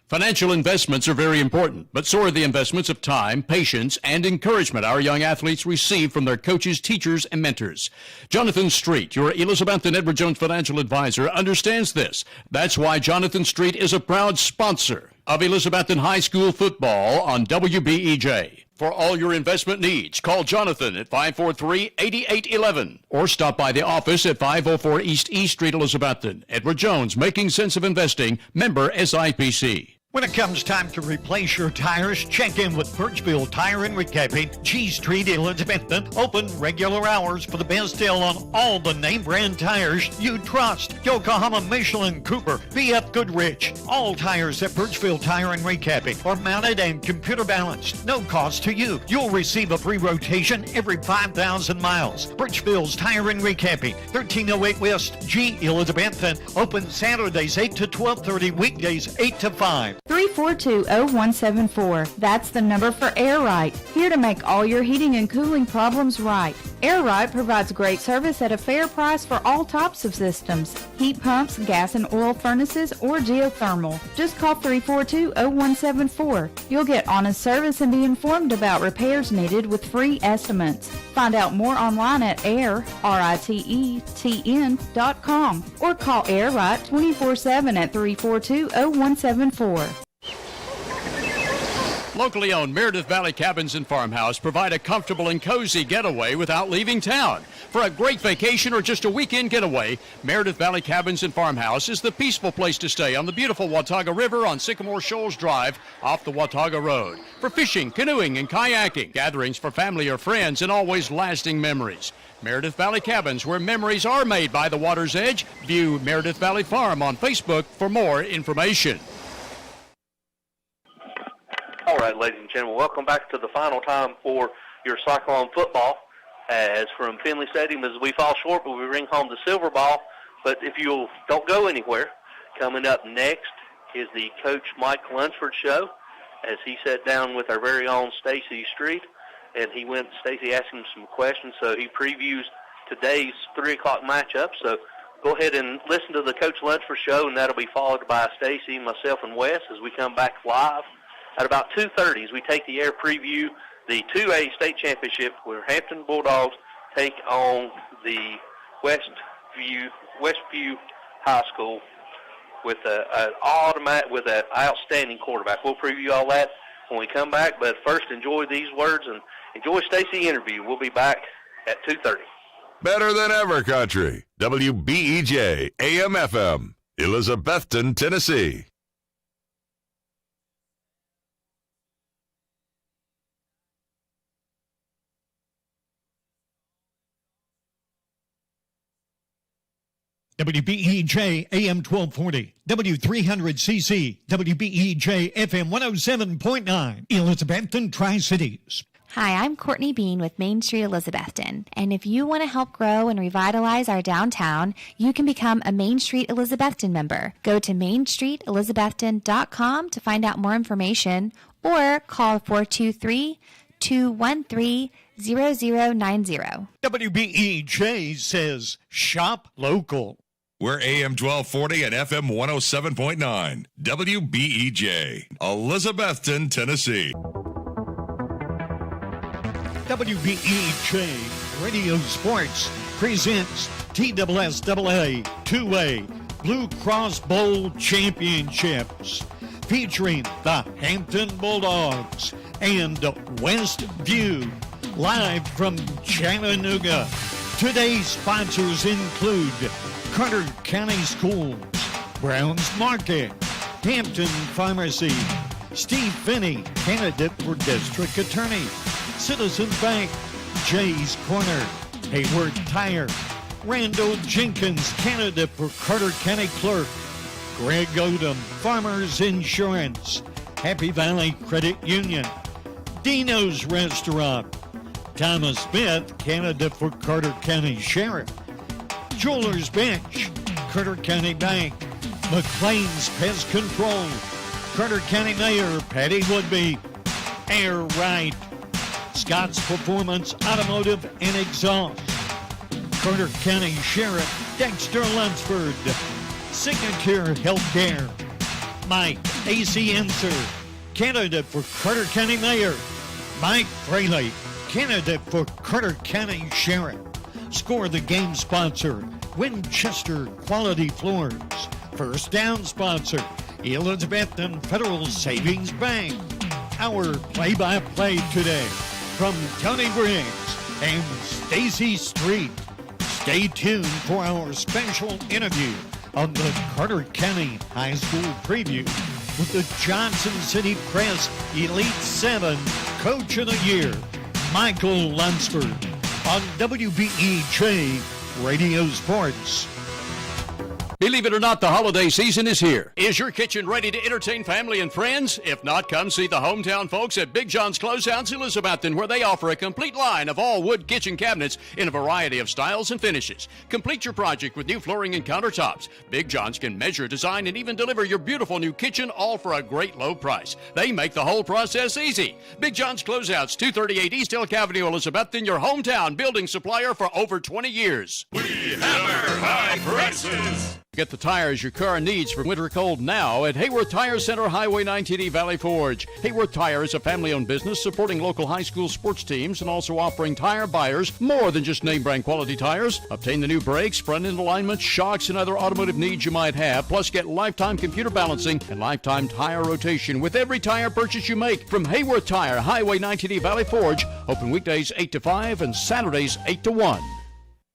Financial investments are very important, but so are the investments of time, patience, and encouragement our young athletes receive from their coaches, teachers, and mentors. Jonathan Street, your Elizabethton Edward Jones financial advisor, understands this. That's why Jonathan Street is a proud sponsor of Elizabethton High School football on WBEJ. For all your investment needs, call Jonathan at 543-8811 or stop by the office at 504 East E Street, Elizabethton. Edward Jones, making sense of investing, member SIPC. When it comes time to replace your tires, check in with Birchfield Tire and Recapping, G Street, Elizabethton. Open regular hours for the best deal on all the name brand tires you trust. Yokohama, Michelin, Cooper, BF Goodrich. All tires at Birchfield Tire and Recapping are mounted and computer balanced. No cost to you. You'll receive a free rotation every 5,000 miles. Birchfield's Tire and Recapping, 1308 West G, Elizabethton. Open Saturdays 8 to 12:30, weekdays 8 to 5. 342-0174. That's the number for Air Right. Here to make all your heating and cooling problems right. Air Right provides great service at a fair price for all types of systems. Heat pumps, gas and oil furnaces, or geothermal. Just call 342-0174. You'll get honest service and be informed about repairs needed with free estimates. Find out more online at RITETN.com or call Air Right 24/7 at 342-0174. Locally owned Meredith Valley Cabins and Farmhouse provide a comfortable and cozy getaway without leaving town. For a great vacation or just a weekend getaway, Meredith Valley Cabins and Farmhouse is the peaceful place to stay on the beautiful Watauga River on Sycamore Shoals Drive off the Watauga Road. For fishing, canoeing, and kayaking, gatherings for family or friends, and always lasting memories. Meredith Valley Cabins, where memories are made by the water's edge. View Meredith Valley Farm on Facebook for more information. All right, ladies and gentlemen, welcome back to the final time for your Cyclone football. As from Finley Stadium, as we fall short, but we bring home the silver ball. But if you don't go anywhere, coming up next is the Coach Mike Lunsford show, as he sat down with our very own Stacy Street, and Stacy asked him some questions, so he previews today's 3 o'clock matchup. So go ahead and listen to the Coach Lunsford show, and that'll be followed by Stacy, myself, and Wes as we come back live at about 2:30 as we take the air preview the 2A state championship where Hampton Bulldogs take on the Westview High School with an outstanding quarterback. We'll preview all that when we come back, but first enjoy these words and enjoy Stacy's interview. We'll be back at 2:30. Better than ever country. WBEJ AM/FM, Elizabethton, Tennessee. WBEJ AM 1240, W300cc, WBEJ FM 107.9, Elizabethton, Tri-Cities. Hi, I'm Courtney Bean with Main Street Elizabethton, and if you want to help grow and revitalize our downtown, you can become a Main Street Elizabethton member. Go to mainstreetelizabethton.com to find out more information, or call 423-213-0090. WBEJ says shop local. We're AM 1240 and FM 107.9. WBEJ, Elizabethton, Tennessee. WBEJ Radio Sports presents TSSAA 2A Blue Cross Bowl Championships, featuring the Hampton Bulldogs and Westview, live from Chattanooga. Today's sponsors include Carter County Schools, Browns Market, Hampton Pharmacy, Steve Finney, candidate for District Attorney, Citizens Bank, Jay's Corner, Hayward Tire, Randall Jenkins, candidate for Carter County Clerk, Greg Odom, Farmers Insurance, Happy Valley Credit Union, Dino's Restaurant, Thomas Smith, candidate for Carter County Sheriff, Jewelers Bench, Carter County Bank, McLean's Pest Control, Carter County Mayor Patty Woodby, Air Right, Scott's Performance Automotive and Exhaust, Carter County Sheriff Dexter Lunsford, Signature Healthcare, Mike AC Enser, candidate for Carter County Mayor, Mike Fraley, candidate for Carter County Sheriff. Score the game sponsor, Winchester Quality Floors. First down sponsor, Elizabethton Federal Savings Bank. Our play-by-play today from Tony Briggs and Stacy Street. Stay tuned for our special interview on the Carter County High School preview with the Johnson City Press Elite 7 Coach of the Year, Michael Lunsford, on WBEJ Radio Sports. Believe it or not, the holiday season is here. Is your kitchen ready to entertain family and friends? If not, come see the hometown folks at Big John's Closeouts Elizabethton, where they offer a complete line of all wood kitchen cabinets in a variety of styles and finishes. Complete your project with new flooring and countertops. Big John's can measure, design, and even deliver your beautiful new kitchen, all for a great low price. They make the whole process easy. Big John's Closeouts, 238 East Elk Avenue, Elizabethton, your hometown building supplier for over 20 years. We hammer high prices. Get the tires your car needs for winter cold now at Hayworth Tire Center, Highway 19E, Valley Forge. Hayworth Tire is a family-owned business supporting local high school sports teams and also offering tire buyers more than just name-brand quality tires. Obtain the new brakes, front-end alignment, shocks, and other automotive needs you might have. Plus, get lifetime computer balancing and lifetime tire rotation with every tire purchase you make from Hayworth Tire, Highway 19E, Valley Forge. Open weekdays 8 to 5 and Saturdays 8 to 1.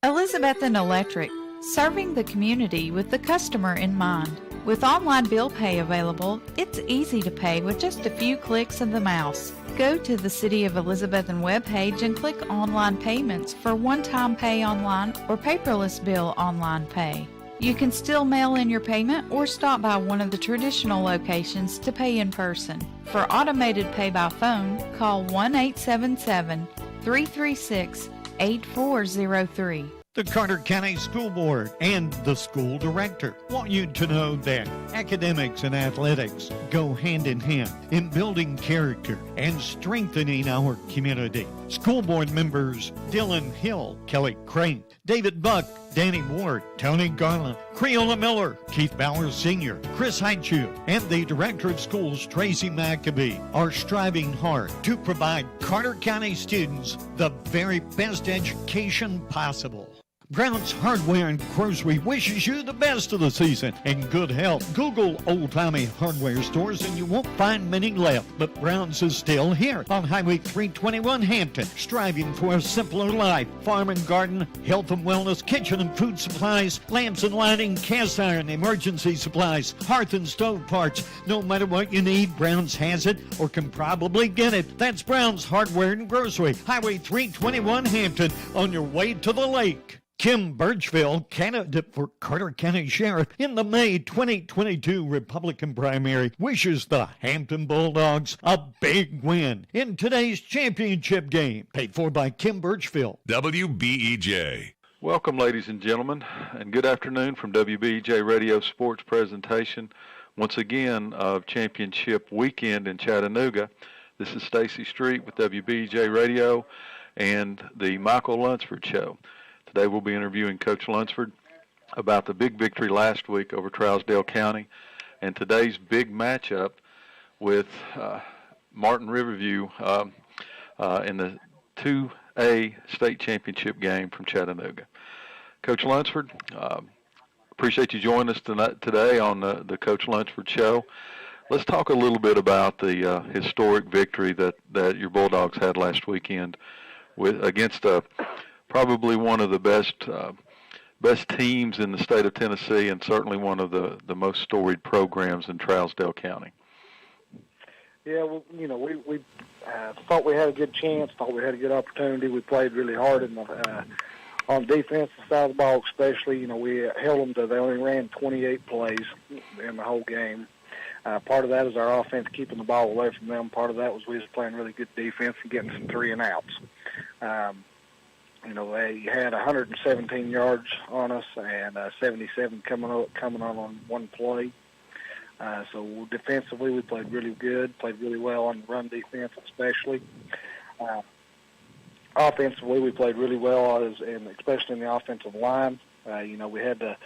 Elizabethton Electric, serving the community with the customer in mind. With online bill pay available, it's easy to pay with just a few clicks of the mouse. Go to the City of Elizabethton webpage and click Online Payments for one-time pay online or paperless bill online pay. You can still mail in your payment or stop by one of the traditional locations to pay in person. For automated pay by phone, call 1-877-336-8403. The Carter County School Board and the school director want you to know that academics and athletics go hand in hand in building character and strengthening our community. School board members Dylan Hill, Kelly Crane, David Buck, Danny Ward, Tony Garland, Creola Miller, Keith Bauer Sr., Chris Heichu, and the Director of Schools, Tracy McAbee, are striving hard to provide Carter County students the very best education possible. Brown's Hardware and Grocery wishes you the best of the season and good health. Google old-timey hardware stores and you won't find many left, but Brown's is still here on Highway 321 Hampton, striving for a simpler life. Farm and garden, health and wellness, kitchen and food supplies, lamps and lighting, cast iron, emergency supplies, hearth and stove parts. No matter what you need, Brown's has it or can probably get it. That's Brown's Hardware and Grocery, Highway 321 Hampton, on your way to the lake. Kim Birchfield, candidate for Carter County Sheriff in the May 2022 Republican primary, wishes the Hampton Bulldogs a big win in today's championship game. Paid for by Kim Birchfield. WBEJ. Welcome, ladies and gentlemen, and good afternoon from WBEJ Radio Sports presentation, once again, of Championship Weekend in Chattanooga. This is Stacy Street with WBEJ Radio and the Michael Lunsford Show. Today we'll be interviewing Coach Lunsford about the big victory last week over Trousdale County and today's big matchup with Martin Riverview in the 2A state championship game from Chattanooga. Coach Lunsford, appreciate you joining us today on the Coach Lunsford Show. Let's talk a little bit about the historic victory that your Bulldogs had last weekend against probably one of the best teams in the state of Tennessee, and certainly one of the most storied programs in Trousdale County. Yeah, well, we thought we had a good chance, thought we had a good opportunity. We played really hard on the defensive side of the ball, especially. We held them to, they only ran 28 plays in the whole game. Part of that is our offense keeping the ball away from them. Part of that was we was playing really good defense and getting some 3-and-outs. They had 117 yards on us and 77 coming on one play. So defensively, we played really good, played really well on the run defense especially. Offensively, we played really well, and especially in the offensive line. We had to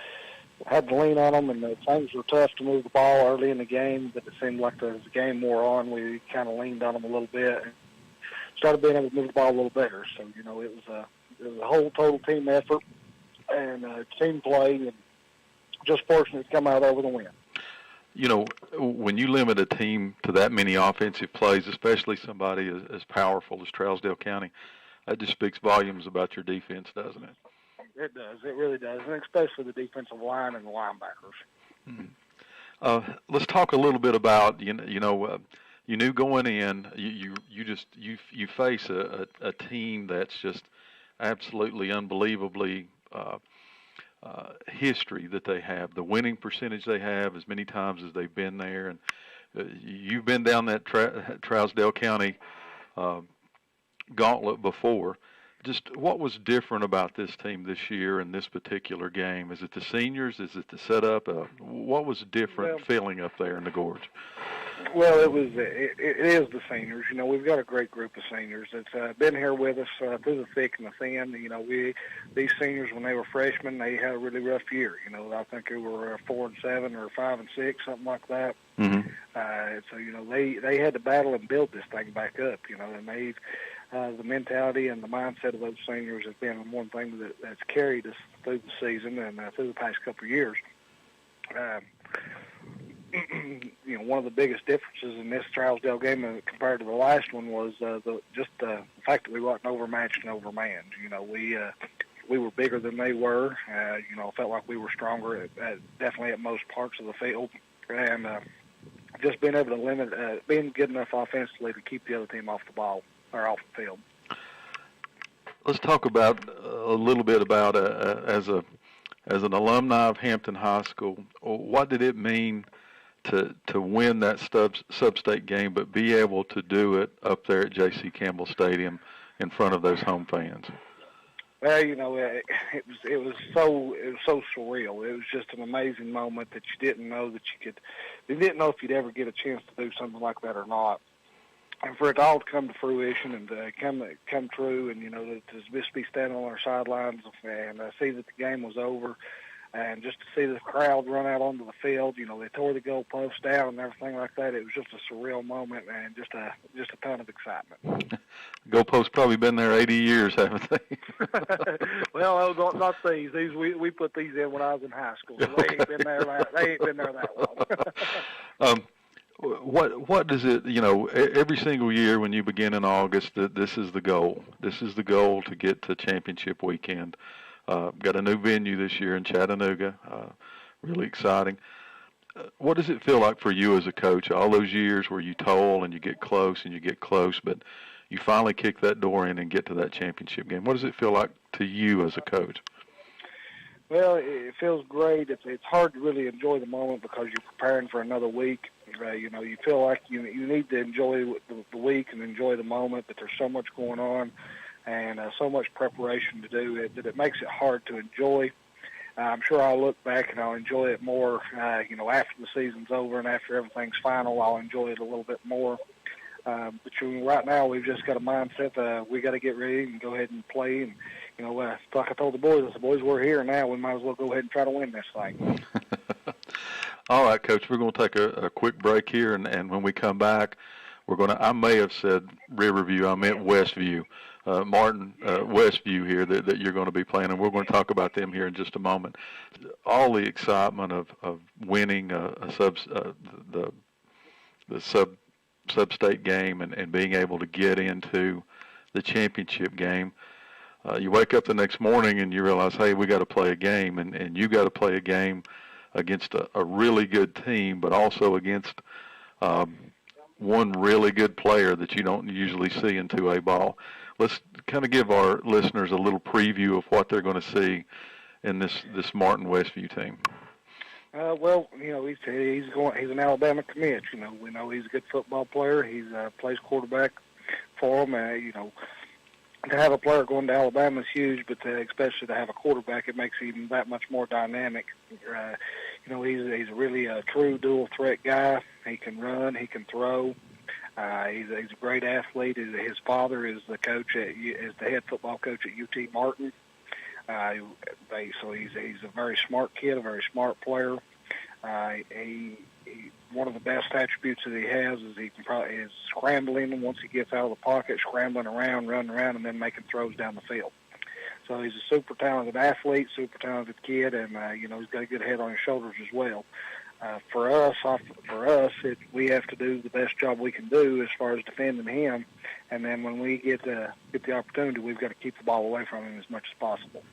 lean on them, and things were tough to move the ball early in the game, but it seemed like as the game wore on, we kind of leaned on them a little bit and started being able to move the ball a little better. So, it was a whole total team effort and team play, and just fortunate to come out over the win. When you limit a team to that many offensive plays, especially somebody as powerful as Trousdale County, that just speaks volumes about your defense, doesn't it? It does. It really does, and especially the defensive line and the linebackers. Mm-hmm. Let's talk a little bit about you knew going in you face a team that's just absolutely unbelievably history that they have, the winning percentage they have as many times as they've been there, and you've been down that Trousdale County gauntlet before. Just what was different about this team this year in this particular game? Is it the seniors? Is it the setup? What was different feeling up there in the gorge? Well, it is the seniors. We've got a great group of seniors that's been here with us through the thick and the thin. These seniors, when they were freshmen, they had a really rough year. I think they were 4-7 or 5-6, something like that. Mm-hmm. So they had to battle and build this thing back up. And they've the mentality and the mindset of those seniors has been one thing that's carried us through the season and through the past couple of years. One of the biggest differences in this Trousdale game compared to the last one was the fact that we wasn't overmatched and overmanned. We were bigger than they were. Felt like we were stronger definitely at most parts of the field, and just being able to being good enough offensively to keep the other team off the ball or off the field. Let's talk about a little bit about as an alumni of Hampton High School, what did it mean to win that sub-state game, but be able to do it up there at J.C. Campbell Stadium in front of those home fans? Well, it was so surreal. It was just an amazing moment that you didn't know if you'd ever get a chance to do something like that or not. And for it all to come to fruition and to come true, and to just be standing on our sidelines and see that the game was over, and just to see the crowd run out onto the field, they tore the goalpost down and everything like that. It was just a surreal moment and just a ton of excitement. Goalposts probably been there 80 years, haven't they? Well, not these. We put these in when I was in high school. So they ain't been there that long. What does it, every single year when you begin in August, this is the goal. This is the goal to get to championship weekend. Got a new venue this year in Chattanooga. Really exciting. What does it feel like for you as a coach? All those years where you toil and you get close, but you finally kick that door in and get to that championship game. What does it feel like to you as a coach? Well, it feels great. It's hard to really enjoy the moment because you're preparing for another week. You feel like you need to enjoy the week and enjoy the moment, but there's so much going on and so much preparation to do that it makes it hard to enjoy. I'm sure I'll look back and I'll enjoy it more, after the season's over and after everything's final, I'll enjoy it a little bit more. But right now we've just got a mindset we got to get ready and go ahead and play. And, like I told the boys, we're here now. We might as well go ahead and try to win this thing. All right, Coach, we're going to take a quick break here, and when we come back, I may have said Riverview, I meant Westview. Martin, Westview here that you're going to be playing, and we're going to talk about them here in just a moment. All the excitement of winning the sub-state game and being able to get into the championship game. You wake up the next morning and you realize, hey, we got to play a game, and you got to play a game against a really good team, but also against one really good player that you don't usually see in 2A ball. Let's kind of give our listeners a little preview of what they're going to see in this Martin Westview team. He's an Alabama commit. We know he's a good football player. He plays quarterback for them. To have a player going to Alabama is huge, but especially to have a quarterback, it makes it even that much more dynamic. He's really a true dual threat guy. He can run, he can throw. He's a great athlete. His father is the head football coach at UT Martin. So he's a very smart kid, a very smart player. One of the best attributes that he has is is scrambling once he gets out of the pocket, scrambling around, running around, and then making throws down the field. So he's a super talented athlete, super talented kid, and he's got a good head on his shoulders as well. For us, we have to do the best job we can do as far as defending him, and then when we get the opportunity, we've got to keep the ball away from him as much as possible.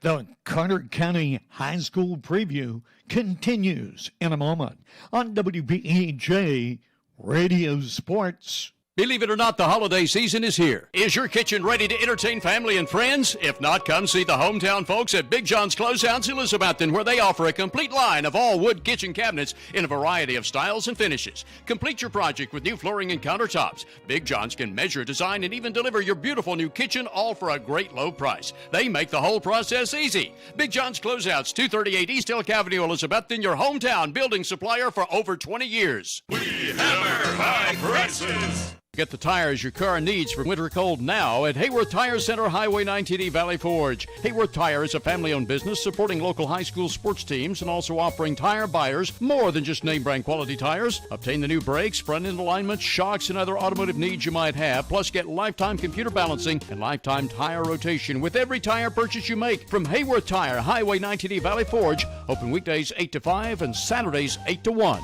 The Carter County High School preview continues in a moment on WBEJ Radio Sports. Believe it or not, the holiday season is here. Is your kitchen ready to entertain family and friends? If not, come see the hometown folks at Big John's Closeouts Elizabethton, where they offer a complete line of all wood kitchen cabinets in a variety of styles and finishes. Complete your project with new flooring and countertops. Big John's can measure, design, and even deliver your beautiful new kitchen, all for a great low price. They make the whole process easy. Big John's Closeouts, 238 East Elk Avenue, Elizabethton, your hometown building supplier for over 20 years. We hammer high prices. Get the tires your car needs for winter cold now at Hayworth Tire Center, Highway 19E, Valley Forge. Hayworth Tire is a family-owned business supporting local high school sports teams and also offering tire buyers more than just name-brand quality tires. Obtain the new brakes, front-end alignment, shocks, and other automotive needs you might have. Plus, get lifetime computer balancing and lifetime tire rotation with every tire purchase you make from Hayworth Tire, Highway 19E, Valley Forge. Open weekdays 8 to 5 and Saturdays 8 to 1.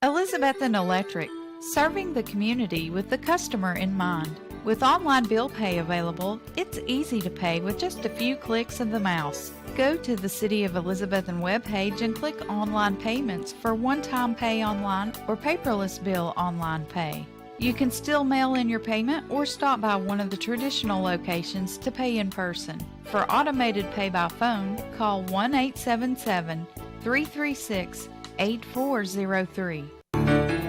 Elizabethton Electric, serving the community with the customer in mind. With online bill pay available, it's easy to pay with just a few clicks of the mouse. Go to the City of Elizabethton webpage and click Online Payments for one-time pay online or paperless bill online pay. You can still mail in your payment or stop by one of the traditional locations to pay in person. For automated pay by phone, call 1-877-336-8403.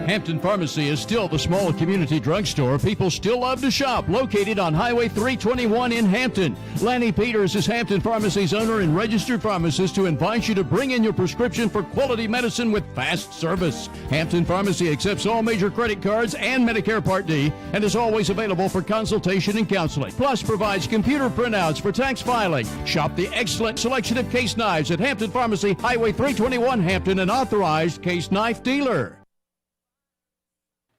Hampton Pharmacy is still the small community drugstore people still love to shop, located on Highway 321 in Hampton. Lanny Peters is Hampton Pharmacy's owner and registered pharmacist who invites you to bring in your prescription for quality medicine with fast service. Hampton Pharmacy accepts all major credit cards and Medicare Part D and is always available for consultation and counseling. Plus provides computer printouts for tax filing. Shop the excellent selection of case knives at Hampton Pharmacy, Highway 321 Hampton, an authorized case knife dealer.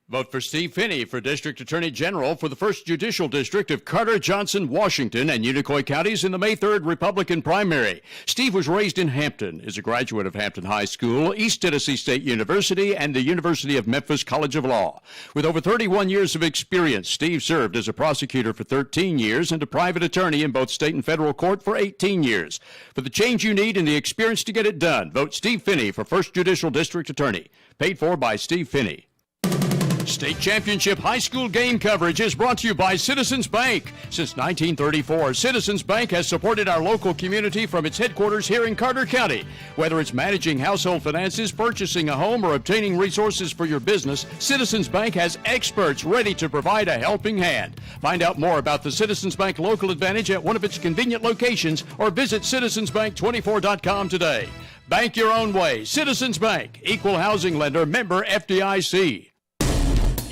Vote for Steve Finney for District Attorney General for the 1st Judicial District of Carter, Johnson, Washington, and Unicoi counties in the May 3rd Republican primary. Steve was raised in Hampton, is a graduate of Hampton High School, East Tennessee State University, and the University of Memphis College of Law. With over 31 years of experience, Steve served as a prosecutor for 13 years and a private attorney in both state and federal court for 18 years. For the change you need and the experience to get it done, vote Steve Finney for 1st Judicial District Attorney. Paid for by Steve Finney. State Championship High School game coverage is brought to you by Citizens Bank. Since 1934, Citizens Bank has supported our local community from its headquarters here in Carter County. Whether it's managing household finances, purchasing a home, or obtaining resources for your business, Citizens Bank has experts ready to provide a helping hand. Find out more about the Citizens Bank Local Advantage at one of its convenient locations or visit citizensbank24.com today. Bank your own way. Citizens Bank, equal housing lender, member FDIC.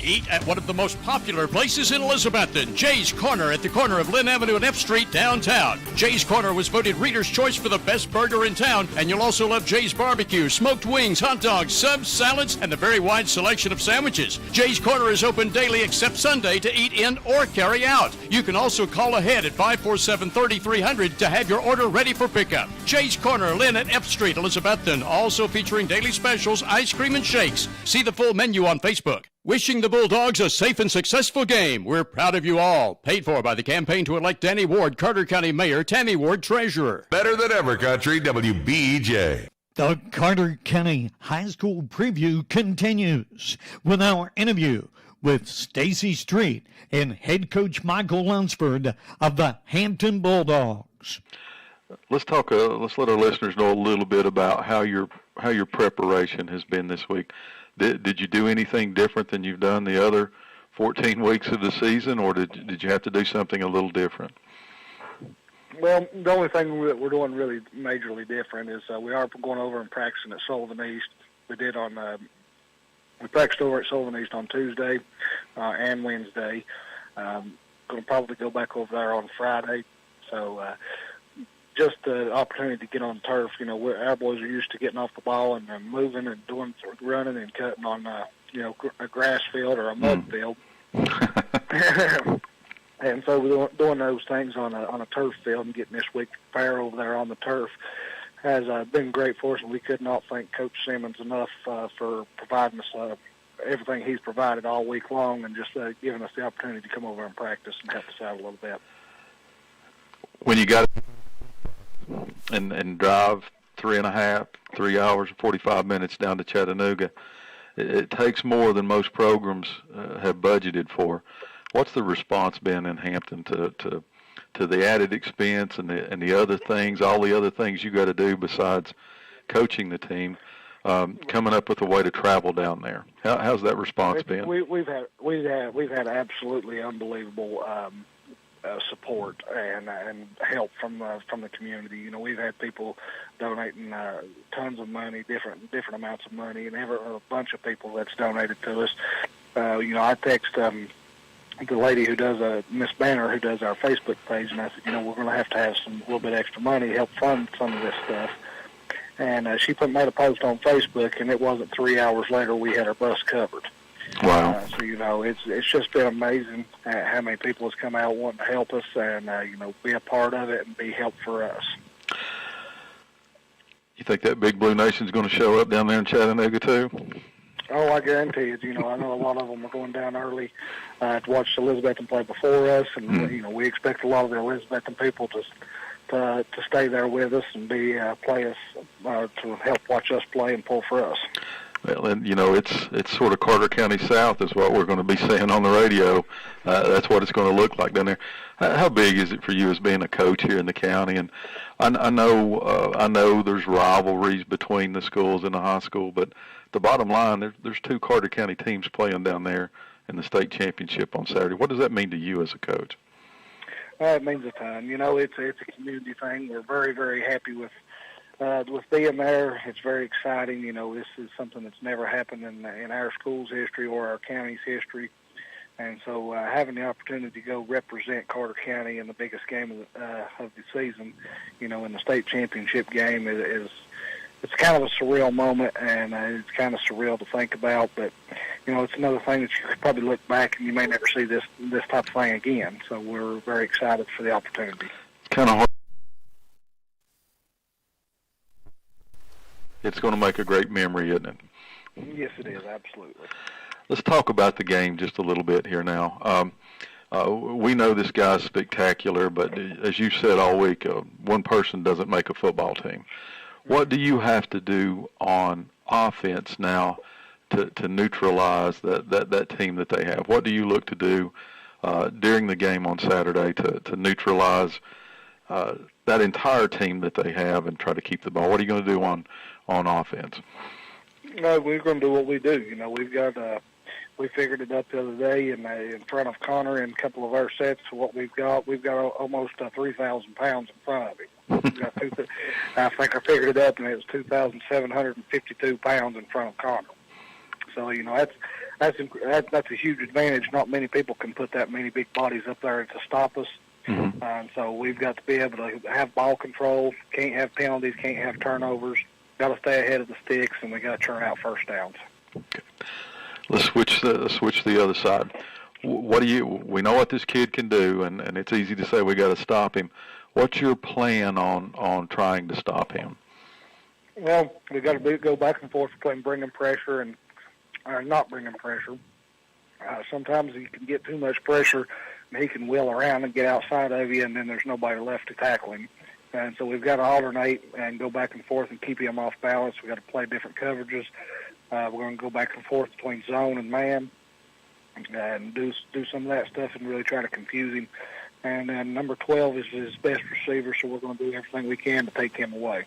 Eat at one of the most popular places in Elizabethton, Jay's Corner at the corner of Lynn Avenue and F Street downtown. Jay's Corner was voted Reader's Choice for the best burger in town, and you'll also love Jay's Barbecue, smoked wings, hot dogs, subs, salads, and the very wide selection of sandwiches. Jay's Corner is open daily except Sunday to eat in or carry out. You can also call ahead at 547-3300 to have your order ready for pickup. Jay's Corner, Lynn at F Street, Elizabethton, also featuring daily specials, ice cream, and shakes. See the full menu on Facebook. Wishing the Bulldogs a safe and successful game. We're proud of you all. Paid for by the campaign to elect Danny Ward, Carter County Mayor, Tammy Ward, Treasurer. Better than ever, country, WBEJ. The Carter County High School preview continues with our interview with Stacy Street and head coach Michael Lunsford of the Hampton Bulldogs. Let's talk. Let's let our listeners know a little bit about how your preparation has been this week. Did you do anything different than you've done the other 14 weeks of the season, or did you have to do something a little different? Well, the only thing that we're doing really majorly different is we are going over and practicing at Sullivan East. We practiced over at Sullivan East on Tuesday and Wednesday. Going to probably go back over there on Friday. So just the opportunity to get on turf. You know, our boys are used to getting off the ball and moving and running and cutting on, a grass field or a mud field. And so we're doing those things on a turf field and getting this week fair over there on the turf has been great for us, and we could not thank Coach Simmons enough for providing us everything he's provided all week long and just giving us the opportunity to come over and practice and help us out a little bit. When you got and drive 3 hours and 45 minutes down to Chattanooga, it takes more than most programs have budgeted for. What's the response been in Hampton to the added expense and the other things, all the other things you got to do besides coaching the team, coming up with a way to travel down there? How's that response been? We've had absolutely unbelievable support and help from the community. You know, we've had people donating tons of money, different amounts of money, and a bunch of people that's donated to us. I text the lady who does Miss Banner, who does our Facebook page, and I said, we're going to have some little bit extra money to help fund some of this stuff. And she made a post on Facebook, and it wasn't 3 hours later we had our bus covered. Wow. So, it's just been amazing how many people has come out wanting to help us and, be a part of it and be help for us. You think that Big Blue Nation's going to show up down there in Chattanooga, too? Oh, I guarantee it. I know a lot of them are going down early to watch the Elizabethton play before us, and, we expect a lot of the Elizabethton people to stay there with us and play us to help watch us play and pull for us. Well, and it's sort of Carter County South is what we're going to be saying on the radio. That's what it's going to look like down there. How big is it for you as being a coach here in the county? And I know there's rivalries between the schools and the high school, but the bottom line, there's 2 Carter County teams playing down there in the state championship on Saturday. What does that mean to you as a coach? It means a ton. It's a community thing. We're very, very happy with being there. It's very exciting. This is something that's never happened in our school's history or our county's history. And so having the opportunity to go represent Carter County in the biggest game of the season, in the state championship game it's kind of a surreal moment, and it's kind of surreal to think about. But, it's another thing that you could probably look back and you may never see this type of thing again. So we're very excited for the opportunity. It's kind of hard. It's going to make a great memory, isn't it? Yes, it is, absolutely. Let's talk about the game just a little bit here now. We know this guy's spectacular, but as you said all week, one person doesn't make a football team. What do you have to do on offense now to neutralize that team that they have? What do you look to do during the game on Saturday to neutralize that entire team that they have and try to keep the ball? What are you going to do on offense? No, we're going to do what we do. We've got we figured it up the other day in front of Connor in a couple of our sets. What we've got almost 3,000 pounds in front of him. I think I figured it up, and it was 2,752 pounds in front of Connor. So that's a huge advantage. Not many people can put that many big bodies up there to stop us. Mm-hmm. And so we've got to be able to have ball control. Can't have penalties. Can't have turnovers. Got to stay ahead of the sticks, and we got to turn out first downs. Okay. Let's switch the other side. We know what this kid can do, and it's easy to say we got to stop him. What's your plan on trying to stop him? Well, we got to go back and forth between bringing pressure and not bringing pressure. Sometimes you can get too much pressure, and he can wheel around and get outside of you, and then there's nobody left to tackle him. And so we've got to alternate and go back and forth and keep him off balance. We've got to play different coverages. We're going to go back and forth between zone and man and do some of that stuff and really try to confuse him. And then number 12 is his best receiver, so we're going to do everything we can to take him away.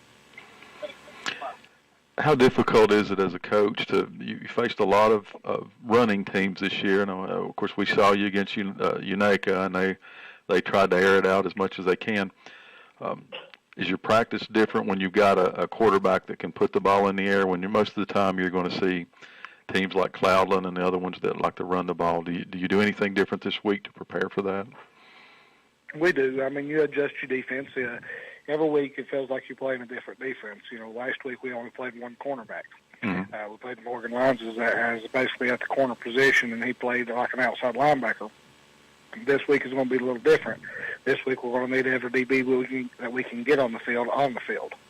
How difficult is it as a coach you faced a lot of running teams this year, and of course we saw you against Unaka, and they tried to air it out as much as they can. Is your practice different when you've got a quarterback that can put the ball in the air, when most of the time you're going to see teams like Cloudland and the other ones that like to run the ball? Do you do anything different this week to prepare for that? We do. I mean, you adjust your defense. Every week it feels like you're playing a different defense. Last week we only played one cornerback. Mm-hmm. We played Morgan Lyons as basically at the corner position, and he played like an outside linebacker. This week is going to be a little different. This week we're going to need every DB that we can get on the field.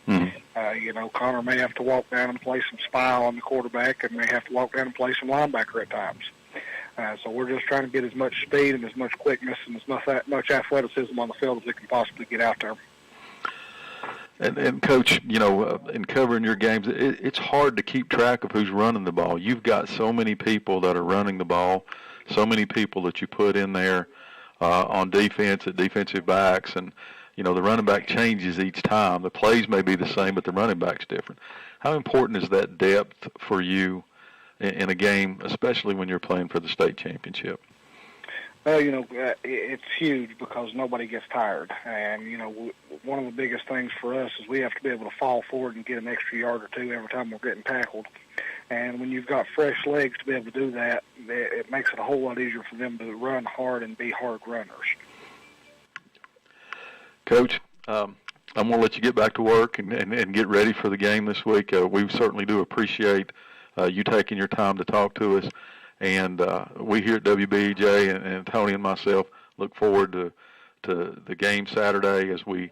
Mm-hmm. Connor may have to walk down and play some spy on the quarterback, and may have to walk down and play some linebacker at times. So we're just trying to get as much speed and as much quickness and as much athleticism on the field as we can possibly get out there. And Coach, in covering your games, it's hard to keep track of who's running the ball. You've got so many people that are running the ball, so many people that you put in there on defense at defensive backs, and the running back changes each time. The plays may be the same, but the running back's different. How important is that depth for you in a game, especially when you're playing for the state championship? It's huge because nobody gets tired. And, one of the biggest things for us is we have to be able to fall forward and get an extra yard or two every time we're getting tackled. And when you've got fresh legs to be able to do that, it makes it a whole lot easier for them to run hard and be hard runners. Coach, I'm going to let you get back to work and get ready for the game this week. We certainly do appreciate you taking your time to talk to us. And we here at WBEJ and Tony and myself look forward to the game Saturday as we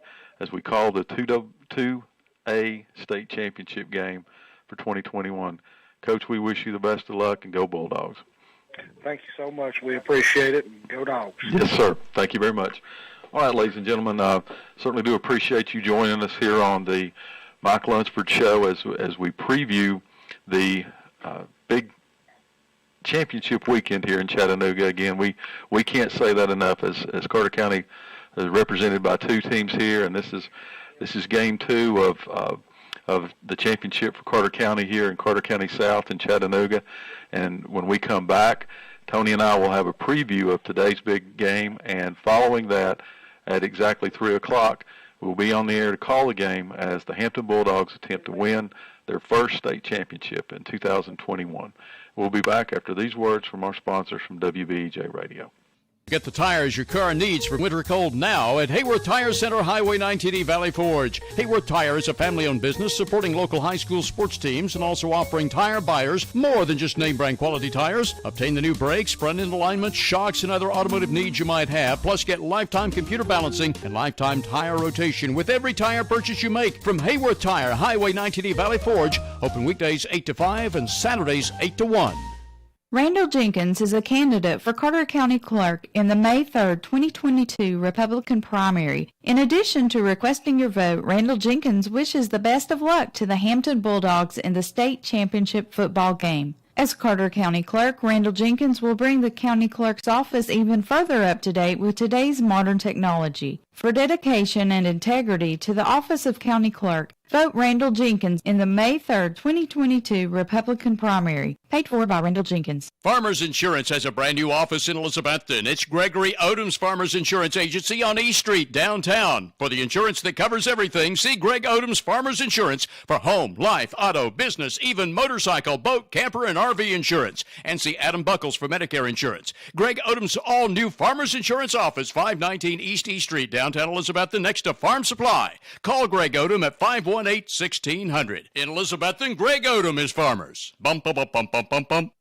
call the 2A state championship game for 2021. Coach, we wish you the best of luck, and go Bulldogs. Thank you so much. We appreciate it, and go Dogs. Yes, sir. Thank you very much. All right, ladies and gentlemen, certainly do appreciate you joining us here on the Mike Lunsford Show as we preview the big championship weekend here in Chattanooga. Again, we can't say that enough as Carter County is represented by two teams here, and this is game 2 of the championship for Carter County here in Carter County South in Chattanooga. And when we come back, Tony and I will have a preview of today's big game, and following that at exactly 3 o'clock, we'll be on the air to call the game as the Hampton Bulldogs attempt to win their first state championship in 2021. We'll be back after these words from our sponsors from WBEJ Radio. Get the tires your car needs for winter cold now at Hayworth Tire Center, Highway 19E, Valley Forge. Hayworth Tire is a family-owned business supporting local high school sports teams and also offering tire buyers more than just name-brand quality tires. Obtain the new brakes, front-end alignment, shocks, and other automotive needs you might have. Plus, get lifetime computer balancing and lifetime tire rotation with every tire purchase you make from Hayworth Tire, Highway 19E, Valley Forge. Open weekdays 8 to 5 and Saturdays 8 to 1. Randall Jenkins is a candidate for Carter County Clerk in the May 3, 2022 Republican primary. In addition to requesting your vote, Randall Jenkins wishes the best of luck to the Hampton Bulldogs in the state championship football game. As Carter County Clerk, Randall Jenkins will bring the County Clerk's office even further up to date with today's modern technology. For dedication and integrity to the office of County Clerk, vote Randall Jenkins in the May 3rd, 2022 Republican primary. Paid for by Randall Jenkins. Farmers Insurance has a brand new office in Elizabethton. It's Gregory Odom's Farmers Insurance Agency on East Street, downtown. For the insurance that covers everything, see Greg Odom's Farmers Insurance for home, life, auto, business, even motorcycle, boat, camper, and RV insurance. And see Adam Buckles for Medicare insurance. Greg Odom's all-new Farmers Insurance office, 519 East Street, downtown Elizabethton, next to Farm Supply. Call Greg Odom at 518-1600. In Elizabethton, Greg Odom is Farmers. Bump, bump, bump, bump, bump, bump, bump.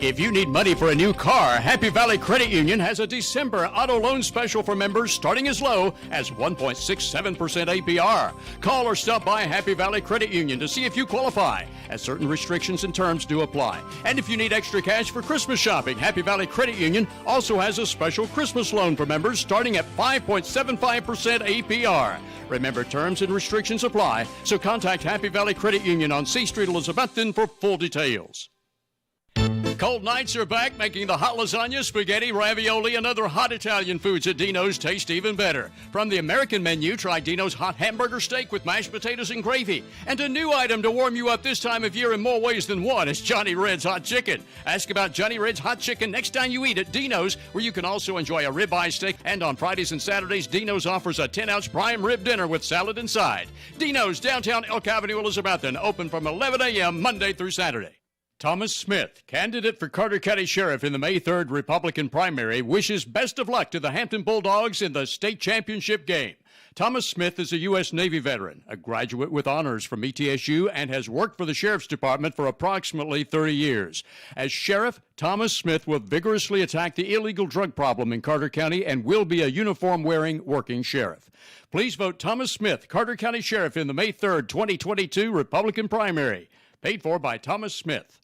If you need money for a new car, Happy Valley Credit Union has a December auto loan special for members starting as low as 1.67% APR. Call or stop by Happy Valley Credit Union to see if you qualify, as certain restrictions and terms do apply. And if you need extra cash for Christmas shopping, Happy Valley Credit Union also has a special Christmas loan for members starting at 5.75% APR. Remember, terms and restrictions apply, so contact Happy Valley Credit Union on C Street, Elizabethton for full details. Cold nights are back, making the hot lasagna, spaghetti, ravioli, and other hot Italian foods at Dino's taste even better. From the American menu, try Dino's hot hamburger steak with mashed potatoes and gravy. And a new item to warm you up this time of year in more ways than one is Johnny Red's Hot Chicken. Ask about Johnny Red's Hot Chicken next time you eat at Dino's, where you can also enjoy a ribeye steak. And on Fridays and Saturdays, Dino's offers a 10-ounce prime rib dinner with salad inside. Dino's, downtown Elk Avenue, Elizabethton, open from 11 a.m. Monday through Saturday. Thomas Smith, candidate for Carter County Sheriff in the May 3rd Republican primary, wishes best of luck to the Hampton Bulldogs in the state championship game. Thomas Smith is a U.S. Navy veteran, a graduate with honors from ETSU, and has worked for the Sheriff's Department for approximately 30 years. As Sheriff, Thomas Smith will vigorously attack the illegal drug problem in Carter County and will be a uniform-wearing working sheriff. Please vote Thomas Smith, Carter County Sheriff in the May 3rd, 2022 Republican primary. Paid for by Thomas Smith.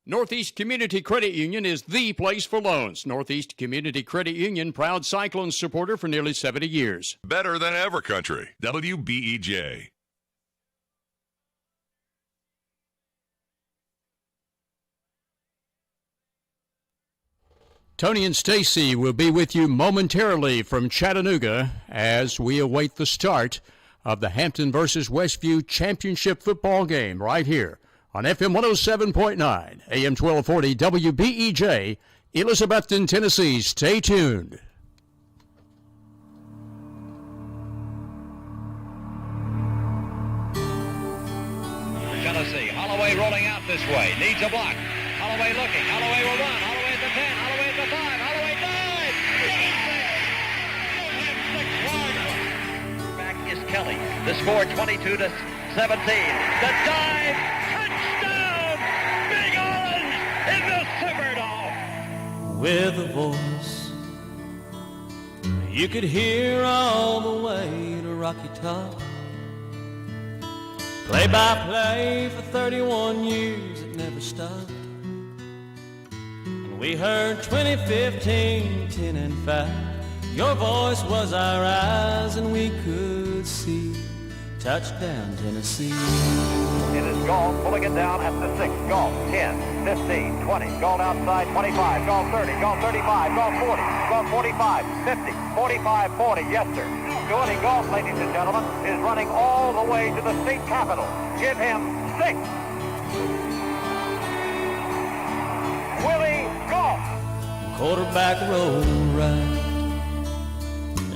Northeast Community Credit Union is the place for loans. Northeast Community Credit Union, proud Cyclones supporter for nearly 70 years. Better than ever country. WBEJ. Tony and Stacy will be with you momentarily from Chattanooga as we await the start of the Hampton versus Westview championship football game right here on FM 107.9, AM 1240, WBEJ, Elizabethton, Tennessee. Stay tuned. Tennessee, Holloway rolling out this way, needs a block. Holloway looking, Holloway will run, Holloway at the 10, Holloway at the 5, Holloway dives! Back is Kelly, the score 22-17, the dive! With a voice you could hear all the way to Rocky Top. Play by play for 31 years, it never stopped. And we heard 2015, 10 and 5. Your voice was our eyes and we could see. Touchdown, Tennessee. It is Gall pulling it down at the 6. Gall 10, 15, 20. Gall outside 25. Gall 30. Gall 35. Gall 40. Gall 45. 50. 45, 40. Yes, sir. Johnny Gall, ladies and gentlemen, is running all the way to the state capitol. Give him 6. Willie Gall. Quarterback roll right.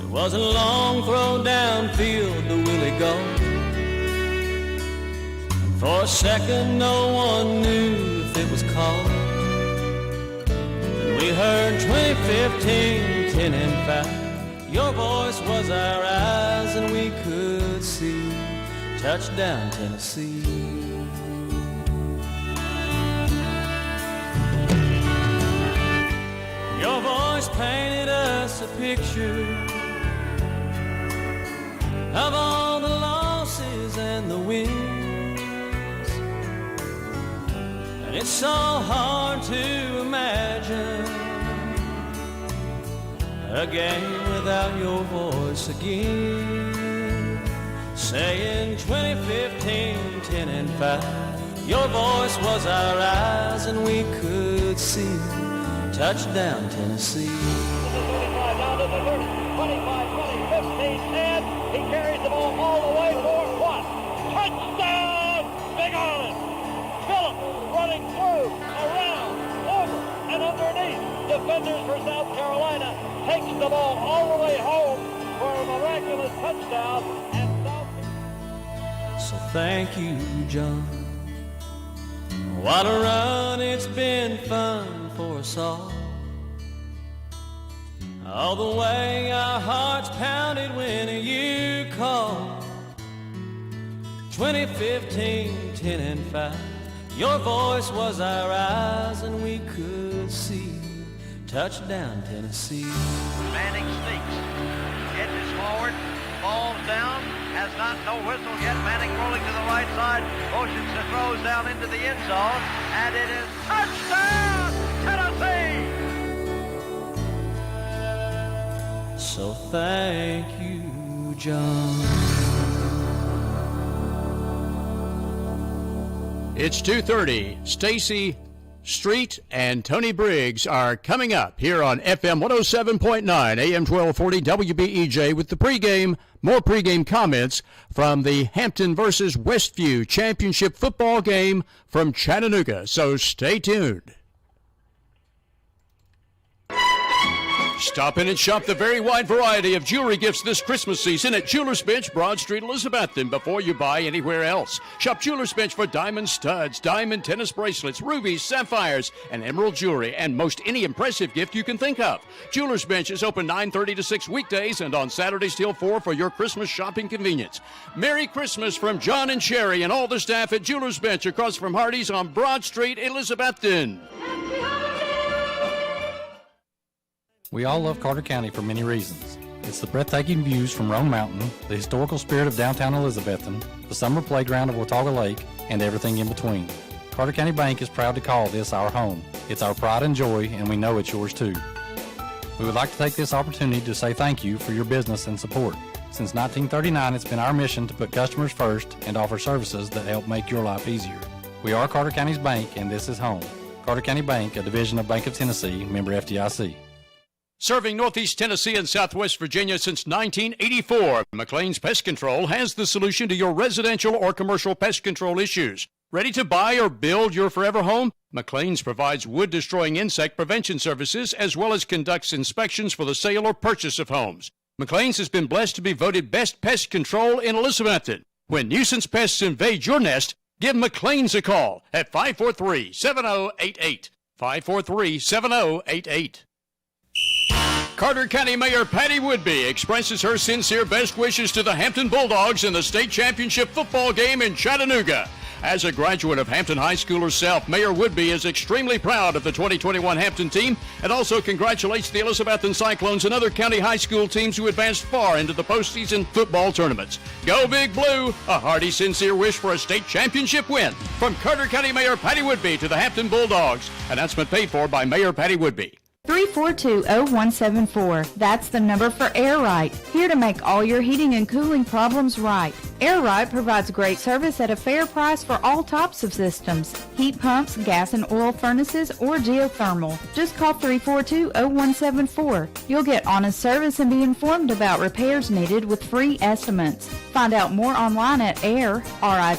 It was a long throw downfield to Willie Gall. For a second, no one knew if it was called. And we heard 2015, 10 and 5. Your voice was our eyes and we could see. Touchdown, Tennessee. Your voice painted us a picture of all the losses and the wins. And it's so hard to imagine a game without your voice again. Saying 2015, 10 and 5. Your voice was our eyes and we could see. Touchdown, Tennessee. 25 down to the 30, 25, 20, 15, 10. He carries the ball all the way for what? Touchdown, Big Island. Phillips running through, around, over, and underneath. Defenders for South Carolina takes the ball all the way home for a miraculous touchdown. And So thank you, John. What a run, it's been fun for us all. All the way our hearts pounded when you called. 2015, 10 and 5. Your voice was our eyes and we could see. Touchdown, Tennessee. Manning sneaks, edges forward, falls down, has not no whistle yet. Manning rolling to the right side, motions to throws down into the end zone, and it is touchdown, Tennessee! So thank you, John. It's 2:30. Stacy Street and Tony Briggs are coming up here on FM 107.9, AM 1240, WBEJ with the pregame, more pregame comments from the Hampton versus Westview Championship football game from Chattanooga. So stay tuned. Stop in and shop the very wide variety of jewelry gifts this Christmas season at Jewelers Bench, Broad Street, Elizabethton, before you buy anywhere else. Shop Jewelers Bench for diamond studs, diamond tennis bracelets, rubies, sapphires, and emerald jewelry, and most any impressive gift you can think of. Jewelers Bench is open 9:30 to 6 weekdays and on Saturdays till 4 for your Christmas shopping convenience. Merry Christmas from John and Sherry and all the staff at Jewelers Bench across from Hardee's on Broad Street, Elizabethton. We all love Carter County for many reasons. It's the breathtaking views from Roan Mountain, the historical spirit of downtown Elizabethton, the summer playground of Watauga Lake, and everything in between. Carter County Bank is proud to call this our home. It's our pride and joy, and we know it's yours too. We would like to take this opportunity to say thank you for your business and support. Since 1939, it's been our mission to put customers first and offer services that help make your life easier. We are Carter County's bank, and this is home. Carter County Bank, a division of Bank of Tennessee, member FDIC. Serving Northeast Tennessee and Southwest Virginia since 1984, McLean's Pest Control has the solution to your residential or commercial pest control issues. Ready to buy or build your forever home? McLean's provides wood-destroying insect prevention services as well as conducts inspections for the sale or purchase of homes. McLean's has been blessed to be voted Best Pest Control in Elizabethton. When nuisance pests invade your nest, give McLean's a call at 543-7088. 543-7088. Carter County Mayor Patty Woodby expresses her sincere best wishes to the Hampton Bulldogs in the state championship football game in Chattanooga. As a graduate of Hampton High School herself, Mayor Woodby is extremely proud of the 2021 Hampton team and also congratulates the Elizabethton Cyclones and other county high school teams who advanced far into the postseason football tournaments. Go Big Blue! A hearty, sincere wish for a state championship win. From Carter County Mayor Patty Woodby to the Hampton Bulldogs. Announcement paid for by Mayor Patty Woodby. 342-0174. That's the number for Air Right. Here to make all your heating and cooling problems right. Air Right provides great service at a fair price for all types of systems. Heat pumps, gas and oil furnaces, or geothermal. Just call 342-0174. You'll get honest service and be informed about repairs needed with free estimates. Find out more online at RITETN.com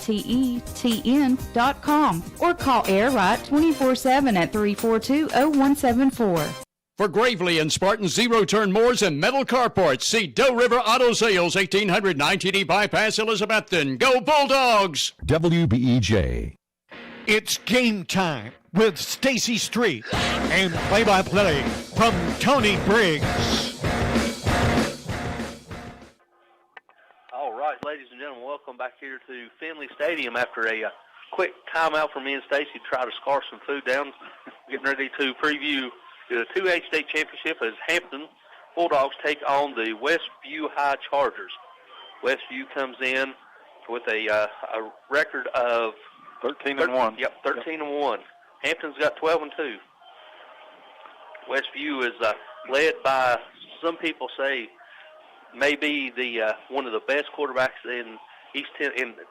or call Air Right 24/7 at 342-0174. For Gravely and Spartan zero-turn mowers and metal carports, see Doe River Auto Sales, 1800 9TD Bypass, Elizabethton. Go Bulldogs! WBEJ. It's game time with Stacy Street and play-by-play from Tony Briggs. All right, ladies and gentlemen, welcome back here to Finley Stadium after a quick timeout for me and Stacy to try to scarf some food down. Getting ready to preview the 2A state championship as Hampton Bulldogs take on the Westview High Chargers. Westview comes in with a record of 13-1. Yep, 13-1. Hampton's got 12-2. Westview is led by, some people say, maybe the one of the best quarterbacks in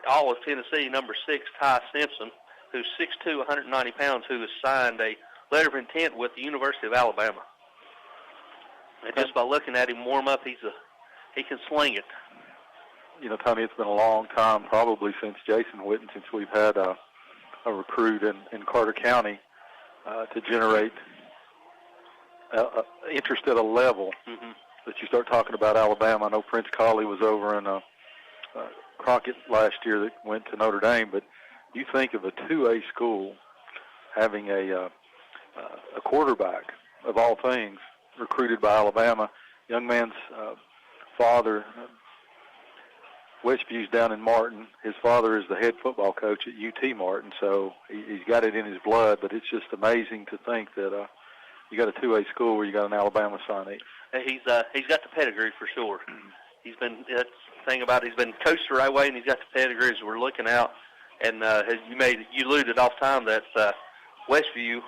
all of Tennessee, number 6, Ty Simpson, who's 6'2", 190 pounds, who has signed a letter of intent with the University of Alabama. And just by looking at him warm up, he can sling it. You know, Tony, it's been a long time, probably since Jason Witten, since we've had a recruit in Carter County to generate interest at a level that you start talking about Alabama. I know Prince Colley was over in Crockett last year that went to Notre Dame, but you think of a 2A school having a quarterback, of all things, recruited by Alabama. Young man's father, Westview's down in Martin. His father is the head football coach at UT Martin, so he's got it in his blood, but it's just amazing to think that you got a 2A school where you got an Alabama signee. He's got the pedigree for sure. That's the thing about it, he's been coached the right way, and he's got the pedigree as we're looking out. And you alluded off time that Westview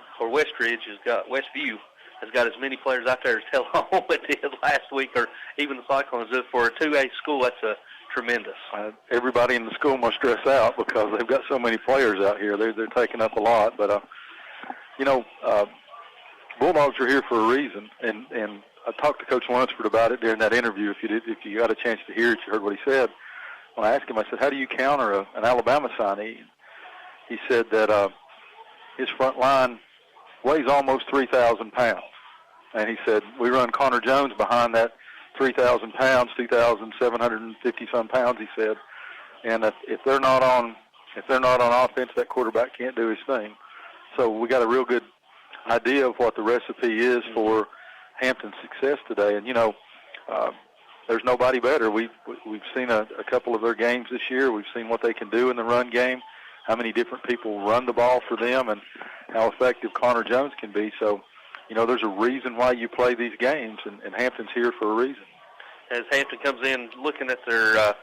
has got as many players out there as Tullahoma did last week, or even the Cyclones did. For a 2A school, that's tremendous. Everybody in the school must stress out because they've got so many players out here. They're taking up a lot. But, Bulldogs are here for a reason. And I talked to Coach Lunsford about it during that interview. If you got a chance to hear it, you heard what he said. When I asked him, I said, how do you counter an Alabama signee? He said that his front line weighs almost 3,000 pounds. And he said, we run Connor Jones behind that 3,000 pounds, 2,750-some pounds, he said. And if they're not on offense, that quarterback can't do his thing. So we got a real good idea of what the recipe is for Hampton's success today. And, there's nobody better. We've seen a couple of their games this year. We've seen what they can do in the run game, how many different people run the ball for them, and how effective Connor Jones can be. So, there's a reason why you play these games, and Hampton's here for a reason. As Hampton comes in, looking at their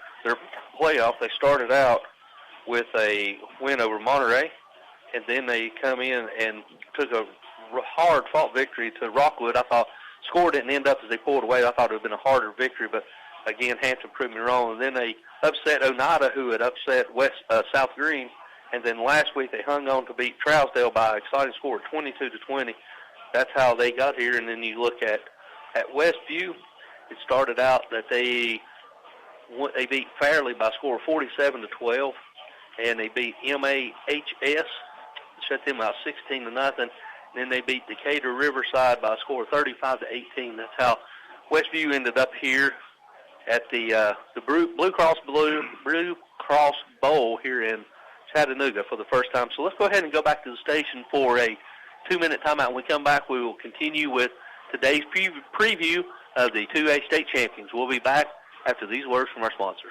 playoff, they started out with a win over Monterey, and then they come in and took a hard-fought victory to Rockwood. I thought score didn't end up as they pulled away. I thought it would have been a harder victory, but again, Hampton proved me wrong. And then they upset Oneida, who had upset South Green, and then last week they hung on to beat Trousdale by an exciting score, 22-20. That's how they got here. And then you look at Westview. It started out that they beat Fairleigh by a score of 47-12, and they beat MAHS, shut them out 16-0. Then they beat Decatur Riverside by a score of 35-18. That's how Westview ended up here at the Blue Cross Bowl here in Chattanooga for the first time. So let's go ahead and go back to the station for a 2-minute timeout. When we come back, we will continue with today's preview of the 2A state champions. We'll be back after these words from our sponsor.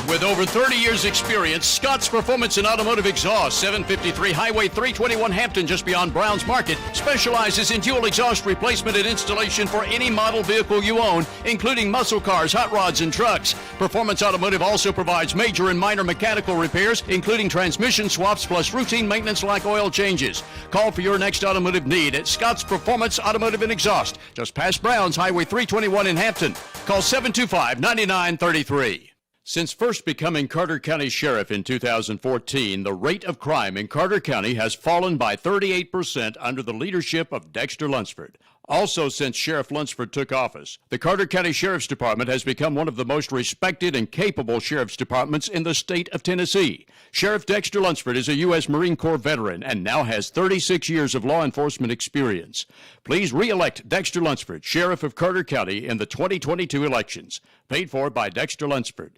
With over 30 years' experience, Scott's Performance and Automotive Exhaust, 753 Highway 321 Hampton, just beyond Browns Market, specializes in fuel exhaust replacement and installation for any model vehicle you own, including muscle cars, hot rods, and trucks. Performance Automotive also provides major and minor mechanical repairs, including transmission swaps plus routine maintenance like oil changes. Call for your next automotive need at Scott's Performance Automotive and Exhaust, just past Browns Highway 321 in Hampton. Call 725-9933. Since first becoming Carter County Sheriff in 2014, the rate of crime in Carter County has fallen by 38% under the leadership of Dexter Lunsford. Also, since Sheriff Lunsford took office, the Carter County Sheriff's Department has become one of the most respected and capable sheriff's departments in the state of Tennessee. Sheriff Dexter Lunsford is a U.S. Marine Corps veteran and now has 36 years of law enforcement experience. Please re-elect Dexter Lunsford, Sheriff of Carter County, in the 2022 elections. Paid for by Dexter Lunsford.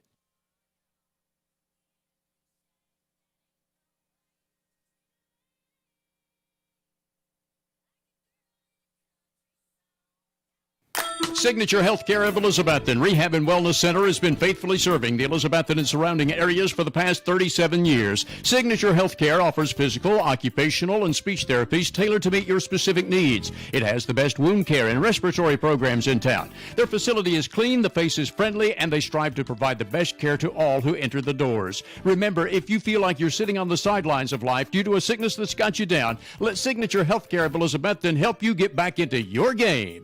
Signature Healthcare of Elizabethton Rehab and Wellness Center has been faithfully serving the Elizabethton and surrounding areas for the past 37 years. Signature Healthcare offers physical, occupational, and speech therapies tailored to meet your specific needs. It has the best wound care and respiratory programs in town. Their facility is clean, the face is friendly, and they strive to provide the best care to all who enter the doors. Remember, if you feel like you're sitting on the sidelines of life due to a sickness that's got you down, let Signature Healthcare of Elizabethton help you get back into your game.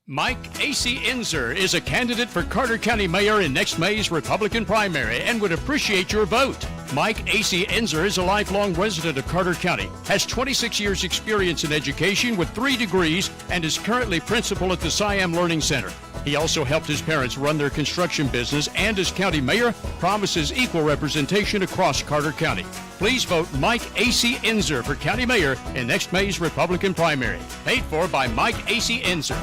Mike A.C. Inzer is a candidate for Carter County Mayor in next May's Republican primary and would appreciate your vote. Mike A.C. Enzer is a lifelong resident of Carter County, has 26 years experience in education with 3 degrees, and is currently principal at the Siam Learning Center. He also helped his parents run their construction business, and as county mayor, promises equal representation across Carter County. Please vote Mike A.C. Enzer for county mayor in next May's Republican primary. Paid for by Mike A.C. Enzer.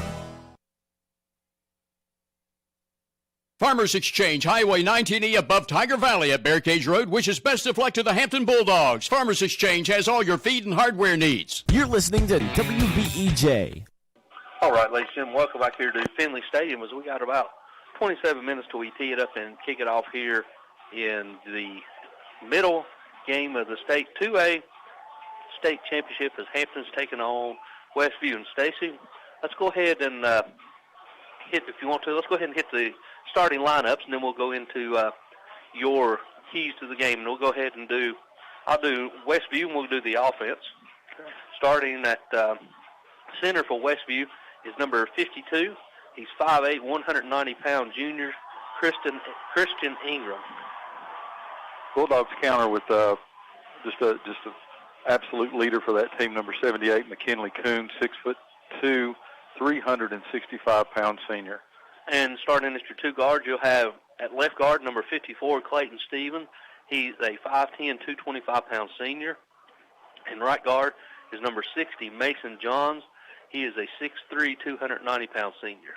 Farmers Exchange, Highway 19E above Tiger Valley at Bear Cage Road wishes best of luck to the Hampton Bulldogs. Farmers Exchange has all your feed and hardware needs. You're listening to WBEJ. All right, ladies and gentlemen, welcome back here to Finley Stadium as we got about 27 minutes till we tee it up and kick it off here in the middle game of the State 2A State Championship as Hampton's taking on Westview. And Stacy, let's go ahead and hit, if you want to, let's go ahead and hit the starting lineups, and then we'll go into your keys to the game. And we'll go ahead and I'll do Westview, and we'll do the offense. Starting at center for Westview is number 52. He's 5'8", 190-pound junior, Christian Ingram. Bulldogs counter with just an absolute leader for that team, number 78, McKinley Coon, 6'2", 365-pound senior. And starting at your 2 guards, you'll have at left guard number 54, Clayton Stevens. He's a 5'10", 225-pound senior. And right guard is number 60, Mason Johns. He is a 6'3", 290-pound senior.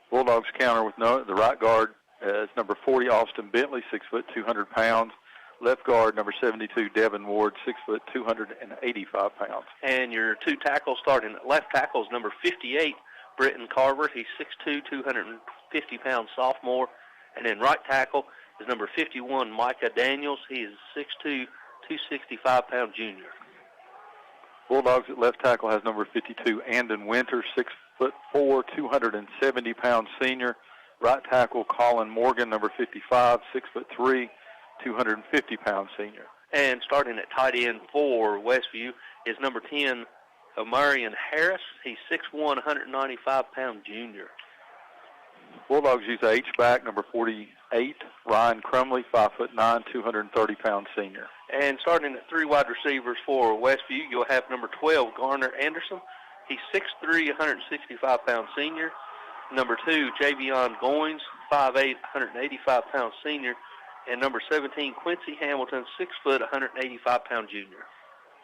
Bulldogs counter with the right guard is number 40, Austin Bentley, 6', 200 pounds. Left guard, number 72, Devin Ward, 6', 285 pounds. And your 2 tackles, starting at left tackle, is number 58, Britton Carver. He's 6'2", 250-pound sophomore. And then right tackle is number 51, Micah Daniels. He is 6'2", 265-pound junior. Bulldogs at left tackle has number 52, Andon Winter, 6'4", 270-pound senior. Right tackle, Colin Morgan, number 55, 6'3", 250-pound senior. And starting at tight end for Westview is number 10, Amarian Harris. He's 6'1", 195-pound junior. Bulldogs use a H-back, number 48, Ryan Crumley, 5'9", 230-pound senior. And starting at 3 wide receivers for Westview, you'll have number 12, Garner Anderson. He's 6'3", 165-pound senior. Number 2, Javion Goins, 5'8", 185-pound senior. And number 17, Quincy Hamilton, 6', 185-pound junior.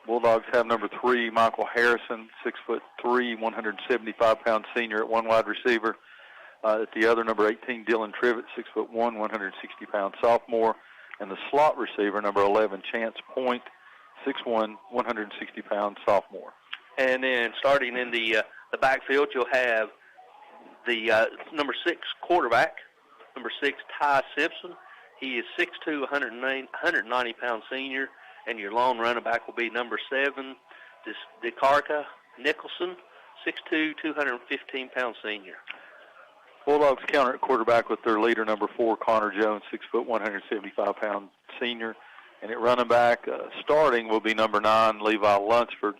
Bulldogs have number 3, Michael Harrison, 6'3", 175-pound senior at 1 wide receiver. At the other, number 18, Dylan Trivett, 6'1", 160-pound sophomore. And the slot receiver, number 11, Chance Point, 6'1", 160-pound sophomore. And then starting in the backfield, you'll have the number 6 quarterback, number 6, Ty Simpson. He is 6'2", 190-pound senior. And your lone running back will be number 7, DeCarca Nicholson, 6'2", 215-pound senior. Bulldogs counter at quarterback with their leader, number 4, Connor Jones, 6', 175-pound senior. And at running back, starting will be number 9, Levi Lunsford,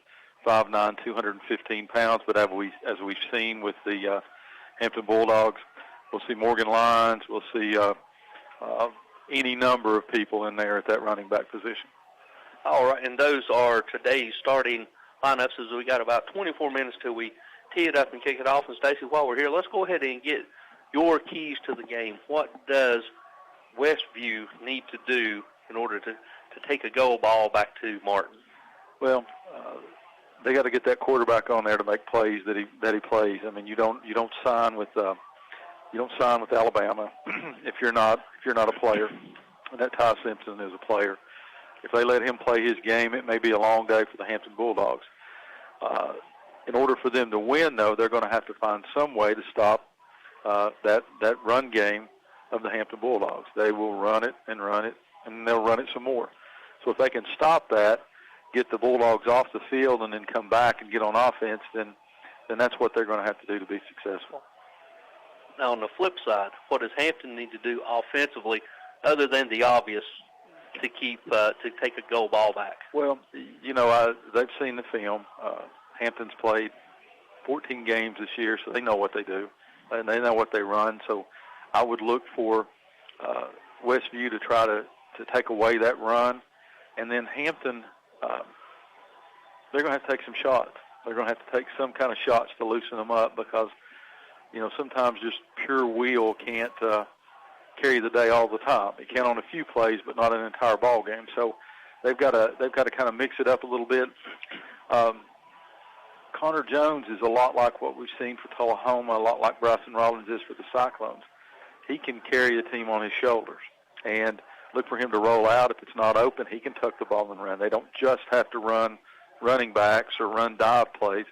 5'9", 215 pounds. But as we've seen with the Hampton Bulldogs, we'll see Morgan Lyons, we'll see any number of people in there at that running back position. All right, and those are today's starting lineups as we got about 24 minutes till we tee it up and kick it off. And, Stacy, while we're here, let's go ahead and get your keys to the game. What does Westview need to do in order to take a goal ball back to Martin? Well, they got to get that quarterback on there to make plays that he plays. I mean, you don't sign with Alabama if you're not a player. And that Ty Simpson is a player. If they let him play his game, it may be a long day for the Hampton Bulldogs. In order for them to win, though, they're going to have to find some way to stop that run game of the Hampton Bulldogs. They will run it, and they'll run it some more. So if they can stop that, get the Bulldogs off the field, and then come back and get on offense, then that's what they're going to have to do to be successful. Now, on the flip side, what does Hampton need to do offensively other than the obvious to take a goal ball back? Well, they've seen the film. Hampton's played 14 games this year, so they know what they do, and they know what they run. So I would look for Westview to try to take away that run. And then Hampton, they're going to have to take some shots. They're going to have to take some kind of shots to loosen them up because, sometimes just pure will can't carry the day all the time. It can on a few plays, but not an entire ball game. So they've got to kind of mix it up a little bit. Connor Jones is a lot like what we've seen for Tullahoma, a lot like Bryson Rollins is for the Cyclones. He can carry a team on his shoulders and look for him to roll out. If it's not open, he can tuck the ball and run. They don't just have to run running backs or run dive plays.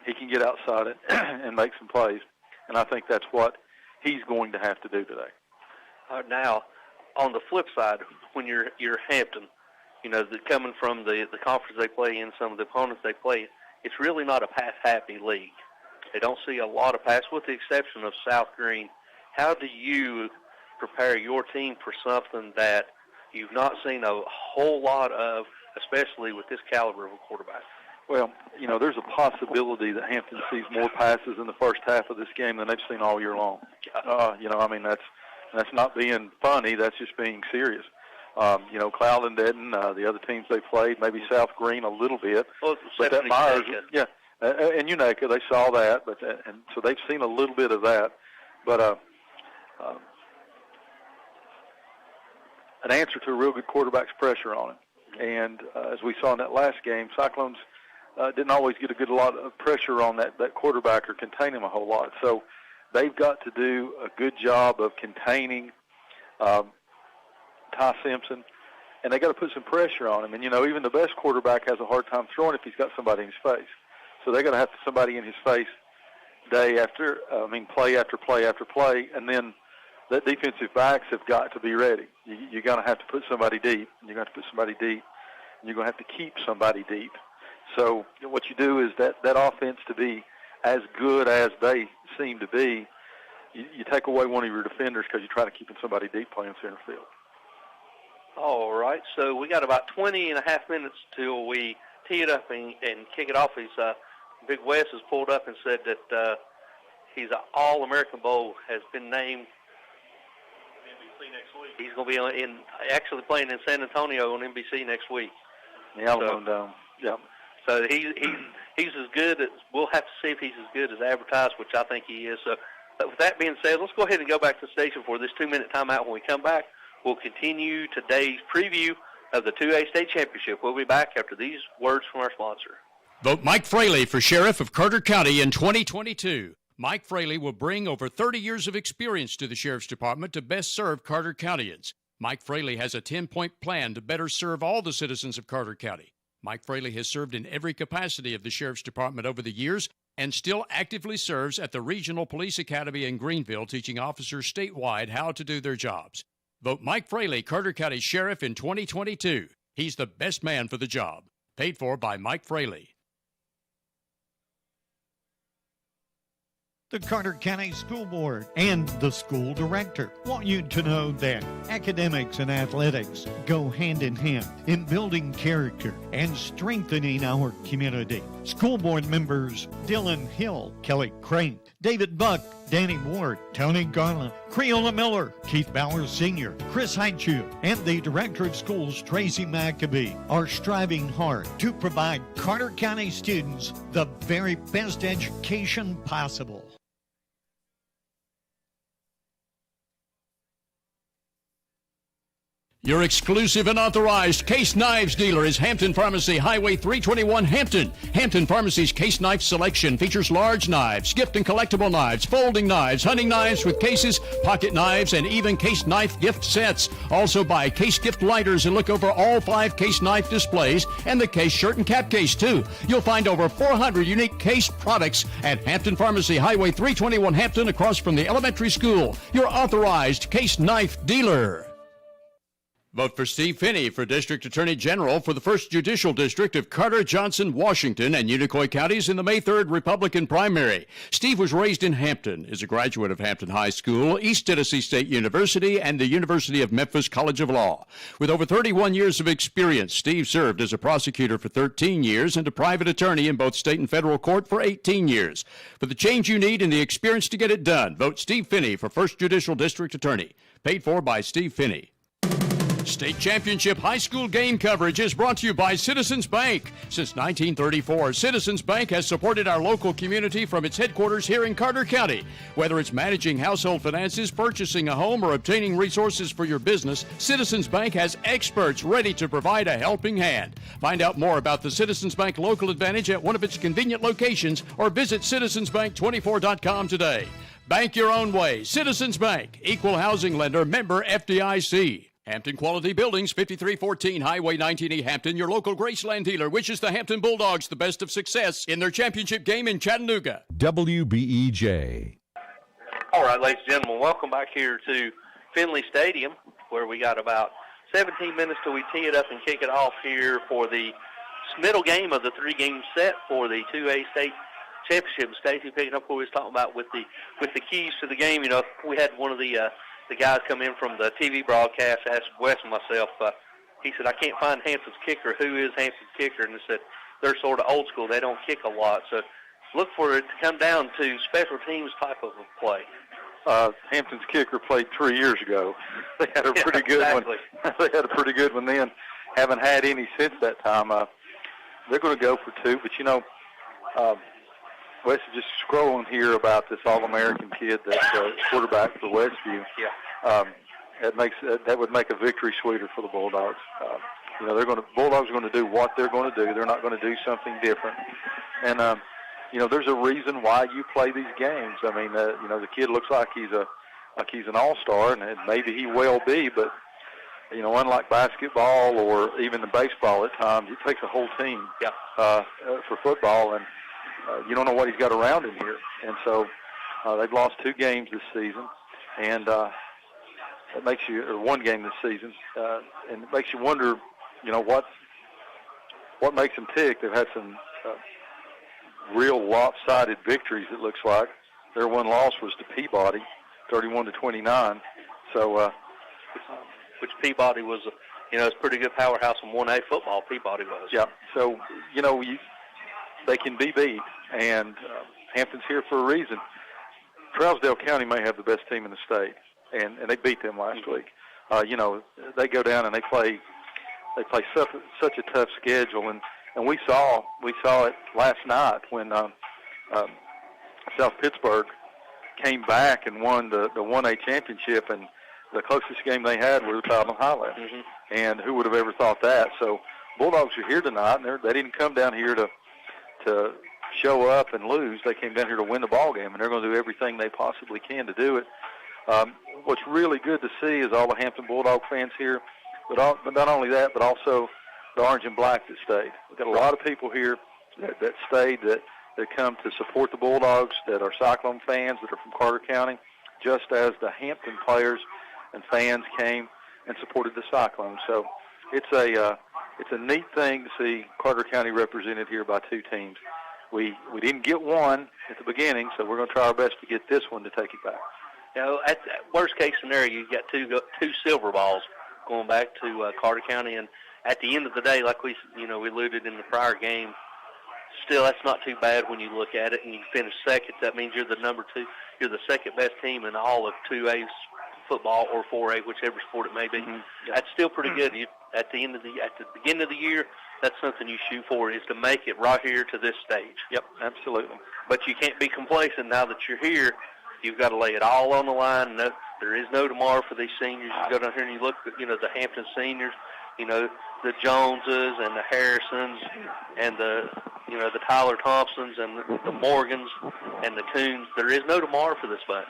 He can get outside it and make some plays, and I think that's what he's going to have to do today. Now, on the flip side, when you're Hampton, coming from the conference they play in, some of the opponents they play, it's really not a pass-happy league. They don't see a lot of pass, with the exception of South Green. How do you prepare your team for something that you've not seen a whole lot of, especially with this caliber of a quarterback? Well, there's a possibility that Hampton sees more passes in the first half of this game than they've seen all year long. That's not being funny. That's just being serious. Cloudland didn't. The other teams they played, maybe South Green a little bit. Well, but that Myers, and Unaka, they saw that, and so they've seen a little bit of that. But an answer to a real good quarterback's pressure on him. And as we saw in that last game, Cyclones didn't always get a good lot of pressure on that quarterback or contain him a whole lot. So they've got to do a good job of containing Ty Simpson, and they got to put some pressure on him. And, even the best quarterback has a hard time throwing if he's got somebody in his face. So they got to have somebody in his face play after play after play, and then the defensive backs have got to be ready. You're going to have to put somebody deep, and you're going to have to put somebody deep, and you're going to have to keep somebody deep. So what you do is that offense to be as good as they seem to be, you take away one of your defenders because you're trying to keep somebody deep playing center field. All right, so we got about 20 and a half minutes till we tee it up and kick it off. Big Wes has pulled up and said that he's an All-American Bowl, has been named. NBC next week. He's going to be actually playing in San Antonio on NBC next week. The Alamo Dome. Yeah. So he's as good as, we'll have to see if he's as good as advertised, which I think he is. So with that being said, let's go ahead and go back to the station for this 2-minute timeout. When we come back, we'll continue today's preview of the 2A State Championship. We'll be back after these words from our sponsor. Vote Mike Fraley for Sheriff of Carter County in 2022. Mike Fraley will bring over 30 years of experience to the Sheriff's Department to best serve Carter Countyans. Mike Fraley has a 10-point plan to better serve all the citizens of Carter County. Mike Fraley has served in every capacity of the Sheriff's Department over the years and still actively serves at the Regional Police Academy in Greenville, teaching officers statewide how to do their jobs. Vote Mike Fraley, Carter County Sheriff in 2022. He's the best man for the job. Paid for by Mike Fraley. The Carter County School Board and the school director want you to know that academics and athletics go hand in hand in building character and strengthening our community. School board members Dylan Hill, Kelly Crane, David Buck, Danny Ward, Tony Garland, Creola Miller, Keith Bowers Sr., Chris Haichu, and the Director of Schools, Tracy McAbee, are striving hard to provide Carter County students the very best education possible. Your exclusive and authorized Case Knives dealer is Hampton Pharmacy, Highway 321, Hampton. Hampton Pharmacy's Case Knife selection features large knives, gift and collectible knives, folding knives, hunting knives with cases, pocket knives, and even Case Knife gift sets. Also buy Case gift lighters and look over all 5 Case Knife displays and the Case shirt and cap case, too. You'll find over 400 unique Case products at Hampton Pharmacy, Highway 321, Hampton, across from the elementary school. Your authorized Case Knife dealer. Vote for Steve Finney for District Attorney General for the 1st Judicial District of Carter, Johnson, Washington, and Unicoi counties in the May 3rd Republican primary. Steve was raised in Hampton, is a graduate of Hampton High School, East Tennessee State University, and the University of Memphis College of Law. With over 31 years of experience, Steve served as a prosecutor for 13 years and a private attorney in both state and federal court for 18 years. For the change you need and the experience to get it done, vote Steve Finney for 1st Judicial District Attorney. Paid for by Steve Finney. State Championship High School game coverage is brought to you by Citizens Bank. Since 1934, Citizens Bank has supported our local community from its headquarters here in Carter County. Whether it's managing household finances, purchasing a home, or obtaining resources for your business, Citizens Bank has experts ready to provide a helping hand. Find out more about the Citizens Bank Local Advantage at one of its convenient locations or visit citizensbank24.com today. Bank your own way. Citizens Bank, equal housing lender, member FDIC. Hampton Quality Buildings, 5314 Highway 19E, Hampton. Your local Graceland dealer wishes the Hampton Bulldogs the best of success in their championship game in Chattanooga. WBEJ. All right, ladies and gentlemen, welcome back here to Finley Stadium, where we got about 17 minutes till we tee it up and kick it off here for the middle game of the three-game set for the 2A state championship. Stacy, picking up what we was talking about with the keys to the game. You know, we had one of the guys come in from the TV broadcast, asked Wes and myself, he said, I can't find Hampton's kicker. Who is Hampton's kicker? And he said, they're sort of old school. They don't kick a lot. So look for it to come down to special teams type of a play. Hampton's kicker played 3 years ago. They had a pretty good one. They had a pretty good one then. Haven't had any since that time. They're going to go for two. But, you know, Wes is just scrolling here about this All-American kid that's quarterback for Westview. Yeah. That would make a victory sweeter for the Bulldogs. You know, Bulldogs are going to do what they're going to do. They're not going to do something different. And you know, there's a reason why you play these games. I mean, you know, the kid looks like he's an all-star, and maybe he will be, but you know, unlike basketball or even the baseball at times, it takes a whole team for football, and you don't know what he's got around him here. And so they've lost 2 games this season, and it makes you, or 1 game this season, and it makes you wonder, you know, what makes them tick. They've had some real lopsided victories, it looks like. Their one loss was to Peabody, 31-29. So, which Peabody was, you know, it's a pretty good powerhouse in 1A football. Peabody was. Yeah. So, you know, they can be beat, and Hampton's here for a reason. Trousdale County may have the best team in the state, and they beat them last week. You know, they go down and they play such a tough schedule, and we saw it last night when South Pittsburgh came back and won the 1A championship, and the closest game they had was Tideland Highland. Mm-hmm. And who would have ever thought that? So Bulldogs are here tonight, and they didn't come down here to show up and lose. They came down here to win the ball game, and they're going to do everything they possibly can to do it. What's really good to see is all the Hampton Bulldog fans here, but not only that, but also the orange and black that stayed. We've got a lot of people here that stayed, that come to support the Bulldogs, that are Cyclone fans, that are from Carter County, just as the Hampton players and fans came and supported the Cyclones. So it's a neat thing to see Carter County represented here by 2 teams. We didn't get one at the beginning, so we're going to try our best to get this one to take it back. You know, at worst case scenario, you've got two silver balls going back to Carter County, and at the end of the day, like we alluded in the prior game, still that's not too bad when you look at it, and you finish second. That means you're the number 2. You're the second best team in all of 2A football or 4A, whichever sport it may be. Mm-hmm. That's still pretty good. At the beginning of the year, that's something you shoot for, is to make it right here to this stage. Yep, absolutely. But you can't be complacent now that you're here. You've got to lay it all on the line. No, there is no tomorrow for these seniors. You go down here and you look at, the Hampton seniors, the Joneses and the Harrisons and the Tyler Thompsons and the Morgans and the Coons. There is no tomorrow for this bunch.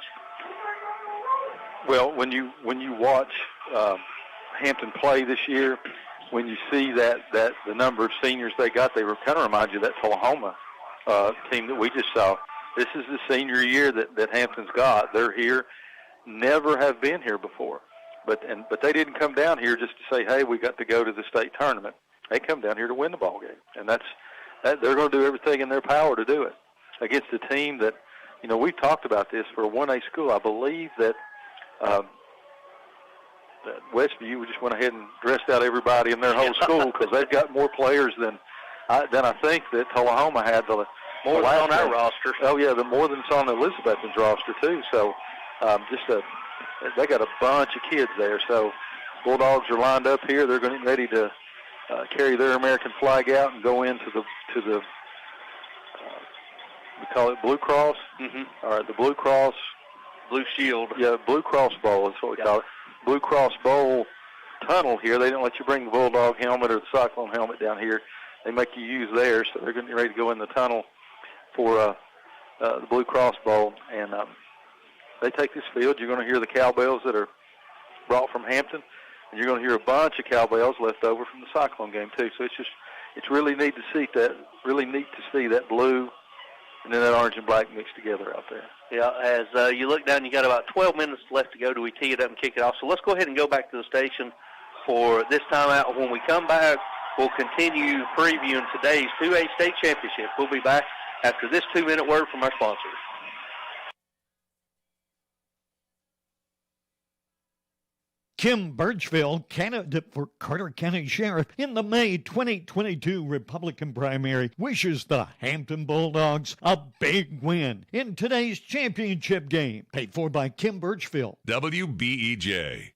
Well, when you watch Hampton play this year, when you see that the number of seniors they got, they kind of remind you of that Tullahoma team that we just saw. This is the senior year that Hampton's got. They're here, never have been here before. But they didn't come down here just to say, hey, we got to go to the state tournament. They come down here to win the ball game, and they're going to do everything in their power to do it against a team that, we've talked about this for a 1A school. I believe that Westview just went ahead and dressed out everybody in their whole school because they've got more players than I think that Tullahoma had. More than on our roster. Oh yeah, more than it's on Elizabethton's roster too. So they got a bunch of kids there. So Bulldogs are lined up here. They're getting ready to carry their American flag out and go into the we call it Blue Cross. All right, the Blue Cross. Blue Shield. Yeah, Blue Cross Bowl is what we call it. Blue Cross Bowl tunnel here. They don't let you bring the Bulldog helmet or the Cyclone helmet down here. They make you use theirs, so they're getting ready to go in the tunnel for the Blue Cross Bowl. And they take this field. You're going to hear the cowbells that are brought from Hampton, and you're going to hear a bunch of cowbells left over from the Cyclone game too. So it's really neat to see that blue and then that orange and black mixed together out there. Yeah, as you look down, you got about 12 minutes left to go till we tee it up and kick it off. So let's go ahead and go back to the station for this time out. When we come back, we'll continue previewing today's 2A state championship. We'll be back after this 2-minute word from our sponsors. Kim Birchfield, candidate for Carter County Sheriff in the May 2022 Republican primary, wishes the Hampton Bulldogs a big win in today's championship game. Paid for by Kim Birchfield. WBEJ.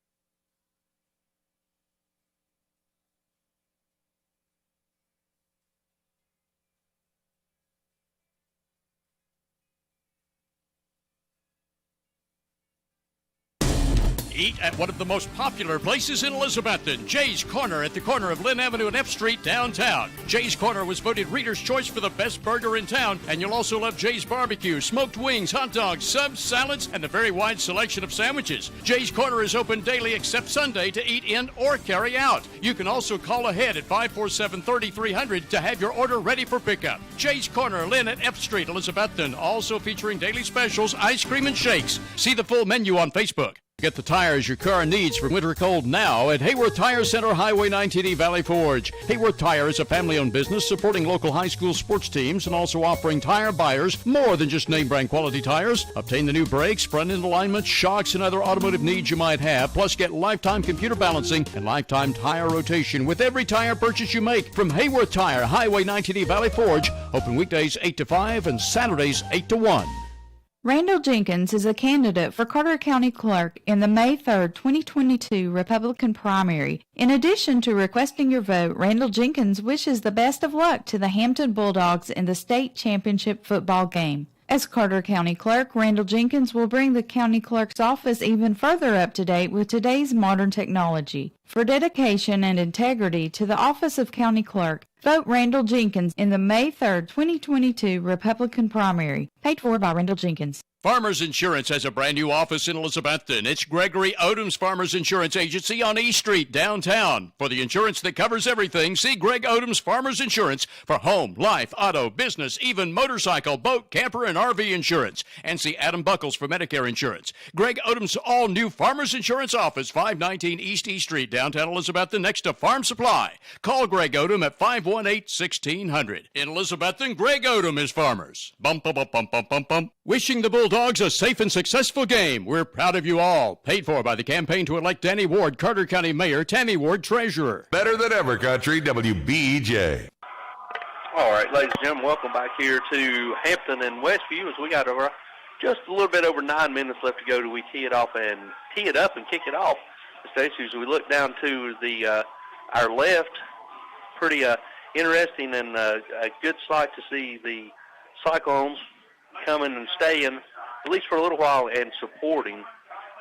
Eat at one of the most popular places in Elizabethton, Jay's Corner at the corner of Lynn Avenue and F Street downtown. Jay's Corner was voted Reader's Choice for the best burger in town, and you'll also love Jay's Barbecue, smoked wings, hot dogs, subs, salads, and a very wide selection of sandwiches. Jay's Corner is open daily except Sunday to eat in or carry out. You can also call ahead at 547-3300 to have your order ready for pickup. Jay's Corner, Lynn at F Street, Elizabethton, also featuring daily specials, ice cream, and shakes. See the full menu on Facebook. Get the tires your car needs for winter cold now at Hayworth Tire Center, Highway 19E, Valley Forge. Hayworth Tire is a family-owned business supporting local high school sports teams and also offering tire buyers more than just name-brand quality tires. Obtain the new brakes, front-end alignment, shocks, and other automotive needs you might have. Plus, get lifetime computer balancing and lifetime tire rotation with every tire purchase you make from Hayworth Tire, Highway 19E, Valley Forge. Open weekdays 8 to 5 and Saturdays 8 to 1. Randall Jenkins is a candidate for Carter County Clerk in the May 3, 2022 Republican primary. In addition to requesting your vote, Randall Jenkins wishes the best of luck to the Hampton Bulldogs in the state championship football game. As Carter County Clerk, Randall Jenkins will bring the county clerk's office even further up to date with today's modern technology. For dedication and integrity to the office of county clerk, vote Randall Jenkins in the May 3, 2022 Republican primary. Paid for by Randall Jenkins. Farmers Insurance has a brand new office in Elizabethton. It's Gregory Odom's Farmers Insurance Agency on E Street, downtown. For the insurance that covers everything, see Greg Odom's Farmers Insurance for home, life, auto, business, even motorcycle, boat, camper, and RV insurance. And see Adam Buckles for Medicare insurance. Greg Odom's all-new Farmers Insurance office, 519 East E Street, downtown Elizabethton, next to Farm Supply. Call Greg Odom at 518-1600. In Elizabethton, Greg Odom is Farmers. Bump, bump, bump, bump, bump, bump, bump. Wishing the Bulldogs a safe and successful game. We're proud of you all. Paid for by the campaign to elect Danny Ward, Carter County Mayor, Tammy Ward, Treasurer. Better than ever, country, WBEJ. All right, ladies and gentlemen, welcome back here to Hampton and Westview as we got over just a little bit over 9 minutes left to go till we tee it up and kick it off. Stacey, as we look down to the our left, pretty interesting and a good sight to see the Cyclones coming and staying, at least for a little while, and supporting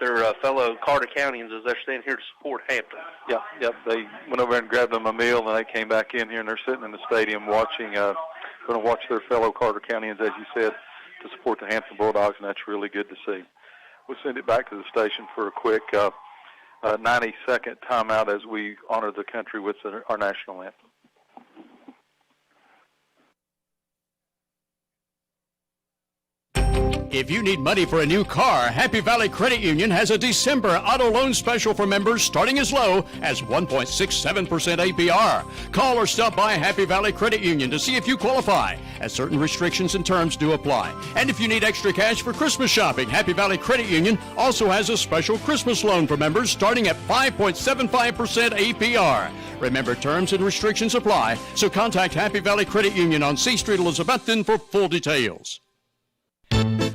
their fellow Carter Countians as they're staying here to support Hampton. Yep. They went over and grabbed them a meal, and they came back in here, and they're sitting in the stadium watching, going to watch their fellow Carter Countians, as you said, to support the Hampton Bulldogs, and that's really good to see. We'll send it back to the station for a quick 90-second timeout as we honor the country with our national anthem. If you need money for a new car, Happy Valley Credit Union has a December auto loan special for members starting as low as 1.67% APR. Call or stop by Happy Valley Credit Union to see if you qualify, as certain restrictions and terms do apply. And if you need extra cash for Christmas shopping, Happy Valley Credit Union also has a special Christmas loan for members starting at 5.75% APR. Remember, terms and restrictions apply, so contact Happy Valley Credit Union on C Street, Elizabethton for full details.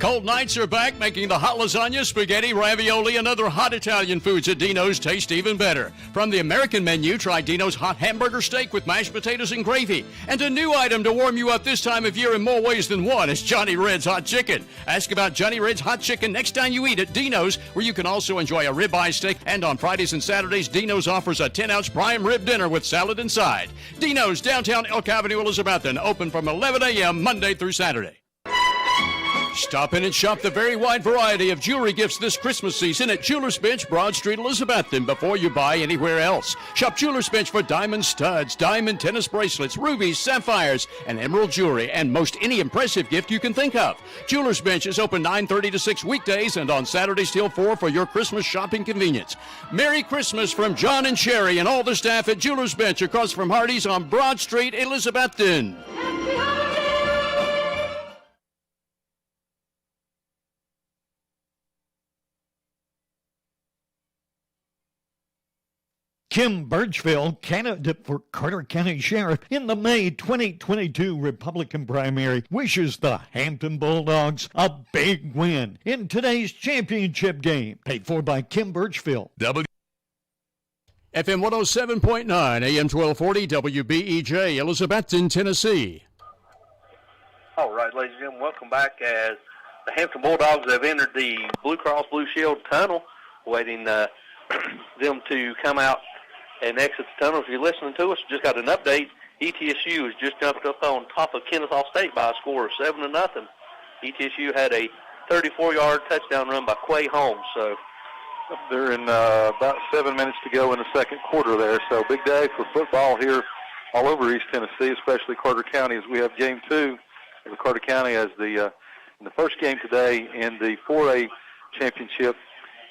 Cold nights are back, making the hot lasagna, spaghetti, ravioli, and other hot Italian foods at Dino's taste even better. From the American menu, try Dino's hot hamburger steak with mashed potatoes and gravy. And a new item to warm you up this time of year in more ways than one is Johnny Red's Hot Chicken. Ask about Johnny Red's Hot Chicken next time you eat at Dino's, where you can also enjoy a ribeye steak. And on Fridays and Saturdays, Dino's offers a 10-ounce prime rib dinner with salad inside. Dino's, downtown Elk Avenue, Elizabethton, open from 11 a.m. Monday through Saturday. Stop in and shop the very wide variety of jewelry gifts this Christmas season at Jewelers Bench, Broad Street, Elizabethton, before you buy anywhere else. Shop Jewelers Bench for diamond studs, diamond tennis bracelets, rubies, sapphires, and emerald jewelry, and most any impressive gift you can think of. Jewelers Bench is open 9:30 to 6 weekdays, and on Saturdays till 4 for your Christmas shopping convenience. Merry Christmas from John and Sherry and all the staff at Jewelers Bench across from Hardee's on Broad Street, Elizabethton. Kim Birchville, candidate for Carter County Sheriff in the May 2022 Republican primary, wishes the Hampton Bulldogs a big win in today's championship game. Paid for by Kim Birchville. FM 107.9, AM 1240, WBEJ, Elizabethton, Tennessee. All right, ladies and gentlemen, welcome back as the Hampton Bulldogs have entered the Blue Cross Blue Shield tunnel, waiting them to come out and exit the tunnel. If you're listening to us, just got an update. ETSU has just jumped up on top of Kennesaw State by a score of 7-0. ETSU had a 34-yard touchdown run by Quay Holmes. So they're in about 7 minutes to go in the second quarter there. So big day for football here all over East Tennessee, especially Carter County, as we have game 2 of Carter County as in the first game today in the 4A championship.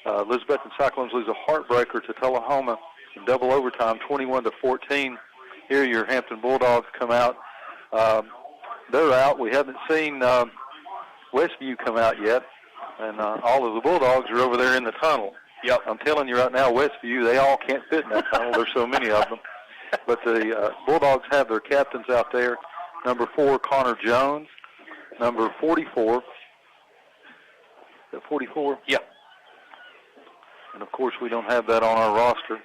Elizabethton Cyclones lose a heartbreaker to Tullahoma in double overtime, 21-14. Here your Hampton Bulldogs come out. They're out. We haven't seen Westview come out yet, and all of the Bulldogs are over there in the tunnel. Yep. I'm telling you right now, Westview, they all can't fit in that tunnel. There's so many of them. But the Bulldogs have their captains out there. Number 4, Connor Jones. Number 44. Is that 44? Yep. And, of course, we don't have that on our roster.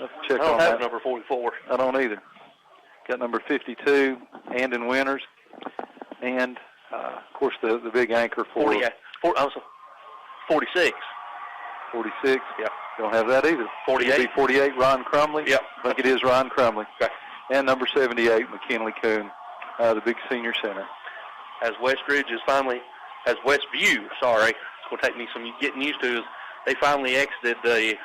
Let's check I don't on have that. number 44. I don't either. Got number 52, Andon Winters. And, of course, the big anchor for 46. 46? Yeah. Don't have that either. 48? It'd be 48, Ron Crumley? Yep. I think it is Ron Crumley. Okay. And number 78, McKinley Coon, the big senior center. As Westview, it's going to take me some getting used to, is they finally exited the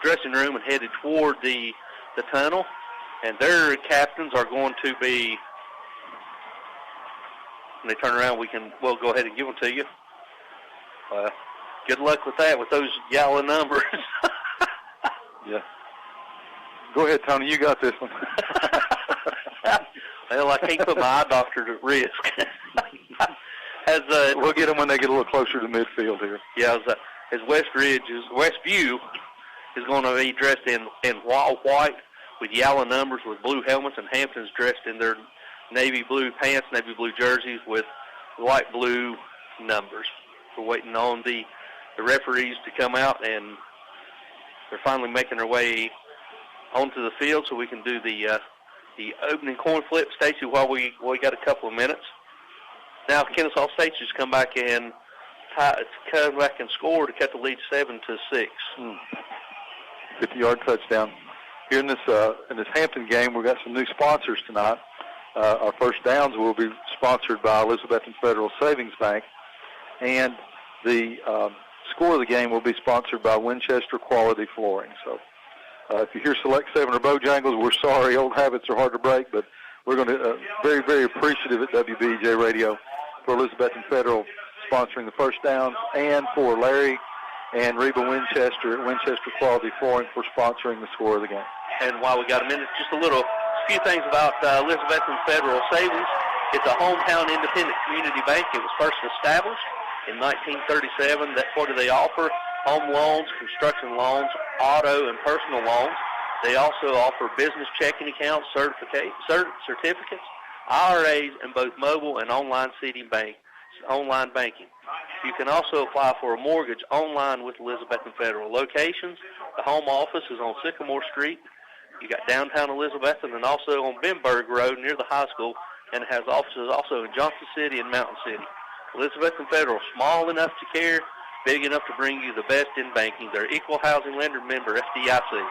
dressing room and headed toward the tunnel, and their captains are going to be, when they turn around, we'll go ahead and give them to you. Good luck with that, with those yellow numbers. Yeah. Go ahead, Tony. You got this one. Well, I can't put my eye doctor at risk. We'll get them when they get a little closer to midfield here. Yeah, as Westview is going to be dressed in white with yellow numbers with blue helmets, and Hampton's dressed in their navy blue pants, navy blue jerseys with light blue numbers. We're waiting on the referees to come out, and they're finally making their way onto the field so we can do the opening coin flip. Stacy, while we got a couple of minutes. Now Kennesaw State just come back and score to cut the lead 7-6. 50-yard touchdown. Here in this Hampton game, we've got some new sponsors tonight. Our first downs will be sponsored by Elizabethton Federal Savings Bank, and the score of the game will be sponsored by Winchester Quality Flooring. So if you hear Select 7 or Bojangles, we're sorry. Old habits are hard to break, but we're going to very, very appreciative at WBEJ Radio for Elizabethton Federal sponsoring the first downs, and for Larry and Reba Winchester at Winchester Quality Flooring for sponsoring the score of the game. And while we got a minute, just a few things about Elizabethton Federal Savings. It's a hometown independent community bank. It was first established in 1937. What do they offer? Home loans, construction loans, auto and personal loans. They also offer business checking accounts, certificates, IRAs, and both mobile and online banking. You can also apply for a mortgage online with Elizabethton Federal. Locations: the home office is on Sycamore Street. You got downtown Elizabethton and also on Benberg Road near the high school, and it has offices also in Johnson City and Mountain City. Elizabethton Federal, small enough to care, big enough to bring you the best in banking. They're equal housing lender, member FDIC.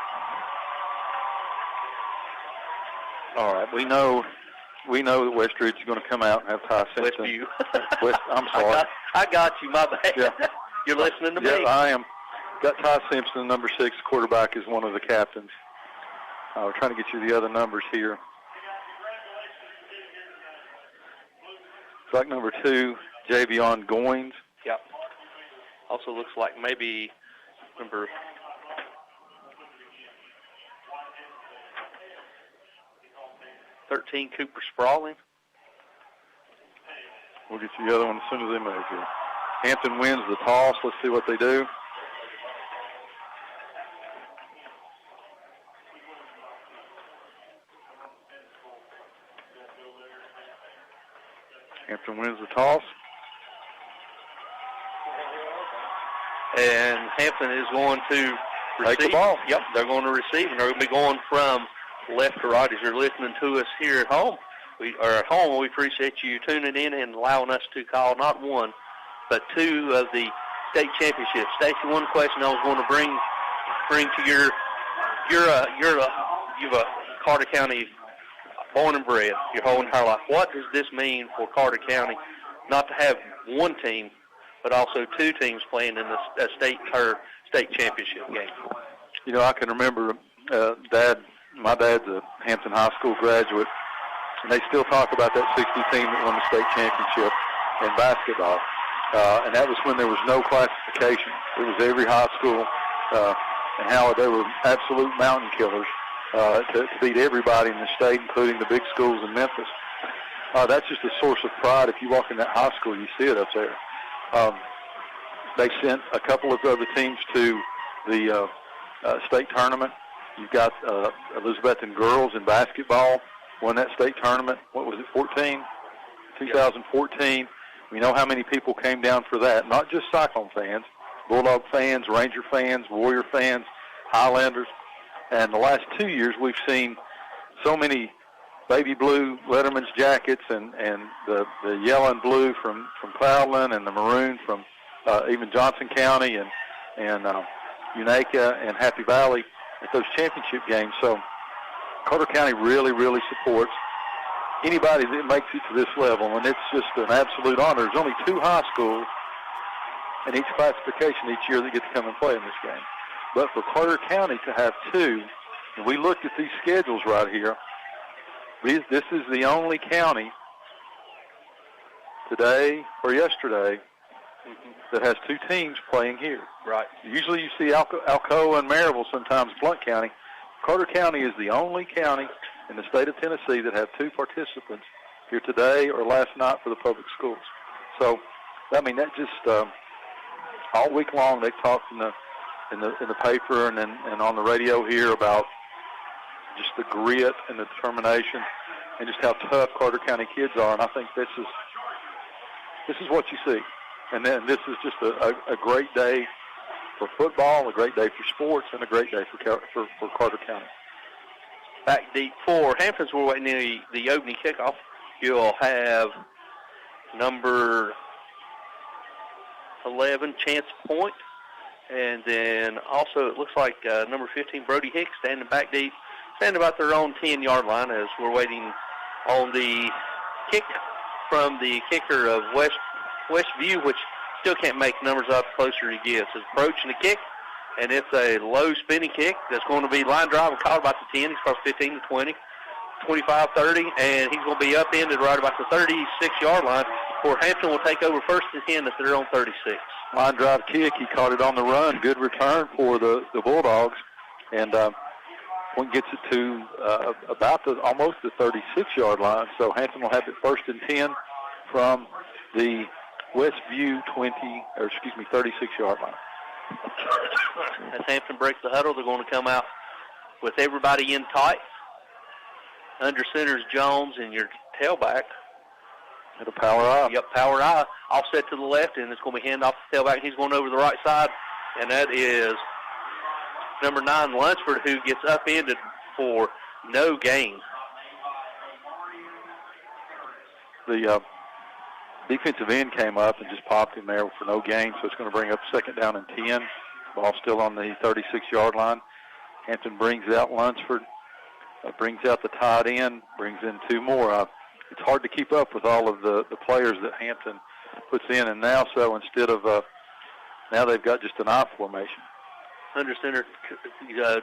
All right, we know that Westridge is going to come out and have Ty Simpson. Westview. I'm sorry. I got you, my bad. Yeah. You're listening to me. Yeah, I am. Got Ty Simpson, number 6 quarterback, is one of the captains. We're trying to get you the other numbers here. Like number 2, Javion Goins. Yep. Also looks like maybe number 13, Cooper Sprawling. We'll get you the other one as soon as they move here. Hampton wins the toss. Let's see what they do. Hampton wins the toss. And Hampton is going to receive. Take the ball. Yep, they're going to receive, and they're going to be going from left to right. As you're listening to us here at home, we appreciate you tuning in and allowing us to call not one, but 2 of the state championships. Stacy, one question I was going to bring to you're a Carter County born and bred your whole entire life. What does this mean for Carter County not to have one team, but also 2 teams playing in the state championship game? You know, I can remember my dad's a Hampton High School graduate, and they still talk about that 60 team that won the state championship in basketball. And that was when there was no classification. It was every high school, and how they were absolute mountain killers to beat everybody in the state, including the big schools in Memphis. That's just a source of pride. If you walk in that high school, you see it up there. They sent a couple of other teams to the state tournament. You've got Elizabethton girls in basketball won that state tournament. What was it, 2014. We know how many people came down for that, not just Cyclone fans, Bulldog fans, Ranger fans, Warrior fans, Highlanders. And the last 2 years we've seen so many baby blue Letterman's jackets and the yellow and blue from Cloudland and the maroon from even Johnson County and Unaka and Happy Valley at those championship games. So Carter County really, really supports anybody that makes it to this level, and it's just an absolute honor. There's only 2 high schools in each classification each year that get to come and play in this game. But for Carter County to have 2, and we looked at these schedules right here, this is the only county today or yesterday that has 2 teams playing here. Right. Usually you see Alcoa and Maryville, sometimes Blount County. Carter County is the only county in the state of Tennessee that have 2 participants here today or last night for the public schools. So, I mean, that just all week long they talked in the paper and on the radio here about just the grit and the determination and just how tough Carter County kids are. And I think this is what you see. And then this is just a great day for football, a great day for sports, and a great day for Carter County. Back deep for Hamptons, we're waiting the opening kickoff. You'll have number 11, Chance Point, and then also it looks like number 15, Brody Hicks, standing back deep, standing about their own 10-yard line as we're waiting on the kick from the kicker of Westview, which still can't make numbers up the closer he gets. It's approaching the kick, and it's a low spinning kick that's going to be line drive and caught about the 10. He's across 15 to 20, 25, 30, and he's going to be upended right about the 36-yard line, where Hampton will take over first and 10 at their own 36. Line drive kick, he caught it on the run. Good return for the Bulldogs, and Point gets it to about almost the 36-yard line. So Hampton will have it first and 10 from the Westview 36-yard line. As Hampton breaks the huddle, they're going to come out with everybody in tight. Under center is Jones, and your tailback. It'll power eye. Yep, power eye. Offset to the left, and it's going to be hand off the tailback. He's going over the right side, and that is number 9, Lunsford, who gets upended for no gain. The defensive end came up and just popped him there for no gain, so it's going to bring up 2nd down and 10. Ball still on the 36-yard line. Hampton brings out Lunsford, brings out the tight end, brings in 2 more. It's hard to keep up with all of the players that Hampton puts in, and now instead of now they've got just an I formation. Under center,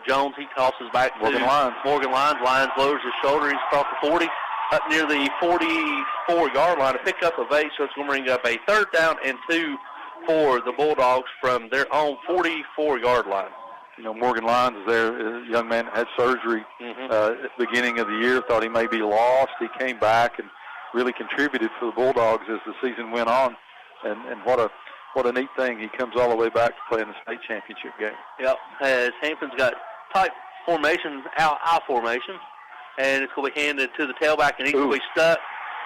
Jones, he tosses back Morgan to Lyons. Morgan Lyons. Lyons lowers his shoulder. He's across the 40, up near the 44-yard line. A pickup of 8, so it's going to bring up a 3rd down and 2 for the Bulldogs from their own 44-yard line. You know, Morgan Lyons is there, a young man that had surgery at the beginning of the year, thought he may be lost. He came back and really contributed for the Bulldogs as the season went on. And what a neat thing. He comes all the way back to play in the state championship game. Yep, as Hampton's got tight formation, I formation, and it's going to be handed to the tailback, and he's going to be stuck,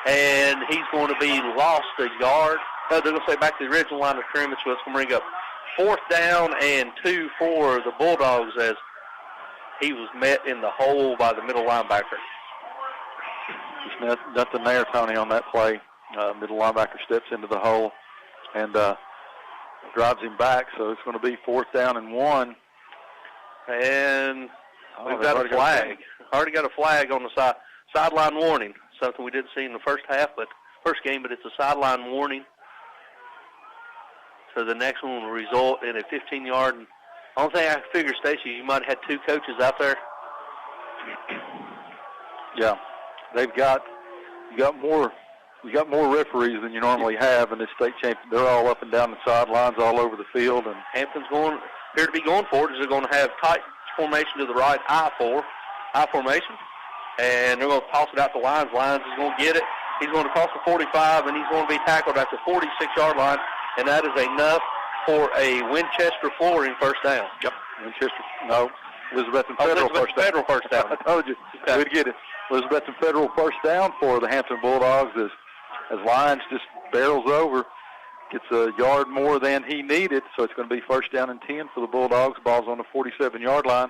and he's going to be lost a yard. No, they're going to say back to the original line of scrimmage, so it's going to bring up 4th down and 2 for the Bulldogs as he was met in the hole by the middle linebacker. Just nothing there, Tony, on that play. Middle linebacker steps into the hole and drives him back, so it's going to be 4th down and 1. And we've got a flag. Already got a flag on the sideline warning, something we didn't see in the first game, but it's a sideline warning. So the next one will result in a 15-yard. Only thing I can figure, Stacy, you might have had 2 coaches out there. Yeah, you got more referees than you normally have in this state championship. They're all up and down the sidelines, all over the field, and Hampton's appear to be going for it. Is they're going to have tight formation to the right, I formation, and they're going to toss it out to Lyons. Lyons is going to get it. He's going to cross the 45, and he's going to be tackled at the 46-yard line. And that is enough for a Winchester Flooring 1st down. Yep, Elizabethton Federal first down. I told you. Okay. We'd get it. Elizabethton Federal 1st down for the Hampton Bulldogs as Lyons just barrels over, gets a yard more than he needed, so it's going to be 1st down and 10 for the Bulldogs. Ball's on the 47-yard line.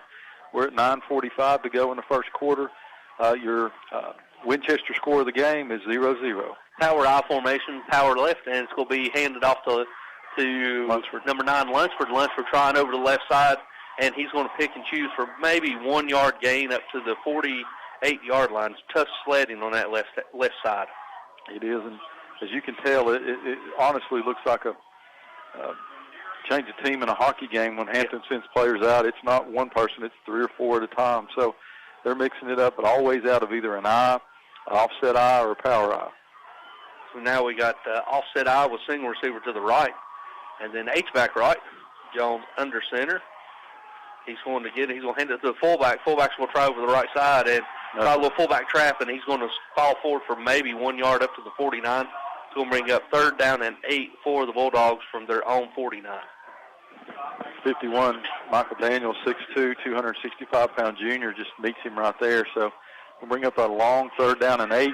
We're at 9:45 to go in the first quarter. Your Winchester score of the game is 0-0. Power I formation, power left, and it's going to be handed off to Lunsford. Number 9, Lunsford. Lunsford trying over the left side, and he's going to pick and choose for maybe 1-yard gain up to the 48-yard line. It's tough sledding on that left side. It is, and as you can tell, it honestly looks like a change of team in a hockey game when Hampton sends players out. It's not one person, it's 3 or 4 at a time. So they're mixing it up, but always out of either an I, an offset I, or a power I. So now we got offset I with single receiver to the right, and then H-back right, Jones under center. He's going to get it. He's going to hand it to the fullback. Fullback's going to try over the right side and try a little fullback trap, and he's going to fall forward for maybe 1 yard up to the 49. It's going to bring up 3rd down and 8 for the Bulldogs from their own 49. 51, Michael Daniels, 6'2", 265-pound junior, just meets him right there. So we'll bring up a long 3rd down and 8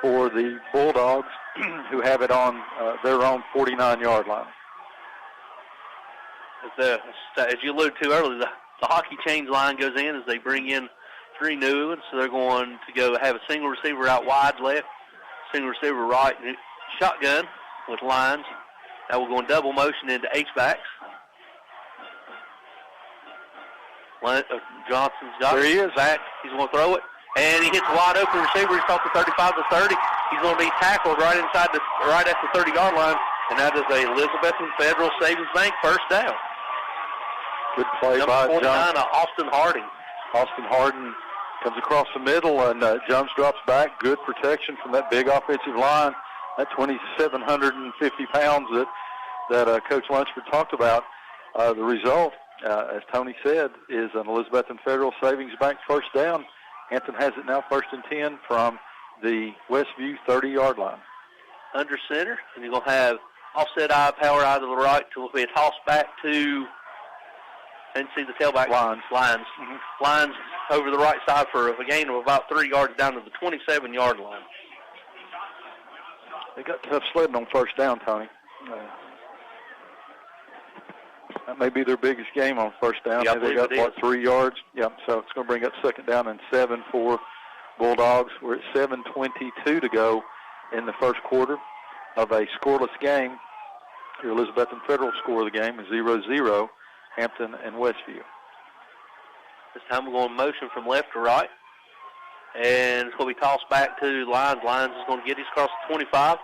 for the Bulldogs, who have it on their own 49-yard line. As you alluded to earlier, the hockey change line goes in as they bring in 3 new ones. So they're going to go have a single receiver out wide left, single receiver right, and shotgun with Lyons. Now we're going double motion into H-backs. Johnson's got it. There he is. Back. He's going to throw it. And he hits a wide open receiver. He's off the 35 to 30. He's going to be tackled right at the 30-yard line. And that is a Elizabethton Federal Savings Bank 1st down. Good play by Number 49, Jones. Austin Harding. Austin Harding comes across the middle, and Jones drops back. Good protection from that big offensive line. That 2,750 pounds that Coach Lunsford talked about. The result, as Tony said, is an Elizabethton Federal Savings Bank 1st down. Hampton has it now 1st and 10 from the Westview 30-yard line. Under center, and you're going to have offset I, power I to the right. Will be a toss back to, and see the tailback. Lyons. Lyons over the right side for a gain of about 3 yards down to the 27-yard line. They got tough sledding on first down, Tony. That may be their biggest game on first down. Yeah, they got, 3 yards? Yeah, so it's going to bring up second down and 7 for Bulldogs. We're at 7:22 to go in the first quarter of a scoreless game. Your Elizabethton Federal score of the game is 0-0, Hampton and Westview. This time we're going in motion from left to right. And it's going to be tossed back to Lyons. Lyons is going to get his across the 25.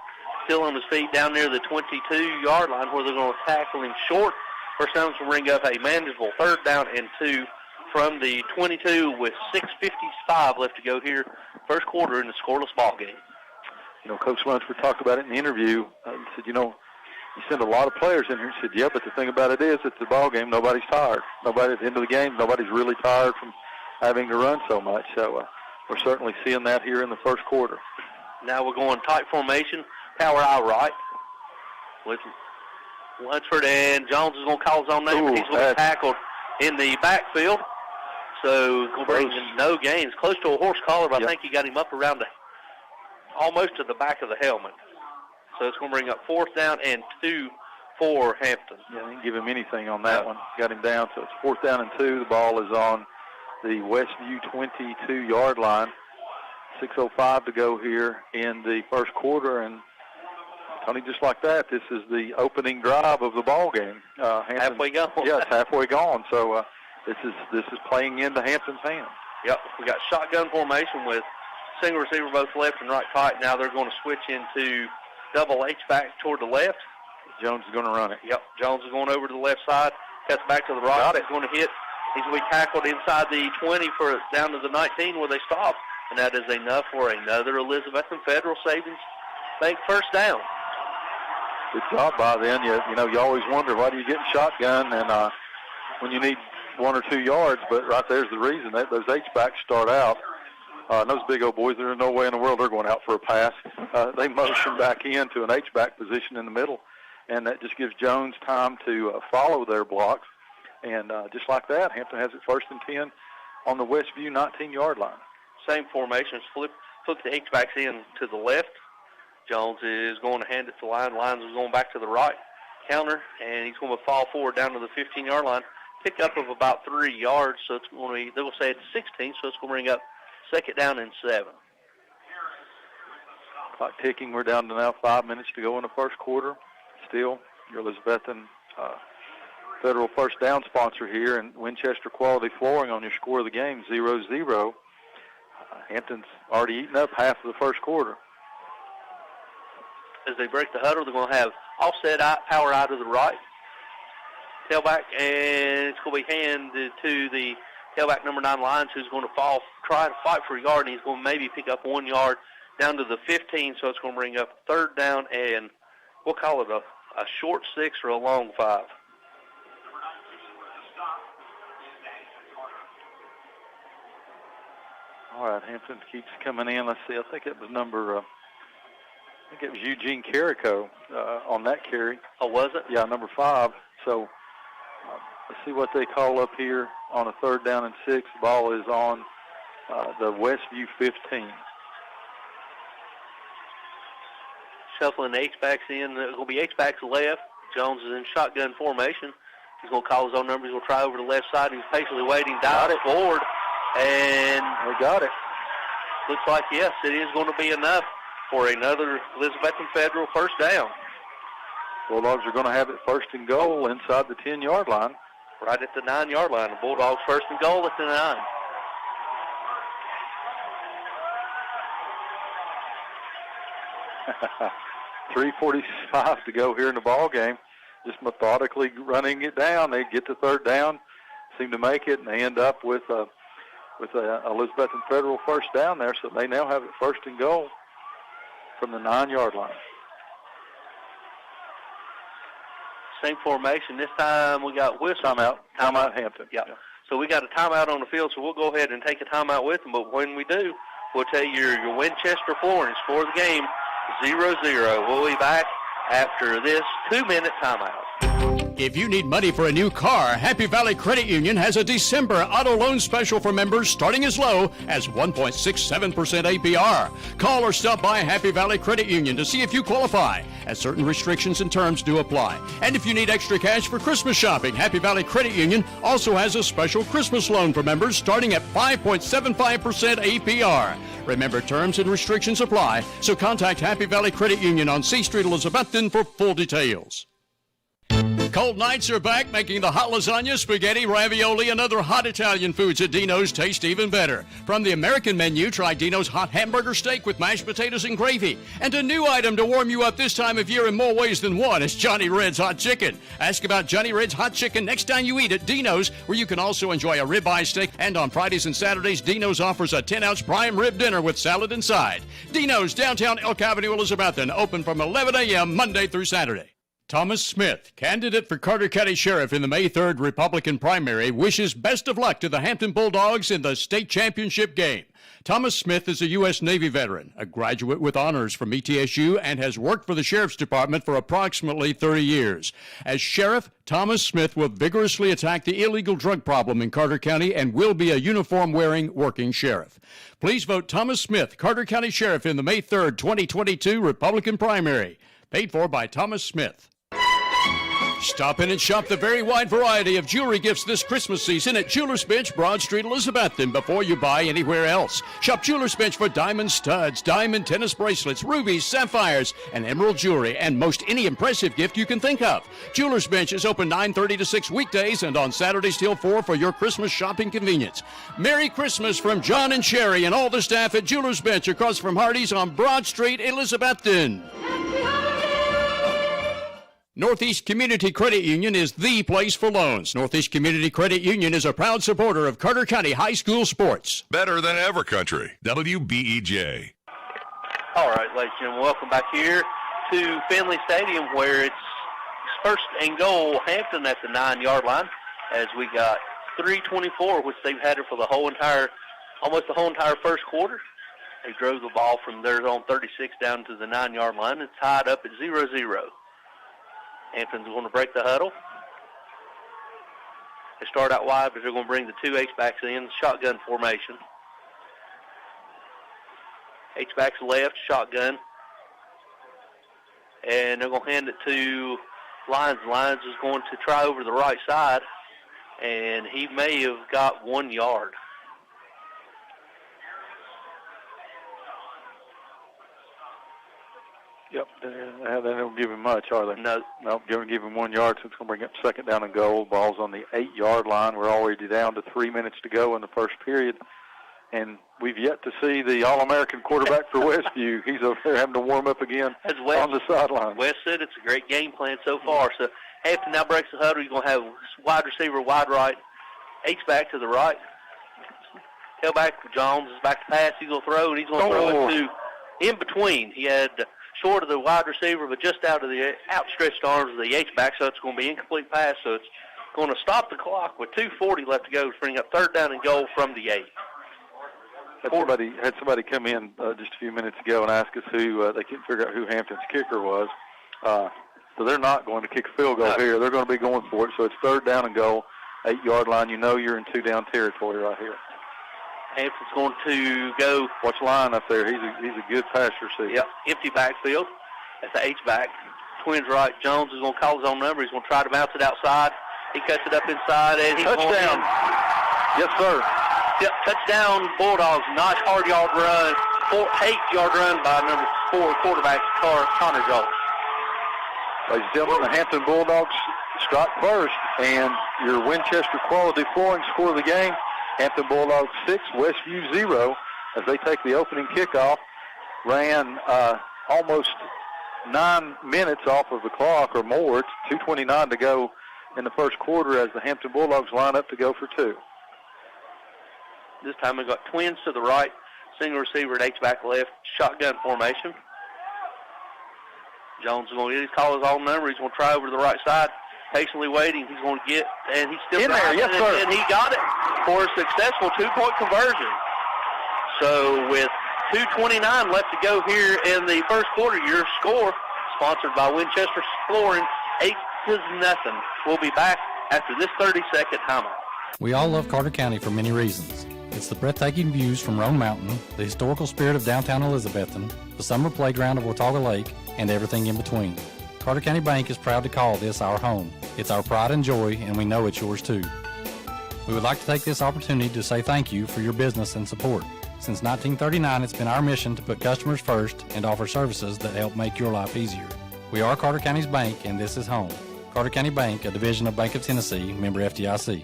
Still on his feet down near the 22-yard line where they're going to tackle him short. First down will bring up a manageable 3rd down and 2 from the 22 with 6:55 left to go here. First quarter in the scoreless ball game. You know, Coach Lunsford talked about it in the interview. He said, you know, you send a lot of players in here. He said, yeah, but the thing about it is it's a ball game. Nobody's tired. Nobody at the end of the game, nobody's really tired from having to run so much. So we're certainly seeing that here in the first quarter. Now we're going tight formation, power eye right. With Lunsford and Jones is going to call his own name, but he's going to be tackled in the backfield. So going to bring in no gains. Close to a horse collar, but I think he got him up around almost to the back of the helmet. So it's going to bring up 4th down and 2 for Hampton. Yeah, they didn't give him anything on that one. Got him down, so it's 4th down and 2. The ball is on the Westview 22-yard line. 6:05 to go here in the first quarter, and Tony, just like that, this is the opening drive of the ball game. Halfway gone. Yeah, it's halfway gone. So this is playing into Hampton's hands. Yep, we got shotgun formation with single receiver both left and right tight. Now they're going to switch into double H-back toward the left. Jones is going to run it. Yep, Jones is going over to the left side, cuts back to the right. He's going to hit. He's going to be tackled inside the 20 for down to the 19 where they stop. And that is enough for another Elizabethton Federal Savings Bank first down. Good job by them. You know, you always wonder why do you get in shotgun and when you need 1 or 2 yards, but right there's the reason. Those H-backs start out. Those big old boys, there's no way in the world they're going out for a pass. They motion back into an H-back position in the middle, and that just gives Jones time to follow their blocks. And just like that, Hampton has it 1st and 10 on the Westview 19-yard line. Same formation. Flip the H-backs in to the left. Jones is going to hand it to Lyons. Lyons is going back to the right. Counter, and he's going to fall forward down to the 15-yard line. Pickup of about 3 yards, so it's going to be, they will say it's 16, so it's going to bring up 2nd down and 7. Clock ticking. We're down to now 5 minutes to go in the first quarter. Still, your Elizabethton Federal first down sponsor here, and Winchester Quality Flooring on your score of the game, 0-0. Hampton's already eaten up half of the first quarter. As they break the huddle, they're going to have offset power eye to the right. Tailback, and it's going to be handed to the tailback number 9 Lyons, who's going to try to fight for a yard, and he's going to maybe pick up 1 yard down to the 15, so it's going to bring up 3rd down, and we'll call it a short 6 or a long 5. All right, Hampton keeps coming in. Let's see. I think it was Eugene Carrico on that carry. Oh, was it? Yeah, number 5. So let's see what they call up here on a 3rd down and 6. The ball is on the Westview 15. Shuffling the H-backs in. There's going to be H-backs left. Jones is in shotgun formation. He's going to call his own number. He's going to try over the left side. He's patiently waiting. Dives forward. And they got it. Looks like, yes, it is going to be enough for another Elizabethton Federal first down. Bulldogs are going to have it 1st and goal inside the 10-yard line. Right at the 9-yard line. The Bulldogs 1st and goal at the 9. .345 to go here in the ball game. Just methodically running it down. They get to 3rd down, seem to make it, and they end up with a Elizabethton Federal first down there, so they now have it 1st and goal from the 9-yard line. Same formation. This time we got whistle. Timeout Hampton. Yeah. So we got a timeout on the field, so we'll go ahead and take a timeout with them. But when we do, we'll tell you your Winchester Flooring score of the game, 0-0. We'll be back after this 2-minute timeout. If you need money for a new car, Happy Valley Credit Union has a December auto loan special for members starting as low as 1.67% APR. Call or stop by Happy Valley Credit Union to see if you qualify, as certain restrictions and terms do apply. And if you need extra cash for Christmas shopping, Happy Valley Credit Union also has a special Christmas loan for members starting at 5.75% APR. Remember, terms and restrictions apply, so contact Happy Valley Credit Union on C Street, Elizabethton for full details. Cold nights are back, making the hot lasagna, spaghetti, ravioli, and other hot Italian foods at Dino's taste even better. From the American menu, try Dino's hot hamburger steak with mashed potatoes and gravy. And a new item to warm you up this time of year in more ways than one is Johnny Red's Hot Chicken. Ask about Johnny Red's Hot Chicken next time you eat at Dino's, where you can also enjoy a ribeye steak. And on Fridays and Saturdays, Dino's offers a 10-ounce prime rib dinner with salad inside. Dino's, downtown Elk Avenue, Elizabethton, open from 11 a.m. Monday through Saturday. Thomas Smith, candidate for Carter County Sheriff in the May 3rd Republican primary, wishes best of luck to the Hampton Bulldogs in the state championship game. Thomas Smith is a U.S. Navy veteran, a graduate with honors from ETSU, and has worked for the Sheriff's Department for approximately 30 years. As Sheriff, Thomas Smith will vigorously attack the illegal drug problem in Carter County and will be a uniform-wearing working sheriff. Please vote Thomas Smith, Carter County Sheriff in the May 3rd, 2022 Republican primary. Paid for by Thomas Smith. Stop in and shop the very wide variety of jewelry gifts this Christmas season at Jewelers Bench, Broad Street, Elizabethton, before you buy anywhere else. Shop Jewelers Bench for diamond studs, diamond tennis bracelets, rubies, sapphires, and emerald jewelry, and most any impressive gift you can think of. Jewelers Bench is open 9:30 to 6 weekdays and on Saturdays till 4 for your Christmas shopping convenience. Merry Christmas from John and Sherry and all the staff at Jewelers Bench across from Hardee's on Broad Street, Elizabethton. Northeast Community Credit Union is the place for loans. Northeast Community Credit Union is a proud supporter of Carter County High School sports. Better than ever country. WBEJ. All right, ladies and gentlemen, welcome back here to Finley Stadium, where it's first and goal, Hampton at the 9-yard line, as we got 3:24, which they've had it for almost the whole entire first quarter. They drove the ball from their own 36 down to the 9-yard line and tied up at 0-0. Hampton's going to break the huddle. They start out wide, but they're going to bring the two H-backs in, shotgun formation. H-backs left, shotgun. And they're going to hand it to Lyons. Lyons is going to try over the right side, and he may have got 1 yard. Yep, they don't give him much, are they? No. Nope, give him 1 yard, so it's going to bring up second down and goal. Ball's on the 8-yard line. We're already down to 3 minutes to go in the first period, and we've yet to see the All-American quarterback for Westview. He's over there having to warm up again on the sideline. Wes said it's a great game plan so far. So Hampton now breaks the huddle. You're going to have wide receiver, wide right, H-back to the right. Tailback, Jones is back to pass. He's going to throw, and he's going to throw it to in between. He had short of the wide receiver, but just out of the outstretched arms of the H-back, so it's going to be incomplete pass. So it's going to stop the clock with 2:40 left to go to bring up third down and goal from the 8. Had somebody come in just a few minutes ago and ask us who they couldn't figure out who Hampton's kicker was. So they're not going to kick a field goal here. They're going to be going for it. So it's third down and goal, 8-yard line. You know you're in two-down territory right here. Hampton's going to go. Watch line up there. He's a good pass receiver. Yep, empty backfield. That's the H-back. Twins right. Jones is going to call his own number. He's going to try to bounce it outside. He cuts it up inside, and he's touchdown. Yes, sir. Yep, touchdown Bulldogs. Nice hard yard run. 8-yard run by number 4 quarterback Connor Jones. Ladies and gentlemen, the Hampton Bulldogs strike first, and your Winchester Quality Flooring score of the game. Hampton Bulldogs 6, Westview 0, as they take the opening kickoff. Ran almost 9 minutes off of the clock or more. It's 2:29 to go in the first quarter as the Hampton Bulldogs line up to go for 2. This time we've got twins to the right, single receiver at H-back left, shotgun formation. Jones is going to call his own number. He's going to try over to the right side. Patiently waiting. He's going to get, and he's still in there. Yes, sir. And he got it for a successful 2-point conversion. So with 2:29 left to go here in the first quarter, your score, sponsored by Winchester Flooring, 8-0. We'll be back after this 30-second timeout. We all love Carter County for many reasons. It's the breathtaking views from Roan Mountain, the historical spirit of downtown Elizabethton, the summer playground of Watauga Lake, and everything in between. Carter County Bank is proud to call this our home. It's our pride and joy, and we know it's yours too. We would like to take this opportunity to say thank you for your business and support. Since 1939, it's been our mission to put customers first and offer services that help make your life easier. We are Carter County's bank, and this is home. Carter County Bank, a division of Bank of Tennessee, member FDIC.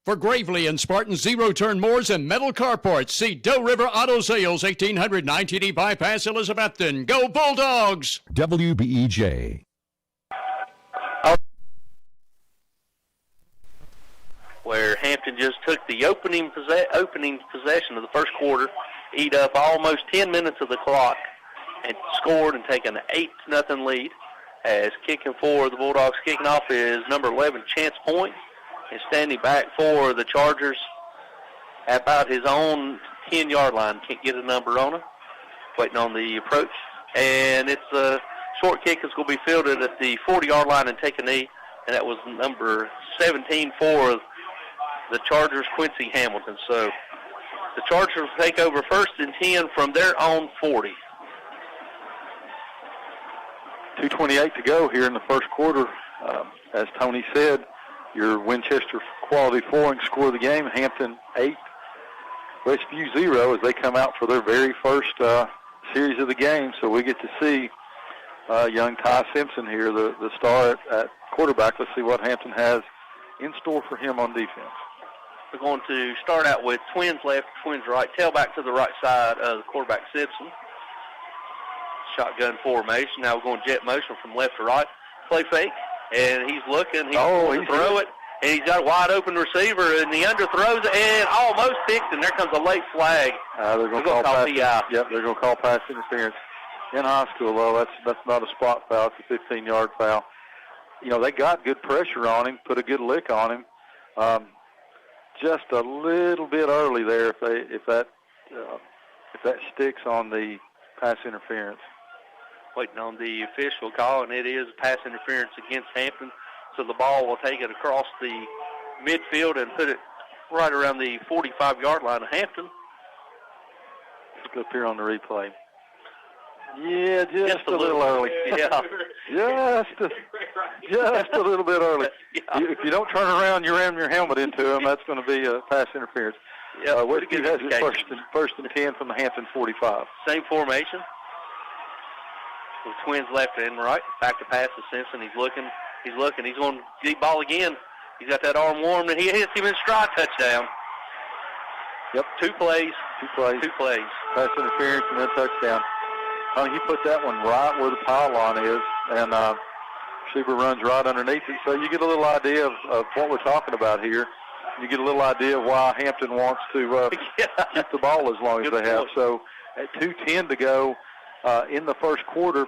For Gravely and Spartan zero-turn mowers and metal car parts, see Doe River Auto Sales, 1800 9TD Bypass, Elizabethton. Go Bulldogs! WBEJ. Where Hampton just took the opening possession of the first quarter, eat up almost 10 minutes of the clock, and scored and taken an 8-0 lead. As kicking for the Bulldogs, kicking off is number 11, Chance Point. And standing back for the Chargers at about his own 10-yard line. Can't get a number on him. Waiting on the approach. And it's a short kick that's going to be fielded at the 40-yard line and take a knee. And that was number 17 for the Chargers, Quincy Hamilton. So the Chargers will take over 1st and 10 from their own 40. 2:28 to go here in the first quarter. As Tony said, your Winchester quality flooring score of the game, Hampton 8, Westview 0, as they come out for their very first series of the game. So we get to see young Ty Simpson here, the star at quarterback. Let's see what Hampton has in store for him on defense. We're going to start out with twins left, twins right, tailback to the right side of the quarterback Simpson. Shotgun formation. Now we're going jet motion from left to right. Play fake. And he's looking. He's going to throw it. And he's got a wide open receiver. And he underthrows it and almost picked. And there comes a late flag. They're going to call PI. Yep, they're going to call pass interference. In high school, though, that's not a spot foul. It's a 15-yard foul. You know, they got good pressure on him, put a good lick on him. Just a little bit early there if that sticks on the pass interference. Waiting on the official call, and it is pass interference against Hampton. So the ball will take it across the midfield and put it right around the 45-yard line of Hampton. Let's go up here on the replay. Yeah, just a little early. Yeah. just a little bit early. Yeah. If you don't turn around, you ram your helmet into him, that's going to be a pass interference. Yeah, Westview has his first and 10 from the Hampton 45. Same formation. The twins left and right. Back to pass to Simpson. He's looking. He's going to deep ball again. He's got that arm warm, and he hits him in stride. Touchdown. Yep. Two plays. Pass interference and then touchdown. He put that one right where the pylon is, and receiver runs right underneath it. So you get a little idea of what we're talking about here. You get a little idea of why Hampton wants to keep the ball as long as they have. So at 2:10 to go in the first quarter,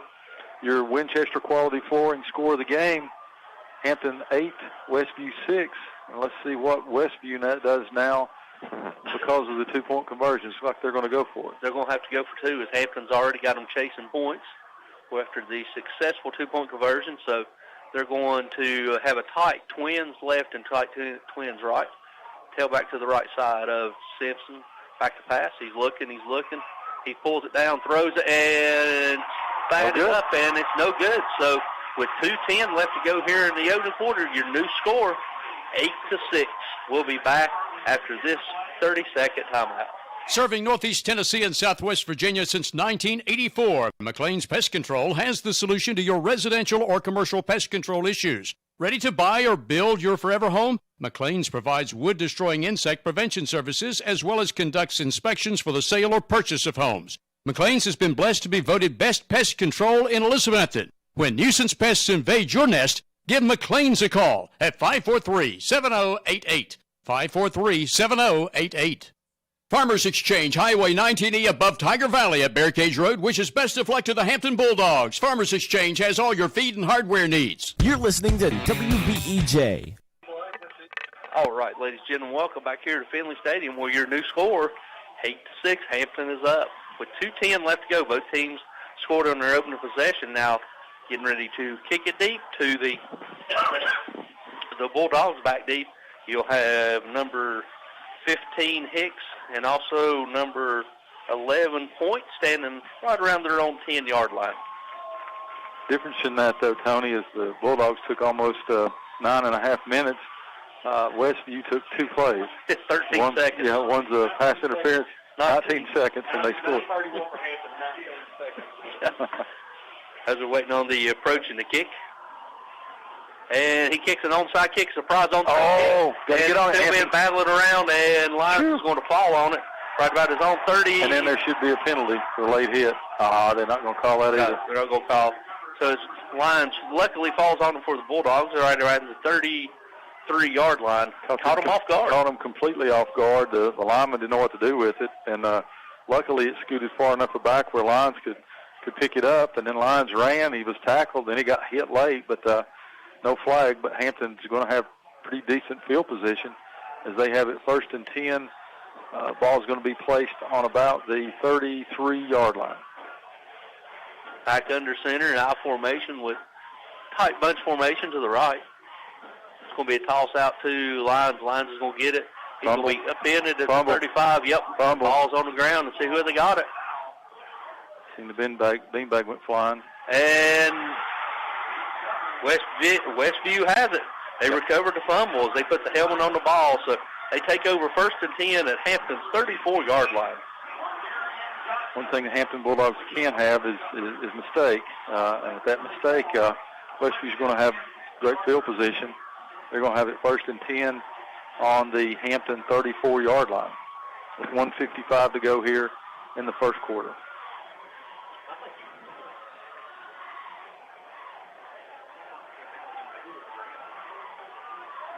your Winchester quality flooring score of the game, Hampton 8, Westview 6. And let's see what Westview does now because of the two-point conversion. It's like they're going to go for it. They're going to have to go for two, as Hampton's already got them chasing points after the successful two-point conversion. So they're going to have a tight twins left and tight twins right. Tailback to the right side of Simpson. Back to pass. He's looking. He pulls it down, throws it, and batted it up, and it's no good. So with 2:10 left to go here in the opening quarter, your new score, 8-6. We'll be back after this 30-second timeout. Serving Northeast Tennessee and Southwest Virginia since 1984, McLean's Pest Control has the solution to your residential or commercial pest control issues. Ready to buy or build your forever home? McLean's provides wood-destroying insect prevention services as well as conducts inspections for the sale or purchase of homes. McLean's has been blessed to be voted Best Pest Control in Elizabethton. When nuisance pests invade your nest, give McLean's a call at 543-7088. 543-7088. Farmers Exchange, Highway 19E above Tiger Valley at Bear Cage Road wishes best of luck to the Hampton Bulldogs. Farmers Exchange has all your feed and hardware needs. You're listening to WBEJ. All right, ladies and gentlemen, welcome back here to Finley Stadium where your new score, 8-6, Hampton is up. With 2:10 left to go, both teams scored on their opening possession. Now, getting ready to kick it deep to the Bulldogs back deep. You'll have number 15 Hicks and also number 11 Point standing right around their own 10-yard line. Difference in that, though, Tony, is the Bulldogs took almost 9.5 minutes. Westview took 2 plays. 13 seconds. Yeah, one's a pass interference, 19 seconds, and they scored. As we're waiting on the approach and the kick. And he kicks an onside kick, surprise onside kick. Oh, got to get on it. Still being battled around, and Lyons is going to fall on it right about his own 30. And then there should be a penalty for a late hit. They're not going to call that either. They're not going to call. So Lyons luckily falls on him for the Bulldogs. They're right around the 33-yard line. Caught him off guard. Caught him completely off guard. The lineman didn't know what to do with it. And luckily it scooted far enough back where Lyons could pick it up. And then Lyons ran. He was tackled. Then he got hit late, but no flag. But Hampton's going to have pretty decent field position as they have it 1st and 10. Ball's going to be placed on about the 33-yard line. Back under center in I formation with tight bunch formation to the right. It's going to be a toss out to Lyons. Lyons is going to get it. He's going to be upended at the 35. Yep. Fumble. Ball's on the ground and see who they got it. Seen the beanbag went flying. And Westview has it. They recovered the fumble as they put the helmet on the ball. So they take over 1st and 10 at Hampton's 34-yard line. One thing the Hampton Bulldogs can have is mistake. And with that mistake, Westview's going to have great field position. They're going to have it 1st and 10 on the Hampton 34-yard line with 1:55 to go here in the first quarter.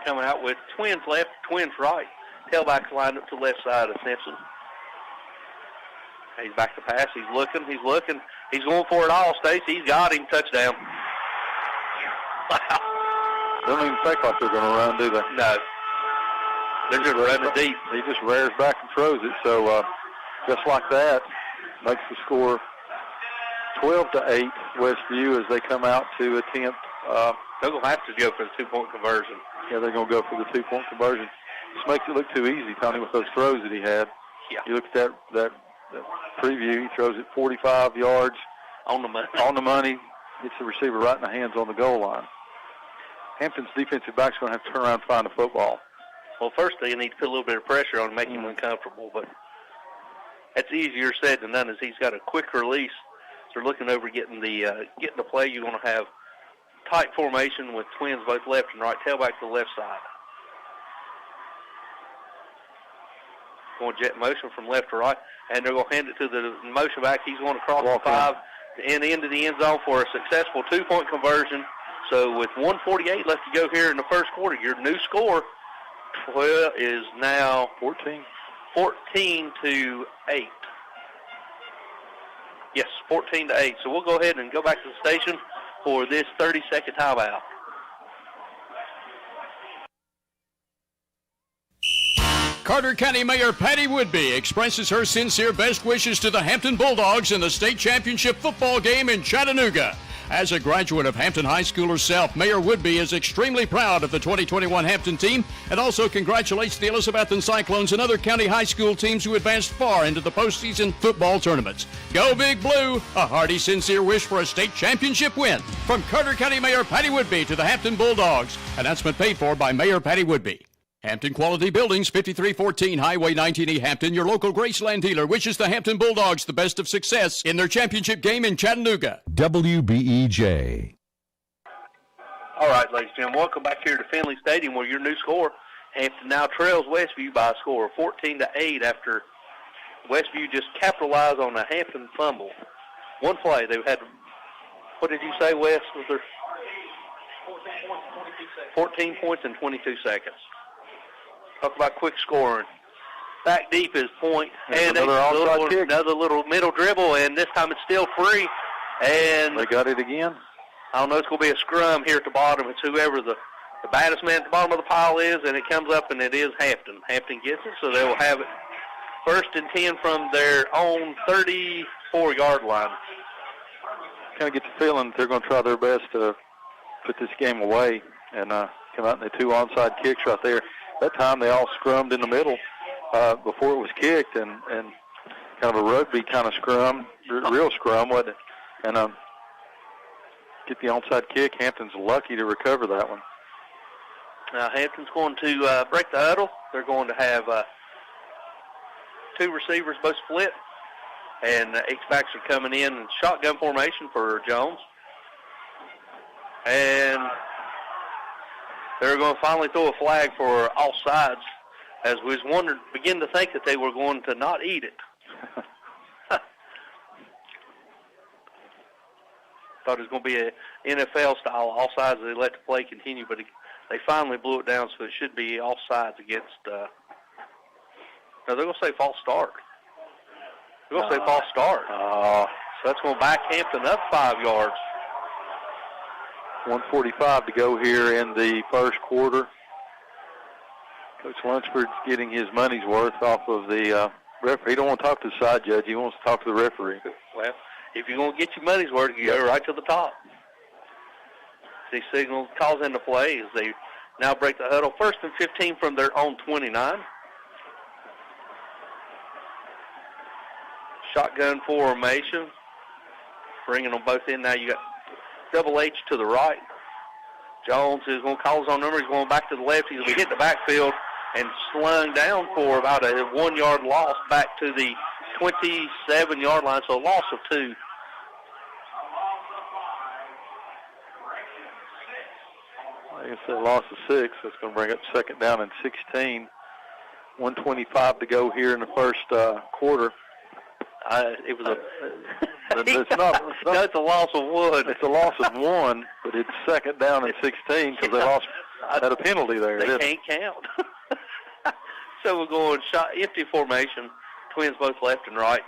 Coming out with twins left, twins right. Tailbacks lined up to the left side of Simpson. He's back to pass. He's looking. He's going for it all, Stacy. He's got him. Touchdown. Wow. They don't even think like they're going to run, do they? No. They're just running deep. He just rears back and throws it. So just like that, makes the score 12-8 Westview as they come out to attempt. They're going to have to go for the 2-point conversion. Yeah, they're going to go for the 2-point conversion. Just makes it look too easy, Tony, with those throws that he had. Yeah. You look at that preview, he throws it 45 yards. On the money. On the money. Gets the receiver right in the hands on the goal line. Hampton's defensive back's going to have to turn around and find a football. Well, first they need to put a little bit of pressure on him, make him uncomfortable, but that's easier said than done as he's got a quick release. So they're looking over getting the play. You want to have tight formation with twins both left and right, tailback to the left side. Going jet motion from left to right, and they're going to hand it to the motion back. He's going to cross the 5 and into the end zone for a successful 2-point conversion. So with 1:48 left to go here in the first quarter, your new score 12 is now 14-8. Yes, 14-8. So we'll go ahead and go back to the station for this 30-second timeout. Carter County Mayor Patty Woodby expresses her sincere best wishes to the Hampton Bulldogs in the state championship football game in Chattanooga. As a graduate of Hampton High School herself, Mayor Woodby is extremely proud of the 2021 Hampton team and also congratulates the Elizabethton Cyclones and other county high school teams who advanced far into the postseason football tournaments. Go Big Blue! A hearty, sincere wish for a state championship win. From Carter County Mayor Patty Woodby to the Hampton Bulldogs. Announcement paid for by Mayor Patty Woodby. Hampton Quality Buildings, 5314 Highway 19E, Hampton. Your local Graceland dealer wishes the Hampton Bulldogs the best of success in their championship game in Chattanooga. WBEJ. All right, ladies and gentlemen, welcome back here to Finley Stadium where your new score, Hampton now trails Westview by a score of 14-8 after Westview just capitalized on a Hampton fumble. One play, they've had, what did you say, Wes? Was there 14 points in 22 seconds. Talk about quick scoring. Back deep is Point, and another little middle dribble, and this time it's still free. And they got it again. I don't know. It's going to be a scrum here at the bottom. It's whoever the baddest man at the bottom of the pile is, and it comes up, and it is Hampton. Hampton gets it, so they will have it 1st and 10 from their own 34-yard line. kind of get the feeling that they're going to try their best to put this game away and come out in the 2 onside kicks right there. That time they all scrummed in the middle before it was kicked, and kind of a rugby kind of scrum, real scrum, wasn't it? And get the onside kick. Hampton's lucky to recover that one. Now Hampton's going to break the huddle. They're going to have 2 receivers both split, and H-backs are coming in shotgun formation for Jones. And they're going to finally throw a flag for offsides, as we was begin to think that they were going to not eat it. Thought it was going to be an NFL-style offsides. They let the play continue, but they finally blew it down, so it should be offsides against no, they're going to say false start. They're going to say false start. So that's going to back Hampton up 5 yards. 1:45 to go here in the first quarter. Coach Lunsford's getting his money's worth off of the referee. He don't want to talk to the side judge. He wants to talk to the referee. Well, if you're going to get your money's worth, you go right to the top. The signal calls into play as they now break the huddle. 1st and 15 from their own 29. Shotgun formation. Bringing them both in now. You got Double H to the right. Jones is going to call his own number. He's going back to the left. He's going to hit the backfield and slung down for about a 1-yard loss back to the 27-yard line, so a loss of 2. Like I said, loss of 6. That's going to bring up 2nd down and 16. 1:25 to go here in the first quarter. It was a. It's not. That's a loss of 1. It's a loss of 1, but it's 2nd down and 16 because they lost at a penalty there. They can't count. So we're going empty formation. Twins both left and right.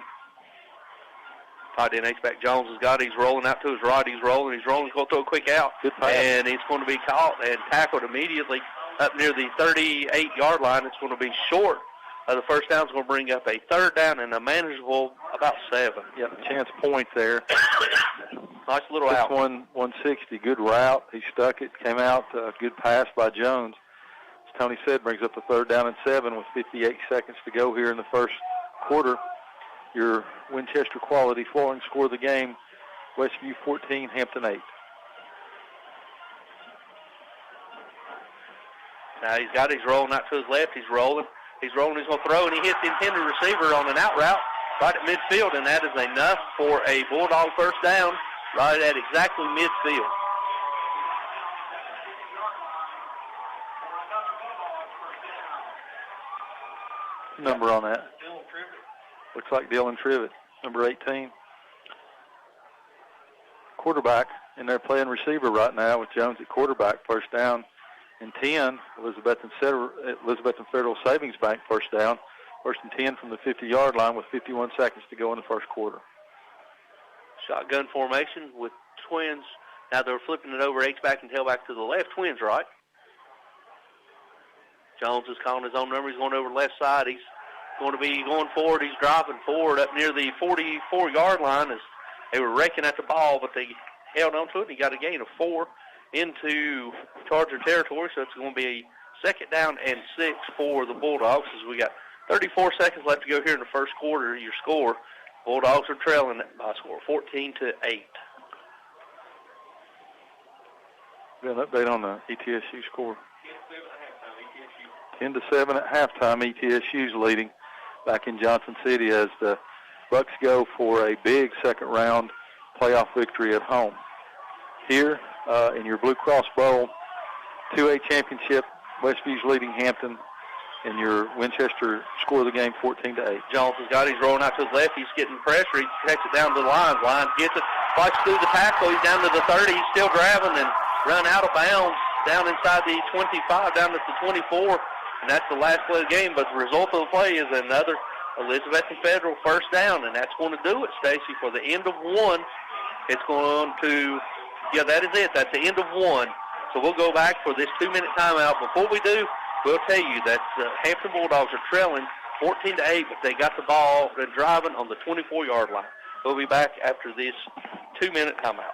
Tight end H-back Jones has got it. He's rolling out to his right. He's rolling. He's going to throw a quick out. Good pass. And he's going to be caught and tackled immediately up near the 38-yard line. It's going to be short. The first down is going to bring up a 3rd down and a manageable about 7. Yep, chance point there. Nice little out. 160, good route. He stuck it, came out. Good pass by Jones. As Tony said, brings up the 3rd down and 7 with 58 seconds to go here in the first quarter. Your Winchester Quality Flooring score of the game, Westview 14, Hampton 8. Now he's got it. He's rolling out to his left. He's rolling. He's going to throw, and he hits the intended receiver on an out route right at midfield, and that is enough for a Bulldog first down right at exactly midfield. Number on that? Looks like Dylan Trivet, number 18. Quarterback, and they're playing receiver right now with Jones at quarterback, first down. And 10, Elizabeth and Federal Savings Bank first down. 1st and 10 from the 50-yard line with 51 seconds to go in the first quarter. Shotgun formation with Twins. Now they're flipping it over, H-back and tailback to the left. Twins right. Jones is calling his own number. He's going over the left side. He's going to be going forward. He's driving forward up near the 44-yard line as they were raking at the ball, but they held on to it. He got a gain of 4 into Charger territory, so it's going to be a 2nd down and 6 for the Bulldogs as we got 34 seconds left to go here in the first quarter. Your score, Bulldogs are trailing by a score 14-8. Got an update on the ETSU score. 10-7 at halftime. ETSU's leading back in Johnson City as the Bucks go for a big second-round playoff victory at home. Here in your Blue Cross Bowl 2A championship, Westview's leading Hampton, and your Winchester score of the game 14-8. Jones has got it. He's rolling out to his left. He's getting pressure. He takes it down to the line. Line gets it. Fights through the tackle. He's down to the 30. He's still grabbing and run out of bounds down inside the 25, down to the 24. And that's the last play of the game. But the result of the play is another Elizabeth and Federal first down. And that's going to do it, Stacy, for the end of one. It's going to, yeah, that is it. That's the end of one. So we'll go back for this 2-minute timeout. Before we do, we'll tell you that the Hampton Bulldogs are trailing 14-8, but they got the ball. They're driving on the 24-yard line. We'll be back after this 2-minute timeout.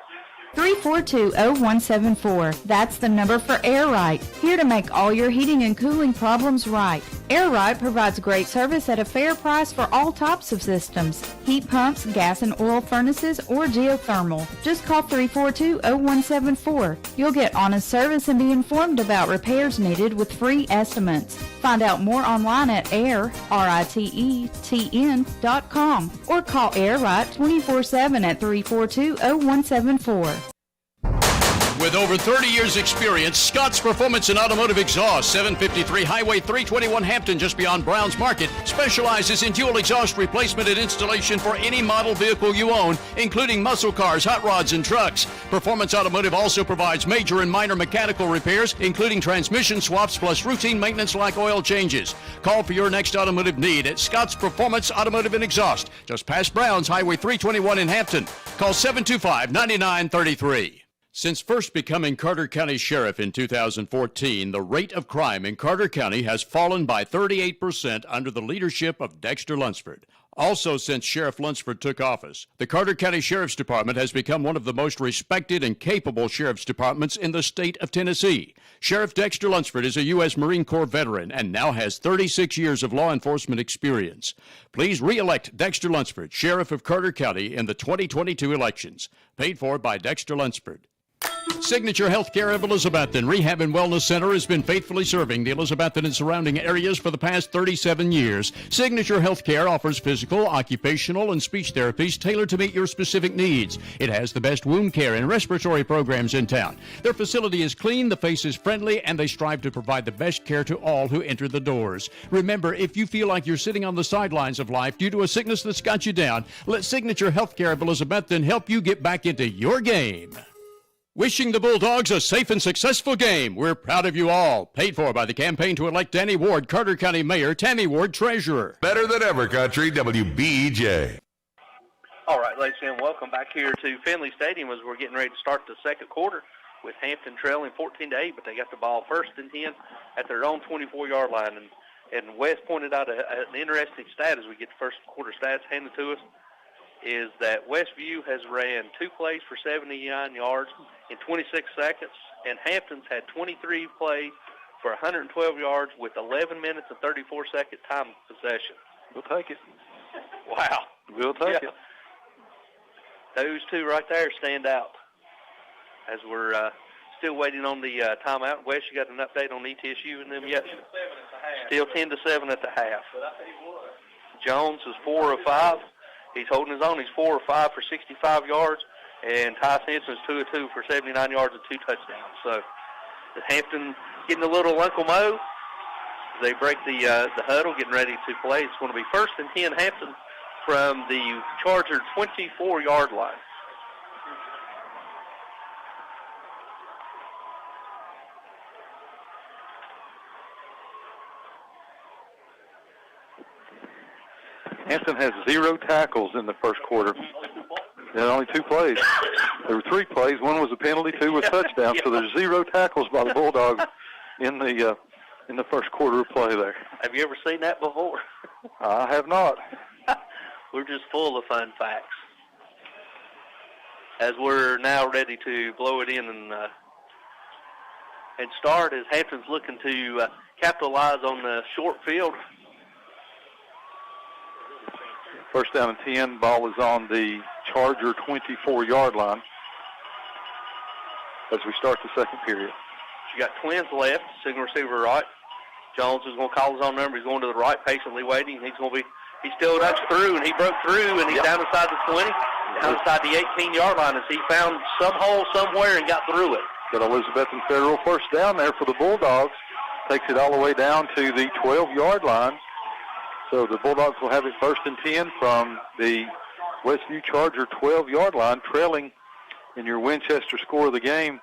342-0174. That's the number for Air Right. Here to make all your heating and cooling problems right. Air Right provides great service at a fair price for all types of systems. Heat pumps, gas and oil furnaces, or geothermal. Just call 342-0174. You'll get honest service and be informed about repairs needed with free estimates. Find out more online at RITETN.com or call Air Right 24/7 at 342-0174. With over 30 years' experience, Scott's Performance and Automotive Exhaust, 753 Highway 321 Hampton, just beyond Browns Market, specializes in dual exhaust replacement and installation for any model vehicle you own, including muscle cars, hot rods, and trucks. Performance Automotive also provides major and minor mechanical repairs, including transmission swaps plus routine maintenance like oil changes. Call for your next automotive need at Scott's Performance Automotive and Exhaust, just past Browns Highway 321 in Hampton. Call 725-9933. Since first becoming Carter County Sheriff in 2014, the rate of crime in Carter County has fallen by 38% under the leadership of Dexter Lunsford. Also, since Sheriff Lunsford took office, the Carter County Sheriff's Department has become one of the most respected and capable sheriff's departments in the state of Tennessee. Sheriff Dexter Lunsford is a U.S. Marine Corps veteran and now has 36 years of law enforcement experience. Please re-elect Dexter Lunsford, Sheriff of Carter County, in the 2022 elections. Paid for by Dexter Lunsford. Signature Healthcare of Elizabethton Rehab and Wellness Center has been faithfully serving the Elizabethton and surrounding areas for the past 37 years. Signature Healthcare offers physical, occupational, and speech therapies tailored to meet your specific needs. It has the best wound care and respiratory programs in town. Their facility is clean, the face is friendly, and they strive to provide the best care to all who enter the doors. Remember, if you feel like you're sitting on the sidelines of life due to a sickness that's got you down, let Signature Healthcare of Elizabethton help you get back into your game. Wishing the Bulldogs a safe and successful game. We're proud of you all. Paid for by the campaign to elect Danny Ward, Carter County Mayor, Tammy Ward, Treasurer. Better than ever, country, WBEJ. All right, ladies and gentlemen, welcome back here to Finley Stadium as we're getting ready to start the second quarter with Hampton trailing 14-8, but they got the ball 1st and 10 at their own 24-yard line. And Wes pointed out an interesting stat as we get the first quarter stats handed to us, is that Westview has ran 2 plays for 79 yards in 26 seconds, and Hampton's had 23 plays for 112 yards with 11 minutes and 34-second time possession. We'll take it. Wow. We'll take it. Those two right there stand out as we're still waiting on the timeout. Wes, you got an update on ETSU and them yet? Still 10-7 at the half. Jones is 4 of 5. He's holding his own. He's 4 of 5 for 65 yards, and Ty Simpson's 2 of 2 for 79 yards and 2 touchdowns. So the Hampton getting a little Uncle Mo. They break the huddle, getting ready to play. It's going to be 1st and 10 Hampton from the Charger 24-yard line. Hampton has 0 tackles in the first quarter. And only 2 plays. There were 3 plays. 1 was a penalty, 2 was touchdowns. So there's 0 tackles by the Bulldogs in the first quarter of play there. Have you ever seen that before? I have not. We're just full of fun facts. As we're now ready to blow it in and start, as Hampton's looking to capitalize on the short field. 1st down and 10. Ball is on the Charger 24-yard line as we start the second period. You got twins left, single receiver right. Jones is going to call his own number. He's going to the right, patiently waiting. He still ducks through, and he broke through, and he's down inside the 20, down inside the 18-yard line as he found some hole somewhere and got through it. Got Elizabethton Federal 1st down there for the Bulldogs. Takes it all the way down to the 12-yard line. So the Bulldogs will have it 1st and 10 from the Westview Charger 12-yard line, trailing in your Winchester score of the game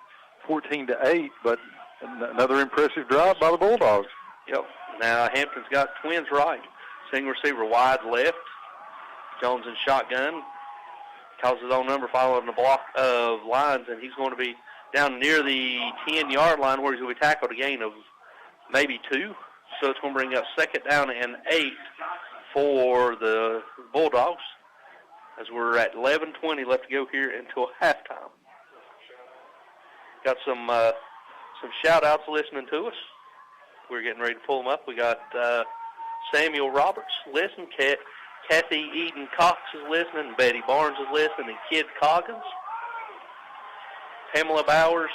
14-8, but another impressive drive by the Bulldogs. Yep. Now Hampton's got twins right. Single receiver wide left. Jones in shotgun. Calls his own number following the block of lines, and he's going to be down near the 10-yard line where he's going to be tackled a gain of maybe 2. So it's going to bring up 2nd down and 8 for the Bulldogs. as we're at 11:20 left to go here until halftime. Got some shout-outs listening to us. We're getting ready to pull them up. We got Samuel Roberts listening. Kathy Eden Cox is listening. Betty Barnes is listening. And Kid Coggins. Pamela Bowers.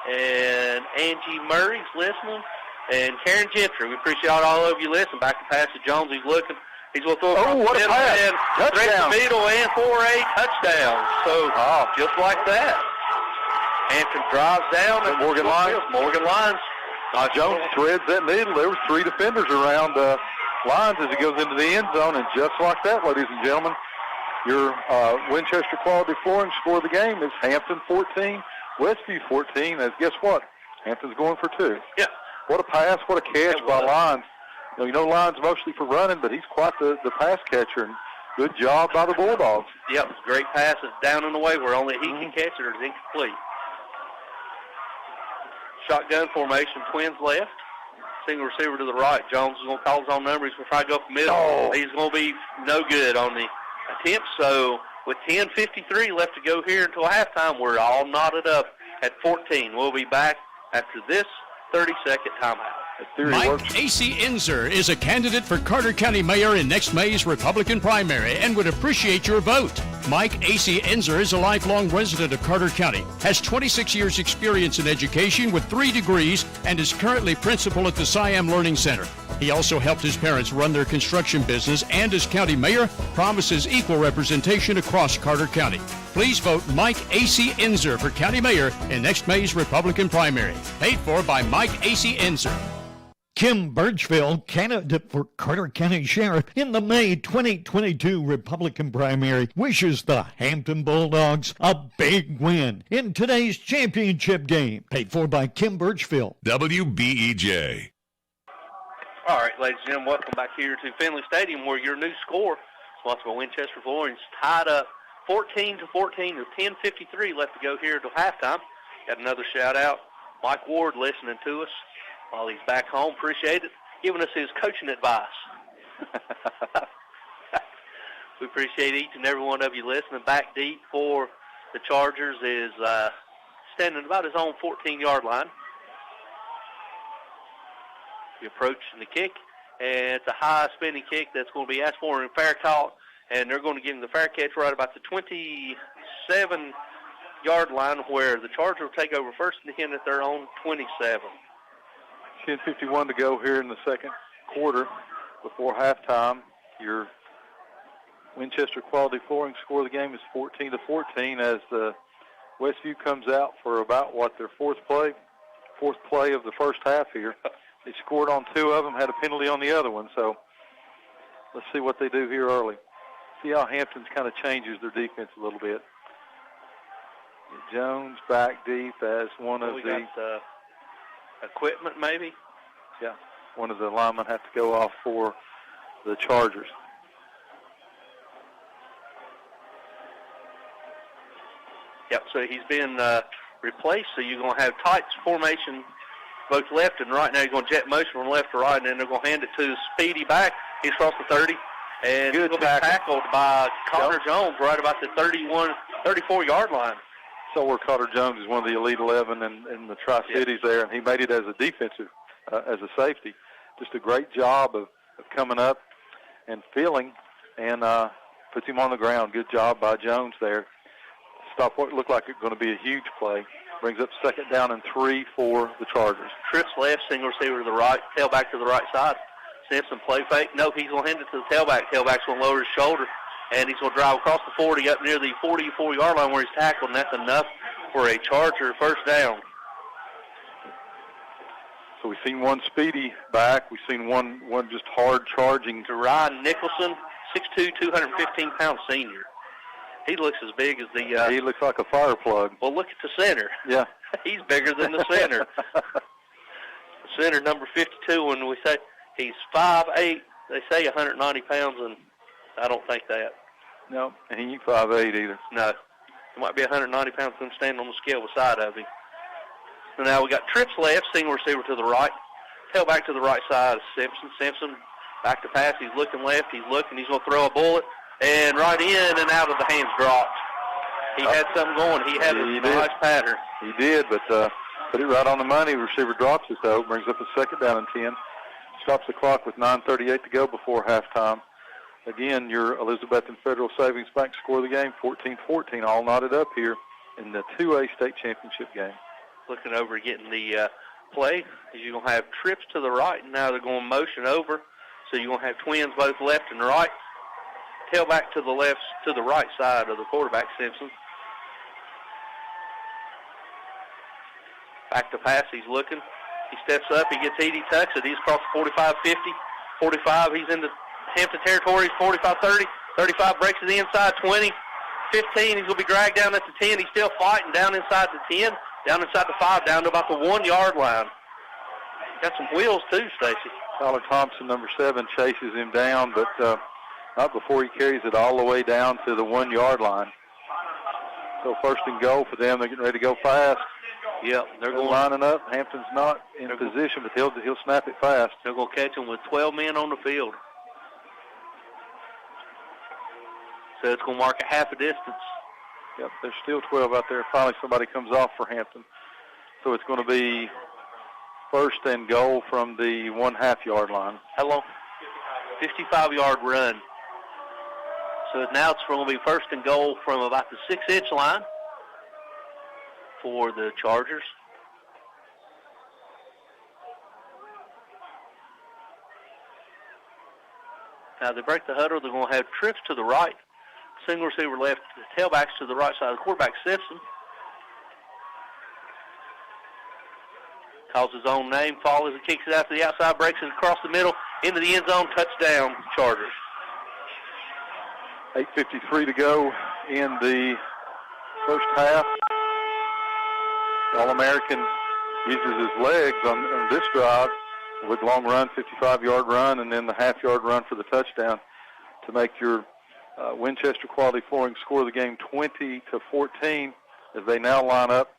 And Angie Murray's listening. And Karen Gentry. We appreciate all of you listening. Back to pass to Jones. He's looking. He's going to throw Oh, what a pass. Touchdown. The middle and for a touchdown. So, just like that. Hampton drives down. And Morgan Lyons. Jones threads that needle. There was 3 defenders around Lyons as he goes into the end zone. And just like that, ladies and gentlemen, your Winchester Quality Flooring score of the game is Hampton 14, Westview 14. As guess what? Hampton's going for 2. Yeah. What a pass, what a catch by Lyons. You know Lyons mostly for running, but he's quite the pass catcher. And good job by the Bulldogs. Yep, great pass. It's down and away where only he can catch it or it's incomplete. Shotgun formation, twins left. Single receiver to the right. Jones is going to call his own number. He's going to try to go up the middle. Oh. He's going to be no good on the attempt. So with 10:53 left to go here until halftime, we're all knotted up at 14. We'll be back after this 30-second timeout. Mike A.C. Enzer is a candidate for Carter County Mayor in next May's Republican primary and would appreciate your vote. Mike A.C. Enzer is a lifelong resident of Carter County, has 26 years experience in education with 3 degrees, and is currently principal at the Siam Learning Center. He also helped his parents run their construction business and as county mayor promises equal representation across Carter County. Please vote Mike A.C. Enzer for county mayor in next May's Republican primary. Paid for by Mike A.C. Enzer. Kim Birchfield, candidate for Carter County Sheriff in the May 2022 Republican primary, wishes the Hampton Bulldogs a big win in today's championship game. Paid for by Kim Birchfield. WBEJ. All right, ladies and gentlemen, welcome back here to Finley Stadium where your new score, sponsored by Winchester Flooring, is tied up 14-14 with 10:53 left to go here until halftime. Got another shout-out. Mike Ward listening to us while he's back home. Appreciate it. Giving us his coaching advice. We appreciate each and every one of you listening. Back deep for the Chargers is standing about his own 14-yard line. We approaching the kick, and it's a high spinning kick that's going to be asked for in fair caught, and they're going to give him the fair catch right about the 27-yard line where the Chargers will take over first and 10 at their own 27. 10:51 to go here in the second quarter before halftime. Your Winchester Quality Flooring score of the game is 14-14 as the Westview comes out for about, their fourth play of the first half here. They scored on 2 of them, had a penalty on the other one, so let's see what they do here early. See how Hampton's kind of changes their defense a little bit. Jones back deep as one of the... equipment, maybe? Yeah, one of the linemen have to go off for the Chargers. Yep, so he's been replaced, so you're going to have tight formation both left and right. Now you're going to jet motion from left to right, and then they're going to hand it to Speedy back. He's across the 30, and he's going to be tackled by Connor Jones right about the 34-yard line. So where Carter Jones is one of the Elite 11 in the Tri-Cities there, and he made it as a defensive, as a safety. Just a great job of coming up and feeling and puts him on the ground. Good job by Jones there. Stop what looked like it's going to be a huge play. Brings up 2nd down and 3 for the Chargers. Trips left, single receiver to the right, tailback to the right side. Simpson play fake. No, he's going to hand it to the tailback. Tailback's going to lower his shoulder, and he's going to drive across the 40 up near the 44-yard line where he's tackled, and that's enough for a Charger first down. So we've seen one Speedy back. We've seen one just hard charging. To Ryan Nicholson, 6'2", 215-pound senior. He looks as big as the... he looks like a fire plug. Well, look at the center. Yeah. He's bigger than the center. The center, number 52, when we say he's 5'8", they say 190 pounds, and I don't think that. No, he ain't 5'8" either. No. He might be 190 pounds from standing on the scale beside of him. So now we got trips left, single receiver to the right. Tailback to the right side of Simpson. Simpson back to pass. He's looking left. He's looking. He's going to throw a bullet. and right in and out of the hands dropped. He had something going. He had a nice pattern. He did, but put it right on the money. Receiver drops it, though. Brings up a second down and 10. Stops the clock with 9:38 to go before halftime. Again, your Elizabethton Federal Savings Bank score of the game, 14-14, all knotted up here in the 2A state championship game. Looking over, getting the play, is you're going to have trips to the right, and now they're going motion over. So you're going to have twins both left and right. Tailback to the left, to the right side of the quarterback, Simpson. Back to pass, he's looking. He steps up, he gets Edie, tucks it. He's across the 45, 50, 45. He's into Hampton territory, 45, 30. 35 breaks to the inside, 20, 15. He's going to be dragged down at the 10. He's still fighting down inside the 10, down inside the 5, down to about the 1 yard line. Got some wheels too, Stacy. Tyler Thompson, number 7, chases him down, but not before he carries it all the way down to the 1 yard line. So first and goal for them. They're getting ready to go fast. Yep, they're going lining up. Hampton's not in position, but he'll snap it fast. They're going to catch him with 12 men on the field. So it's going to mark a half a distance. Yep, there's still 12 out there. Finally, somebody comes off for Hampton. So it's going to be first and goal from the 1/2 yard line. How long? 55-yard run. So now it's going to be first and goal from about the 6-inch line for the Chargers. Now they break the huddle. They're going to have trips to the right. Single receiver left, the tailbacks to the right side of the quarterback, Simpson. Calls his own name, follows and kicks it out to the outside, breaks it across the middle, into the end zone, touchdown, Chargers. 8:53 to go in the first half. All-American uses his legs on this drive with long run, 55-yard run, and then the half-yard run for the touchdown to make your Winchester Quality Flooring score the game 20-14 as they now line up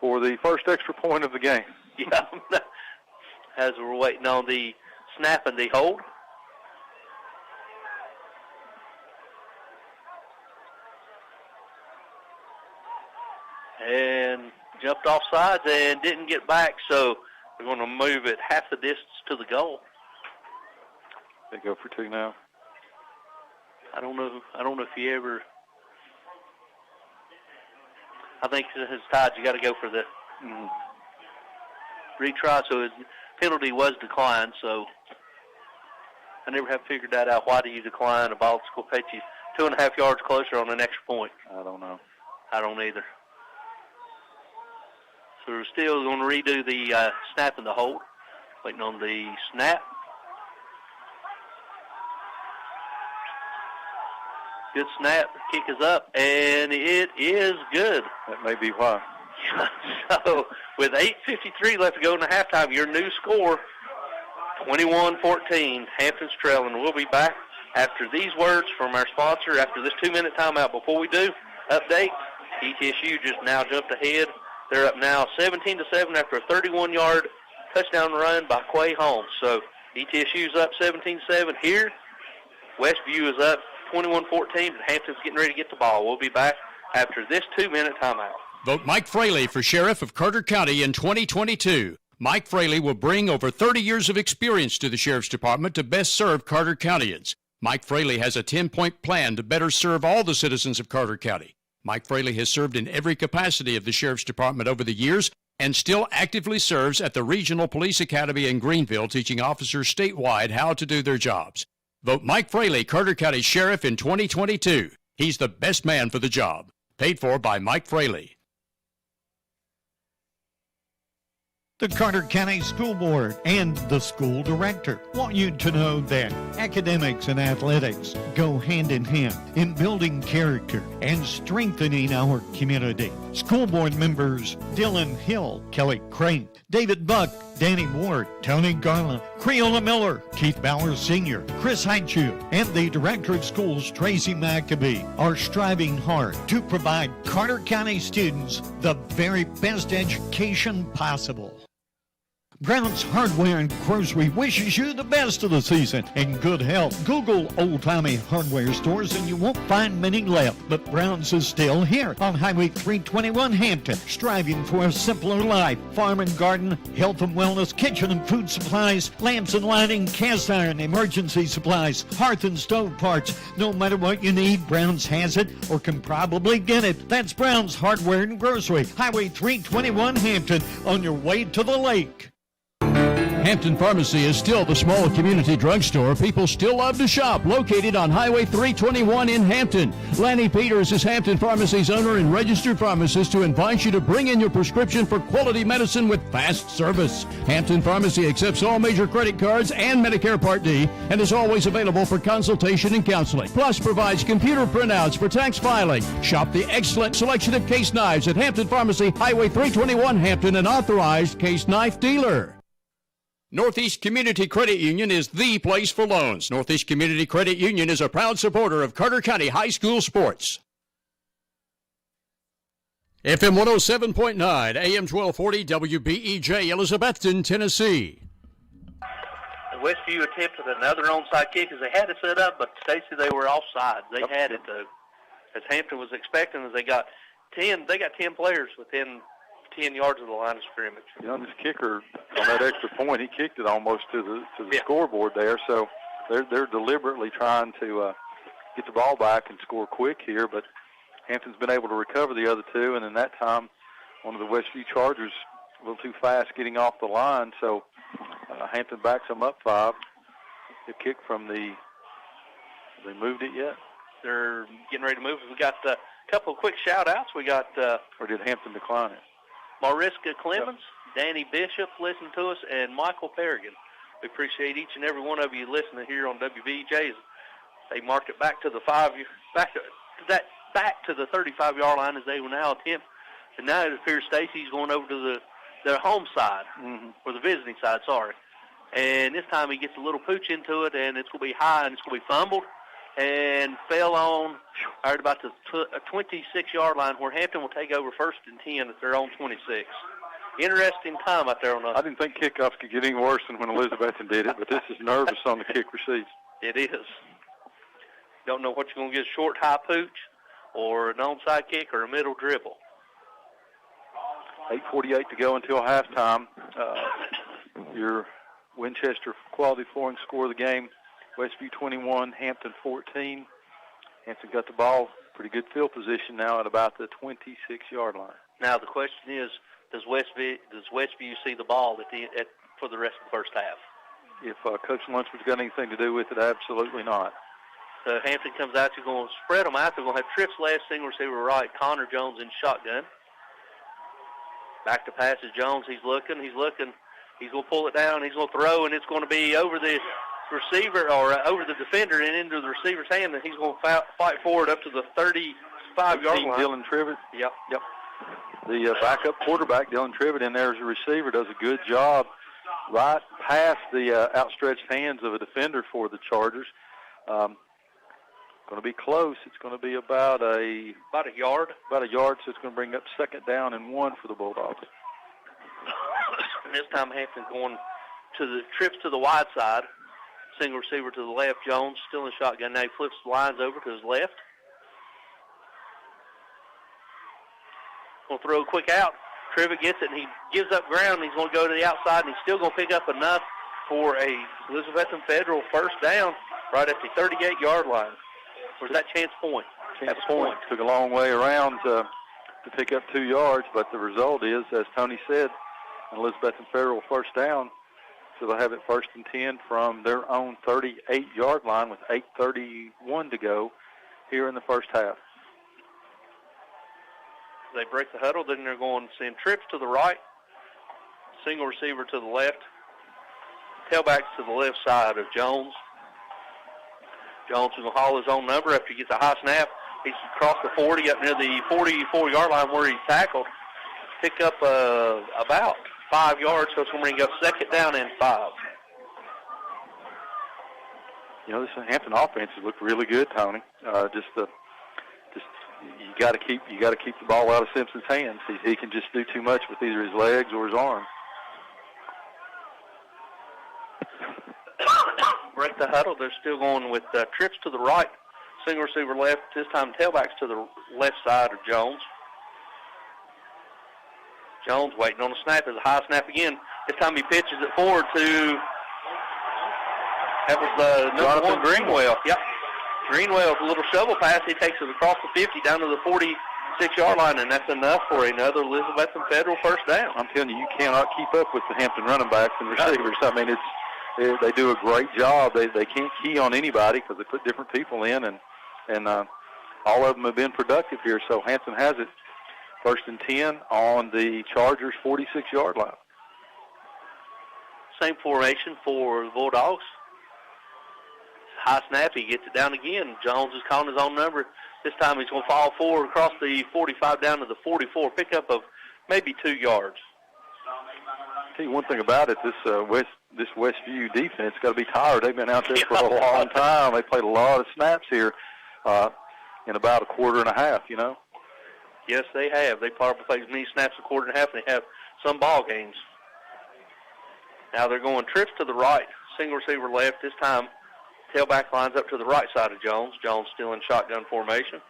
for the first extra point of the game. Yeah, as we're waiting on the snap and the hold. And jumped off sides and didn't get back, so we're going to move it half the distance to the goal. They go for 2 now. I don't know if you ever. I think his tides, you got to go for the retry. So his penalty was declined. So I never have figured that out. Why do you decline a ball that's going to put you 2.5 yards closer on an extra point? I don't know. I don't either. So we're still going to redo the snap and the hold. Waiting on the snap. Good snap. Kick is up, and it is good. That may be why. So with 8:53 left to go in the halftime, your new score, 21-14. Hampton's trailing. We'll be back after these words from our sponsor after this 2-minute timeout. Before we do, update, ETSU just now jumped ahead. They're up now 17-7 after a 31-yard touchdown run by Quay Holmes. So ETSU's up 17-7 here. Westview is up 21-14, but Hampton's getting ready to get the ball. We'll be back after this 2-minute timeout. Vote Mike Fraley for Sheriff of Carter County in 2022. Mike Fraley will bring over 30 years of experience to the Sheriff's Department to best serve Carter Countyans. Mike Fraley has a 10-point plan to better serve all the citizens of Carter County. Mike Fraley has served in every capacity of the Sheriff's Department over the years and still actively serves at the Regional Police Academy in Greenville, teaching officers statewide how to do their jobs. Vote Mike Fraley, Carter County Sheriff in 2022. He's the best man for the job. Paid for by Mike Fraley. The Carter County School Board and the school director want you to know that academics and athletics go hand in hand in building character and strengthening our community. School board members Dylan Hill, Kelly Crane, David Buck, Danny Ward, Tony Garland, Creola Miller, Keith Bauer Sr., Chris Heinchu, and the Director of Schools, Tracy McAbee, are striving hard to provide Carter County students the very best education possible. Brown's Hardware and Grocery wishes you the best of the season and good health. Google old-timey hardware stores and you won't find many left, but Brown's is still here on Highway 321 Hampton, striving for a simpler life. Farm and garden, health and wellness, kitchen and food supplies, lamps and lighting, cast iron, emergency supplies, hearth and stove parts. No matter what you need, Brown's has it or can probably get it. That's Brown's Hardware and Grocery, Highway 321 Hampton, on your way to the lake. Hampton Pharmacy is still the small community drugstore people still love to shop, located on Highway 321 in Hampton. Lanny Peters is Hampton Pharmacy's owner and registered pharmacist who invites you to bring in your prescription for quality medicine with fast service. Hampton Pharmacy accepts all major credit cards and Medicare Part D and is always available for consultation and counseling. Plus provides computer printouts for tax filing. Shop the excellent selection of case knives at Hampton Pharmacy, Highway 321 Hampton, an authorized case knife dealer. Northeast Community Credit Union is the place for loans. Northeast Community Credit Union is a proud supporter of Carter County High School sports. FM 107.9, AM 1240, WBEJ, Elizabethton, Tennessee. Westview attempted another onside kick as they had it set up, but Stacy, they were offside. They had it, as Hampton was expecting, as they got 10 players within 10 yards of the line of scrimmage. You know, this kicker on that extra point, he kicked it almost to the scoreboard there. So they're deliberately trying to get the ball back and score quick here. But Hampton's been able to recover the other two, and in that time, one of the Westview Chargers a little too fast getting off the line. So Hampton backs them up 5. The kick from they moved it yet? They're getting ready to move. We got a couple of quick shout-outs. We got or did Hampton decline it? Mariska Clemens, Danny Bishop listening to us, and Michael Perrigan. We appreciate each and every one of you listening here on WBEJ. They marked it back to the 35-yard line as they will now attempt. And now it appears Stacy's going over to their home side, or the visiting side, sorry. And this time he gets a little pooch into it, and it's going to be high, and it's going to be fumbled, and fell on right about the 26-yard line, where Hampton will take over 1st and 10 at their own 26. Interesting time out there on us. I didn't think kickoffs could get any worse than when Elizabethton did it, but this is nervous on the kick receives. It is. Don't know what you're going to get, a short, high pooch, or an onside kick, or a middle dribble. 8:48 to go until halftime. Your Winchester Quality Flooring score of the game, Westview 21, Hampton 14. Hampton got the ball, pretty good field position now at about the 26-yard line. Now the question is, does Westview see the ball for the rest of the first half? If Coach Lunsford's got anything to do with it, absolutely not. So Hampton comes out, you're going to spread them out. They're going to have trips left, single receiver right, Connor Jones in shotgun. Back to pass is Jones. He's looking. He's going to pull it down. He's going to throw, and it's going to be over the receiver or over the defender and into the receiver's hand, and he's going to fight forward up to the 35-yard line. Dylan Trivett. Yep. The backup quarterback, Dylan Trivett, in there as a receiver, does a good job right past the outstretched hands of a defender for the Chargers. Going to be close. It's going to be about a yard. About a yard, so it's going to bring up 2nd down and 1 for the Bulldogs. And this time Hampton going to the trips to the wide side. Single receiver to the left. Jones still in shotgun. Now he flips the lines over to his left. Going to throw a quick out. Trivett gets it, and he gives up ground. He's going to go to the outside, and he's still going to pick up enough for a Elizabethton Federal first down right at the 38-yard line. Or is that chance point? Chance point. Took a long way around to pick up 2 yards, but the result is, as Tony said, Elizabethton Federal first down. So they'll have it 1st and 10 from their own 38-yard line with 8:31 to go here in the first half. They break the huddle, then they're going to send trips to the right, single receiver to the left, tailbacks to the left side of Jones. Jones is going to haul his own number after he gets a high snap. He's across the 40 up near the 44-yard line where he's tackled. Pick up about 5 yards, so it's going to bring up 2nd down and 5. You know, this Hampton offense has looked really good, Tony. You got to keep the ball out of Simpson's hands. He can just do too much with either his legs or his arm. break the huddle. They're still going with trips to the right, single receiver left. This time tailbacks to the left side of Jones. Jones waiting on the snap. There's a high snap again. This time he pitches it forward to, that was number 1, Greenwell. Yep. Greenwell's a little shovel pass. He takes it across the 50 down to the 46-yard line, and that's enough for another Elizabethton Federal first down. I'm telling you, you cannot keep up with the Hampton running backs and receivers. I mean, they do a great job. They can't key on anybody because they put different people in, and all of them have been productive here. So Hampton has it 1st and 10 on the Chargers' 46-yard line. Same formation for the Bulldogs. High snap, he gets it down again. Jones is calling his own number. This time he's going to fall forward across the 45 down to the 44, pickup of maybe 2 yards. I'll tell you one thing about it, this Westview defense got to be tired. They've been out there for a long time. They played a lot of snaps here in about a quarter and a half, you know. Yes, they have. They probably played as many snaps a quarter and a half, and they have some ball games. Now they're going trips to the right, single receiver left. This time tailback lines up to the right side of Jones. Jones still in shotgun formation.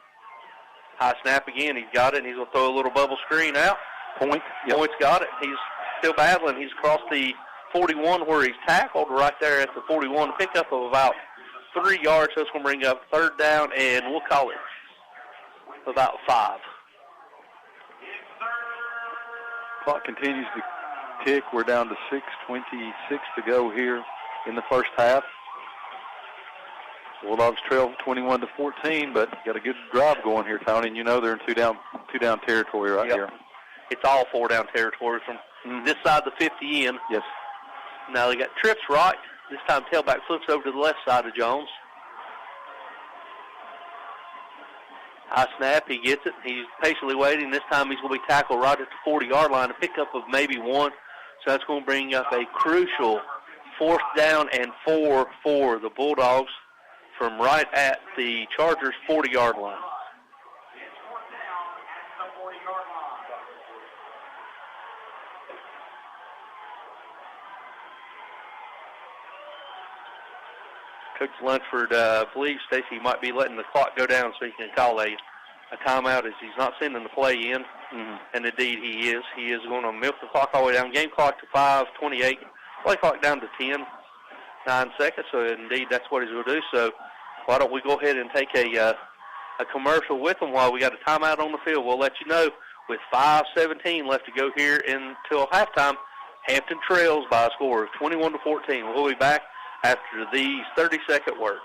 High snap again. He's got it, and he's going to throw a little bubble screen out. Point. Yep. Point's got it. He's still battling. He's across the 41 where he's tackled right there at the 41. A pickup of about 3 yards, so it's going to bring up 3rd down, and we'll call it about 5. Clock continues to tick. We're down to 6:26 to go here in the first half. Bulldogs trail 21-14, but got a good drive going here, Tony. And you know they're in two down territory right here. It's all 4 down territory from this side of the 50 in. Yes. Now they got trips right. This time tailback flips over to the left side of Jones. High snap, he gets it. He's patiently waiting. This time he's going to be tackled right at the 40-yard line, a pickup of maybe 1. So that's going to bring up a crucial 4th down and 4 for the Bulldogs from right at the Chargers' 40-yard line. Coach Lunsford believes Stacy might be letting the clock go down so he can call a timeout as he's not sending the play in. And indeed he is. He is going to milk the clock all the way down. Game clock to 5:28. Play clock down to 9 seconds. So indeed that's what he's going to do. So why don't we go ahead and take a commercial with them while we got a timeout on the field. We'll let you know with 5:17 left to go here until halftime. Hampton trails by a score of 21-14. We'll be back after these 30-second words.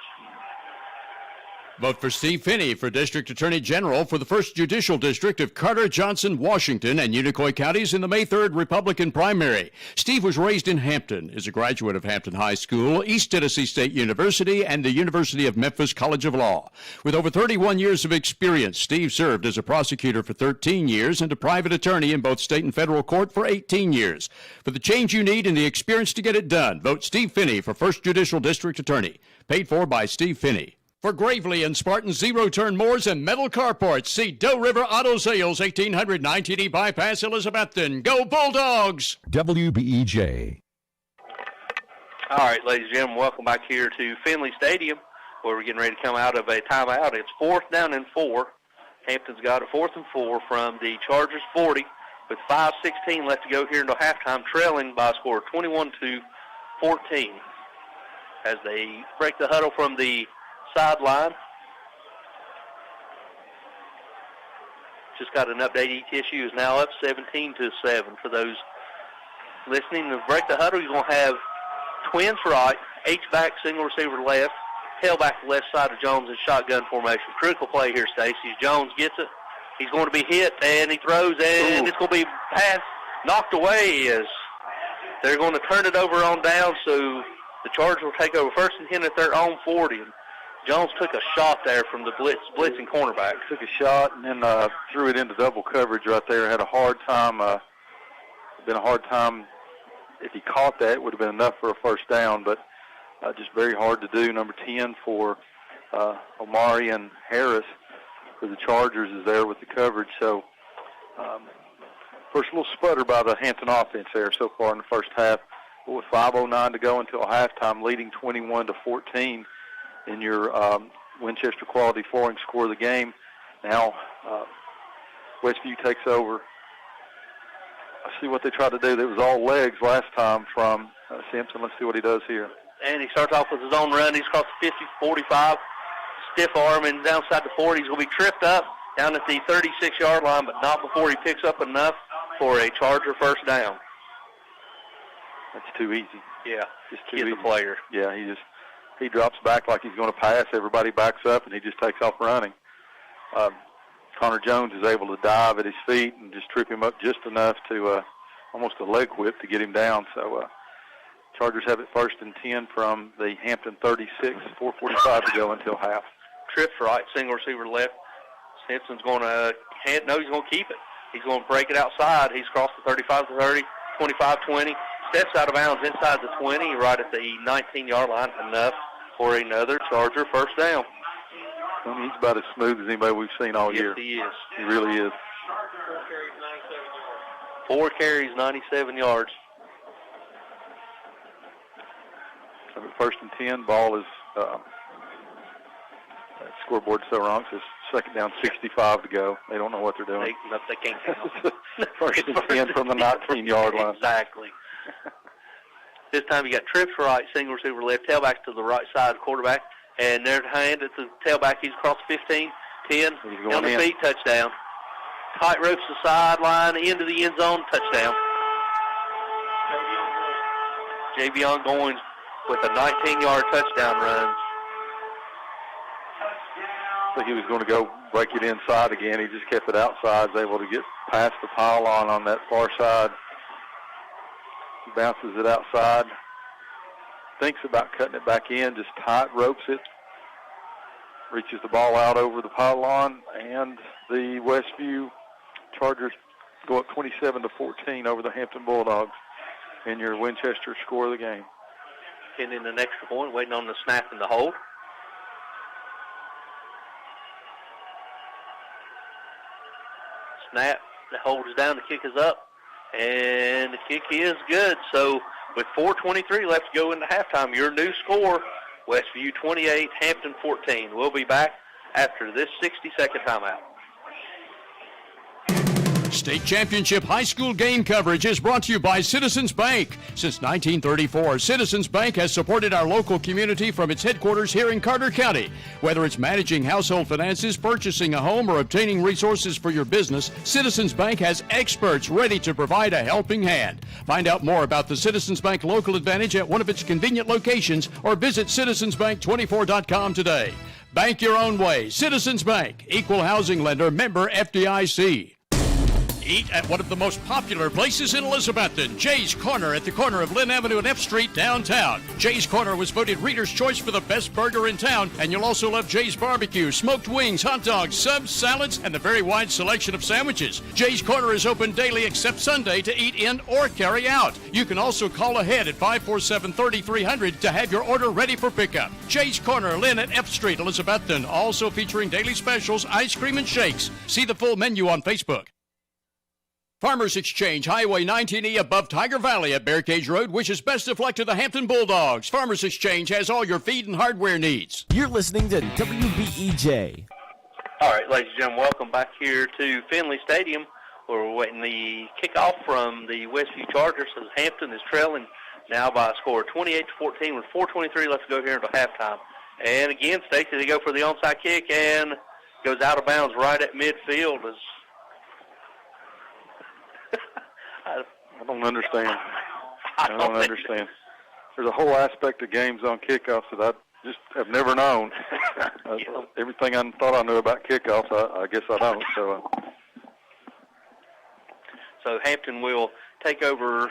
Vote for Steve Finney for District Attorney General for the 1st Judicial District of Carter, Johnson, Washington, and Unicoi counties in the May 3rd Republican primary. Steve was raised in Hampton, is a graduate of Hampton High School, East Tennessee State University, and the University of Memphis College of Law. With over 31 years of experience, Steve served as a prosecutor for 13 years and a private attorney in both state and federal court for 18 years. For the change you need and the experience to get it done, vote Steve Finney for 1st Judicial District Attorney. Paid for by Steve Finney. For Gravely and Spartan zero-turn mowers and metal carports, see Doe River Auto Sales, 1800 9TD Bypass, Elizabethton. Go Bulldogs! WBEJ. All right, ladies and gentlemen, welcome back here to Finley Stadium, where we're getting ready to come out of a timeout. It's 4th down and 4. Hampton's got a 4th and 4 from the Chargers 40, with 5:16 left to go here until halftime, trailing by a score of 21-14. As they break the huddle from the sideline. Just got an update. ETSU is now up 17-7. For those listening to break the huddle, you're going to have twins right, H-back, single receiver left, tailback left side of Jones in shotgun formation. Critical play here, Stacey. Jones gets it. He's going to be hit, and he throws, and it's going to be passed, knocked away as they're going to turn it over on down, so the Chargers will take over 1st and 10 at their own 40. Jones took a shot there from the blitzing cornerback. Took a shot and then threw it into double coverage right there. Had a hard time. Been a hard time. If he caught that, it would have been enough for a 1st down, but just very hard to do. Number 10 for Omari and Harris for the Chargers is there with the coverage. So first little sputter by the Hampton offense there so far in the first half. with 5:09 to go until halftime, leading 21-14 in your Winchester Quality Flooring score of the game. Now Westview takes over. I see what they tried to do. It was all legs last time from Simpson. Let's see what he does here. And he starts off with his own run. He's across the 50, 45, stiff arm, and downside the 40. He's going to be tripped up down at the 36-yard line, but not before he picks up enough for a Charger first down. That's too easy. Yeah, just too easy. The player. Yeah, he drops back like he's going to pass. Everybody backs up, and he just takes off running. Connor Jones is able to dive at his feet and just trip him up just enough to almost a leg whip to get him down. So Chargers have it 1st and 10 from the Hampton 36, 4:45 to go until half. Trips right, single receiver left. Simpson's going to he's going to keep it. He's going to break it outside. He's crossed the 35 to 30, 25, 20. Steps out of bounds inside the 20, right at the 19-yard line. Enough for another Charger first down. I mean, he's about as smooth as anybody we've seen all year. Yes, he is. He really is. 4 carries, 97 yards. So 1st and 10, ball is scoreboard so wrong. It says 2nd down, 65 to go. They don't know what they're doing. They can't count. 1st and 10 from the 19-yard line. Exactly. This time you got trips right, single receiver left, tailback to the right side, quarterback, and there's a hand at the tailback. He's across 15, 10, on the feet, touchdown. Tight ropes the sideline, into the end zone, touchdown. Javion Goins with a 19-yard touchdown run. I think he was going to go break it inside again. He just kept it outside. Was able to get past the pylon on that far side. He bounces it outside. Thinks about cutting it back in. Just tight ropes it. Reaches the ball out over the pylon, and the Westview Chargers go up 27-14 over the Hampton Bulldogs in your Winchester score of the game. Getting in an extra point, waiting on the snap and the hold. Snap, the hold is down, the kick is up, and the kick is good. So with 4:23 left to go into halftime, your new score, Westview 28, Hampton 14. We'll be back after this 60-second timeout. State Championship High School game coverage is brought to you by Citizens Bank. Since 1934, Citizens Bank has supported our local community from its headquarters here in Carter County. Whether it's managing household finances, purchasing a home, or obtaining resources for your business, Citizens Bank has experts ready to provide a helping hand. Find out more about the Citizens Bank Local Advantage at one of its convenient locations or visit citizensbank24.com today. Bank your own way. Citizens Bank, equal housing lender, member FDIC. Eat at one of the most popular places in Elizabethton, Jay's Corner at the corner of Lynn Avenue and F Street downtown. Jay's Corner was voted Reader's Choice for the best burger in town, and you'll also love Jay's Barbecue, smoked wings, hot dogs, subs, salads, and the very wide selection of sandwiches. Jay's Corner is open daily except Sunday to eat in or carry out. You can also call ahead at 547-3300 to have your order ready for pickup. Jay's Corner, Lynn at F Street, Elizabethton, also featuring daily specials, ice cream, and shakes. See the full menu on Facebook. Farmers Exchange, Highway 19E above Tiger Valley at Bear Cage Road wishes best of luck to the Hampton Bulldogs. Farmers Exchange has all your feed and hardware needs. You're listening to WBEJ. All right, ladies and gentlemen, welcome back here to Finley Stadium, where we're waiting the kickoff from the Westview Chargers as Hampton is trailing now by a score of 28-14 with 4:23 left to go here until halftime. And again, Stacey, they go for the onside kick and goes out of bounds right at midfield. I don't understand. I don't understand. There's a whole aspect of games on kickoffs that I just have never known. Everything I thought I knew about kickoffs, I guess I don't. So Hampton will take over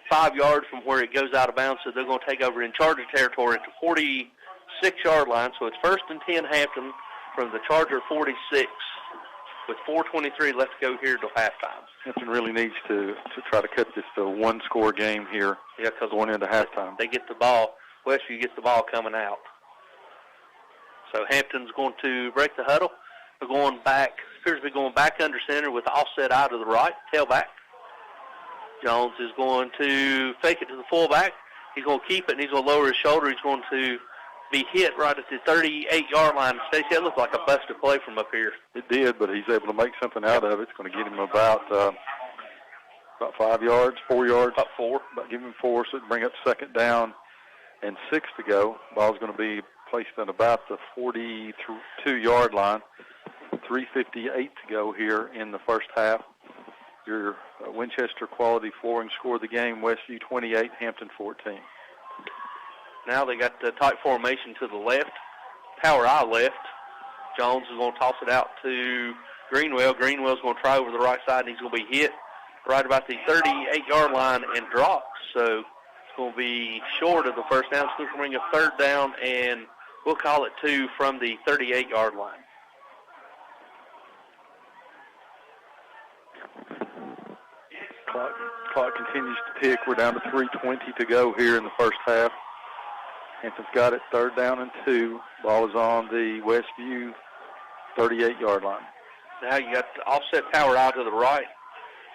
5 yards from where it goes out of bounds, so they're going to take over in Charger territory at the 46-yard line. So it's 1st and 10 Hampton from the Charger 46 with 4:23 left to go here till halftime. Hampton really needs to try to cut this to a one-score game here. Yeah, because going into halftime. They get the ball. Westview gets the ball coming out. So Hampton's going to break the huddle. They're going back, appears to be going back under center with the offset out to the right, tailback. Jones is going to fake it to the fullback. He's going to keep it, and he's going to lower his shoulder. He's going to be hit right at the 38-yard line. Stacey, that looked like a busted play from up here. It did, but he's able to make something out of it. It's going to get him about 5 yards, 4 yards. About 4. Give him 4, so it'll bring up 2nd down and 6 to go. Ball's going to be placed at about the 42-yard line. 3:58 to go here in the first half. Your Winchester Quality Flooring scored the game. Westview 28, Hampton 14. Now they got the tight formation to the left. Power I left. Jones is going to toss it out to Greenwell. Greenwell's going to try over the right side, and he's going to be hit right about the 38-yard line and dropped. So it's going to be short of the first down. It's going to bring a 3rd down, and we'll call it 2 from the 38-yard line. Clock continues to tick. We're down to 3:20 to go here in the first half. Hampton's got it 3rd down and 2. Ball is on the Westview 38-yard line. Now you got the offset power out to the right,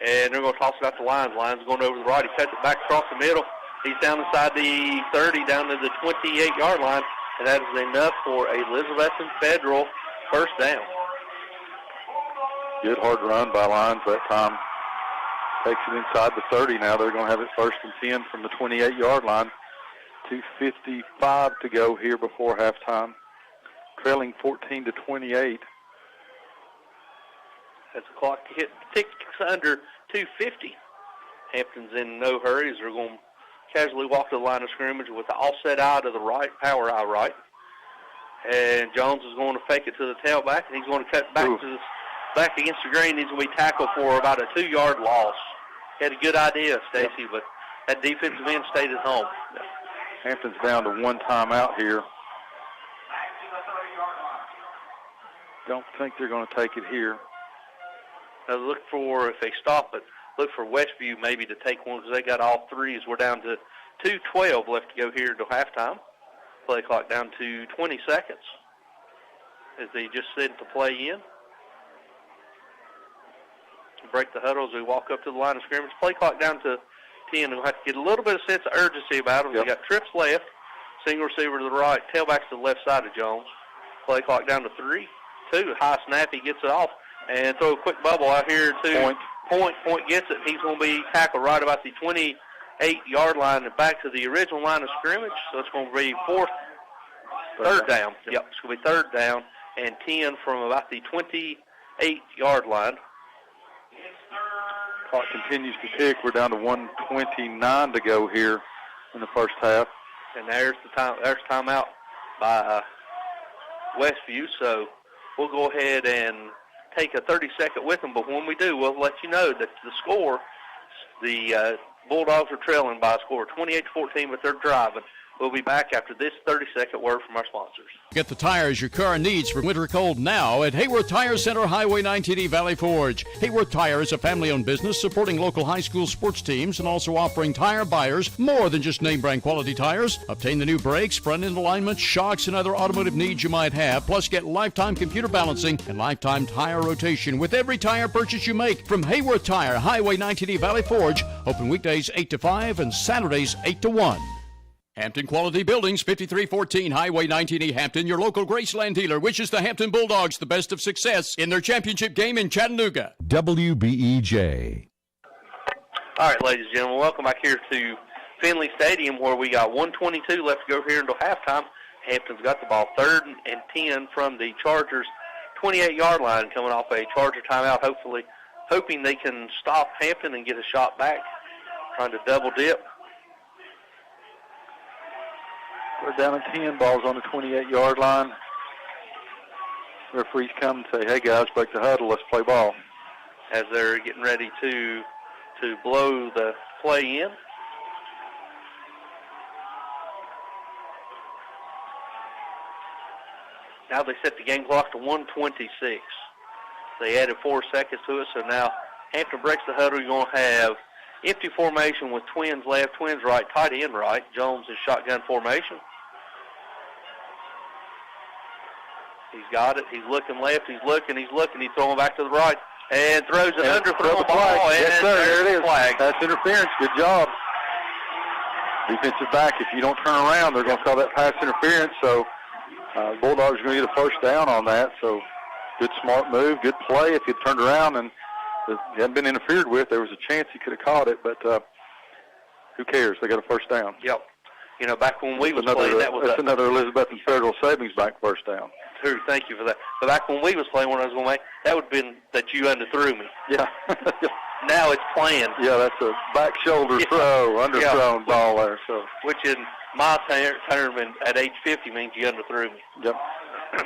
and they're going to toss it out the lines. Line's going over to the right. He cuts it back across the middle. He's down inside the 30, down to the 28-yard line, and that is enough for a Elizabethton Federal first down. Good hard run by Lyons that time. Takes it inside the 30 now. They're going to have it 1st and 10 from the 28-yard line. 2:55 to go here before halftime. Trailing 14-28. As the clock ticks under 2:50. Hampton's in no hurry as they're going to casually walk to the line of scrimmage with the offset eye to the right, power eye right. And Jones is going to fake it to the tailback, and he's going to cut back back against the grain. He's going to be tackled for about a 2-yard loss. He had a good idea, Stacy, but that defensive end stayed at home. Hampton's down to 1 timeout here. Don't think they're going to take it here. Now look for, if they stop it, look for Westview maybe to take one because they got all 3s. We're down to 2:12 left to go here until halftime. Play clock down to 20 seconds as they just sent the play in. Break the huddle as we walk up to the line of scrimmage. Play clock down to 10. We'll have to get a little bit of sense of urgency about them. Yep. We got trips left, single receiver to the right, tailbacks to the left side of Jones. Play clock down to 3, 2. High snap, he gets it off. And throw a quick bubble out here to Point. Point gets it. He's going to be tackled right about the 28-yard line and back to the original line of scrimmage. So it's going to be 3rd down. Yep, it's going to be 3rd down and 10 from about the 28-yard line. Clock continues to tick. We're down to 1:29 to go here in the first half. And there's timeout by Westview. So we'll go ahead and take a 30-second with them. But when we do, we'll let you know that the score, the Bulldogs are trailing by a score of 28-14, but they're driving. We'll be back after this 30-second word from our sponsors. Get the tires your car needs for winter cold now at Hayworth Tire Center, Highway 19E, Valley Forge. Hayworth Tire is a family-owned business supporting local high school sports teams and also offering tire buyers more than just name-brand quality tires. Obtain the new brakes, front-end alignment, shocks, and other automotive needs you might have. Plus, get lifetime computer balancing and lifetime tire rotation with every tire purchase you make from Hayworth Tire, Highway 19E, Valley Forge. Open weekdays 8 to 5 and Saturdays 8 to 1. Hampton Quality Buildings, 5314 Highway 19E, Hampton. Your local Graceland dealer wishes the Hampton Bulldogs the best of success in their championship game in Chattanooga. WBEJ. All right, ladies and gentlemen, welcome back here to Finley Stadium where we got 1:22 left to go here until halftime. Hampton's got the ball 3rd and 10 from the Chargers' 28-yard line coming off a Charger timeout, hoping they can stop Hampton and get a shot back, trying to double dip. We're down at 10. Ball's on the 28-yard line. Referees come and say, hey, guys, break the huddle. Let's play ball. As they're getting ready to blow the play in. Now they set the game clock to 1:26. They added 4 seconds to it, so now Hampton breaks the huddle. You're going to have empty formation with twins left, twins right, tight end right. Jones is shotgun formation. He's got it. He's looking left. He's looking. He's throwing back to the right. And throws an underthrown the ball. flag. And Yes, sir. There it is. Flag. That's interference. Good job. Defensive back, if you don't turn around, they're going to call that pass interference. So Bulldogs are going to get a first down on that. So good, smart move, good play. If he had turned around and it hadn't been interfered with, there was a chance he could have caught it. But who cares? They got a first down. Yep. You know, back when we was playing, that's another Elizabethton Federal Savings Bank first down. True, thank you for that. But back when we was playing, when I was going to make, that would have been that you underthrew me. Yeah. Now it's planned. Yeah, that's a back shoulder throw, underthrown ball there. So, which in my term at age 50 means you underthrew me. Yep.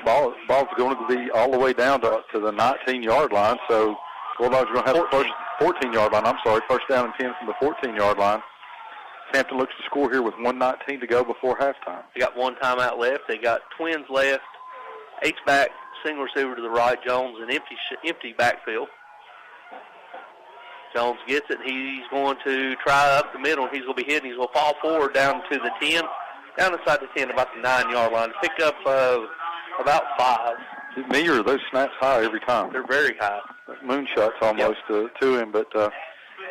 Ball's going to be all the way down to the 19-yard line. So Bulldogs are going to have the first 14-yard line. I'm sorry, first down and 10 from the 14-yard line. Hampton looks to score here with 1:19 to go before halftime. They got one timeout left. They got twins left. H-back, single receiver to the right. Jones, an empty backfield. Jones gets it. He's going to try up the middle. He's going to be hitting. He's going to fall forward down to the 10, down inside the 10, about the 9-yard line. Pick up about 5. Me or those snaps high every time? They're very high. Moonshots almost to him, but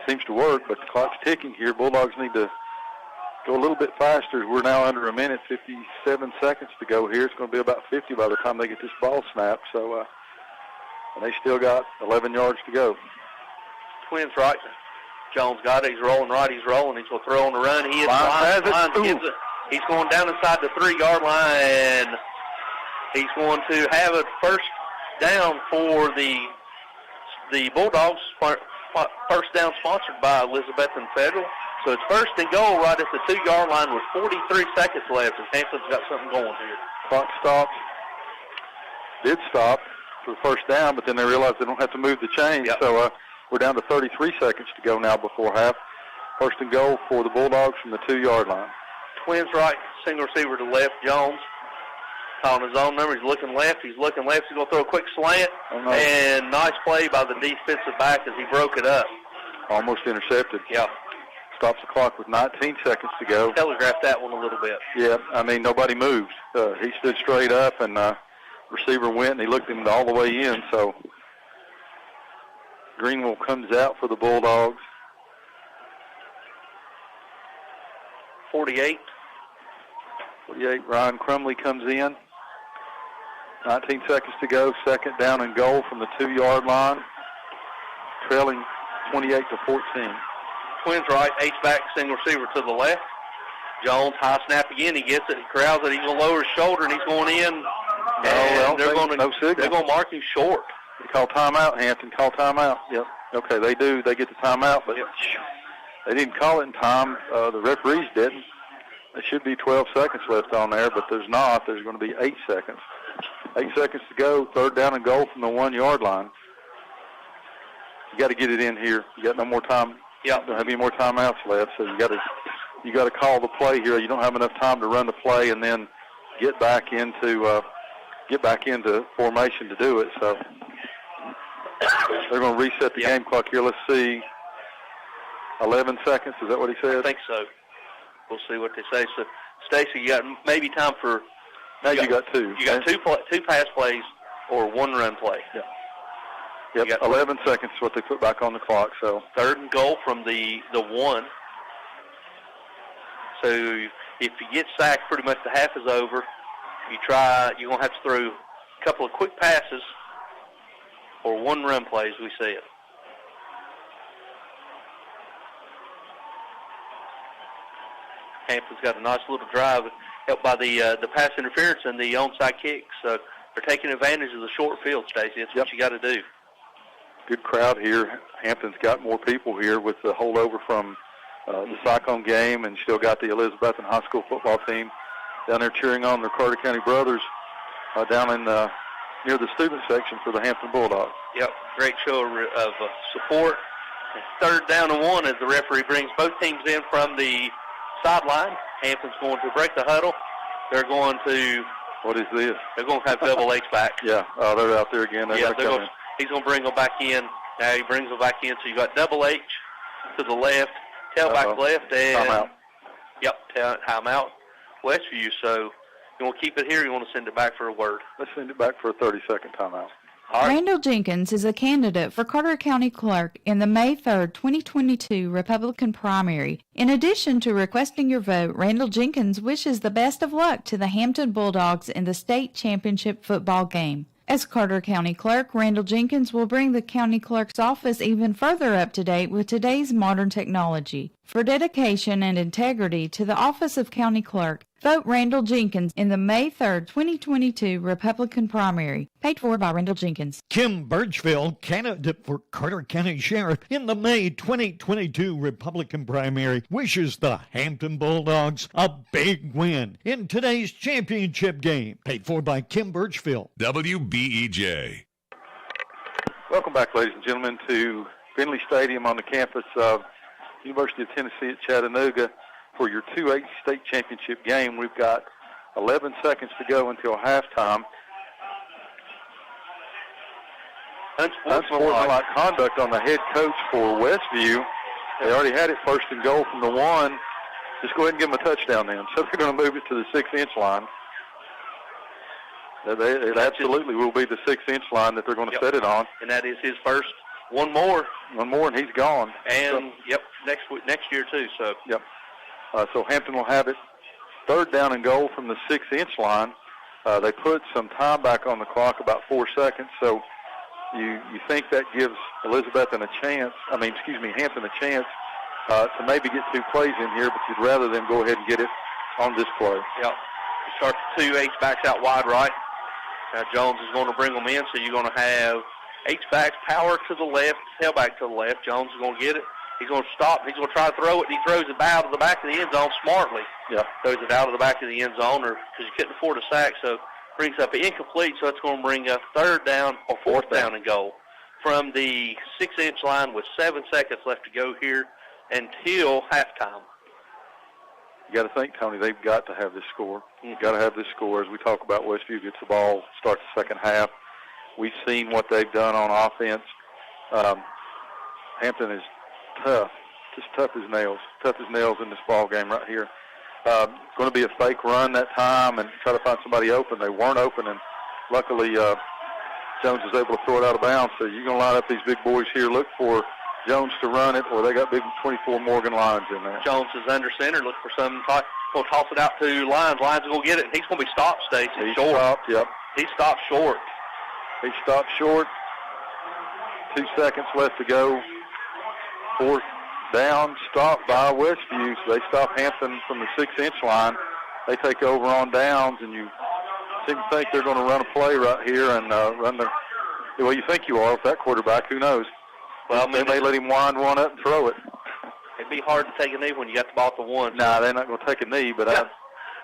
seems to work. But the clock's ticking here. Bulldogs need to go a little bit faster. We're now under a minute, 57 seconds to go here. It's going to be about 50 by the time they get this ball snapped. So, and they still got 11 yards to go. Twins right. Jones got it. He's rolling right. He's rolling. He's going to throw on the run. He is it. He's going down inside the 3-yard line, and he's going to have a first down for the Bulldogs. First down sponsored by Elizabethton Federal. So it's first and goal right at the 2-yard line with 43 seconds left, and Hampton's got something going here. Clock stopped. Did stop for the first down, but then they realized they don't have to move the chains. Yep. So we're down to 33 seconds to go now before half. First and goal for the Bulldogs from the 2-yard line. Twins right, single receiver to left. Jones calling his own number. He's looking left. He's going to throw a quick slant. Oh, no. And nice play by the defensive back as he broke it up. Almost intercepted. Yeah. Stops the clock with 19 seconds to go. Telegraphed that one a little bit. Yeah, I mean, nobody moved. He stood straight up, and receiver went, and he looked him all the way in. So Greenville comes out for the Bulldogs. 48, Ryan Crumley comes in. 19 seconds to go. Second down and goal from the 2-yard line. Trailing 28-14. Twins right, H-back, single receiver to the left. Jones, high snap again. He gets it. He corrals it. He's going to lower his shoulder, and he's going in. They're going to mark him short. They call timeout, Hampton. Call timeout. Yep. Okay, they do. They get the timeout, but they didn't call it in time. The referees didn't. There should be 12 seconds left on there, but there's not. There's going to be 8 seconds. 8 seconds to go. Third down and goal from the 1-yard line. You got to get it in here. You got no more time. Yep. Don't have any more timeouts left, so you got to call the play here. You don't have enough time to run the play and then get back into formation to do it. So they're going to reset the game clock here. Let's see, 11 seconds. Is that what he said? I think so. We'll see what they say. So, Stacy, you got maybe time for. Now you got 2. You got two pass plays or 1 run play. Yeah. Yep, 11 seconds is what they put back on the clock. So third and goal from the 1. So if you get sacked, pretty much the half is over. You're going to have to throw a couple of quick passes or 1 run play, as we said. Hampton's got a nice little drive helped by the pass interference and the onside kick. So they're taking advantage of the short field, Stacey. That's what you got to do. Good crowd here. Hampton's got more people here with the holdover from the Cyclone game, and still got the Elizabethton High School football team down there cheering on their Carter County brothers down in near the student section for the Hampton Bulldogs. Yep, great show of support. Third down and 1 as the referee brings both teams in from the sideline. Hampton's going to break the huddle. They're going to. What is this? They're going to have double H back. Yeah, they're out there again. He's going to bring them back in. Now he brings them back in. So you got double H to the left, tailback left, and timeout. Yep, timeout. Westview. So you want to keep it here? Or you want to send it back for a word? Let's send it back for a 30-second timeout. Randall Jenkins is a candidate for Carter County Clerk in the May 3rd, 2022 Republican primary. In addition to requesting your vote, Randall Jenkins wishes the best of luck to the Hampton Bulldogs in the state championship football game. As Carter County Clerk, Randall Jenkins will bring the county clerk's office even further up to date with today's modern technology. For dedication and integrity to the office of county clerk, vote Randall Jenkins in the May 3rd, 2022 Republican primary. Paid for by Randall Jenkins. Kim Birchfield, candidate for Carter County Sheriff in the May 2022 Republican primary, wishes the Hampton Bulldogs a big win in today's championship game. Paid for by Kim Birchfield. WBEJ. Welcome back, ladies and gentlemen, to Finley Stadium on the campus of University of Tennessee at Chattanooga for your 2A state championship game. We've got 11 seconds to go until halftime. Unsportsmanlike conduct on the head coach for Westview. They already had it 1st and goal from the 1. Just go ahead and give them a touchdown then. So they're going to move it to the 6-inch line. It absolutely will be the 6-inch line that they're going to set it on. And that is his first. One more, and he's gone. And, next year, too. So, so Hampton will have it 3rd down and goal from the 6-inch line. They put some time back on the clock, about 4 seconds. So you think that gives Hampton a chance to maybe get 2 plays in here, but you'd rather them go ahead and get it on this play. Yep. You start the 2 H-backs out wide right. Now Jones is going to bring them in, so you're going to have H-backs, power to the left, tailback to the left. Jones is going to get it. He's going to stop. He's going to try to throw it, and he throws it out of the back of the end zone smartly. Throws it out of the back of the end zone because you couldn't afford a sack, so brings up incomplete, so it's going to bring up 3rd down or 4th down and goal from the 6-inch line with 7 seconds left to go here until halftime. You got to think, Tony, they've got to have this score. You've got to have this score. As we talk about, Westview gets the ball, starts the second half. We've seen what they've done on offense. Hampton is tough, just tough as nails in this ball game right here. Going to be a fake run that time and try to find somebody open. They weren't open, and luckily Jones was able to throw it out of bounds. So you're going to line up these big boys here, look for Jones to run it, or they got big 24 Morgan Lyons in there. Jones is under center, look for something. Going to toss it out to Lyons. Lyons is going to get it, and he's going to be stopped, Stacy. He short. Stopped, He stopped short. He stopped short. 2 seconds left to go. 4th down, stopped by Westview. So they stop Hampton from the 6-inch line. They take over on downs, and you seem to think they're going to run a play right here and run the. Well, you think you are with that quarterback. Who knows? Well, they may let him wind one up and throw it. It'd be hard to take a knee when you got the ball at the 1. Nah, they're not going to take a knee, but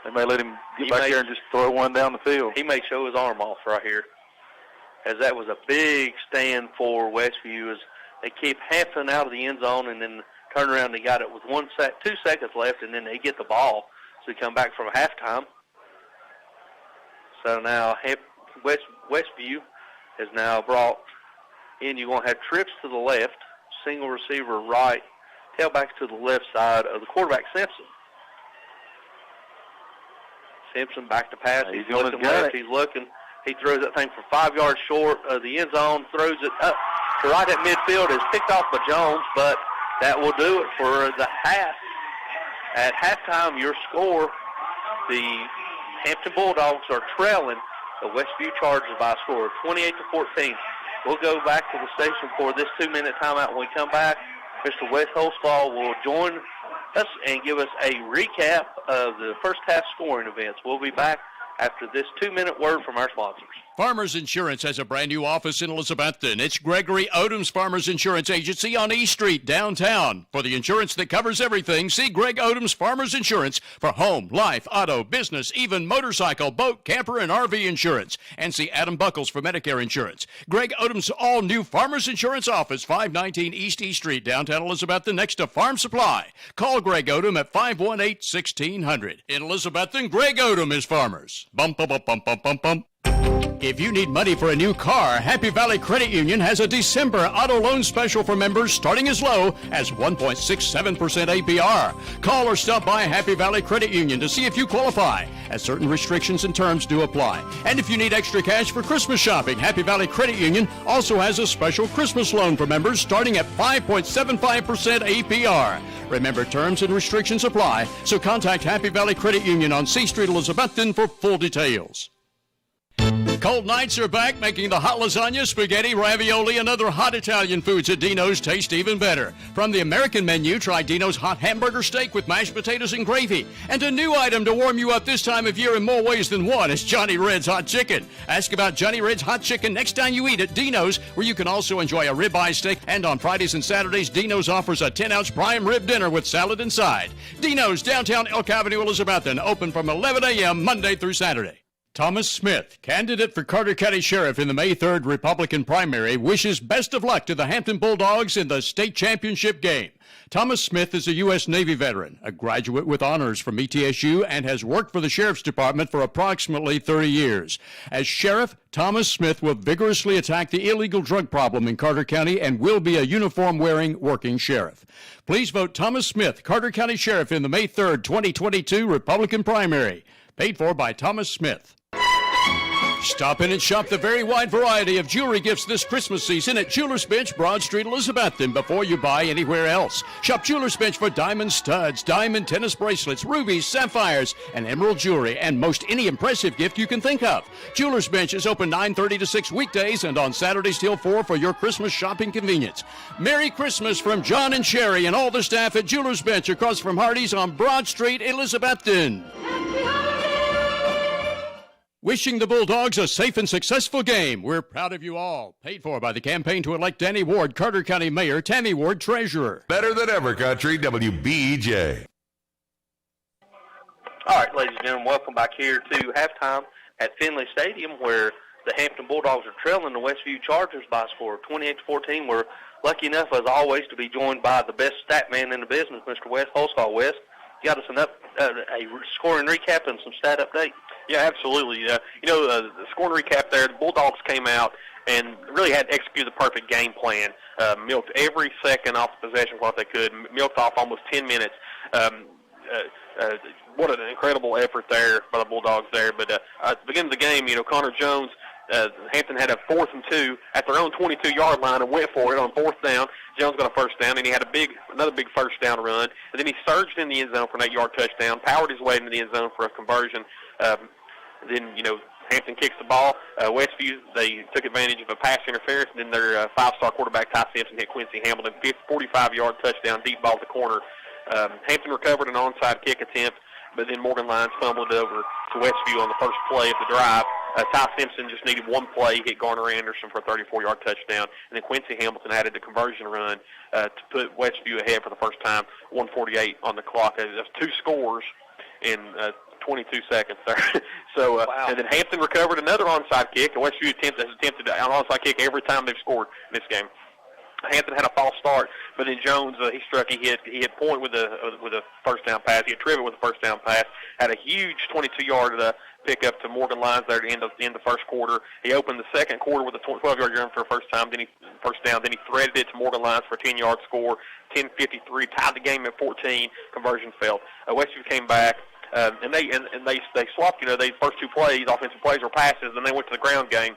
they may let him get back there and just throw one down the field. He may show his arm off right here, as that was a big stand for Westview. As they keep Hampton out of the end zone and then turn around and they got it with 2 seconds left, and then they get the ball. So they come back from halftime. So now Westview has now brought in. You're going to have trips to the left, single receiver right, tailbacks to the left side of the quarterback, Simpson. Simpson back to pass. He's looking left. He's looking. He throws that thing for 5 yards short of the end zone, throws it up to right at midfield. It's picked off by Jones, but that will do it for the half. At halftime, your score, the Hampton Bulldogs are trailing the Westview Chargers by a score of 28-14. We'll go back to the station for this 2-minute timeout. When we come back, Mr. Wes Holstall will join us and give us a recap of the first half scoring events. We'll be back after this 2-minute word from our sponsors. Farmers Insurance has a brand new office in Elizabethton. It's Gregory Odom's Farmers Insurance Agency on East Street, downtown. For the insurance that covers everything, see Greg Odom's Farmers Insurance for home, life, auto, business, even motorcycle, boat, camper, and RV insurance. And see Adam Buckles for Medicare insurance. Greg Odom's all-new Farmers Insurance office, 519 East Street, downtown Elizabethton, next to Farm Supply. Call Greg Odom at 518-1600. In Elizabethton, Greg Odom is Farmers. Bump, bump, bump, bump, bump, bump. If you need money for a new car, Happy Valley Credit Union has a December auto loan special for members starting as low as 1.67% APR. Call or stop by Happy Valley Credit Union to see if you qualify, as certain restrictions and terms do apply. And if you need extra cash for Christmas shopping, Happy Valley Credit Union also has a special Christmas loan for members starting at 5.75% APR. Remember, terms and restrictions apply, so contact Happy Valley Credit Union on C Street, Elizabethton for full details. Cold nights are back, making the hot lasagna, spaghetti, ravioli, and other hot Italian foods at Dino's taste even better. From the American menu, try Dino's hot hamburger steak with mashed potatoes and gravy. And a new item to warm you up this time of year in more ways than one is Johnny Red's Hot Chicken. Ask about Johnny Red's Hot Chicken next time you eat at Dino's, where you can also enjoy a ribeye steak. And on Fridays and Saturdays, Dino's offers a 10-ounce prime rib dinner with salad inside. Dino's, downtown Elk Avenue, Elizabethton, open from 11 a.m. Monday through Saturday. Thomas Smith, candidate for Carter County Sheriff in the May 3rd Republican primary, wishes best of luck to the Hampton Bulldogs in the state championship game. Thomas Smith is a U.S. Navy veteran, a graduate with honors from ETSU, and has worked for the Sheriff's Department for approximately 30 years. As Sheriff, Thomas Smith will vigorously attack the illegal drug problem in Carter County and will be a uniform-wearing working sheriff. Please vote Thomas Smith, Carter County Sheriff in the May 3rd, 2022 Republican primary. Paid for by Thomas Smith. Stop in and shop the very wide variety of jewelry gifts this Christmas season at Jewelers Bench, Broad Street, Elizabethton, before you buy anywhere else. Shop Jewelers Bench for diamond studs, diamond tennis bracelets, rubies, sapphires, and emerald jewelry, and most any impressive gift you can think of. Jewelers Bench is open 9:30 to 6 weekdays and on Saturdays till 4 for your Christmas shopping convenience. Merry Christmas from John and Sherry and all the staff at Jewelers Bench across from Hardee's on Broad Street, Elizabethton. Wishing the Bulldogs a safe and successful game. We're proud of you all. Paid for by the campaign to elect Danny Ward, Carter County Mayor, Tammy Ward, Treasurer. Better than ever, country, WBEJ. All right, ladies and gentlemen, welcome back here to halftime at Finley Stadium, where the Hampton Bulldogs are trailing the Westview Chargers by a score of 28-14. We're lucky enough, as always, to be joined by the best stat man in the business, Mr. Wes Holscott. Wes, you got us a scoring recap and some stat update. Yeah, absolutely. The scoring recap there, the Bulldogs came out and really had to execute the perfect game plan. Milked every second off the possession clock they could, milked off almost 10 minutes. What an incredible effort there by the Bulldogs there. But at the beginning of the game, Connor Jones, Hampton had a 4th and 2 at their own 22-yard line and went for it on 4th down. Jones got a first down, and he had another big first down run. And then he surged in the end zone for an 8-yard touchdown, powered his way into the end zone for a conversion. Then, Hampton kicks the ball. Westview, they took advantage of a pass interference, and then their 5-star quarterback, Ty Simpson, hit Quincy Hamilton, 45-yard touchdown, deep ball to corner. Hampton recovered an onside kick attempt, but then Morgan Lyons fumbled over to Westview on the first play of the drive. Ty Simpson just needed one play, hit Garner Anderson for a 34-yard touchdown, and then Quincy Hamilton added the conversion run to put Westview ahead for the first time, 1:48 on the clock. That's 2 scores in 22 seconds there. Wow. And then Hampton recovered another onside kick, and Westview has attempted an onside kick every time they've scored in this game. Hampton had a false start, but then Jones, he hit point with a first down pass. He hit Trivet with a first down pass. Had a huge 22-yard pickup to Morgan Lyons there to end the first quarter. He opened the second quarter with a 12-yard run for a first down. Then he threaded it to Morgan Lyons for a 10-yard score. 10:53, tied the game at 14. Conversion failed. Westview came back. And they swapped, they first 2 plays, offensive plays were passes, then they went to the ground game.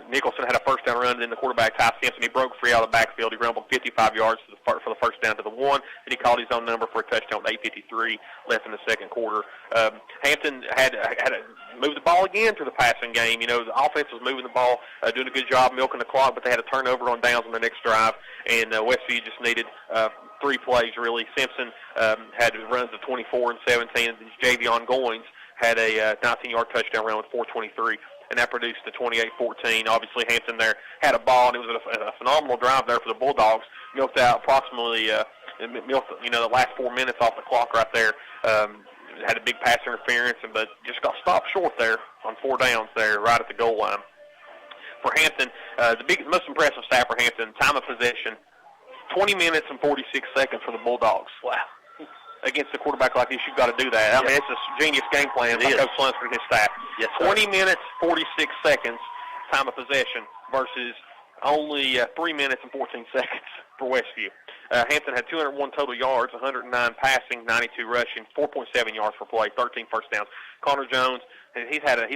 Nicholson had a first down run, and then the quarterback, Ty Simpson, he broke free out of the backfield. He rumbled 55 yards for the first down to the 1. Then he called his own number for a touchdown with 8:53 left in the second quarter. Hampton had to move the ball again to the passing game. The offense was moving the ball, doing a good job milking the clock, but they had a turnover on downs on the next drive, and Westview just needed 3 plays, really. Simpson had runs of 24 and 17, and Javion Goins had a 19-yard touchdown run with 4:23. And that produced the 28-14. Obviously, Hampton there had a ball, and it was a phenomenal drive there for the Bulldogs. Milked out approximately, the last 4 minutes off the clock right there. Had a big pass interference, but just got stopped short there on 4 downs there, right at the goal line. For Hampton, the most impressive stat for Hampton, time of possession, 20 minutes and 46 seconds for the Bulldogs. Wow. against a quarterback like this, you've got to do that. I mean, it's a genius game plan by Coach Lunsford and his staff. Yes, 20 minutes, 46 seconds time of possession versus only 3 minutes and 14 seconds for Westview. Hampton had 201 total yards, 109 passing, 92 rushing, 4.7 yards per play, 13 first downs. Connor Jones, he had a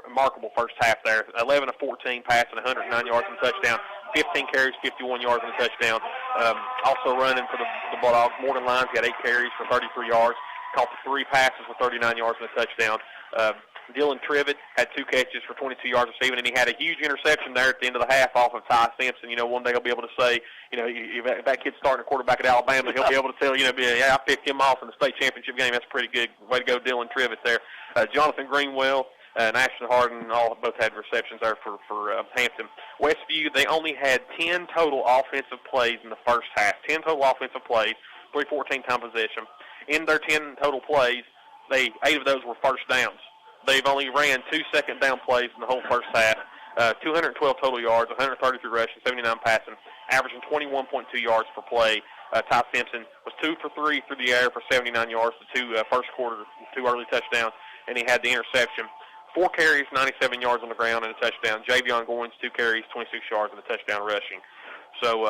remarkable first half there. 11 of 14 passing, 109 yards and a touchdown. 15 carries, 51 yards and a touchdown. Also running for the Bulldogs, Morgan Lyons got 8 carries for 33 yards. Caught the 3 passes for 39 yards and a touchdown. Dylan Trivet had 2 catches for 22 yards receiving, and he had a huge interception there at the end of the half off of Ty Simpson. One day he'll be able to say, if that kid's starting a quarterback at Alabama, he'll be able to tell, yeah, I picked him off in the state championship game. That's pretty good. Way to go, Dylan Trivet there. Jonathan Greenwell and Ashton Harden both had receptions there for Hampton. Westview, they only had 10 total offensive plays in the first half. 10 total offensive plays, 314 time possession. In their 10 total plays, 8 of those were first downs. They've only ran 2 second down plays in the whole first half. 212 total yards, 133 rushing, 79 passing, averaging 21.2 yards per play. Ty Simpson was 2 for 3 through the air for 79 yards, the 2 first quarter, 2 early touchdowns, and he had the interception. 4 carries, 97 yards on the ground, and a touchdown. Javion Goins, 2 carries, 26 yards, and a touchdown rushing. So,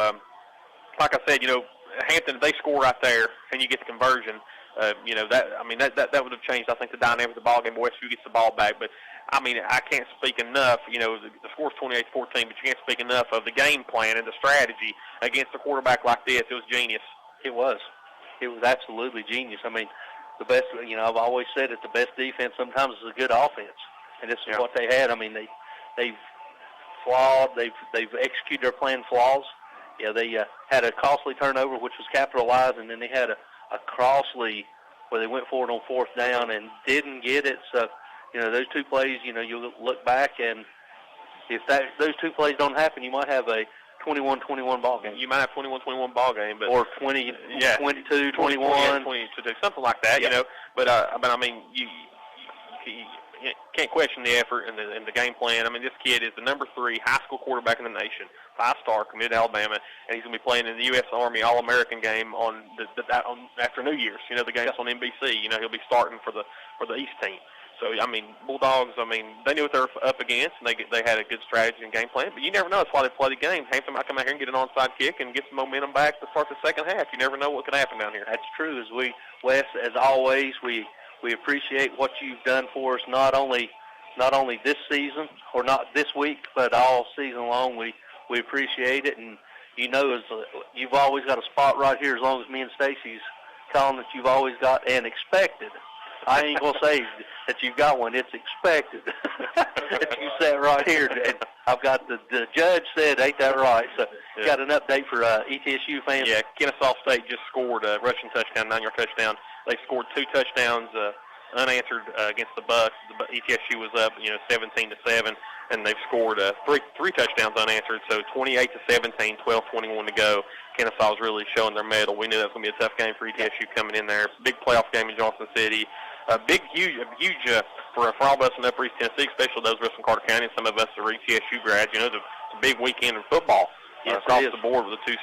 like I said, Hampton, if they score right there and you get the conversion, that would have changed, I think, the dynamic of the ball game. Westview gets the ball back, but I can't speak enough. The score's 28-14, but you can't speak enough of the game plan and the strategy against a quarterback like this. It was genius. It was absolutely genius. The best. I've always said that the best defense sometimes is a good offense, and this is what they had. They've flawed. They've executed their plan flaws. They had a costly turnover, which was capitalized, and then they had a Crossley where they went for it on 4th down and didn't get it. So, those 2 plays, you look back, and if those 2 plays don't happen, you might have a 21-21 ball game. You might have 21-21 ball game, but or 22-21, 22, something like that. But you can't question the effort and the game plan. This kid is the number 3 high school quarterback in the nation, 5-star, committed to Alabama, and he's going to be playing in the U.S. Army All-American game on after New Year's. The game's on NBC. He'll be starting for the East team. So, Bulldogs, they knew what they were up against, and they had a good strategy and game plan. But you never know. That's why they play the game. Hampton might come out here and get an onside kick and get some momentum back to start the second half. You never know what could happen down here. That's true. Wes, as always, we appreciate what you've done for us, not only this season or not this week, but all season long. We appreciate it, and you've always got a spot right here as long as me and Stacy's calling that you've always got and expected. I ain't going to say that you've got one. It's expected that you sat right here. And I've got the judge said, ain't that right? So got an update for ETSU fans. Yeah, Kennesaw State just scored a rushing touchdown, 9-yard touchdown. They scored 2 touchdowns unanswered against the Bucks. ETSU was up, 17-7, and they've scored 3 touchdowns unanswered. So 28-17, 12:21 to go. Kennesaw is really showing their mettle. We knew that was going to be a tough game for ETSU coming in there. Big playoff game in Johnson City. Huge for all of us in Upper East Tennessee, especially those of us from Carter County. And some of us are ETSU grads. It's a big weekend in football across the board with the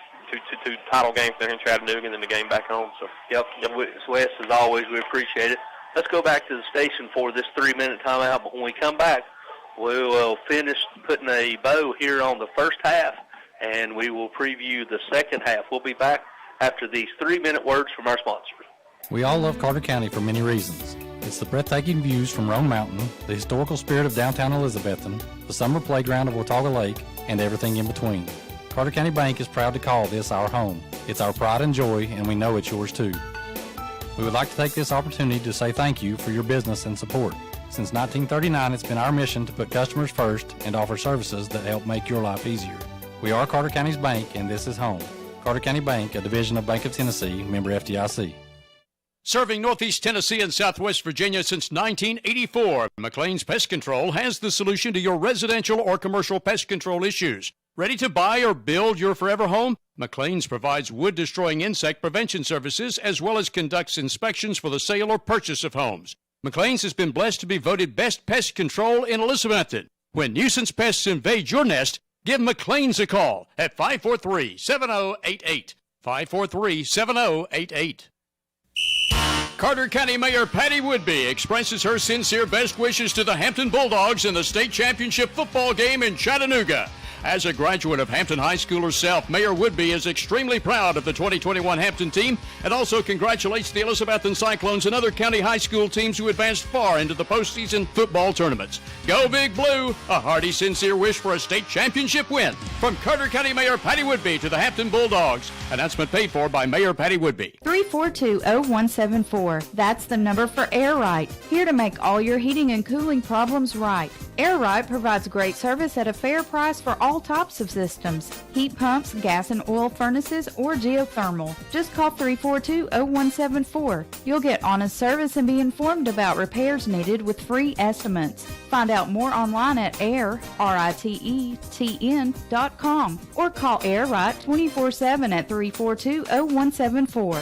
two title games there in Chattanooga and then the game back home. So, Wes, as always, we appreciate it. Let's go back to the station for this 3-minute timeout. But when we come back, we will finish putting a bow here on the first half, and we will preview the second half. We'll be back after these 3-minute words from our sponsors. We all love Carter County for many reasons. It's the breathtaking views from Roan Mountain, the historical spirit of downtown Elizabethton, the summer playground of Watauga Lake, and everything in between. Carter County Bank is proud to call this our home. It's our pride and joy, and we know it's yours too. We would like to take this opportunity to say thank you for your business and support. Since 1939, it's been our mission to put customers first and offer services that help make your life easier. We are Carter County's bank, and this is home. Carter County Bank, a division of Bank of Tennessee, member FDIC. Serving Northeast Tennessee and Southwest Virginia since 1984, McLean's Pest Control has the solution to your residential or commercial pest control issues. Ready to buy or build your forever home? McLean's provides wood-destroying insect prevention services as well as conducts inspections for the sale or purchase of homes. McLean's has been blessed to be voted Best Pest Control in Elizabethton. When nuisance pests invade your nest, give McLean's a call at 543-7088. 543-7088. Carter County Mayor Patty Woodby expresses her sincere best wishes to the Hampton Bulldogs in the state championship football game in Chattanooga. As a graduate of Hampton High School herself, Mayor Woodby is extremely proud of the 2021 Hampton team and also congratulates the Elizabethan Cyclones and other county high school teams who advanced far into the postseason football tournaments. Go Big Blue! A hearty, sincere wish for a state championship win. From Carter County Mayor Patty Woodby to the Hampton Bulldogs. Announcement paid for by Mayor Patty Woodby. 342-0174. That's the number for Air Right. Here to make all your heating and cooling problems right. Air Right provides great service at a fair price for all types of systems. Heat pumps, gas and oil furnaces, or geothermal. Just call 342-0174. You'll get honest service and be informed about repairs needed with free estimates. Find out more online at RITETN.com or call Air Right 24/7 at 342-0174.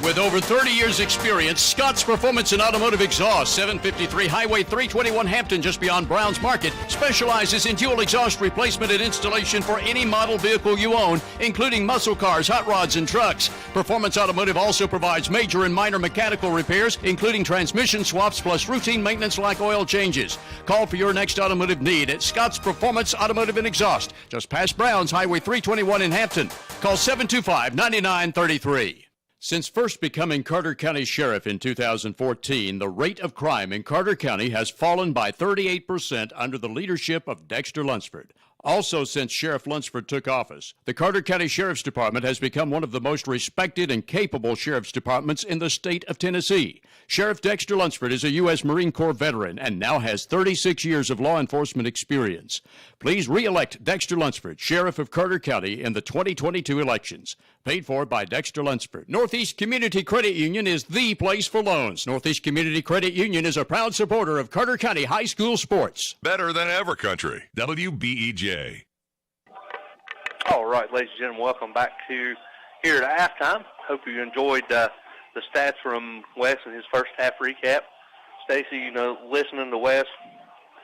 With over 30 years experience, Scott's Performance and Automotive Exhaust, 753 Highway 321 Hampton, just beyond Browns Market, specializes in fuel exhaust replacement and installation for any model vehicle you own, including muscle cars, hot rods, and trucks. Performance Automotive also provides major and minor mechanical repairs, including transmission swaps plus routine maintenance like oil changes. Call for your next automotive need at Scott's Performance Automotive and Exhaust, just past Browns Highway 321 in Hampton. Call 725-9933. Since first becoming Carter County Sheriff in 2014, the rate of crime in Carter County has fallen by 38% under the leadership of Dexter Lunsford. Also, since Sheriff Lunsford took office, the Carter County Sheriff's Department has become one of the most respected and capable sheriff's departments in the state of Tennessee. Sheriff Dexter Lunsford is a U.S. Marine Corps veteran and now has 36 years of law enforcement experience. Please re-elect Dexter Lunsford, Sheriff of Carter County, in the 2022 elections. Paid for by Dexter Lunsford. Northeast Community Credit Union is the place for loans. Northeast Community Credit Union is a proud supporter of Carter County High School sports. Better than ever country. WBEJ. All right, ladies and gentlemen, welcome back to here at halftime. Hope you enjoyed the stats from Wes in his first half recap. Stacy, listening to Wes,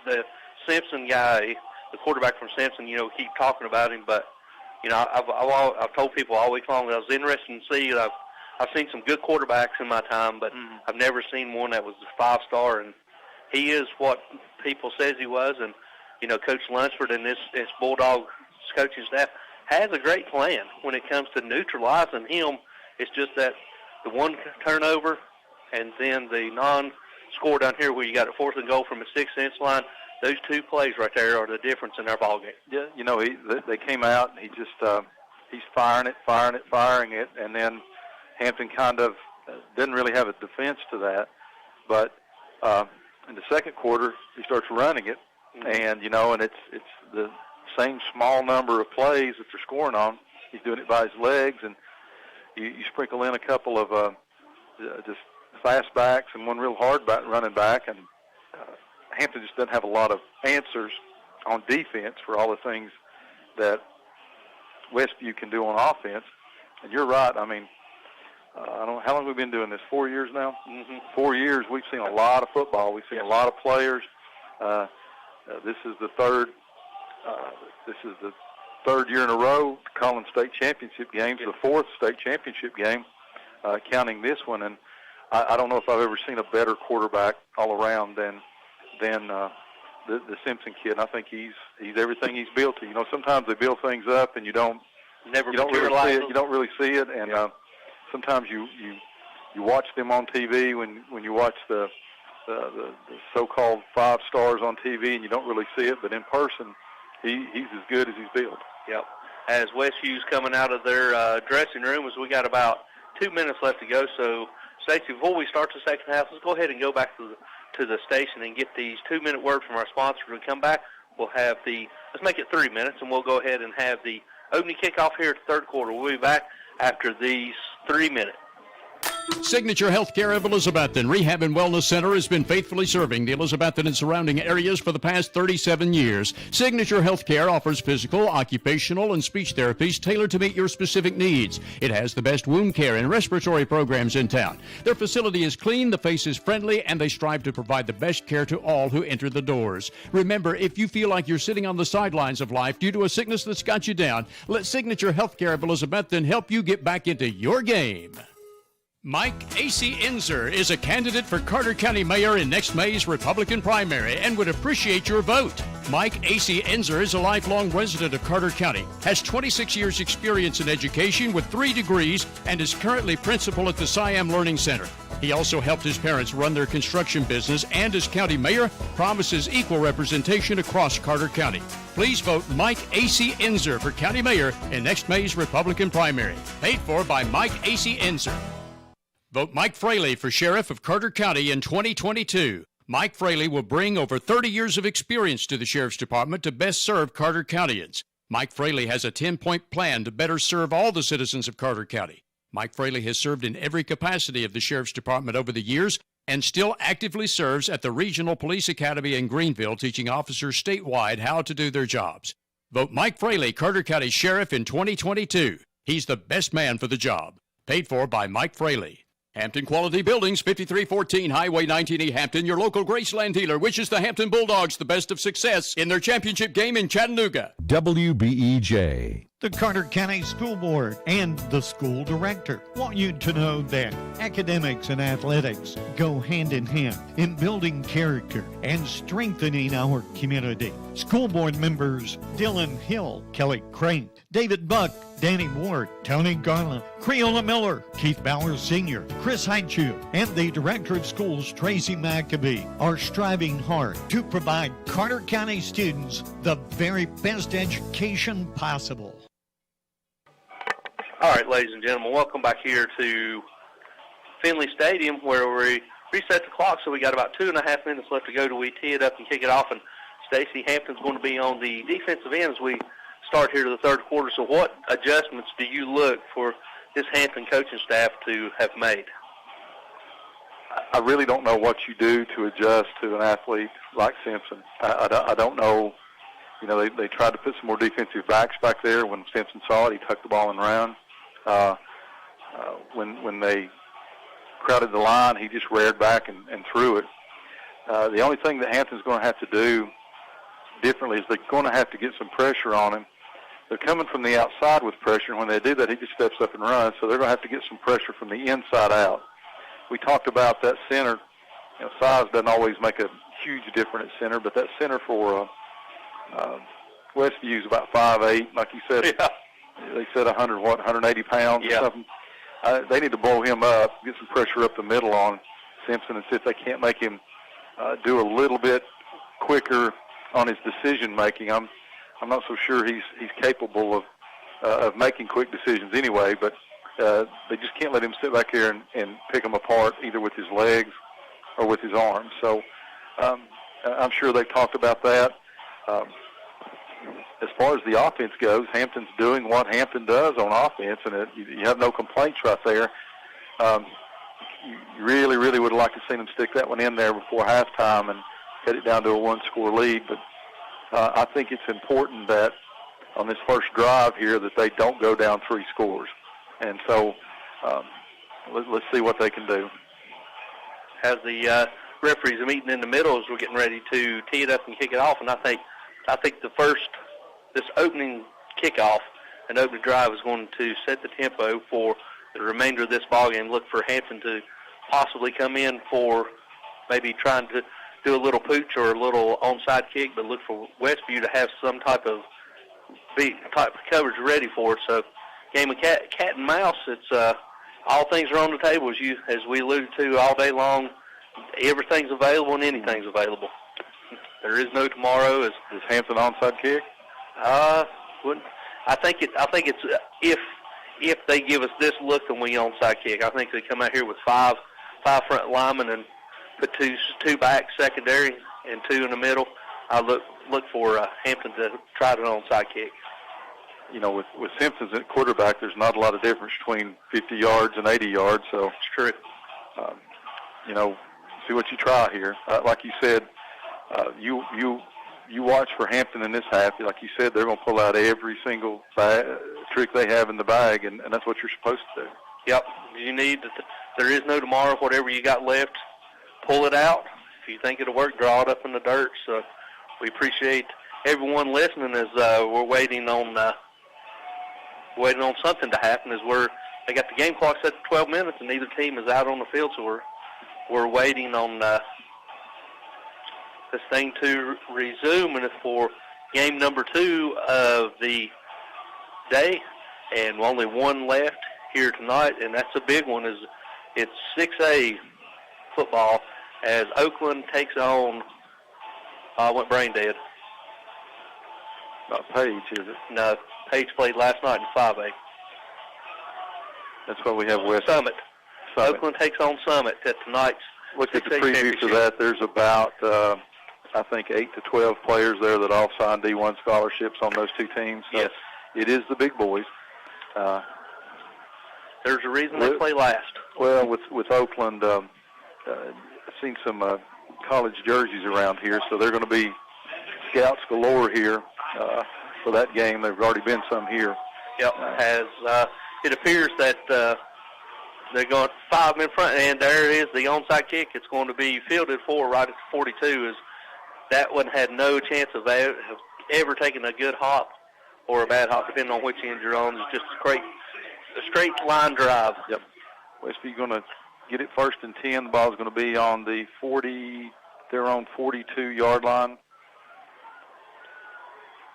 the Simpson guy, the quarterback from Simpson, keep talking about him, but I've told people all week long that I was interested to see. I've seen some good quarterbacks in my time, but I've never seen one that was a 5-star, and he is what people says he was. And Coach Lunsford and this Bulldog coaching staff has a great plan when it comes to neutralizing him. It's just that the one turnover and then the non-score down here where you got a 4th and goal from a 6-inch line. Those two plays right there are the difference in our ball game. Yeah, they came out and he's firing it, and then Hampton kind of didn't really have a defense to that. But in the second quarter, he starts running it, and and it's the same small number of plays that they're scoring on. He's doing it by his legs, and you sprinkle in a couple of just fast backs and one real hard running back, and Hampton just doesn't have a lot of answers on defense for all the things that Westview can do on offense. And you're right. I mean, I don't know how long we've been doing this. 4 years now. 4 years. We've seen a lot of football. We've seen a lot of players. This is the third. This is the third year in a row calling state championship games. The 4th state championship game, counting this one. And I don't know if I've ever seen a better quarterback all around than the Simpson kid. And I think he's everything he's built to. Sometimes they build things up and you don't really see it. You don't really see it, and sometimes you watch them on TV when you watch the so-called 5 stars on TV, and you don't really see it. But in person, he's as good as he's built. Yep. As Westview's coming out of their dressing room, as we got about 2 minutes left to go. So, Stacey, before we start the second half, let's go ahead and go back to the station and get these 2-minute words from our sponsor. When we come back, we'll have let's make it 3 minutes, and we'll go ahead and have the opening kickoff here at the third quarter. We'll be back after these 3 minutes. Signature Healthcare of Elizabethton Rehab and Wellness Center has been faithfully serving the Elizabethton and surrounding areas for the past 37 years. Signature Healthcare offers physical, occupational, and speech therapies tailored to meet your specific needs. It has the best wound care and respiratory programs in town. Their facility is clean, the face is friendly, and they strive to provide the best care to all who enter the doors. Remember, if you feel like you're sitting on the sidelines of life due to a sickness that's got you down, let Signature Healthcare of Elizabethton help you get back into your game. Mike A.C. Enzer is a candidate for Carter County Mayor in next May's Republican primary and would appreciate your vote. Mike A.C. Enzer is a lifelong resident of Carter County, has 26 years experience in education with 3 degrees, and is currently principal at the Siam Learning Center. He also helped his parents run their construction business, and as county mayor, promises equal representation across Carter County. Please vote Mike A.C. Enzer for county mayor in next May's Republican primary. Paid for by Mike A.C. Enzer. Vote Mike Fraley for sheriff of Carter County in 2022. Mike Fraley will bring over 30 years of experience to the sheriff's department to best serve Carter Countyans. Mike Fraley has a 10-point plan to better serve all the citizens of Carter County. Mike Fraley has served in every capacity of the sheriff's department over the years and still actively serves at the Regional Police Academy in Greenville, teaching officers statewide how to do their jobs. Vote Mike Fraley, Carter County Sheriff in 2022. He's the best man for the job. Paid for by Mike Fraley. Hampton Quality Buildings, 5314 Highway 19E, Hampton. Your local Graceland dealer wishes the Hampton Bulldogs the best of success in their championship game in Chattanooga. WBEJ. The Carter County School Board and the school director want you to know that academics and athletics go hand in hand in building character and strengthening our community. School board members Dylan Hill, Kelly Crane, David Buck, Danny Ward, Tony Garland, Creola Miller, Keith Bauer Sr., Chris Haichu, and the Director of Schools, Tracy McAbee, are striving hard to provide Carter County students the very best education possible. All right, ladies and gentlemen, welcome back here to Finley Stadium, where we reset the clock, so we got about 2.5 minutes left to go till we tee it up and kick it off. And Stacey, Hampton's going to be on the defensive end as we start here to the third quarter. So what adjustments do you look for this Hampton coaching staff to have made? I really don't know what you do to adjust to an athlete like Simpson. I don't know. You know, they tried to put some more defensive backs back there. When Simpson saw it, he tucked the ball and ran. When they crowded the line, he just reared back and threw it. The only thing that Hampton's going to have to do differently is they're going to have to get some pressure on him. They're coming from the outside with pressure, and when they do that, he just steps up and runs. So they're going to have to get some pressure from the inside out. We talked about that center. You know, size doesn't always make a huge difference at center, but that center for Westview is about 5'8", like you said. Yeah. They said 180 pounds or something. They need to blow him up, get some pressure up the middle on Simpson, and see if they can't make him do a little bit quicker on his decision making. I'm not so sure he's capable of making quick decisions anyway, but they just can't let him sit back here and pick them apart either with his legs or with his arms. So I'm sure they've talked about that. As far as the offense goes, Hampton's doing what Hampton does on offense, and you have no complaints right there. You really, really would have liked to see them stick that one in there before halftime and get it down to a one-score lead. But I think it's important that on this first drive here that they don't go down 3 scores. And so let's see what they can do. As the referees are meeting in the middle as we're getting ready to tee it up and kick it off, and I think this opening kickoff and opening drive is going to set the tempo for the remainder of this ballgame. Look for Hampton to possibly come in for maybe trying to do a little pooch or a little onside kick, but look for Westview to have some type of coverage ready for it. So game of cat and mouse. It's all things are on the table as we alluded to all day long. Everything's available and anything's available. There is no tomorrow. Is Hampton onside kick? I think it's if they give us this look, then we onside kick. I think they come out here with five front linemen and put two back secondary and 2 in the middle. I look for Hampton to try an onside kick. You know, with Simpsons at quarterback, there's not a lot of difference between 50 yards and 80 yards. So it's true. You know, see what you try here. Like you said, you watch for Hampton in this half. Like you said, they're going to pull out every single trick they have in the bag, and that's what you're supposed to do. Yep. There is no tomorrow. Whatever you got left, pull it out. If you think it'll work, draw it up in the dirt. So we appreciate everyone listening as we're waiting on something to happen as we're they got the game clock set to 12 minutes, and neither team is out on the field, so we're waiting on this thing to resume, and it's for game number 2 of the day, and only one left here tonight, and that's a big one. It's 6A football as Oakland takes on, I went brain dead. Not Page, is it? No, Page played last night in 5A. That's what we have with Summit. Oakland takes on Summit at tonight's Look at the 6A preview for championship. that. There's about, I think, 8 to 12 players there that all signed D1 scholarships on those 2 teams. So yes. It is the big boys. There's a reason they play last. Well, with Oakland, I've seen some college jerseys around here, so they're going to be scouts galore here for that game. There've already been some here. Yep, it appears that they're going 5 in front, and there is the onside kick. It's going to be fielded for right at 42. As that one had no chance of ever taking a good hop or a bad hop, depending on which end you're on. It's just a straight line drive. Yep. Westview going to get it 1st and 10. The ball's going to be on the 40, their own 42-yard line.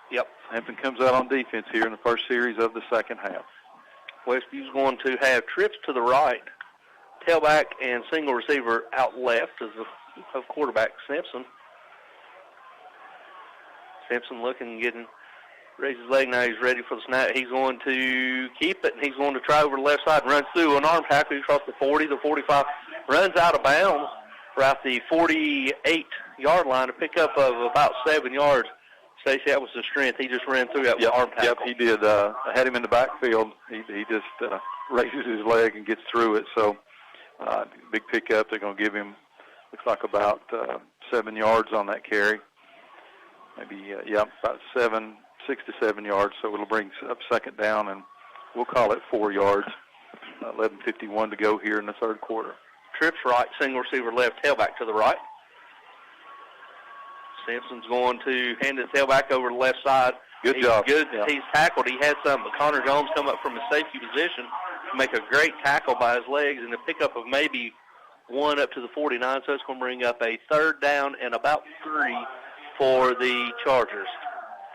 Yep. Hampton comes out on defense here in the first series of the second half. Westview's going to have trips to the right, tailback and single receiver out left as of quarterback Simpson. Simpson looking, raise his leg now. He's ready for the snap. He's going to keep it, and he's going to try over the left side and runs through an arm tackle across the 40, the 45, runs out of bounds right the 48-yard line, a pickup of about 7 yards. Stacey, that was the strength. He just ran through that with arm tackle. Yep, he did. I had him in the backfield. He just raises his leg and gets through it. So big pickup. They're going to give him, looks like about 7 yards on that carry. Maybe, about 6 to 7 yards. So it'll bring up second down, and we'll call it 4 yards. 11:51 to go here in the third quarter. Trips right, single receiver left, tailback to the right. Simpson's going to hand the tailback over to the left side. Good job. Good. Yeah. He's tackled. He had some, but Connor Jones come up from a safety position to make a great tackle by his legs and a pickup of maybe 1 up to the 49. So it's going to bring up a third down and about 3 for the Chargers.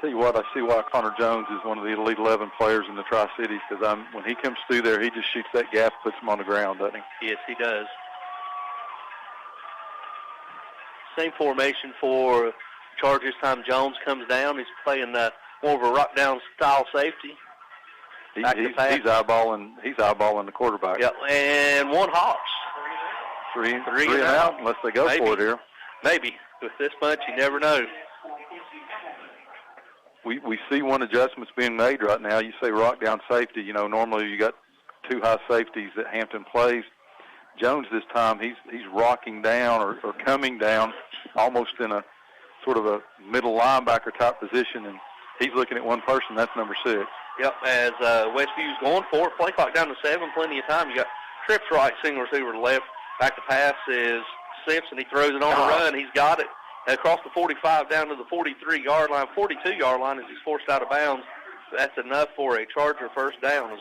Tell you what, I see why Connor Jones is one of the Elite 11 players in the Tri-Cities, because when he comes through there, he just shoots that gap, puts him on the ground, doesn't he? Yes, he does. Same formation for Chargers time. Jones comes down. He's playing more of a rock-down style safety. He's eyeballing the quarterback. Yep, and 1 hops. Three and out, unless they go for it here. Maybe. With this bunch, you never know. We see one adjustment's being made right now. You say rock-down safety. You know, normally you got 2 high safeties that Hampton plays. Jones this time, he's rocking down or coming down almost in a sort of a middle linebacker type position, and he's looking at one person. That's number 6. Yep, as Westview's going for it. Play clock down to 7, plenty of time. You got trips right, single receiver to left. Back to pass is Simpson. He throws it on the run. He's got it across the 45 down to the 43-yard line, 42-yard line as he's forced out of bounds. That's enough for a Charger first down.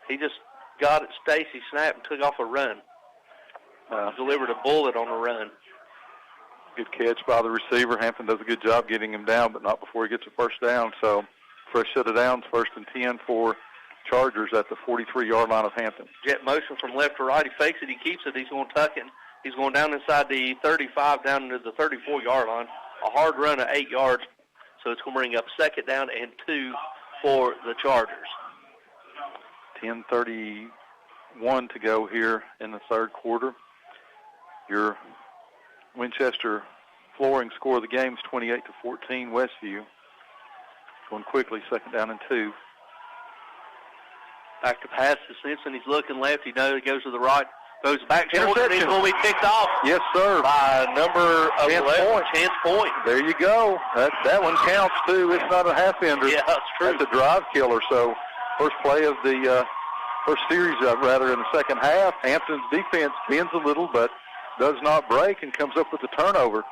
He just got it, Stacy snapped and took off a run. Delivered a bullet on the run. Good catch by the receiver. Hampton does a good job getting him down, but not before he gets a first down. So fresh set of downs, 1st and 10 for Chargers at the 43-yard line of Hampton. Jet motion from left to right. He fakes it. He keeps it. He's going to tuck it. He's going down inside the 35 down to the 34-yard line. A hard run of 8 yards. So it's going to bring up second down and 2 for the Chargers. 10:31 to go here in the third quarter. Your Winchester flooring score of the game is 28-14 Westview. Going quickly, second down and 2. Back to pass to Simpson. He's looking left. He knows he goes to the right. Goes back shoulder. He's going to be picked off. Yes, sir. By number 11. Chance Point. There you go. That one counts, too. It's not a half-ender. Yeah, that's true. That's a drive killer. So first play of the first series, rather, in the second half. Hampton's defense bends a little, but does not break and comes up with the turnover.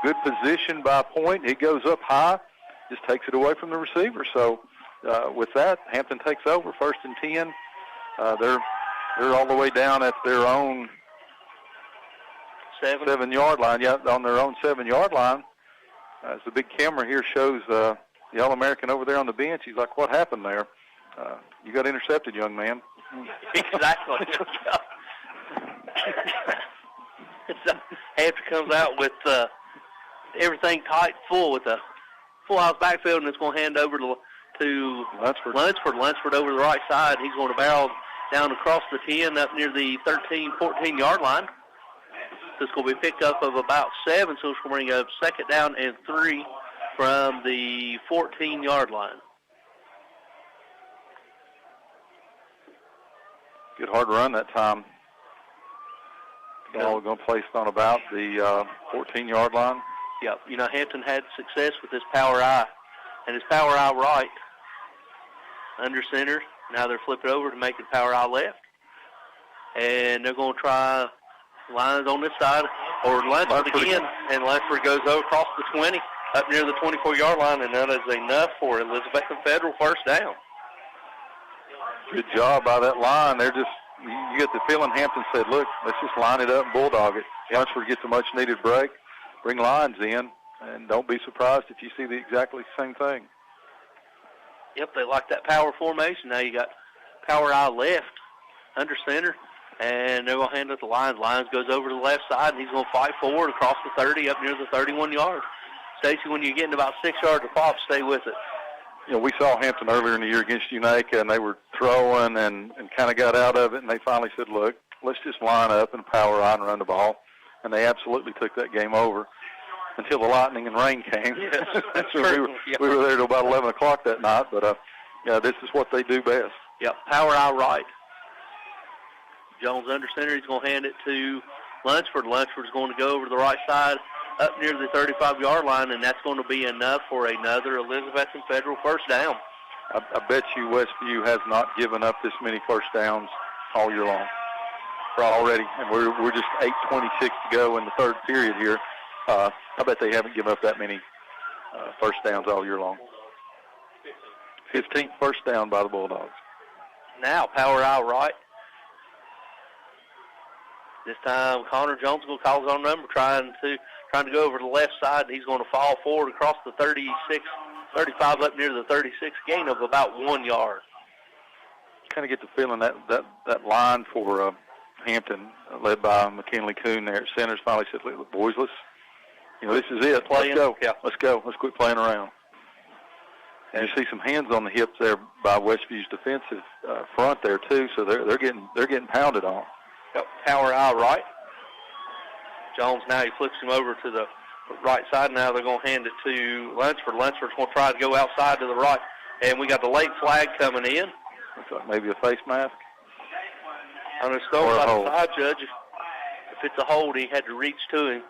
Good position by Point. He goes up high, just takes it away from the receiver. So with that, Hampton takes over, 1st and 10 They're all the way down at their own 7-yard line. Yeah, on their own 7-yard line. As the big camera here shows the All-American over there on the bench, he's like, "What happened there? You got intercepted, young man." Exactly. Hampton comes out with everything tight, full with a full house backfield, and it's going to hand over to Lunsford over the right side. He's going to barrel down across the 10 up near the 13, 14-yard line. So it's going to be picked up of about 7, so it's going to bring up 2nd down and 3 from the 14-yard line. Good hard run that time. Ball going to place on about the 14-yard line. Yep. You know, Hampton had success with his power eye. And his power eye right under center. Now they're flipping over to make it power eye left. And they're going to try lines on this side. Or Lunsford again. And Lunsford goes over across the 20 up near the 24-yard line. And that is enough for Elizabethton Federal first down. Good job by that line. They're just, you get the feeling Hampton said, look, let's just line it up and bulldog it. Lunsford gets a much-needed break, bring lines in, and don't be surprised if you see the exactly same thing. Yep, they like that power formation. Now you got power eye left under center, and they're going to hand it to Lyons. Lyons goes over to the left side, and he's going to fight forward across the 30 up near the 31-yard. Stacy, when you're getting about 6 yards of pop, stay with it. You know, we saw Hampton earlier in the year against Unaka, and they were throwing and kind of got out of it, and they finally said, look, let's just line up and power on and run the ball. And they absolutely took that game over until the lightning and rain came. Yes, that's so true. we were there till about 11 o'clock that night, but yeah, this is what they do best. Yep, power eye right. Jones under center. He's going to hand it to Lunsford. Lunsford's going to go over to the right side up near the 35-yard line, and that's going to be enough for another Elizabethton Federal first down. I bet you Westview has not given up this many first downs all year long already, and we're just 8:26 to go in the third period here. I bet they haven't given up that many first downs all year long. 15th first down by the Bulldogs. Now power eye right. This time Connor Jones will call his own number, trying to go over to the left side. He's going to fall forward across the 35 up near the 36, gain of about 1 yard. Kind of get the feeling that line for Hampton, led by McKinley Kuhn there at centers, finally said, look, boys, this is it. Let's go. Yeah. Let's go. Let's quit playing around. And you see some hands on the hips there by Westview's defensive front there too. So they're getting pounded on. Yep. Power eye right. Jones now he flips him over to the right side. Now they're going to hand it to Lunsford. Lunsford's going to try to go outside to the right, and we got the late flag coming in. Looks like maybe a face mask. I'm going to start by the side judge. If it's a hold, he had to reach to him.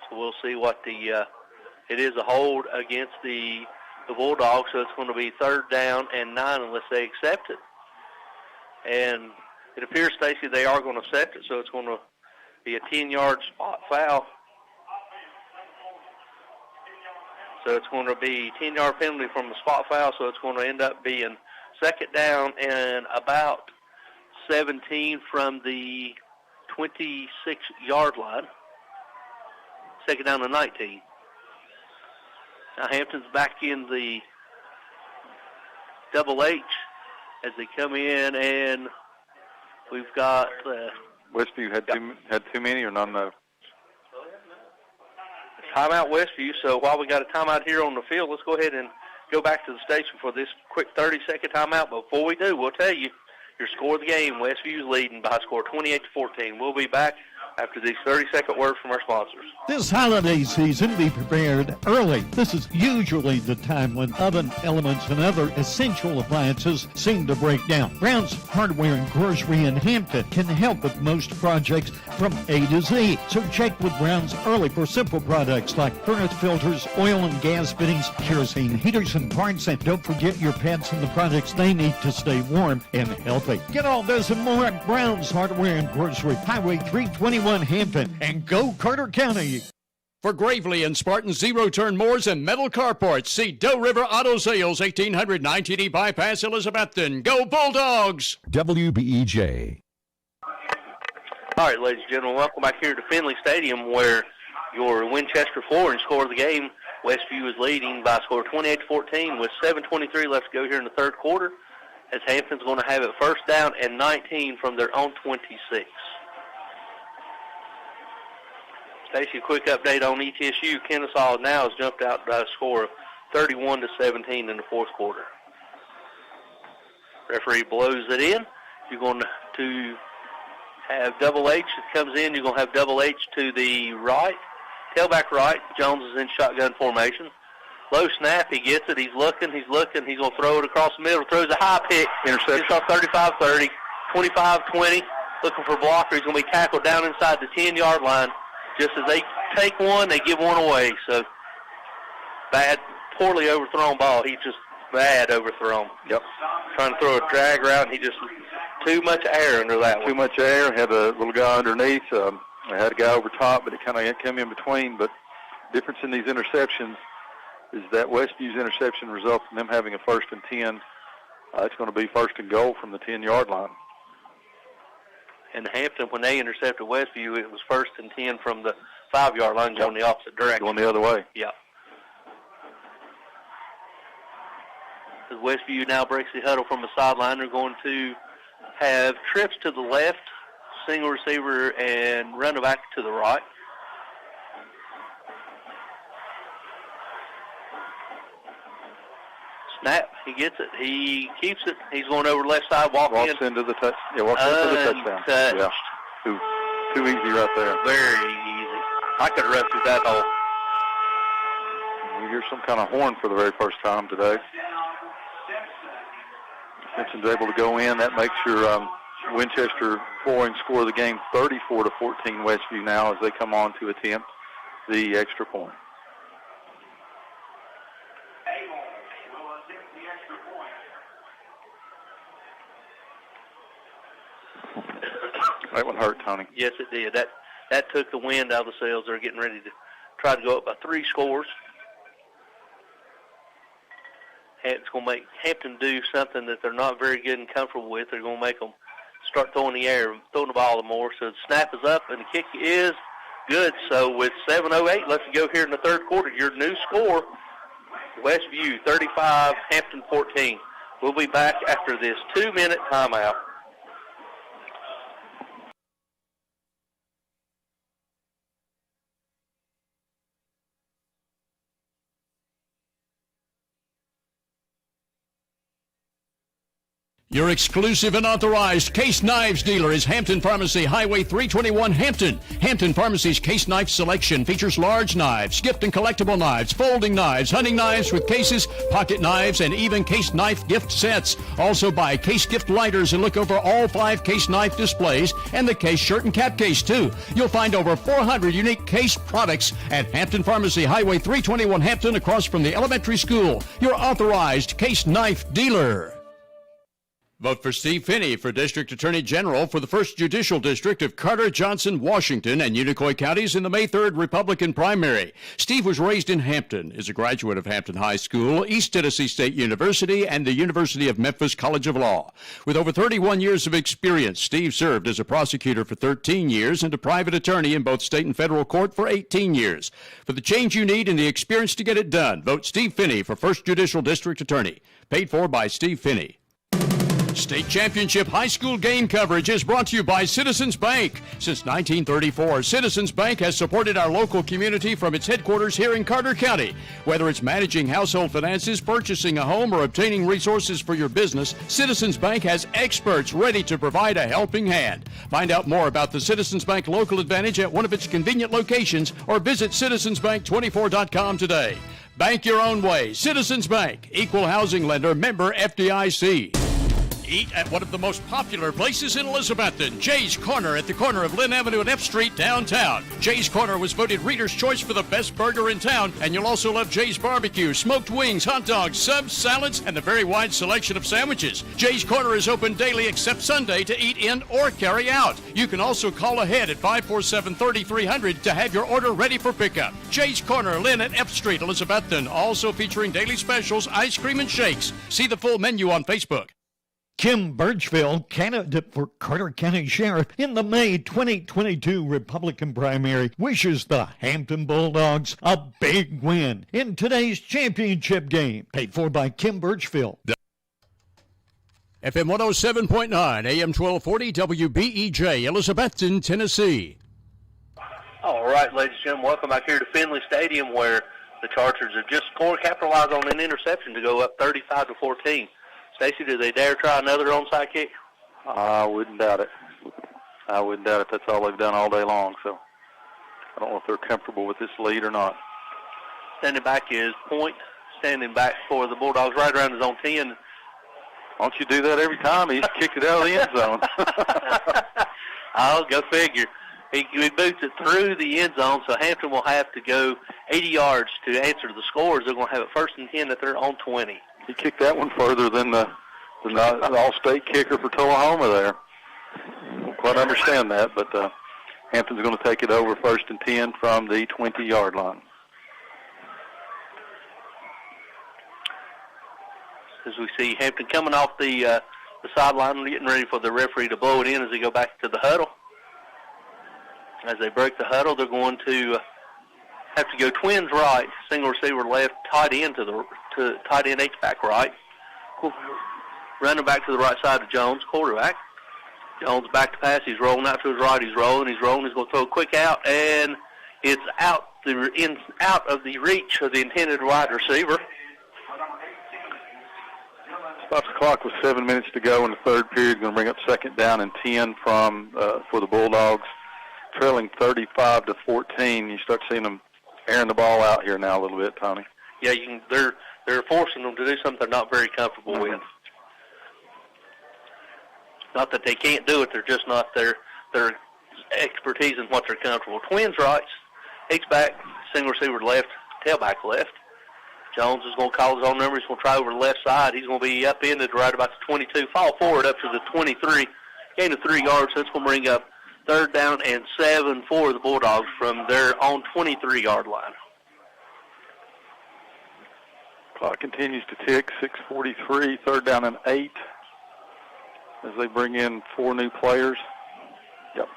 So we'll see what it is a hold against the Bulldogs, so it's going to be 3rd down and 9 unless they accept it. And it appears, Stacy, they are going to accept it, so it's going to be a 10-yard spot foul. So it's going to be 10-yard penalty from the spot foul, so it's going to end up being 2nd down and about 17 from the 26-yard line. 2nd down and 19. Now Hampton's back in the double H as they come in, and we've got Westview had too many or none though. Timeout Westview. So while we got a timeout here on the field, let's go ahead and go back to the station for this quick 30-second timeout. But before we do, we'll tell you your score of the game. Westview's leading by a score 28-14. We'll be back after these 30-second words from our sponsors. This holiday season, be prepared early. This is usually the time when oven elements and other essential appliances seem to break down. Brown's Hardware and Grocery in Hampton can help with most projects from A to Z. So check with Brown's early for simple products like furnace filters, oil and gas fittings, kerosene heaters and parts, and don't forget your pets and the products they need to stay warm and healthy. Get all this and more at Brown's Hardware and Grocery, Highway 321 Hampton, and go Carter County. For Gravely and Spartan zero-turn mowers and metal carports, see Doe River Auto Sales, 1800 9TD Bypass, Elizabethton. Go Bulldogs! WBEJ. All right, ladies and gentlemen, welcome back here to Finley Stadium, where your Winchester flooring score of the game. Westview is leading by a score of 28-14 with 7:23 left to go here in the third quarter, as Hampton's going to have it first down and 19 from their own 26. Stacy, a quick update on ETSU. Kennesaw now has jumped out by a score of 31-17 in the fourth quarter. Referee blows it in. You're going to have Double H that comes in. You're going to have Double H to the right, tailback right. Jones is in shotgun formation. Low snap, he gets it. He's looking. He's going to throw it across the middle. Throws a high pick. Interception. It's off 35-30, 25-20. Looking for a blocker. He's going to be tackled down inside the 10-yard line. Just as they take one, they give one away. So bad, poorly overthrown ball. He just bad overthrown. Yep. Trying to throw a drag route, and he just too much air under that one. Too much air. Had a little guy underneath. They had a guy over top, but it kind of came in between. But difference in these interceptions is that Westview's interception results in them having a 1st and 10. It's going to be 1st and goal from the 10-yard line. And Hampton, when they intercepted Westview, it was 1st and 10 from the 5-yard line going the opposite direction. Going the other way. Yeah. As Westview now breaks the huddle from the sideline, they're going to have trips to the left, single receiver, and run back to the right. Snap, he gets it. He keeps it. He's going over the left side, walks into the touch. Yeah, walks into the touchdown. Yeah, too easy right there. Very easy. I could have run through that hole. We hear some kind of horn for the very first time today. Simpson's able to go in. That makes your Winchester flooring score of the game 34-14 Westview now as they come on to attempt the extra point. That one hurt, Tony. Yes, it did. That took the wind out of the sails. They're getting ready to try to go up by 3 scores. It's going to make Hampton do something that they're not very good and comfortable with. They're going to make them start throwing the ball more. So the snap is up, and the kick is good. So with 7:08 left to go here in the third quarter, your new score, Westview 35, Hampton 14. We'll be back after this 2-minute timeout. Your exclusive and authorized Case Knives dealer is Hampton Pharmacy, Highway 321, Hampton. Hampton Pharmacy's Case Knife selection features large knives, gift and collectible knives, folding knives, hunting knives with cases, pocket knives, and even Case Knife gift sets. Also buy Case gift lighters and look over all 5 Case Knife displays and the Case shirt and cap case, too. You'll find over 400 unique Case products at Hampton Pharmacy, Highway 321, Hampton, across from the elementary school. Your authorized Case Knife dealer. Vote for Steve Finney for District Attorney General for the 1st Judicial District of Carter, Johnson, Washington, and Unicoi counties in the May 3rd Republican primary. Steve was raised in Hampton, is a graduate of Hampton High School, East Tennessee State University, and the University of Memphis College of Law. With over 31 years of experience, Steve served as a prosecutor for 13 years and a private attorney in both state and federal court for 18 years. For the change you need and the experience to get it done, vote Steve Finney for 1st Judicial District Attorney. Paid for by Steve Finney. State Championship High School game coverage is brought to you by Citizens Bank. Since 1934, Citizens Bank has supported our local community from its headquarters here in Carter County. Whether it's managing household finances, purchasing a home, or obtaining resources for your business, Citizens Bank has experts ready to provide a helping hand. Find out more about the Citizens Bank Local Advantage at one of its convenient locations or visit citizensbank24.com today. Bank your own way. Citizens Bank, equal housing lender, member FDIC. Eat at one of the most popular places in Elizabethton, Jay's Corner at the corner of Lynn Avenue and F Street downtown. Jay's Corner was voted Reader's Choice for the best burger in town, and you'll also love Jay's Barbecue, smoked wings, hot dogs, subs, salads, and a very wide selection of sandwiches. Jay's Corner is open daily except Sunday to eat in or carry out. You can also call ahead at 547-3300 to have your order ready for pickup. Jay's Corner, Lynn at F Street, Elizabethton, also featuring daily specials, ice cream, and shakes. See the full menu on Facebook. Kim Birchfield, candidate for Carter County Sheriff in the May 2022 Republican primary, wishes the Hampton Bulldogs a big win in today's championship game. Paid for by Kim Birchfield. FM 107.9, AM 1240, WBEJ, Elizabethton, Tennessee. All right, ladies and gentlemen, welcome back here to Finley Stadium, where the Chargers have just capitalized on an interception to go up 35-14. Stacy, do they dare try another onside kick? I wouldn't doubt it. That's all they've done all day long, so I don't know if they're comfortable with this lead or not. Standing back is Point, standing back for the Bulldogs right around his own 10. Why don't you do that every time? He's kicked it out of the end zone. I'll go figure. He boots it through the end zone, so Hampton will have to go 80 yards to answer the scores. They're going to have it 1st and 10 at their own 20. He kicked that one further than the all-state kicker for Tullahoma there. Don't quite understand that, but Hampton's going to take it over 1st and 10 from the 20-yard line. As we see Hampton coming off the sideline, getting ready for the referee to blow it in as they go back to the huddle. As they break the huddle, they're going to have to go twins right, single receiver left, tight end tight end H-back right. Running back to the right side of Jones, quarterback. Jones back to pass. He's rolling out to his right. He's rolling. He's going to throw a quick out, and it's out of the reach of the intended wide receiver. Stops the clock with 7 minutes to go in the third period. Going to bring up 2nd down and 10 for the Bulldogs. Trailing 35-14. You start seeing them airing the ball out here now a little bit, Tommy. Yeah, they're forcing them to do something they're not very comfortable with. Not that they can't do it, they're just not their expertise in what they're comfortable. Twins rights, H-back, single receiver left, tailback left. Jones is going to call his own number. He's going to try over the left side. He's going to be upended right about the 22, fall forward up to the 23, gain of 3 yards. That's going to bring up 3rd down and 7 for the Bulldogs from their own 23-yard line. Clock continues to tick, 6:43, 3rd down and 8 as they bring in 4 new players. Yep.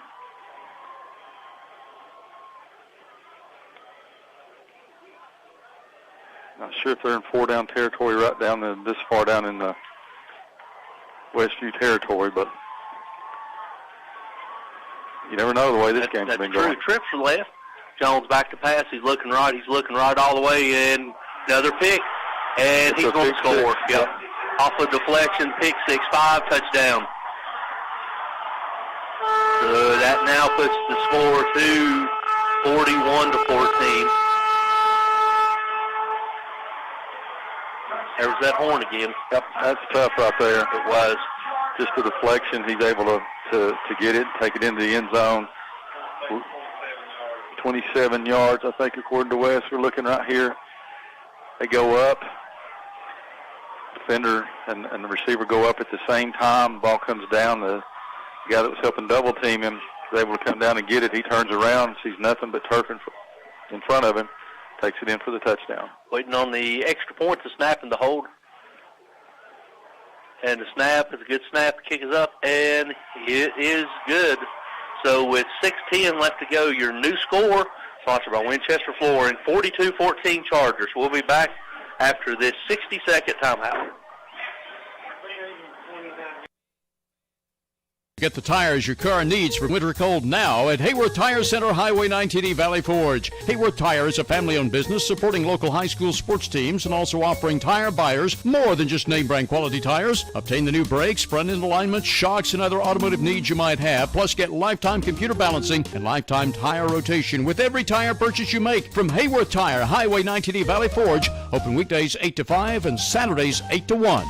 Not sure if they're in 4-down territory right down this far down in the Westview territory, but you never know the way this game's been going. Trips to the left. Jones back to pass. He's looking right. He's looking right all the way, and another pick. And he's going to score. Yep. Off of deflection, pick 6, 5, touchdown. So that now puts the score to 41-14. There's that horn again. Yep, that's tough right there. It was. Just the deflection, he's able to get it, take it into the end zone. 27 yards, I think, according to Wes. We're looking right here. They go up. Defender and the receiver go up at the same time. The ball comes down. The guy that was helping double team him is able to come down and get it. He turns around, sees nothing but turf in front of him, takes it in for the touchdown. Waiting on the extra point, the snap and the hold. And the snap is a good snap. The kick is up, and it is good. So with 6:10 left to go, your new score, sponsored by Winchester Flooring, 42-14 Chargers. We'll be back after this 60-second timeout. Get the tires your car needs for winter cold now at Hayworth Tire Center, Highway 19E, Valley Forge. Hayworth Tire is a family-owned business supporting local high school sports teams and also offering tire buyers more than just name-brand quality tires. Obtain the new brakes, front-end alignment, shocks, and other automotive needs you might have. Plus, get lifetime computer balancing and lifetime tire rotation with every tire purchase you make from Hayworth Tire, Highway 19E, Valley Forge. Open weekdays 8 to 5 and Saturdays 8 to 1.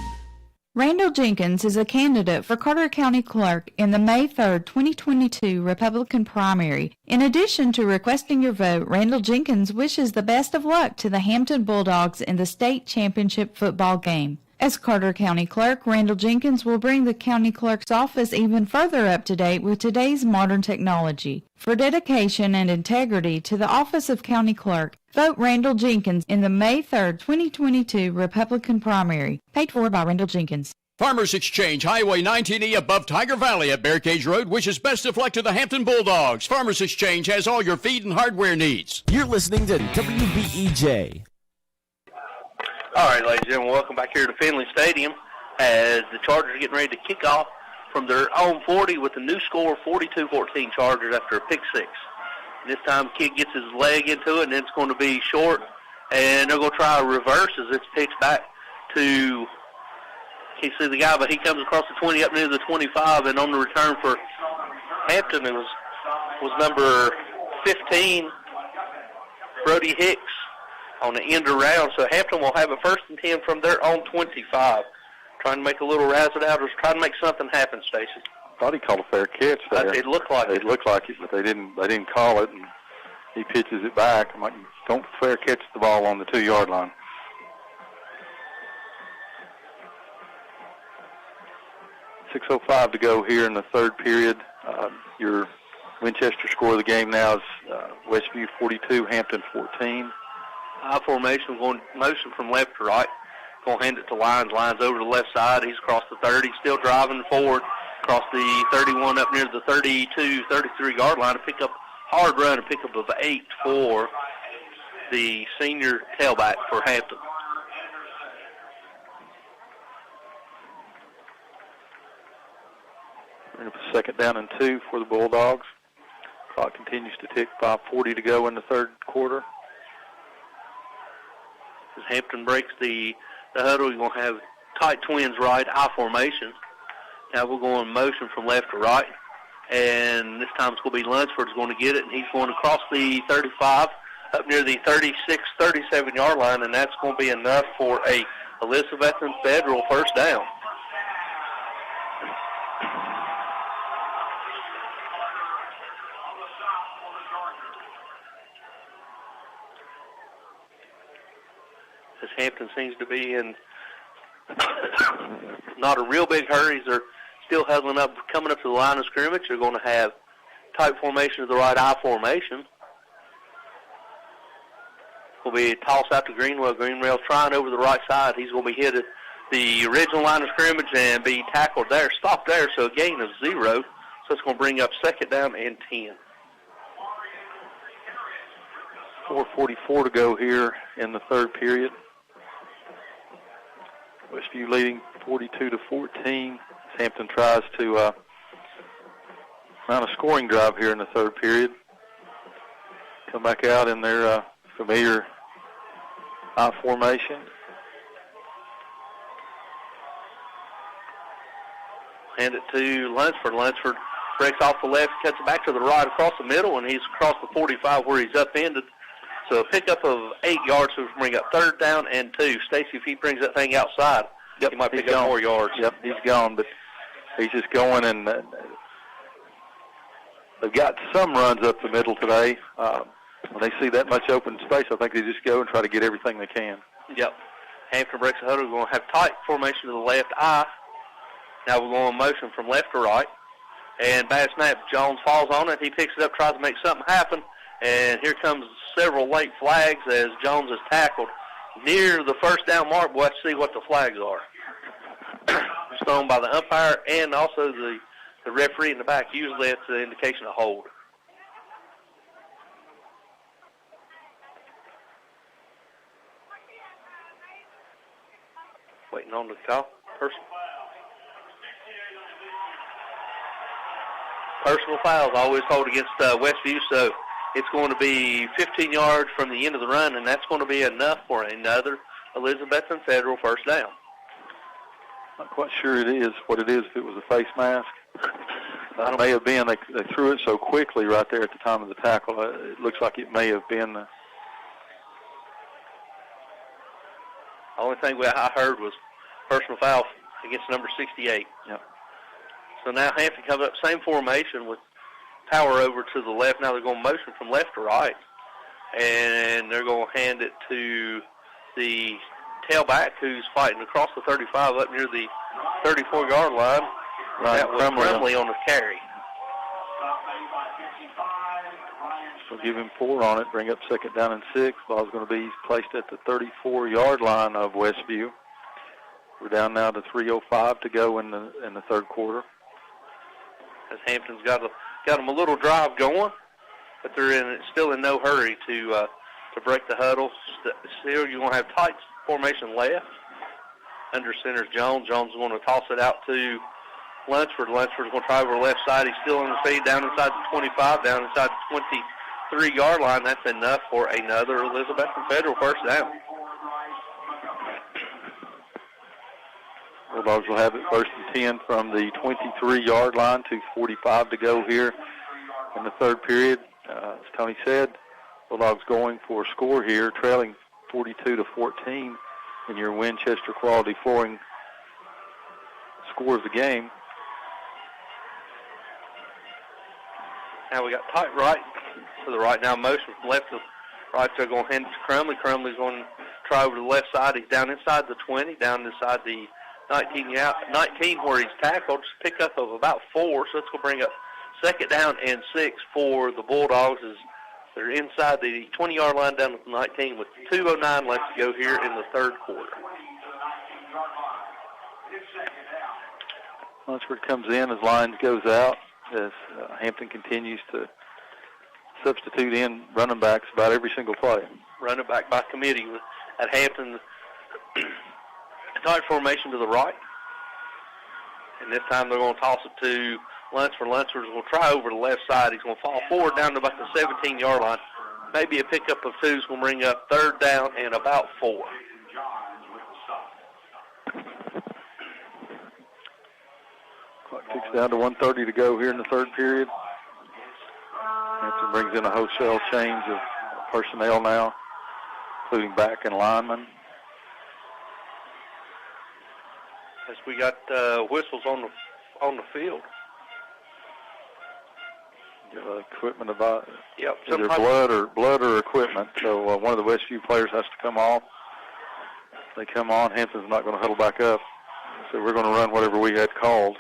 Randall Jenkins is a candidate for Carter County Clerk in the May 3, 2022 Republican primary. In addition to requesting your vote, Randall Jenkins wishes the best of luck to the Hampton Bulldogs in the state championship football game. As Carter County Clerk, Randall Jenkins will bring the county clerk's office even further up to date with today's modern technology. For dedication and integrity to the office of county clerk, vote Randall Jenkins in the May 3, 2022 Republican primary. Paid for by Randall Jenkins. Farmers Exchange, Highway 19E above Tiger Valley at Bear Cage Road wishes best of luck to the Hampton Bulldogs. Farmers Exchange has all your feed and hardware needs. You're listening to WBEJ. All right, ladies and gentlemen, welcome back here to Finley Stadium as the Chargers are getting ready to kick off from their own 40 with the new score, 42-14 Chargers after a pick six. And this time, kid gets his leg into it, and it's going to be short, and they're going to try a reverse as it's pitched back to, can't see the guy, but he comes across the 20 up near the 25, and on the return for Hampton, it was number 15, Brody Hicks, on the end around. So Hampton will have a 1st and 10 from their own 25. Trying to make a little razzle-dazzle, trying to make something happen, Stacy. Thought he called a fair catch there. It looked like it. It looked like it, but they didn't call it, and he pitches it back. I'm like, don't fair catch the ball on the 2-yard line. .6:05 to go here in the third period. Your Winchester score of the game now is Westview 42, Hampton 14. High formation, going motion from left to right. Going to hand it to Lyons. Lyons over to the left side. He's across the 30, still driving forward across the 31 up near the 32, 33-yard line to pick up hard run, a pickup of 8 for the senior tailback for Hampton. Bring up a 2nd down and 2 for the Bulldogs. Clock continues to tick, 5:40 to go in the third quarter. As Hampton breaks the huddle, you're going to have tight twins right, I formation. Now we're going motion from left to right. And this time it's going to be Lunsford's going to get it, and he's going across the 35 up near the 36, 37-yard line, and that's going to be enough for a Elizabethton Federal first down. As Hampton seems to be in not a real big hurry. They're still huddling up, coming up to the line of scrimmage. They're going to have tight formation to the right, I formation. Will be a toss out to Greenwell. Greenwell's trying over the right side. He's going to be hit at the original line of scrimmage and be tackled there, stopped there, so a gain of 0. So it's going to bring up 2nd down and 10. 4:44 to go here in the third period. Westview leading 42-14. Hampton tries to mount a scoring drive here in the third period. Come back out in their familiar I formation. Hand it to Lunsford. Lunsford breaks off the left, cuts it back to the right across the middle, and he's across the 45 where he's upended. So a pickup of 8 yards, so we bring up 3rd down and 2. Stacy, if he brings that thing outside, he might pick up more yards. Yep, he's gone, but he's just going, and they've got some runs up the middle today. When they see that much open space, I think they just go and try to get everything they can. Yep. Hampton breaks the huddle. We're going to have tight formation to the left eye. Now we're going motion from left to right. And bad snap. Jones falls on it. He picks it up, tries to make something happen. And here comes several late flags as Jones is tackled near the 1st down mark. We'll have to see what the flags are. It's thrown by the umpire and also the referee in the back. Usually it's an indication of hold. Waiting on the call. Personal fouls always hold against Westview, so it's going to be 15 yards from the end of the run, and that's going to be enough for another Elizabethton Federal first down. Not quite sure what it is if it was a face mask. It may have been. They threw it so quickly right there at the time of the tackle. It looks like it may have been. The only thing I heard was personal foul against number 68. Yep. So now Hampton comes up, same formation with power over to the left. Now they're going to motion from left to right. And they're going to hand it to the tailback who's fighting across the 35 up near the 34-yard line. That was Crumley on the carry. We'll give him 4 on it, bring up 2nd down and 6. Ball's going to be placed at the 34-yard line of Westview. We're down now to 3:05 to go in the third quarter. As Hampton's got them a little drive going, but they're still in no hurry to break the huddle. Still, you're going to have tight formation left. Under center's Jones. Jones is going to toss it out to Lunsford. Lunsford's going to try over the left side. He's still on the feed down inside the 25, down inside the 23-yard line. That's enough for another Elizabethton Federal first down. Bulldogs will have it 1st and 10 from the 23-yard line, 2:45 to go here in the third period. As Tony said, Bulldogs going for a score here, trailing 42-14 in your Winchester Quality Flooring scores the game. Now we got tight right to the right. Now motion from left to right. They're going to hand it to Crumley. Crumley's going to try over the left side. He's down inside the 20, down inside the 19 where he's tackled. Just pick up of about 4, so it's going to bring up 2nd down and 6 for the Bulldogs as they're inside the 20-yard line down at the 19 with 2:09 left to go here in the third quarter. Lunsford comes in as Lyons goes out, as Hampton continues to substitute in running backs about every single play. Running back by committee at Hampton. Tight formation to the right. And this time they're going to toss it to Lunsford. Lunsford's going to try over the left side. He's going to fall forward down to about the 17-yard line. Maybe a pickup of 2 is going to bring up 3rd down and about 4. Clock ticks down to 1:30 to go here in the third period. Hampton brings in a wholesale change of personnel now, including back and linemen. As we got whistles on the field. Equipment about yep. Either blood or equipment. So one of the Westview players has to come off. They come on. Hampton's not going to huddle back up. So we're going to run whatever we had called.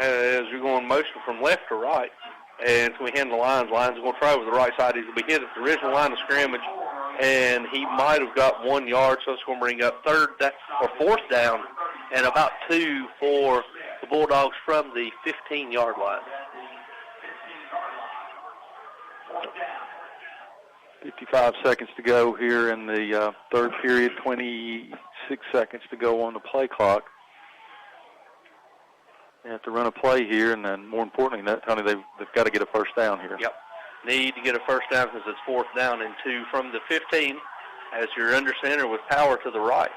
As you're going motion from left to right, and so we hand the lines. Lines are going to try over the right side. He's going to be hit at the original line of scrimmage, and he might have got 1 yard, so it's going to bring up 4th down and about 2 for the Bulldogs from the 15-yard line. 55 seconds to go here in the third period, 26 seconds to go on the play clock. They have to run a play here, and then more importantly, Tony, they've got to get a first down here. Yep. Need to get a first down because it's 4th down and 2 from the 15 as you're under center with power to the right.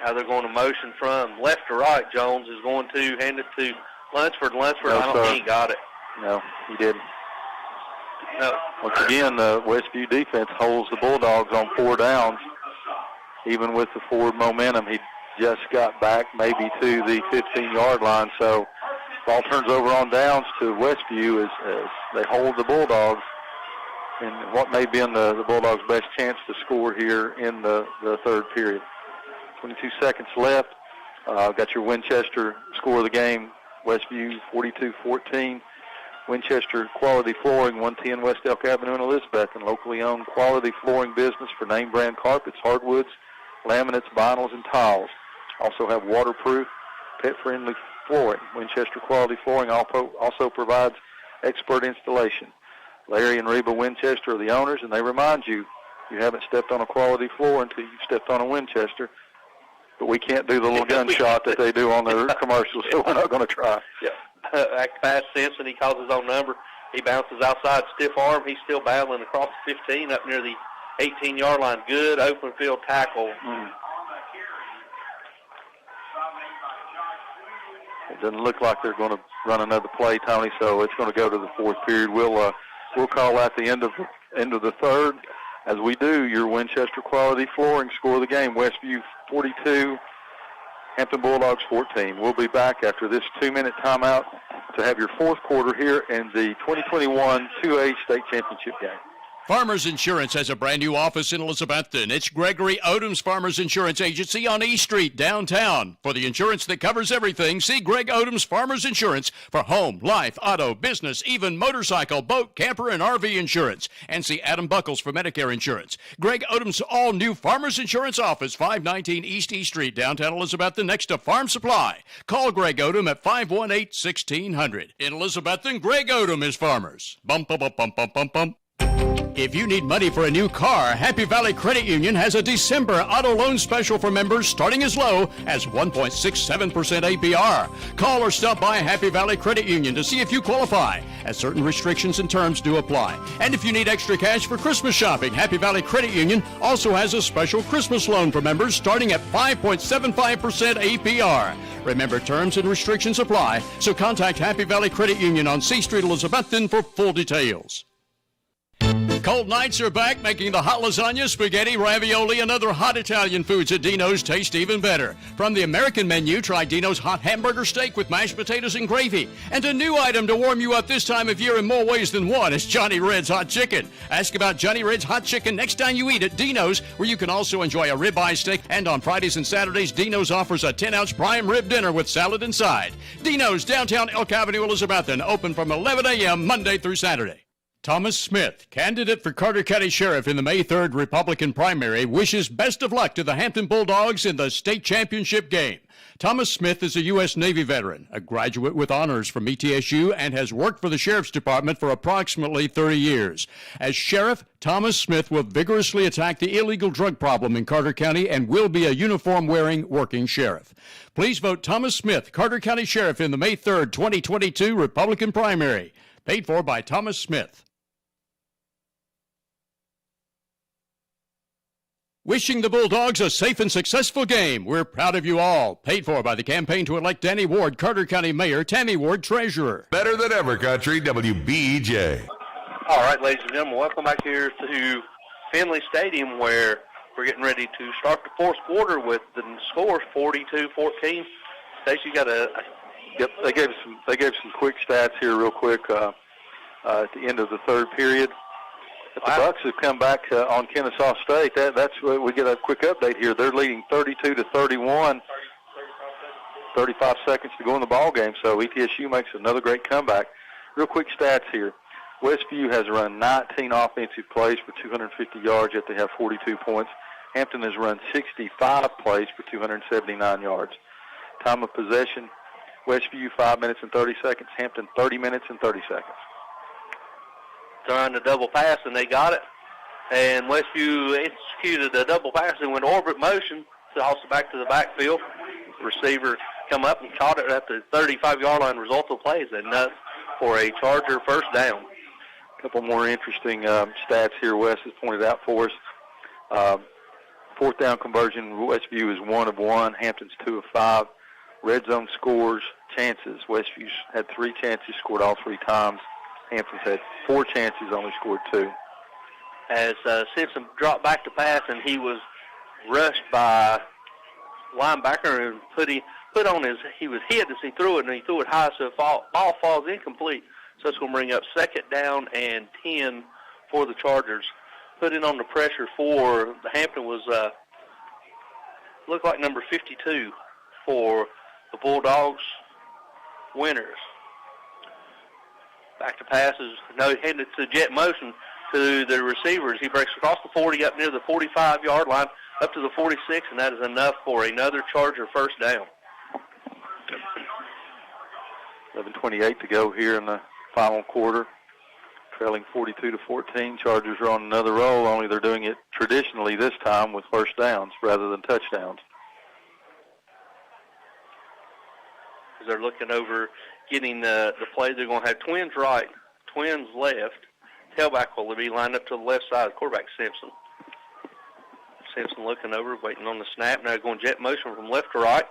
Now they're going to motion from left to right. Jones is going to hand it to Lunsford. Lunsford, I don't think he got it. No, he didn't. No. Once again, the Westview defense holds the Bulldogs on 4 downs. Even with the forward momentum, he just got back maybe to the 15-yard line. So ball turns over on downs to Westview as they hold the Bulldogs in what may be in the Bulldogs' best chance to score here in the third period. 22 seconds left. Got your Winchester score of the game. Westview 42-14. Winchester Quality Flooring, 110 West Elk Avenue in Elizabeth, and locally owned quality flooring business for name brand carpets, hardwoods, laminates, vinyls, and tiles. Also have waterproof, pet-friendly flooring. Winchester Quality Flooring also provides expert installation. Larry and Reba Winchester are the owners, and they remind you, you haven't stepped on a quality floor until you've stepped on a Winchester. But we can't do the little gunshot that they do on their commercials, so we're not going to try. Yeah. Act fast, Simpson, he calls his own number. He bounces outside, stiff arm. He's still battling across the 15 up near the 18-yard line. Good open field tackle. It doesn't look like they're going to run another play, Tony, so it's going to go to the fourth period. We'll call at the end of the third. as we do, your Winchester Quality Flooring score of the game. Westview 42, Hampton Bulldogs 14. We'll be back after this 2-minute timeout to have your fourth quarter here in the 2021 2A state championship game. Farmers Insurance has a brand new office in Elizabethton. It's Gregory Odom's Farmers Insurance Agency on E Street, downtown. For the insurance that covers everything, see Greg Odom's Farmers Insurance for home, life, auto, business, even motorcycle, boat, camper, and RV insurance. And see Adam Buckles for Medicare insurance. Greg Odom's all-new Farmers Insurance office, 519 East E Street, downtown Elizabethton, next to Farm Supply. Call Greg Odom at 518-1600. In Elizabethton, Greg Odom is Farmers. Bump, bump, bump, bump, bump, bump, bump. If you need money for a new car, Happy Valley Credit Union has a December auto loan special for members starting as low as 1.67% APR. Call or stop by Happy Valley Credit Union to see if you qualify, as certain restrictions and terms do apply. And if you need extra cash for Christmas shopping, Happy Valley Credit Union also has a special Christmas loan for members starting at 5.75% APR. Remember, terms and restrictions apply, so contact Happy Valley Credit Union on C Street, Elizabethton for full details. Cold nights are back, making the hot lasagna, spaghetti, ravioli, and other hot Italian foods at Dino's taste even better. From the American menu, try Dino's hot hamburger steak with mashed potatoes and gravy. And a new item to warm you up this time of year in more ways than one is Johnny Red's Hot Chicken. Ask about Johnny Red's Hot Chicken next time you eat at Dino's, where you can also enjoy a ribeye steak. And on Fridays and Saturdays, Dino's offers a 10-ounce prime rib dinner with salad inside. Dino's, downtown Elk Avenue, Elizabethton, open from 11 a.m. Monday through Saturday. Thomas Smith, candidate for Carter County Sheriff in the May 3rd Republican primary, wishes best of luck to the Hampton Bulldogs in the state championship game. Thomas Smith is a U.S. Navy veteran, a graduate with honors from ETSU, and has worked for the Sheriff's Department for approximately 30 years. As Sheriff, Thomas Smith will vigorously attack the illegal drug problem in Carter County and will be a uniform-wearing working sheriff. Please vote Thomas Smith, Carter County Sheriff in the May 3rd, 2022 Republican primary. Paid for by Thomas Smith. Wishing the Bulldogs a safe and successful game. We're proud of you all. Paid for by the campaign to elect Danny Ward, Carter County Mayor, Tammy Ward, Treasurer. Better than ever, country, WBEJ. All right, ladies and gentlemen, welcome back here to Finley Stadium, where we're getting ready to start the fourth quarter with the score 42-14. Stacey, you got a... Yep, they gave some quick stats here real quick at the end of the third period. But the Bucks have come back on Kennesaw State. That's what we get a quick update here. They're leading 32-31. 35 seconds to go in the ball game. So ETSU makes another great comeback. Real quick stats here. Westview has run 19 offensive plays for 250 yards, yet they have 42 points. Hampton has run 65 plays for 279 yards. Time of possession, Westview 5 minutes and 30 seconds. Hampton 30 minutes and 30 seconds. Trying to double pass, and they got it. And Westview executed a double pass and went orbit motion, tossed it back to the backfield. Receiver come up and caught it at the 35-yard line. Result of the play is enough for a Charger first down. A couple more interesting stats here Wes has pointed out for us. Fourth down conversion, Westview is 1 of 1. Hampton's 2 of 5. Red zone scores, chances. Westview's had 3 chances, scored all 3 times. Hampton's had 4 chances, only scored 2. As Simpson dropped back to pass, and he was rushed by linebacker and he was hit as he threw it, and he threw it high, so the ball falls incomplete. So it's going to bring up 2nd down and 10 for the Chargers. Putting on the pressure for the Hampton was looked like number 52 for the Bulldogs. Winners. Back to passes. No, handed to jet motion to the receivers. He breaks across the 40 up near the 45-yard line up to the 46, and that is enough for another Charger first down. 11:28 to go here in the final quarter. Trailing 42-14. Chargers are on another roll, only they're doing it traditionally this time with first downs rather than touchdowns. As they're looking over getting the play, they're going to have twins right, twins left. Tailback will be lined up to the left side. Quarterback Simpson. Simpson looking over, waiting on the snap. Now going jet motion from left to right,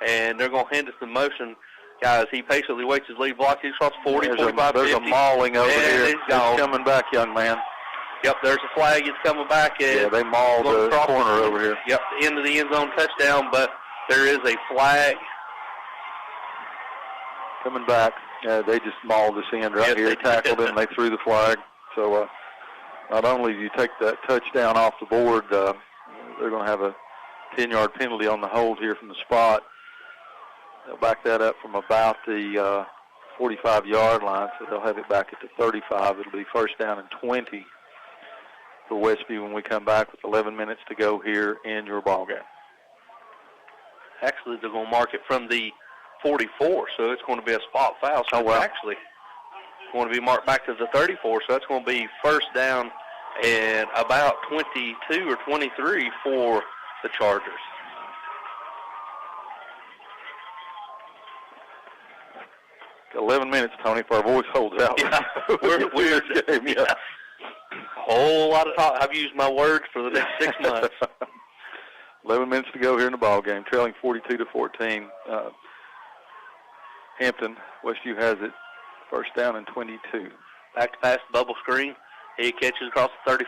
and they're going to hand it to motion. Guys, he patiently waits his lead block. He's across 40, 45, 50. There's a mauling over here. He's coming back, young man. Yep, there's a flag. It's coming back. Yeah, they mauled the corner over here. Yep, into the end zone touchdown, but there is a flag. Coming back. They just mauled this end right here, tackled it, and they threw the flag. So not only do you take that touchdown off the board, they're going to have a 10-yard penalty on the hold here from the spot. They'll back that up from about the 45-yard line, so they'll have it back at the 35. It'll be first down and 20 for Westview when we come back with 11 minutes to go here in your ball game. Actually, they're going to mark it from the 44, so it's going to be a spot foul. So it's actually going to be marked back to the 34, so that's going to be first down and about 22 or 23 for the Chargers. Got 11 minutes, Tony, if our voice holds out. Yeah, we're game. Yeah. A whole lot of talk. I've used my words for the next 6 months. 11 minutes to go here in the ball game, trailing 42-14. Hampton, Westview has it first down and 22. Back to pass, bubble screen. He catches across the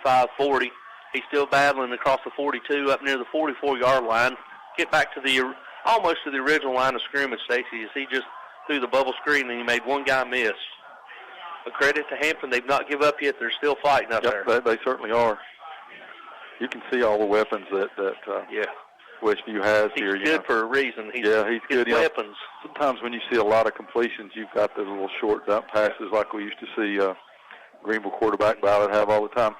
35-40. He's still battling across the 42 up near the 44-yard line. Get back to the almost to the original line of scrimmage, Stacy, as he just threw the bubble screen and he made one guy miss. But credit to Hampton, they've not given up yet. They're still fighting out there. They certainly are. You can see all the weapons that Westview has here. He's good for a reason. He's good. Weapons. Sometimes when you see a lot of completions, you've got those little short dump passes like we used to see Greenville quarterback Ballard have all the time.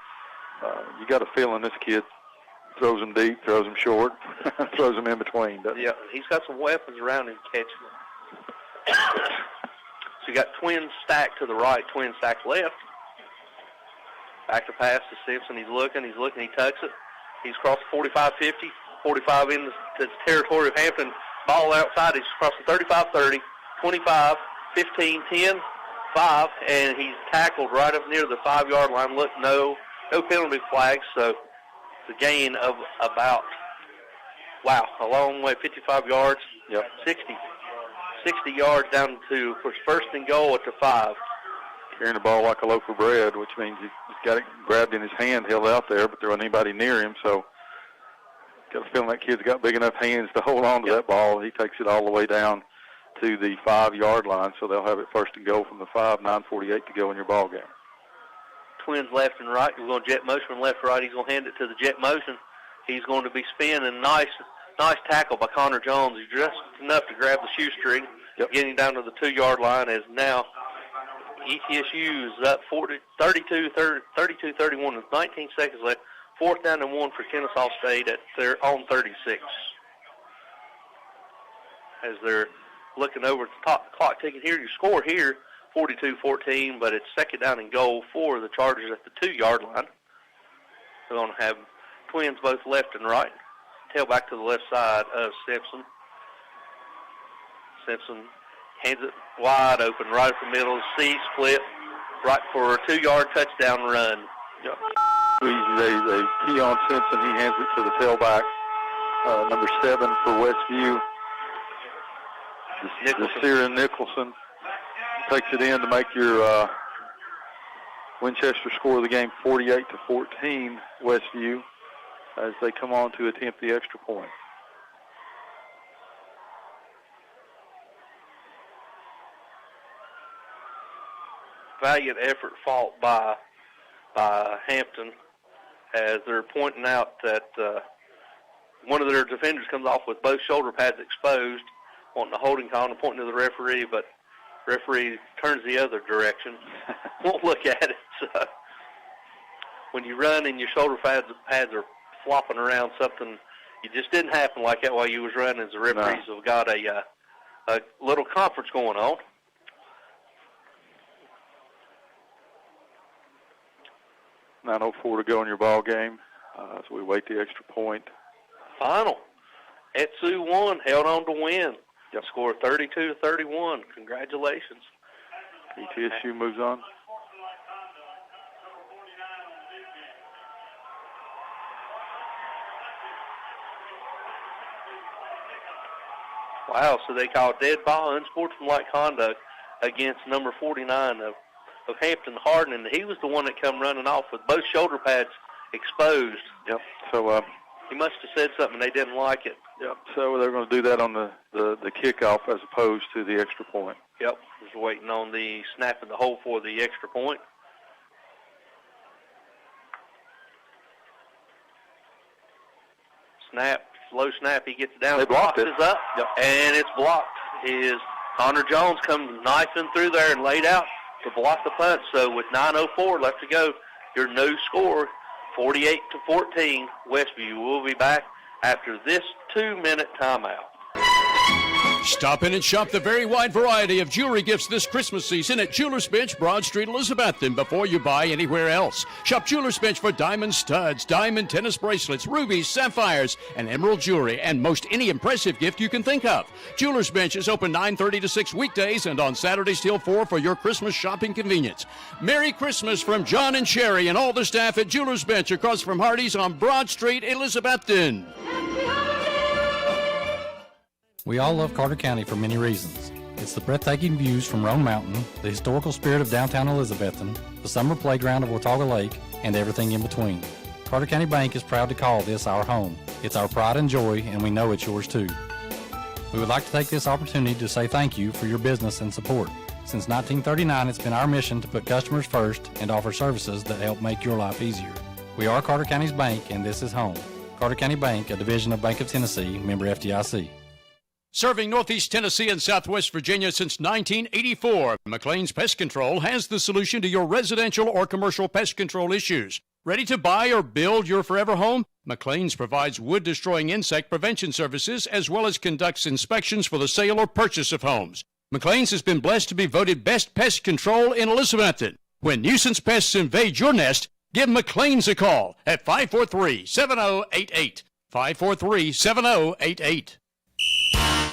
You got a feeling this kid throws them deep, throws them short, throws them in between. Yeah, he's got some weapons around him catching them. So you got twins stacked to the right, twins stacked left. Back to pass to Simpson. He's looking, he tucks it. He's crossed the 45-50, 45 into the territory of Hampton. Ball outside, he's crossed the 35-30, 25, 15, 10, 5, and he's tackled right up near the 5-yard line. Look, no penalty flags, so it's a gain of about, a long way, 55 yards, 60 yards down to first and goal at the 5. Carrying the ball like a loaf of bread, which means he's got it grabbed in his hand, held out there, but there wasn't anybody near him, so got a feeling that kid's got big enough hands to hold on to that ball. He takes it all the way down to the 5-yard line, so they'll have it first and goal from the 5, 9:48 to go in your ball game. Twins left and right. He's going to jet motion from left to right. He's going to hand it to the jet motion. He's going to be spinning. Nice tackle by Connor Jones. He's just enough to grab the shoestring, getting down to the 2-yard line as now ETSU is up 32-31 with 19 seconds left. Fourth down and 1 for Kennesaw State at their own 36. As they're looking over at the clock ticking here, your score here, 42-14, but it's second down and goal for the Chargers at the 2-yard line. They're going to have twins both left and right. Tailback to the left side of Simpson. Simpson hands it wide open right up the middle. C split right for a 2-yard touchdown run. They key on Simpson. He hands it to the tailback, number 7 for Westview. Desira Nicholson takes it in to make your Winchester score of the game 48-14 Westview as they come on to attempt the extra point. Valiant effort fought by Hampton as they're pointing out that one of their defenders comes off with both shoulder pads exposed, wanting a holding call and pointing to the referee, but the referee turns the other direction, won't look at it. So when you run and your shoulder pads are flopping around, something it just didn't happen like that while you was running, as the referees have got a little conference going on. .9:04 to go in your ball game, so we wait the extra point. Final. Etsu won, held on to win. Score 32-31. Congratulations. ETSU moves on. Wow, so they call dead ball, unsportsmanlike conduct against number 49 of Hampton Hardin, and he was the one that come running off with both shoulder pads exposed. Yep. So he must have said something. They didn't like it. Yep. So they're going to do that on the kickoff as opposed to the extra point. Yep. Just waiting on the snap in the hole for the extra point. Snap, low snap. He gets it down. They blocked it. Is up, and it's blocked. Connor Jones comes knifing through there and laid out to block the punt. So with 9:04 left to go, your new score, 48-14. Westview will be back after this 2-minute timeout. Stop in and shop the very wide variety of jewelry gifts this Christmas season at Jewelers Bench, Broad Street, Elizabethton, before you buy anywhere else. Shop Jewelers Bench for diamond studs, diamond tennis bracelets, rubies, sapphires, and emerald jewelry, and most any impressive gift you can think of. Jewelers Bench is open 9:30 to 6 weekdays and on Saturdays till 4 for your Christmas shopping convenience. Merry Christmas from John and Sherry and all the staff at Jewelers Bench across from Hardee's on Broad Street, Elizabethton. We all love Carter County for many reasons. It's the breathtaking views from Roan Mountain, the historical spirit of downtown Elizabethton, the summer playground of Watauga Lake, and everything in between. Carter County Bank is proud to call this our home. It's our pride and joy, and we know it's yours too. We would like to take this opportunity to say thank you for your business and support. Since 1939, it's been our mission to put customers first and offer services that help make your life easier. We are Carter County's bank, and this is home. Carter County Bank, a division of Bank of Tennessee, member FDIC. Serving Northeast Tennessee and Southwest Virginia since 1984, McLean's Pest Control has the solution to your residential or commercial pest control issues. Ready to buy or build your forever home? McLean's provides wood-destroying insect prevention services as well as conducts inspections for the sale or purchase of homes. McLean's has been blessed to be voted Best Pest Control in Elizabethton. When nuisance pests invade your nest, give McLean's a call at 543-7088. 543-7088.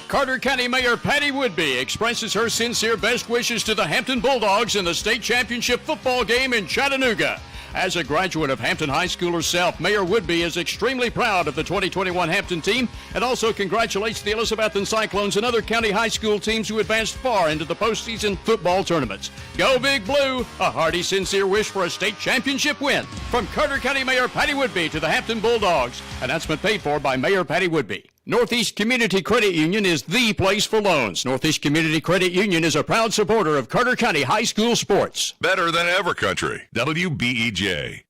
Carter County Mayor Patty Woodby expresses her sincere best wishes to the Hampton Bulldogs in the state championship football game in Chattanooga. As a graduate of Hampton High School herself, Mayor Woodby is extremely proud of the 2021 Hampton team and also congratulates the Elizabethton Cyclones and other county high school teams who advanced far into the postseason football tournaments. Go Big Blue! A hearty, sincere wish for a state championship win. From Carter County Mayor Patty Woodby to the Hampton Bulldogs. Announcement paid for by Mayor Patty Woodby. Northeast Community Credit Union is the place for loans. Northeast Community Credit Union is a proud supporter of Carter County High School sports. Better than ever country. WBEJ.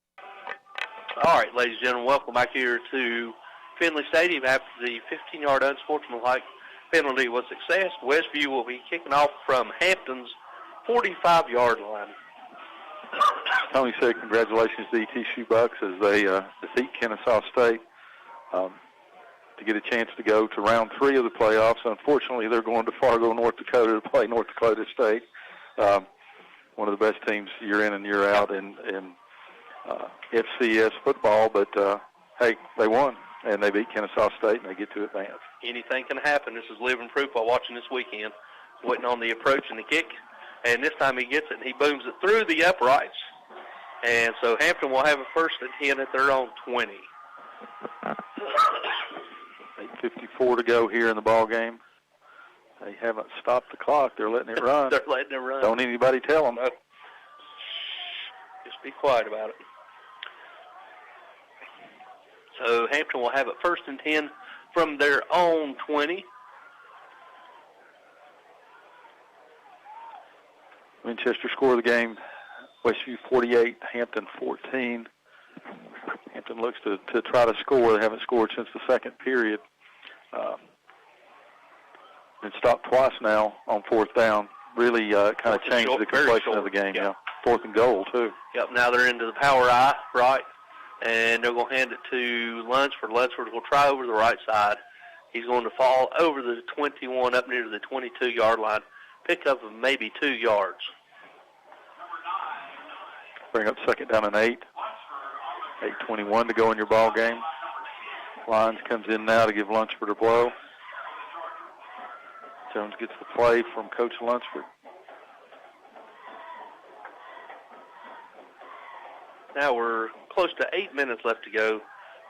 All right, ladies and gentlemen, welcome back here to Finley Stadium after the 15-yard unsportsmanlike penalty was success. Westview will be kicking off from Hampton's 45-yard line. Tony said congratulations to ETSU Bucks as they defeat Kennesaw State. To get a chance to go to round 3 of the playoffs. Unfortunately, they're going to Fargo, North Dakota to play North Dakota State, one of the best teams year in and year out in FCS football. But, hey, they won, and they beat Kennesaw State, and they get to advance. Anything can happen. This is living proof by watching this weekend. Waiting on the approach and the kick, and this time he gets it, and he booms it through the uprights. And so Hampton will have a 1st and 10 at their own 20. 8:54 to go here in the ball game. They haven't stopped the clock. They're letting it run. They're letting it run. Don't anybody tell them. No. Just be quiet about it. So Hampton will have it 1st and 10 from their own 20. Winchester score of the game, Westview 48, Hampton 14. Hampton looks to try to score. They haven't scored since the second period. Been stopped twice now on 4th down. Really kind of changed the complexion of the game. Yeah. 4th and goal, too. Yep, now they're into the power I, right, and they're going to hand it to Lunsford. Lunsford will try over the right side. He's going to fall over the 21 up near the 22-yard line. Pick up of maybe 2 yards. Bring up 2nd down and 8. 8:21 to go in your ball game. Lyons comes in now to give Lunsford a blow. Jones gets the play from Coach Lunsford. Now we're close to 8 minutes left to go.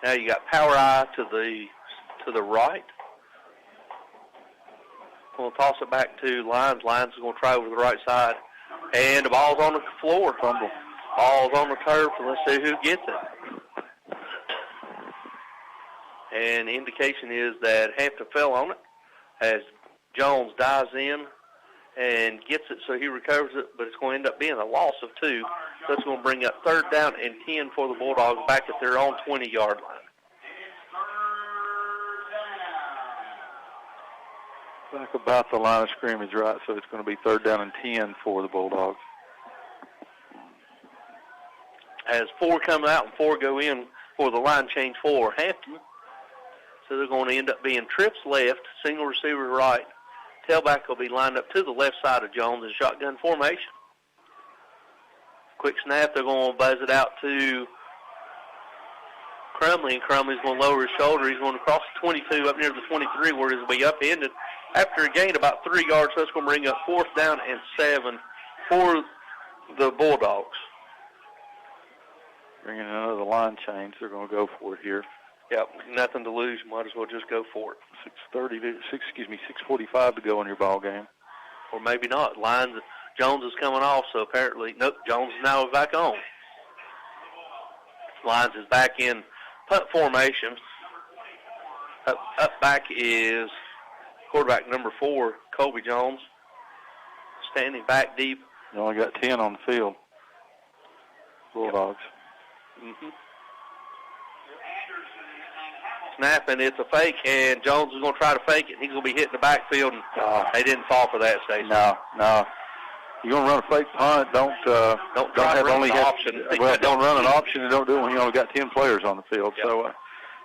Now you got power I to the right. We'll toss it back to Lyons. Lyons is going to try over the right side. And the ball's on the floor. Fumble. Ball's on the turf, and let's see who gets it. And the indication is that Hampton fell on it as Jones dives in and gets it, so he recovers it, but it's going to end up being a loss of 2. So it's going to bring up 3rd down and 10 for the Bulldogs back at their own 20-yard line. Back about the line of scrimmage, right? So it's going to be 3rd down and 10 for the Bulldogs. As 4 come out and 4 go in for the line change for Hampton. So they're going to end up being trips left, single receiver right. Tailback will be lined up to the left side of Jones in shotgun formation. Quick snap, they're going to buzz it out to Crumley, and Crumley's going to lower his shoulder. He's going to cross the 22 up near the 23 where he'll be upended after a gain about 3 yards. So that's going to bring up 4th down and 7 for the Bulldogs. Bringing another line change. They're going to go for it here. Yep, nothing to lose. You might as well just go for it. 6:45 to go in your ball game. Or maybe not. Jones is coming off, so apparently, nope, Jones is now back on. Lyons is back in punt formation. Up back is quarterback number 4, Colby Jones, standing back deep. You only got 10 on the field. Bulldogs. Mm-hmm. Snap, and it's a fake, and Jones is going to try to fake it. He's going to be hitting the backfield, and they didn't fall for that, Stacey. No. You're going to run a fake punt. Don't have only an option. Well, don't run an option and don't do it when you only got 10 players on the field. Yep. So you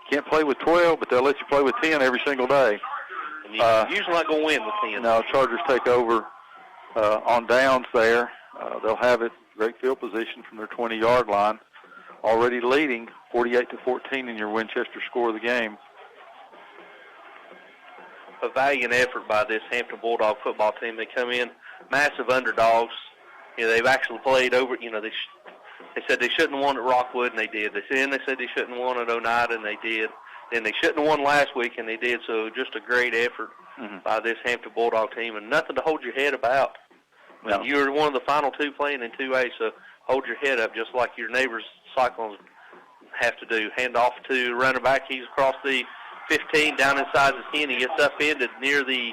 can't play with 12, but they'll let you play with 10 every single day. And you're usually not going to win with 10. No, Chargers take over on downs there. They'll have it great field position from their 20-yard line, already leading 48-14 in your Winchester score of the game. A valiant effort by this Hampton Bulldog football team. They come in massive underdogs. They've actually played over. They said they shouldn't have won at Rockwood, and they did. They said they shouldn't have won at Oneida, and they did. Then they shouldn't have won last week, and they did. So just a great effort by this Hampton Bulldog team, and nothing to hold your head about. No. You're one of the final 2 playing in 2A, so hold your head up just like your neighbors Cyclones have to do. Hand off to running back. He's across the 15 down inside the 10. He gets upended near the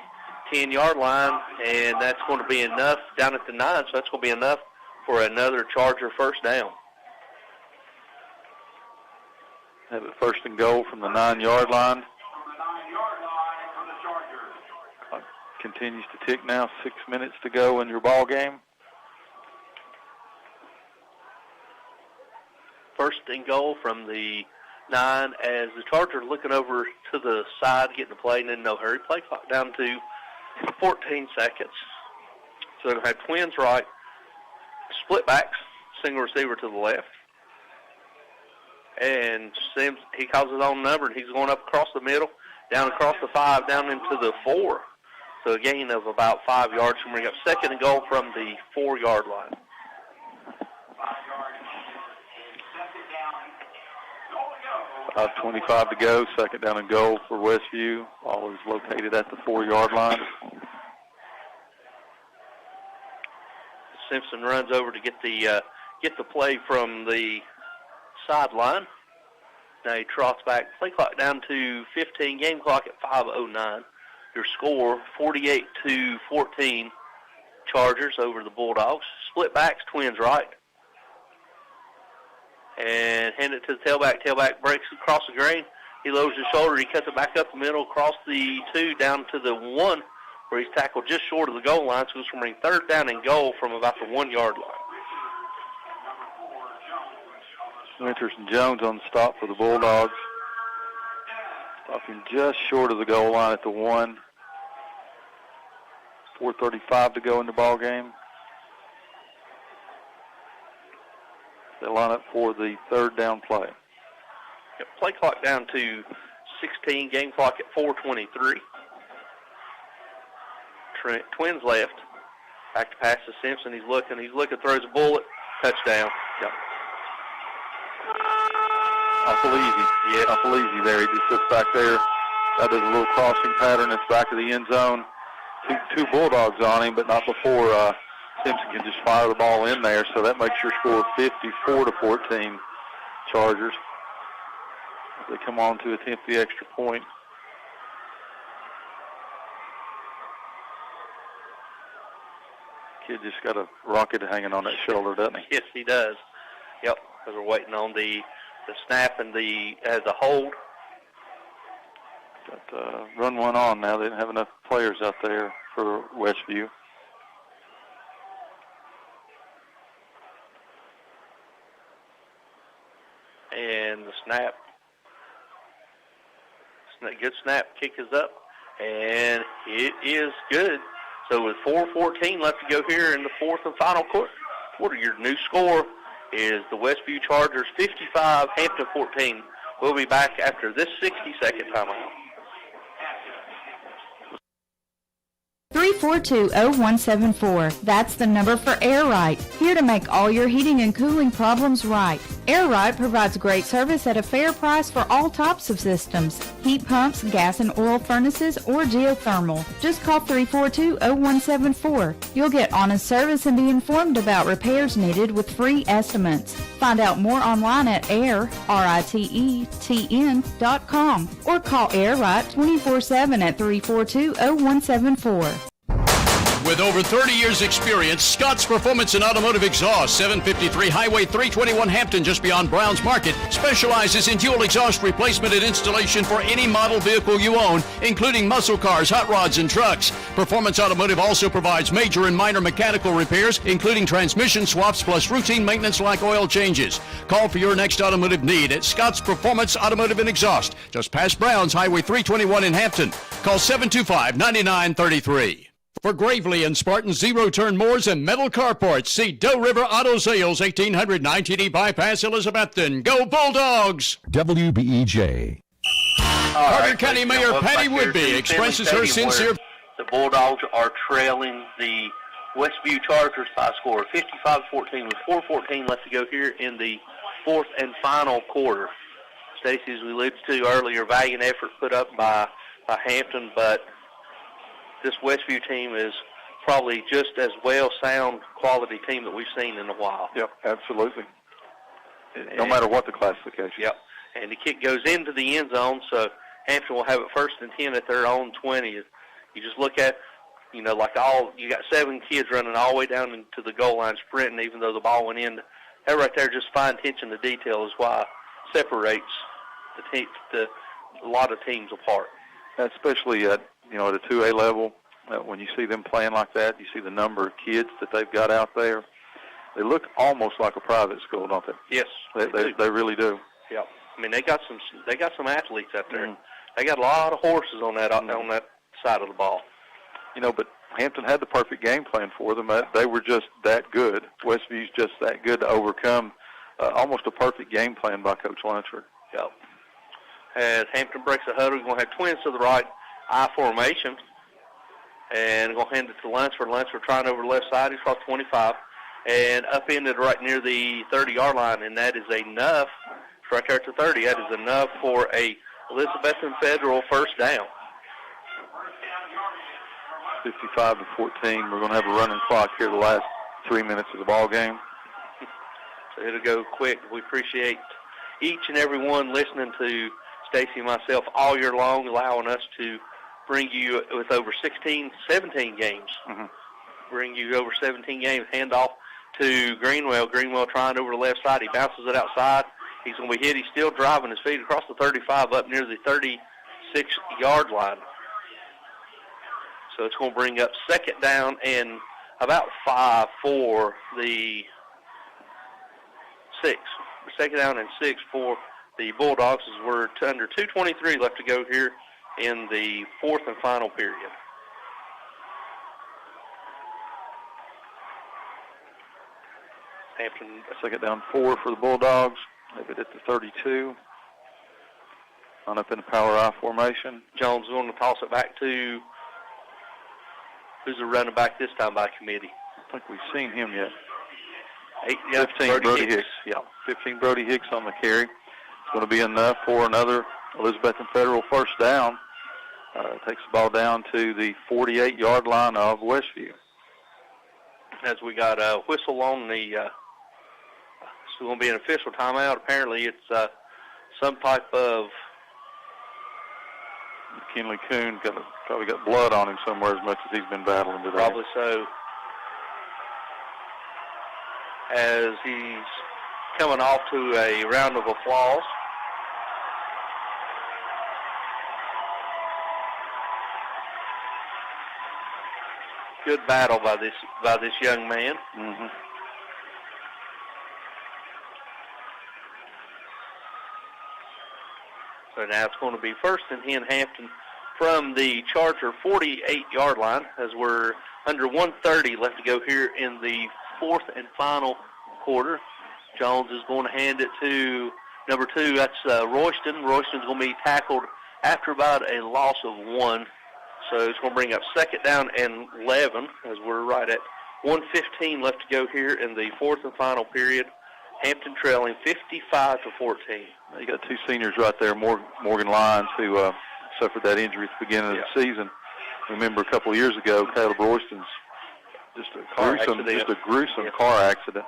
10-yard line, and that's going to be enough down at the 9, so that's going to be enough for another Charger first down. Have it 1st and goal from the 9-yard line. Continues to tick now. 6 minutes to go in your ball game. 1st and goal from the 9 as the Chargers looking over to the side, getting the play, and in no hurry. Play clock down to 14 seconds. So they'll have twins right, split backs, single receiver to the left. And Sims, he calls his own number, and he's going up across the middle, down across the 5, down into the 4. So a gain of about 5 yards. We'll bring up 2nd and goal from the 4-yard line. 25 to go, 2nd down and goal for Westview. Ball is located at the 4-yard line. Simpson runs over to get the play from the sideline. Now he trots back. Play clock down to 15. Game clock at 5:09. Your score 48-14. Chargers over the Bulldogs. Split backs, twins right. And hand it to the tailback. Tailback breaks across the grain. He lowers his shoulder. He cuts it back up the middle, across the 2, down to the 1, where he's tackled just short of the goal line. So it's going to bring 3rd down and goal from about the 1-yard line. Winters and Jones on the stop for the Bulldogs. Stopping just short of the goal line at the 1. 4:35 to go in the ball game. They line up for the 3rd down play. Play clock down to 16. Game clock at 4:23. Twins left. Back to pass to Simpson. He's looking, throws a bullet. Touchdown. Yep. Awful easy. Yeah, awful easy there. He just sits back there. That is a little crossing pattern. It's back of the end zone. Two Bulldogs on him, but not before Simpson can just fire the ball in there, so that makes your score 54-14 Chargers. They come on to attempt the extra point. Kid just got a rocket hanging on that shoulder, doesn't he? Yes, he does. Yep, because we're waiting on the snap and the hold. But run one on now. They didn't have enough players out there for Westview. And the snap. Good snap. Kick is up. And it is good. So with 4:14 left to go here in the fourth and final quarter, your new score is the Westview Chargers 55, Hampton 14. We'll be back after this 60-second timeout. 342-0174. That's the number for Air Right. Here to make all your heating and cooling problems right. Air Right provides great service at a fair price for all types of systems. Heat pumps, gas and oil furnaces, or geothermal. Just call 342-0174. You'll get honest service and be informed about repairs needed with free estimates. Find out more online at RITETN.com or call Air Right 24/7 at 342-0174. With over 30 years experience, Scott's Performance and Automotive Exhaust, 753 Highway 321 Hampton, just beyond Browns Market, specializes in dual exhaust replacement and installation for any model vehicle you own, including muscle cars, hot rods, and trucks. Performance Automotive also provides major and minor mechanical repairs, including transmission swaps plus routine maintenance like oil changes. Call for your next automotive need at Scott's Performance Automotive and Exhaust, just past Browns Highway 321 in Hampton. Call 725-9933. For Gravely and Spartan zero-turn mowers and metal carports, see Doe River Auto Sales, 1800 9TD Bypass, Elizabethton. Go Bulldogs! WBEJ. Carter County Mayor Patty Woodby expresses her sincere... The Bulldogs are trailing the Westview Chargers by a score of 55-14 with 4:14 left to go here in the fourth and final quarter. Stacy, as we alluded to earlier, valiant effort put up by Hampton, but this Westview team is probably just as well sound quality team that we've seen in a while. Yep, absolutely. No matter what the classification. Yep. And the kick goes into the end zone, so Hampton will have it 1st and 10 at their own 20. You just look at, you got 7 kids running all the way down into the goal line sprinting, even though the ball went in. That right there, just fine attention to detail is why it separates a lot of teams apart. Especially at a 2A level, when you see them playing like that, you see the number of kids that they've got out there. They look almost like a private school, don't they? Yes, they really do. Yeah, I mean they got some athletes out there. They got a lot of horses on that side of the ball. But Hampton had the perfect game plan for them. They were just that good. Westview's just that good to overcome almost a perfect game plan by Coach Lunsford. Yep. As Hampton breaks the huddle, we're going to have twins to the right, I formation, and going to hand it to Lunsford. Lunsford trying over the left side. He's across 25 and upended right near the 30-yard line, and that is enough. It's right there at the 30. That is enough for a Elizabethton Federal first down. 55-14. We're going to have a running clock here the last 3 minutes of the ball game. So it'll go quick. We appreciate each and every one listening to Stacy and myself all year long, allowing us to bring you with over 17 games. Bring you over 17 games. Hand off to Greenwell. Greenwell trying over the left side. He bounces it outside. He's going to be hit. He's still driving his feet across the 35 up near the 36-yard line. So it's going to bring up second down and about 5 for the 6. Second down and 6 for the Bulldogs as we're under 2:23 left to go here in the fourth and final period. Hampton, second down 4 for the Bulldogs. They've it at the 32. On up in the power I formation. Jones is going to toss it back to, who's the running back this time by committee? I don't think we've seen him yet. 15, Brody Hicks. Yeah, 15 Brody Hicks on the carry. It's going to be enough for another Elizabethton Federal first down. Takes the ball down to the 48-yard line of Westview. as we got a whistle on the, it's going to be an official timeout. Apparently it's some type of... McKinley Coon probably got blood on him somewhere as much as he's been battling today. Probably so. As he's coming off to a round of applause. Good battle by this young man. Mm-hmm. So now it's going to be first and 10 Hampton from the Charger 48-yard line, as we're under 1:30 left to go here in the fourth and final quarter. Jones is going to hand it to number 2. That's Royston. Royston's going to be tackled after about a loss of 1. So it's going to bring up second down and 11, as we're right at 1:15 left to go here in the fourth and final period. Hampton trailing 55-14. You got 2 seniors right there, Morgan Lyons, who suffered that injury at the beginning of the season. Remember a couple of years ago, Caleb Royston's just a gruesome car accident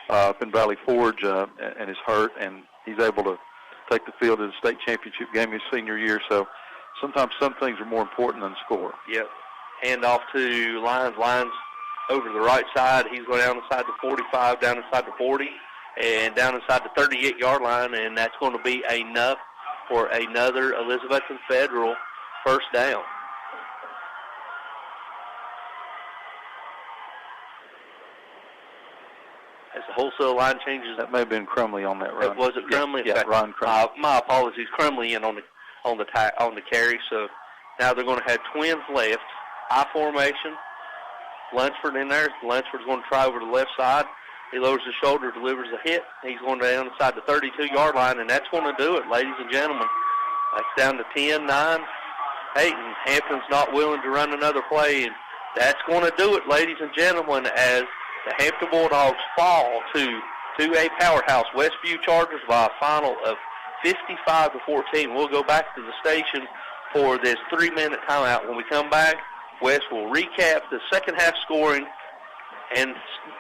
up in Valley Forge, and is hurt, and he's able to take the field in the state championship game his senior year. So sometimes some things are more important than score. Yep. Hand off to Lyons. Lyons over to the right side. He's going down inside the 45, down inside the 40. And down inside the 38-yard line, and that's going to be enough for another Elizabethton Federal first down. As the wholesale line changes. That may have been Crumley on that run. Was it Crumley? Yeah, Ron Crumley. My apologies. Crumley in on the carry. So now they're going to have twins left. High formation. Lunsford in there. Lunsford's going to try over to the left side. He lowers his shoulder, delivers a hit. He's going down inside the 32-yard line, and that's going to do it, ladies and gentlemen. That's down to 10-9. Hayton. Hampton's not willing to run another play, and that's going to do it, ladies and gentlemen, as the Hampton Bulldogs fall to a powerhouse Westview Chargers by a final of 55-14. We'll go back to the station for this 3-minute timeout. When we come back, Wes will recap the second half scoring and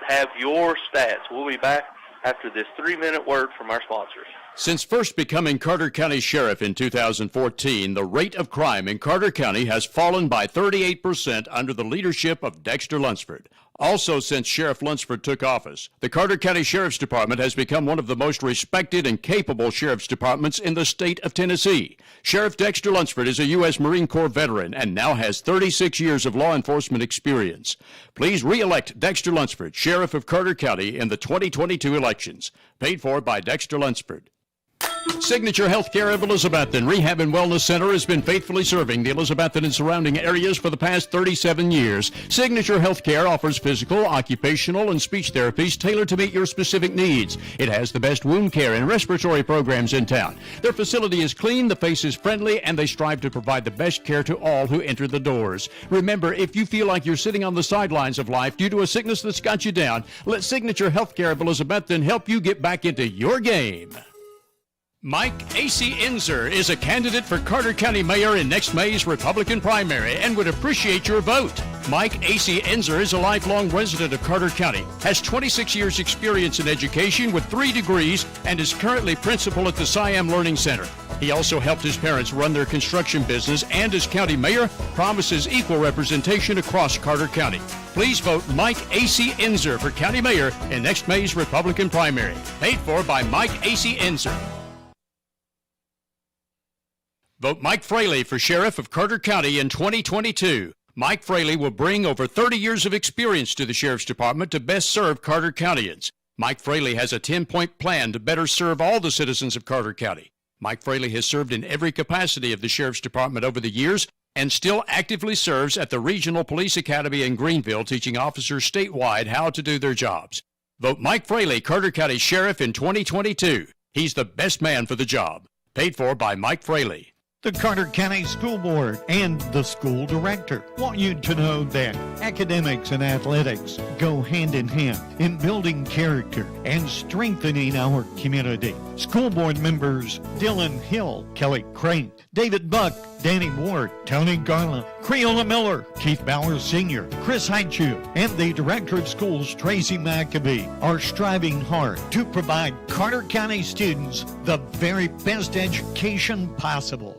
have your stats. We'll be back after this 3-minute word from our sponsors. Since first becoming Carter County Sheriff in 2014, the rate of crime in Carter County has fallen by 38% under the leadership of Dexter Lunsford. Also, since Sheriff Lunsford took office, the Carter County Sheriff's Department has become one of the most respected and capable sheriff's departments in the state of Tennessee. Sheriff Dexter Lunsford is a U.S. Marine Corps veteran and now has 36 years of law enforcement experience. Please re-elect Dexter Lunsford, Sheriff of Carter County, in the 2022 elections. Paid for by Dexter Lunsford. Signature Healthcare of Elizabethton Rehab and Wellness Center has been faithfully serving the Elizabethton and surrounding areas for the past 37 years. Signature Healthcare offers physical, occupational, and speech therapies tailored to meet your specific needs. It has the best wound care and respiratory programs in town. Their facility is clean, the face is friendly, and they strive to provide the best care to all who enter the doors. Remember, if you feel like you're sitting on the sidelines of life due to a sickness that's got you down, let Signature Healthcare of Elizabethton help you get back into your game. Mike A.C. Inzer is a candidate for Carter County Mayor in next May's Republican primary and would appreciate your vote. Mike A.C. Inzer is a lifelong resident of Carter County, has 26 years experience in education with 3 degrees, and is currently principal at the Siam Learning Center. He also helped his parents run their construction business, and as county mayor, promises equal representation across Carter County. Please vote Mike A.C. Inzer for county mayor in next May's Republican primary. Paid for by Mike A.C. Inzer. Vote Mike Fraley for Sheriff of Carter County in 2022. Mike Fraley will bring over 30 years of experience to the Sheriff's Department to best serve Carter Countyans. Mike Fraley has a 10-point plan to better serve all the citizens of Carter County. Mike Fraley has served in every capacity of the Sheriff's Department over the years and still actively serves at the Regional Police Academy in Greenville, teaching officers statewide how to do their jobs. Vote Mike Fraley, Carter County Sheriff in 2022. He's the best man for the job. Paid for by Mike Fraley. The Carter County School Board and the school director want you to know that academics and athletics go hand in hand in building character and strengthening our community. School board members Dylan Hill, Kelly Crane, David Buck, Danny Ward, Tony Garland, Creola Miller, Keith Bauer Sr., Chris Haichu, and the Director of Schools, Tracy McAbee, are striving hard to provide Carter County students the very best education possible.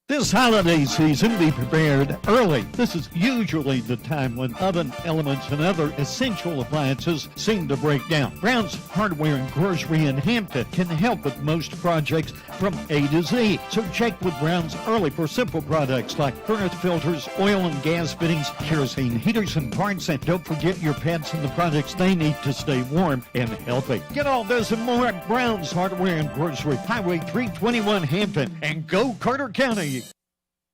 This holiday season, be prepared early. This is usually the time when oven elements and other essential appliances seem to break down. Brown's Hardware and Grocery in Hampton can help with most projects from A to Z. So check with Brown's early for simple products like furnace filters, oil and gas fittings, kerosene heaters and parts, and don't forget your pets and the products they need to stay warm and healthy. Get all this and more at Brown's Hardware and Grocery, Highway 321 Hampton, and go Carter County.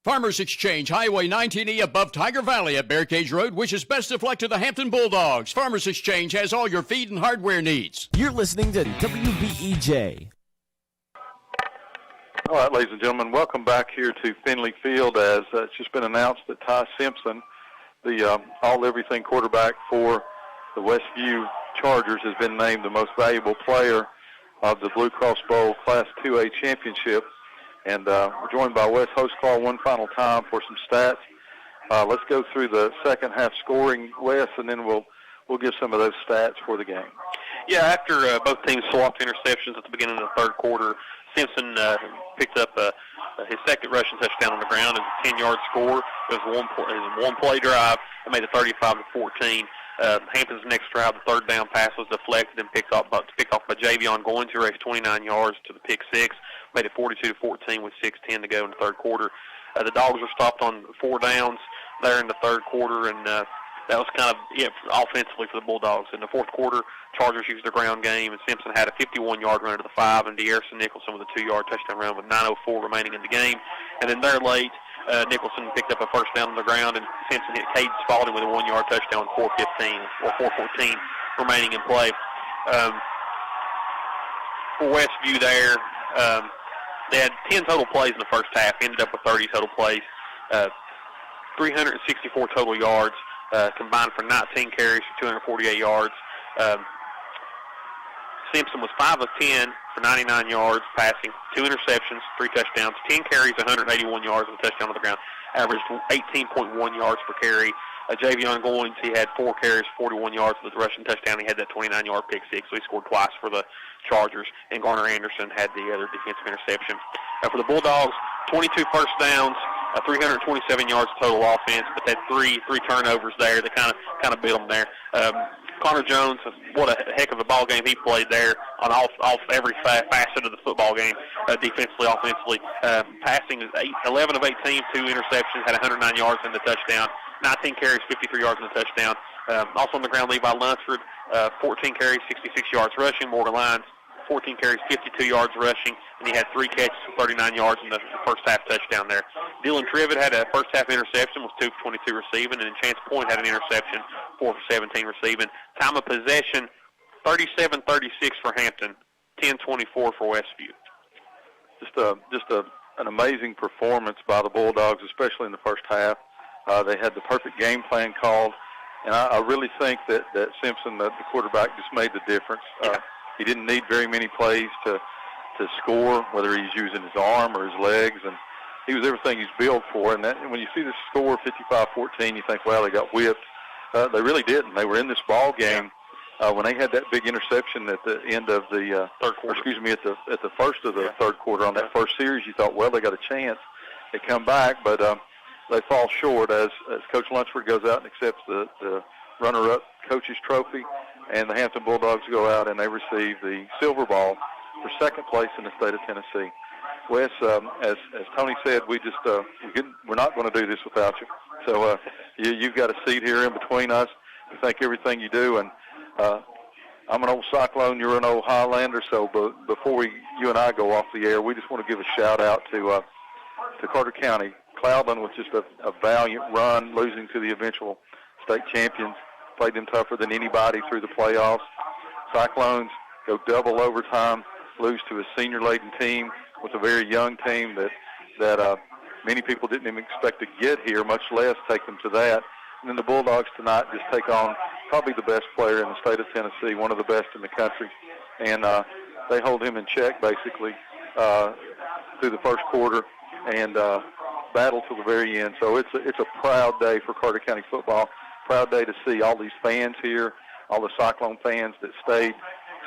Farmers Exchange, Highway 19E above Tiger Valley at Bear Cage Road wishes best of luck to the Hampton Bulldogs. Farmers Exchange has all your feed and hardware needs. You're listening to WBEJ. All right, ladies and gentlemen, welcome back here to Finley Field as it's just been announced that Ty Simpson, the all-everything quarterback for the Westview Chargers, has been named the most valuable player of the Blue Cross Bowl Class 2A Championship. And we're joined by Wes Hostclaw one final time for some stats. Let's go through the second half scoring, Wes, and then we'll give some of those stats for the game. Yeah, after both teams swapped interceptions at the beginning of the third quarter, Simpson picked up his second rushing touchdown on the ground. It was a 10-yard score. It was a one-play drive. It made it 35-14. Hampton's next drive, the third down pass was deflected and picked off by Javion Goins, who raced 29 yards to the pick six. Made it 42-14 with 6:10 to go in the third quarter. The Dogs were stopped on 4 downs there in the third quarter, and that was kind of it offensively for the Bulldogs. In the fourth quarter, Chargers used their ground game, and Simpson had a 51-yard run to the 5, and De'Arison Nicholson with a 2-yard touchdown run with 9:04 remaining in the game. And then there late, Nicholson picked up a first down on the ground, and Simpson hit Caden Spalding with a 1-yard touchdown with 4:14 remaining in play. For Westview there, they had 10 total plays in the first half, ended up with 30 total plays, 364 total yards, combined for 19 carries for 248 yards. Simpson was 5 of 10 for 99 yards passing, 2 interceptions, 3 touchdowns, 10 carries, 181 yards with a touchdown on the ground, averaged 18.1 yards per carry. Javion Goins, he had 4 carries, 41 yards with a rushing touchdown. He had that 29-yard pick six, so he scored twice for the Chargers, and Garner Anderson had the other defensive interception. For the Bulldogs, 22 first downs, 327 yards total offense, but that three turnovers there that kind of beat them there. Connor Jones, what a heck of a ball game he played there on off every facet of the football game, defensively, offensively. Passing 11 of 18, 2 interceptions, had 109 yards in the touchdown, 19 carries, 53 yards in the touchdown. Also on the ground, Levi Lunsford, 14 carries, 66 yards rushing. Morgan Lyons, 14 carries, 52 yards rushing, and he had 3 catches for 39 yards in the first half touchdown there. Dylan Trivet had a first half interception, was 2 for 22 receiving, and Chance Point had an interception, 4 for 17 receiving. Time of possession, 37-36 for Hampton, 10-24 for Westview. Just an amazing performance by the Bulldogs, especially in the first half. They had the perfect game plan called, and I really think that Simpson, the quarterback, just made the difference. He didn't need very many plays to score, whether he's using his arm or his legs, and he was everything he's built for. And when you see the score 55-14, you think, well, they got whipped. They really didn't. They were in this ball game when they had that big interception at the end of the third quarter. At the first of the third quarter on that first series. You thought, well, they got a chance. They come back, but they fall short as Coach Lunsford goes out and accepts the runner-up coach's trophy, and the Hampton Bulldogs go out and they receive the silver ball for second place in the state of Tennessee. Wes, as Tony said, we're not going to do this without you. So you've got a seat here in between us. We thank everything you do, and I'm an old Cyclone, you're an old Highlander. So before you and I go off the air, we just want to give a shout out to Carter County. Cloudland was just a valiant run, losing to the eventual state champions. Played them tougher than anybody through the playoffs. Cyclones go double overtime, lose to a senior-laden team with a very young team that that many people didn't even expect to get here, much less take them to that. And then the Bulldogs tonight just take on probably the best player in the state of Tennessee, one of the best in the country. And they hold him in check, basically, through the first quarter and battle till the very end. So it's a proud day for Carter County football, proud day to see all these fans here, all the Cyclone fans that stayed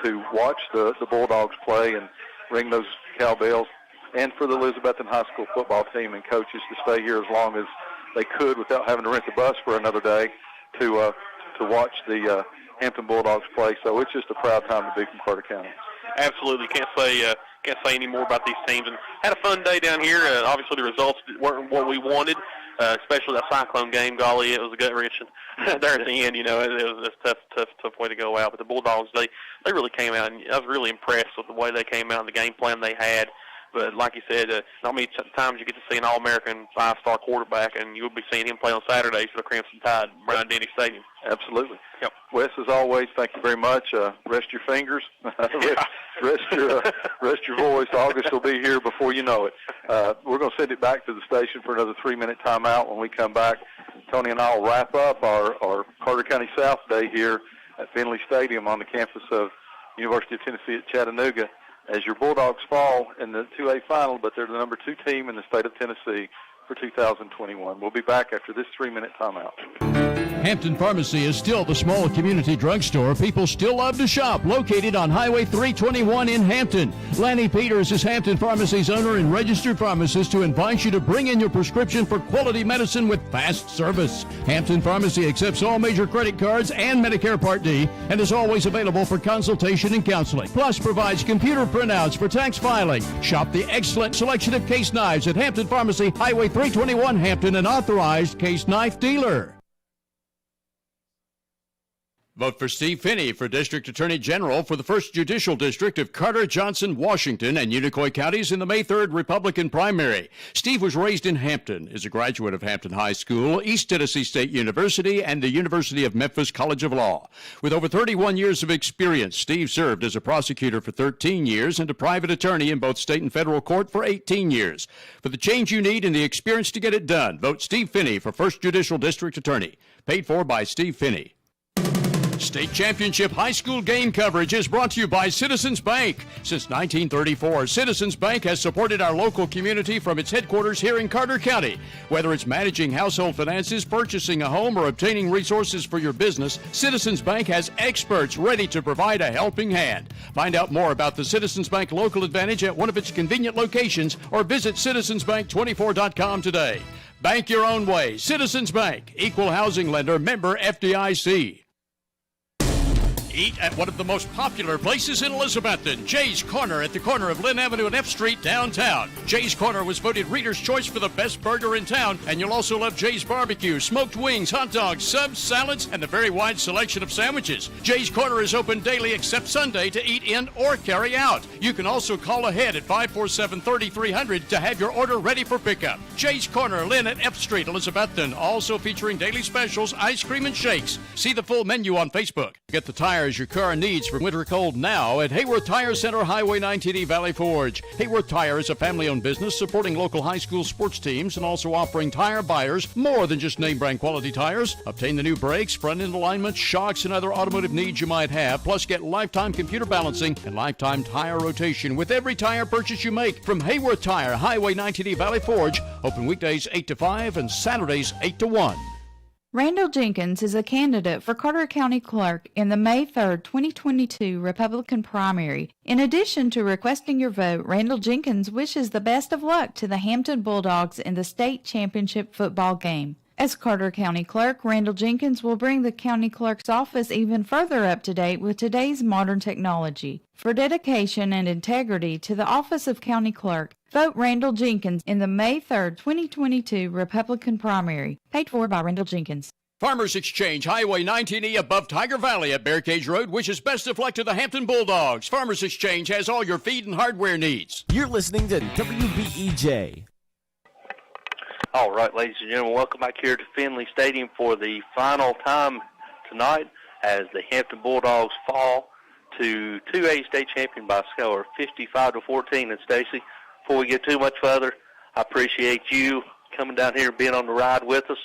to watch the Bulldogs play and ring those cowbells, and for the Elizabethton High School football team and coaches to stay here as long as they could without having to rent the bus for another day to watch the Hampton Bulldogs play. So it's just a proud time to be from Carter County. Absolutely, can't say any more about these teams. And had a fun day down here. Obviously, the results weren't what we wanted, especially that Cyclone game. Golly, it was a gut wrenching there at the end. It was a tough way to go out. But the Bulldogs, they really came out, and I was really impressed with the way they came out and the game plan they had. But like you said, not many times you get to see an All-American five-star quarterback, and you'll be seeing him play on Saturdays for the Crimson Tide, Brown Denny Stadium. Absolutely. Yep. Wes, as always, thank you very much. Rest your fingers. rest your voice. August will be here before you know it. We're going to send it back to the station for another 3-minute timeout. When we come back, Tony and I will wrap up our Carter County South Day here at Finley Stadium on the campus of University of Tennessee at Chattanooga, as your Bulldogs fall in the 2A final, but they're the number 2 team in the state of Tennessee for 2021. We'll be back after this 3-minute timeout. Hampton Pharmacy is still the small community drugstore people still love to shop, located on Highway 321 in Hampton. Lanny Peters is Hampton Pharmacy's owner and registered pharmacist who invites you to bring in your prescription for quality medicine with fast service. Hampton Pharmacy accepts all major credit cards and Medicare Part D and is always available for consultation and counseling. Plus provides computer printouts for tax filing. Shop the excellent selection of case knives at Hampton Pharmacy, Highway 321 Hampton, an authorized case knife dealer. Vote for Steve Finney for District Attorney General for the 1st Judicial District of Carter, Johnson, Washington, and Unicoi counties in the May 3rd Republican primary. Steve was raised in Hampton, is a graduate of Hampton High School, East Tennessee State University, and the University of Memphis College of Law. With over 31 years of experience, Steve served as a prosecutor for 13 years and a private attorney in both state and federal court for 18 years. For the change you need and the experience to get it done, vote Steve Finney for 1st Judicial District Attorney. Paid for by Steve Finney. State Championship High School game coverage is brought to you by Citizens Bank. Since 1934, Citizens Bank has supported our local community from its headquarters here in Carter County. Whether it's managing household finances, purchasing a home, or obtaining resources for your business, Citizens Bank has experts ready to provide a helping hand. Find out more about the Citizens Bank Local Advantage at one of its convenient locations or visit citizensbank24.com today. Bank your own way. Citizens Bank, equal housing lender, member FDIC. Eat at one of the most popular places in Elizabethton, Jay's Corner at the corner of Lynn Avenue and F Street downtown. Jay's Corner was voted Reader's Choice for the best burger in town, and you'll also love Jay's Barbecue, smoked wings, hot dogs, subs, salads, and the very wide selection of sandwiches. Jay's Corner is open daily except Sunday to eat in or carry out. You can also call ahead at 547-3300 to have your order ready for pickup. Jay's Corner, Lynn at F Street, Elizabethton, also featuring daily specials, ice cream, and shakes. See the full menu on Facebook. Get the tires your car needs for winter cold now at Hayworth Tire Center, Highway 19E, Valley Forge. Hayworth Tire is a family-owned business supporting local high school sports teams and also offering tire buyers more than just name-brand quality tires. Obtain the new brakes, front-end alignment, shocks, and other automotive needs you might have. Plus, get lifetime computer balancing and lifetime tire rotation with every tire purchase you make from Hayworth Tire, Highway 19E, Valley Forge. Open weekdays 8 to 5 and Saturdays 8 to 1. Randall Jenkins is a candidate for Carter County Clerk in the May 3rd, 2022 Republican primary. In addition to requesting your vote, Randall Jenkins wishes the best of luck to the Hampton Bulldogs in the state championship football game. As Carter County Clerk, Randall Jenkins will bring the County Clerk's office even further up to date with today's modern technology. For dedication and integrity to the office of County Clerk, vote Randall Jenkins in the May 3rd, 2022 Republican primary. Paid for by Randall Jenkins. Farmers Exchange, Highway 19E above Tiger Valley at Bear Cage Road wishes best of luck to the Hampton Bulldogs. Farmers Exchange has all your feed and hardware needs. You're listening to WBEJ. All right, ladies and gentlemen, welcome back here to Finley Stadium for the final time tonight as the Hampton Bulldogs fall to 2A state champion by a score of 55-14. And Stacy, before we get too much further, I appreciate you coming down here and being on the ride with us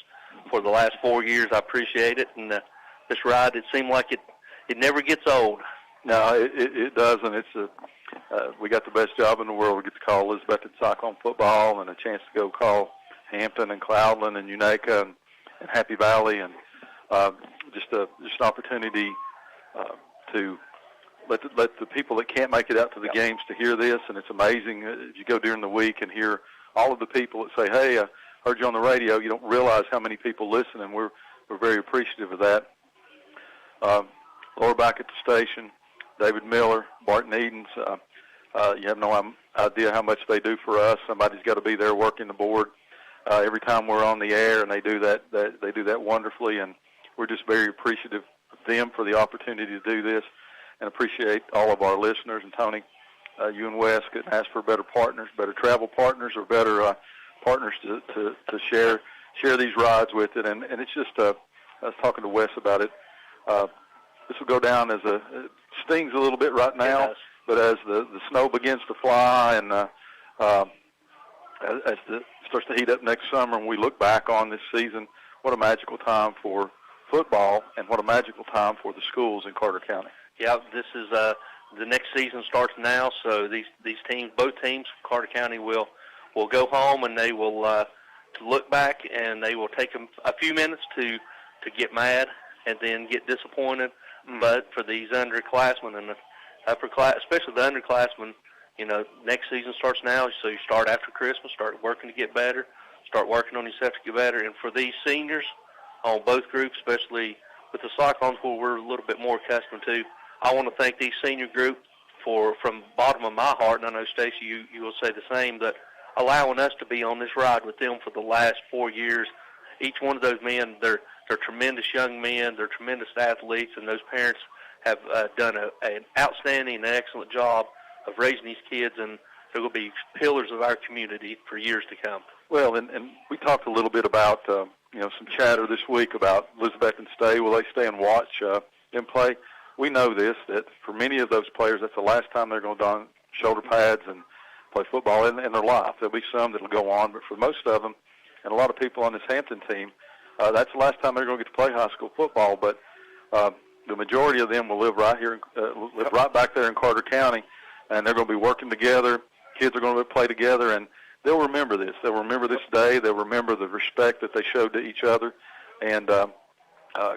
for the last 4 years. I appreciate it. And this ride, it seemed like it never gets old. No, it doesn't. We got the best job in the world. We get to call Elizabethton Cyclone football and a chance to go call Hampton and Cloudland and Unaka and Happy Valley, and just an opportunity to let the people that can't make it out to the games to hear this. And it's amazing if you go during the week and hear all of the people that say, "Hey, I heard you on the radio." You don't realize how many people listen, and we're very appreciative of that. Laura back at the station, David Miller, Barton Edens. You have no idea how much they do for us. Somebody's got to be there working the board every time we're on the air, and they do that. They do that wonderfully, and we're just very appreciative of them for the opportunity to do this, and appreciate all of our listeners. And Tony, you and Wes couldn't ask for better partners, better travel partners, or better partners to share these rides with it. And it's just I was talking to Wes about it. This will go down as it stings a little bit right now, but as the snow begins to fly and as it starts to heat up next summer, and we look back on this season, what a magical time for football and what a magical time for the schools in Carter County. Yeah, this is the next season starts now, so these teams, both teams, Carter County will go home and they will to look back, and they will take them a few minutes to get mad and then get disappointed. But for these underclassmen and the upper class, especially the underclassmen, next season starts now, so you start after Christmas, start working to get better, start working on yourself to get better. And for these seniors on both groups, especially with the Cyclones, where we're a little bit more accustomed to, I want to thank these senior group from the bottom of my heart, and I know, Stacy, you will say the same, that allowing us to be on this ride with them for the last 4 years. Each one of those men, they're tremendous young men, they're tremendous athletes, and those parents have done an outstanding and excellent job of raising these kids, and they're going to be pillars of our community for years to come. Well, and we talked a little bit about, some chatter this week about Elizabethton stay. Will they stay and watch them play? We know this, that for many of those players, that's the last time they're going to don shoulder pads and play football in their life. There'll be some that will go on, but for most of them, and a lot of people on this Hampton team, that's the last time they're going to get to play high school football. But the majority of them will live right here, live right back there in Carter County, and they're going to be working together. Kids are going to play together, and they'll remember this. They'll remember this day. They'll remember the respect that they showed to each other. And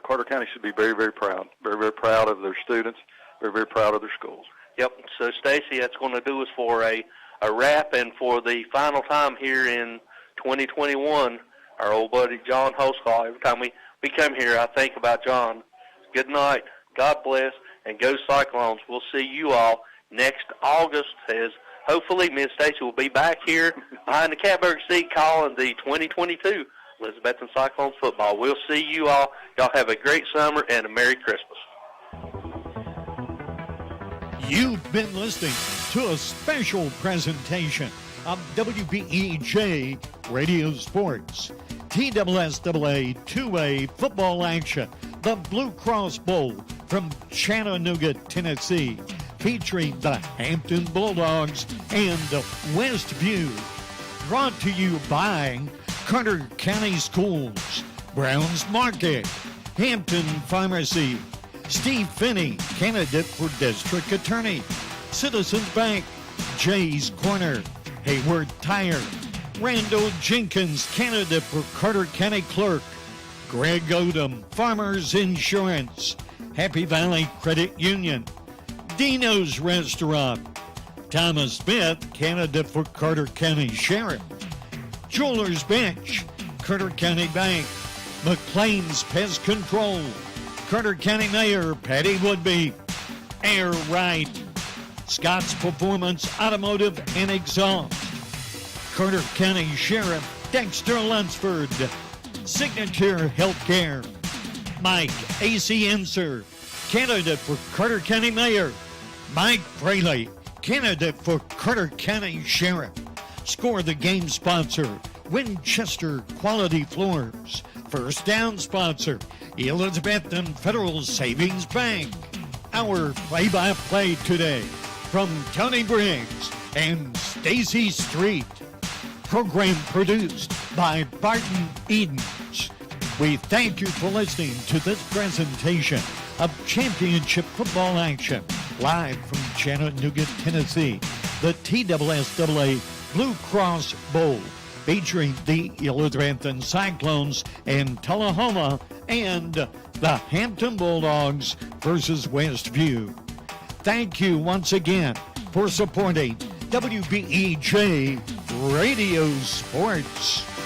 Carter County should be very, very proud, very, very proud of their students, very, very proud of their schools. Yep. So, Stacy, that's going to do us for a wrap, and for the final time here in 2021, our old buddy John Hoskall. Every time we come here, I think about John. Good night, God bless, and go Cyclones. We'll see you all next August, as hopefully Ms. Stacy will be back here behind the catbird seat calling the 2022 Elizabethton Cyclones football. We'll see you all. Y'all have a great summer and a Merry Christmas. You've been listening to a special presentation of WBEJ Radio Sports. TSSAA 2A football action, the Blue Cross Bowl from Chattanooga, Tennessee, featuring the Hampton Bulldogs and Westview. Brought to you by Carter County Schools, Browns Market, Hampton Pharmacy, Steve Finney, candidate for District Attorney, Citizens Bank, Jay's Corner, Hayward Tire, Randall Jenkins, candidate for Carter County Clerk, Greg Odom, Farmers Insurance, Happy Valley Credit Union, Dino's Restaurant, Thomas Smith, candidate for Carter County Sheriff, Jewelers Bench, Carter County Bank, McLean's Pest Control, Carter County Mayor Patty Woodby, Air Right, Scott's Performance Automotive and Exhaust, Carter County Sheriff Dexter Lunsford, Signature Healthcare, Mike A.C. Enser, candidate for Carter County Mayor, Mike Fraley, candidate for Carter County Sheriff. Score the game sponsor, Winchester Quality Floors. First down sponsor, Elizabethton Federal Savings Bank. Our play-by-play today from Tony Briggs and Stacy Street. Program produced by Barton Edens. We thank you for listening to this presentation of championship football action live from Chattanooga, Tennessee, the TSSAA Blue Cross Bowl, featuring the Elizabethton Cyclones and Tullahoma and the Hampton Bulldogs versus Westview. Thank you once again for supporting WBEJ Radio Sports.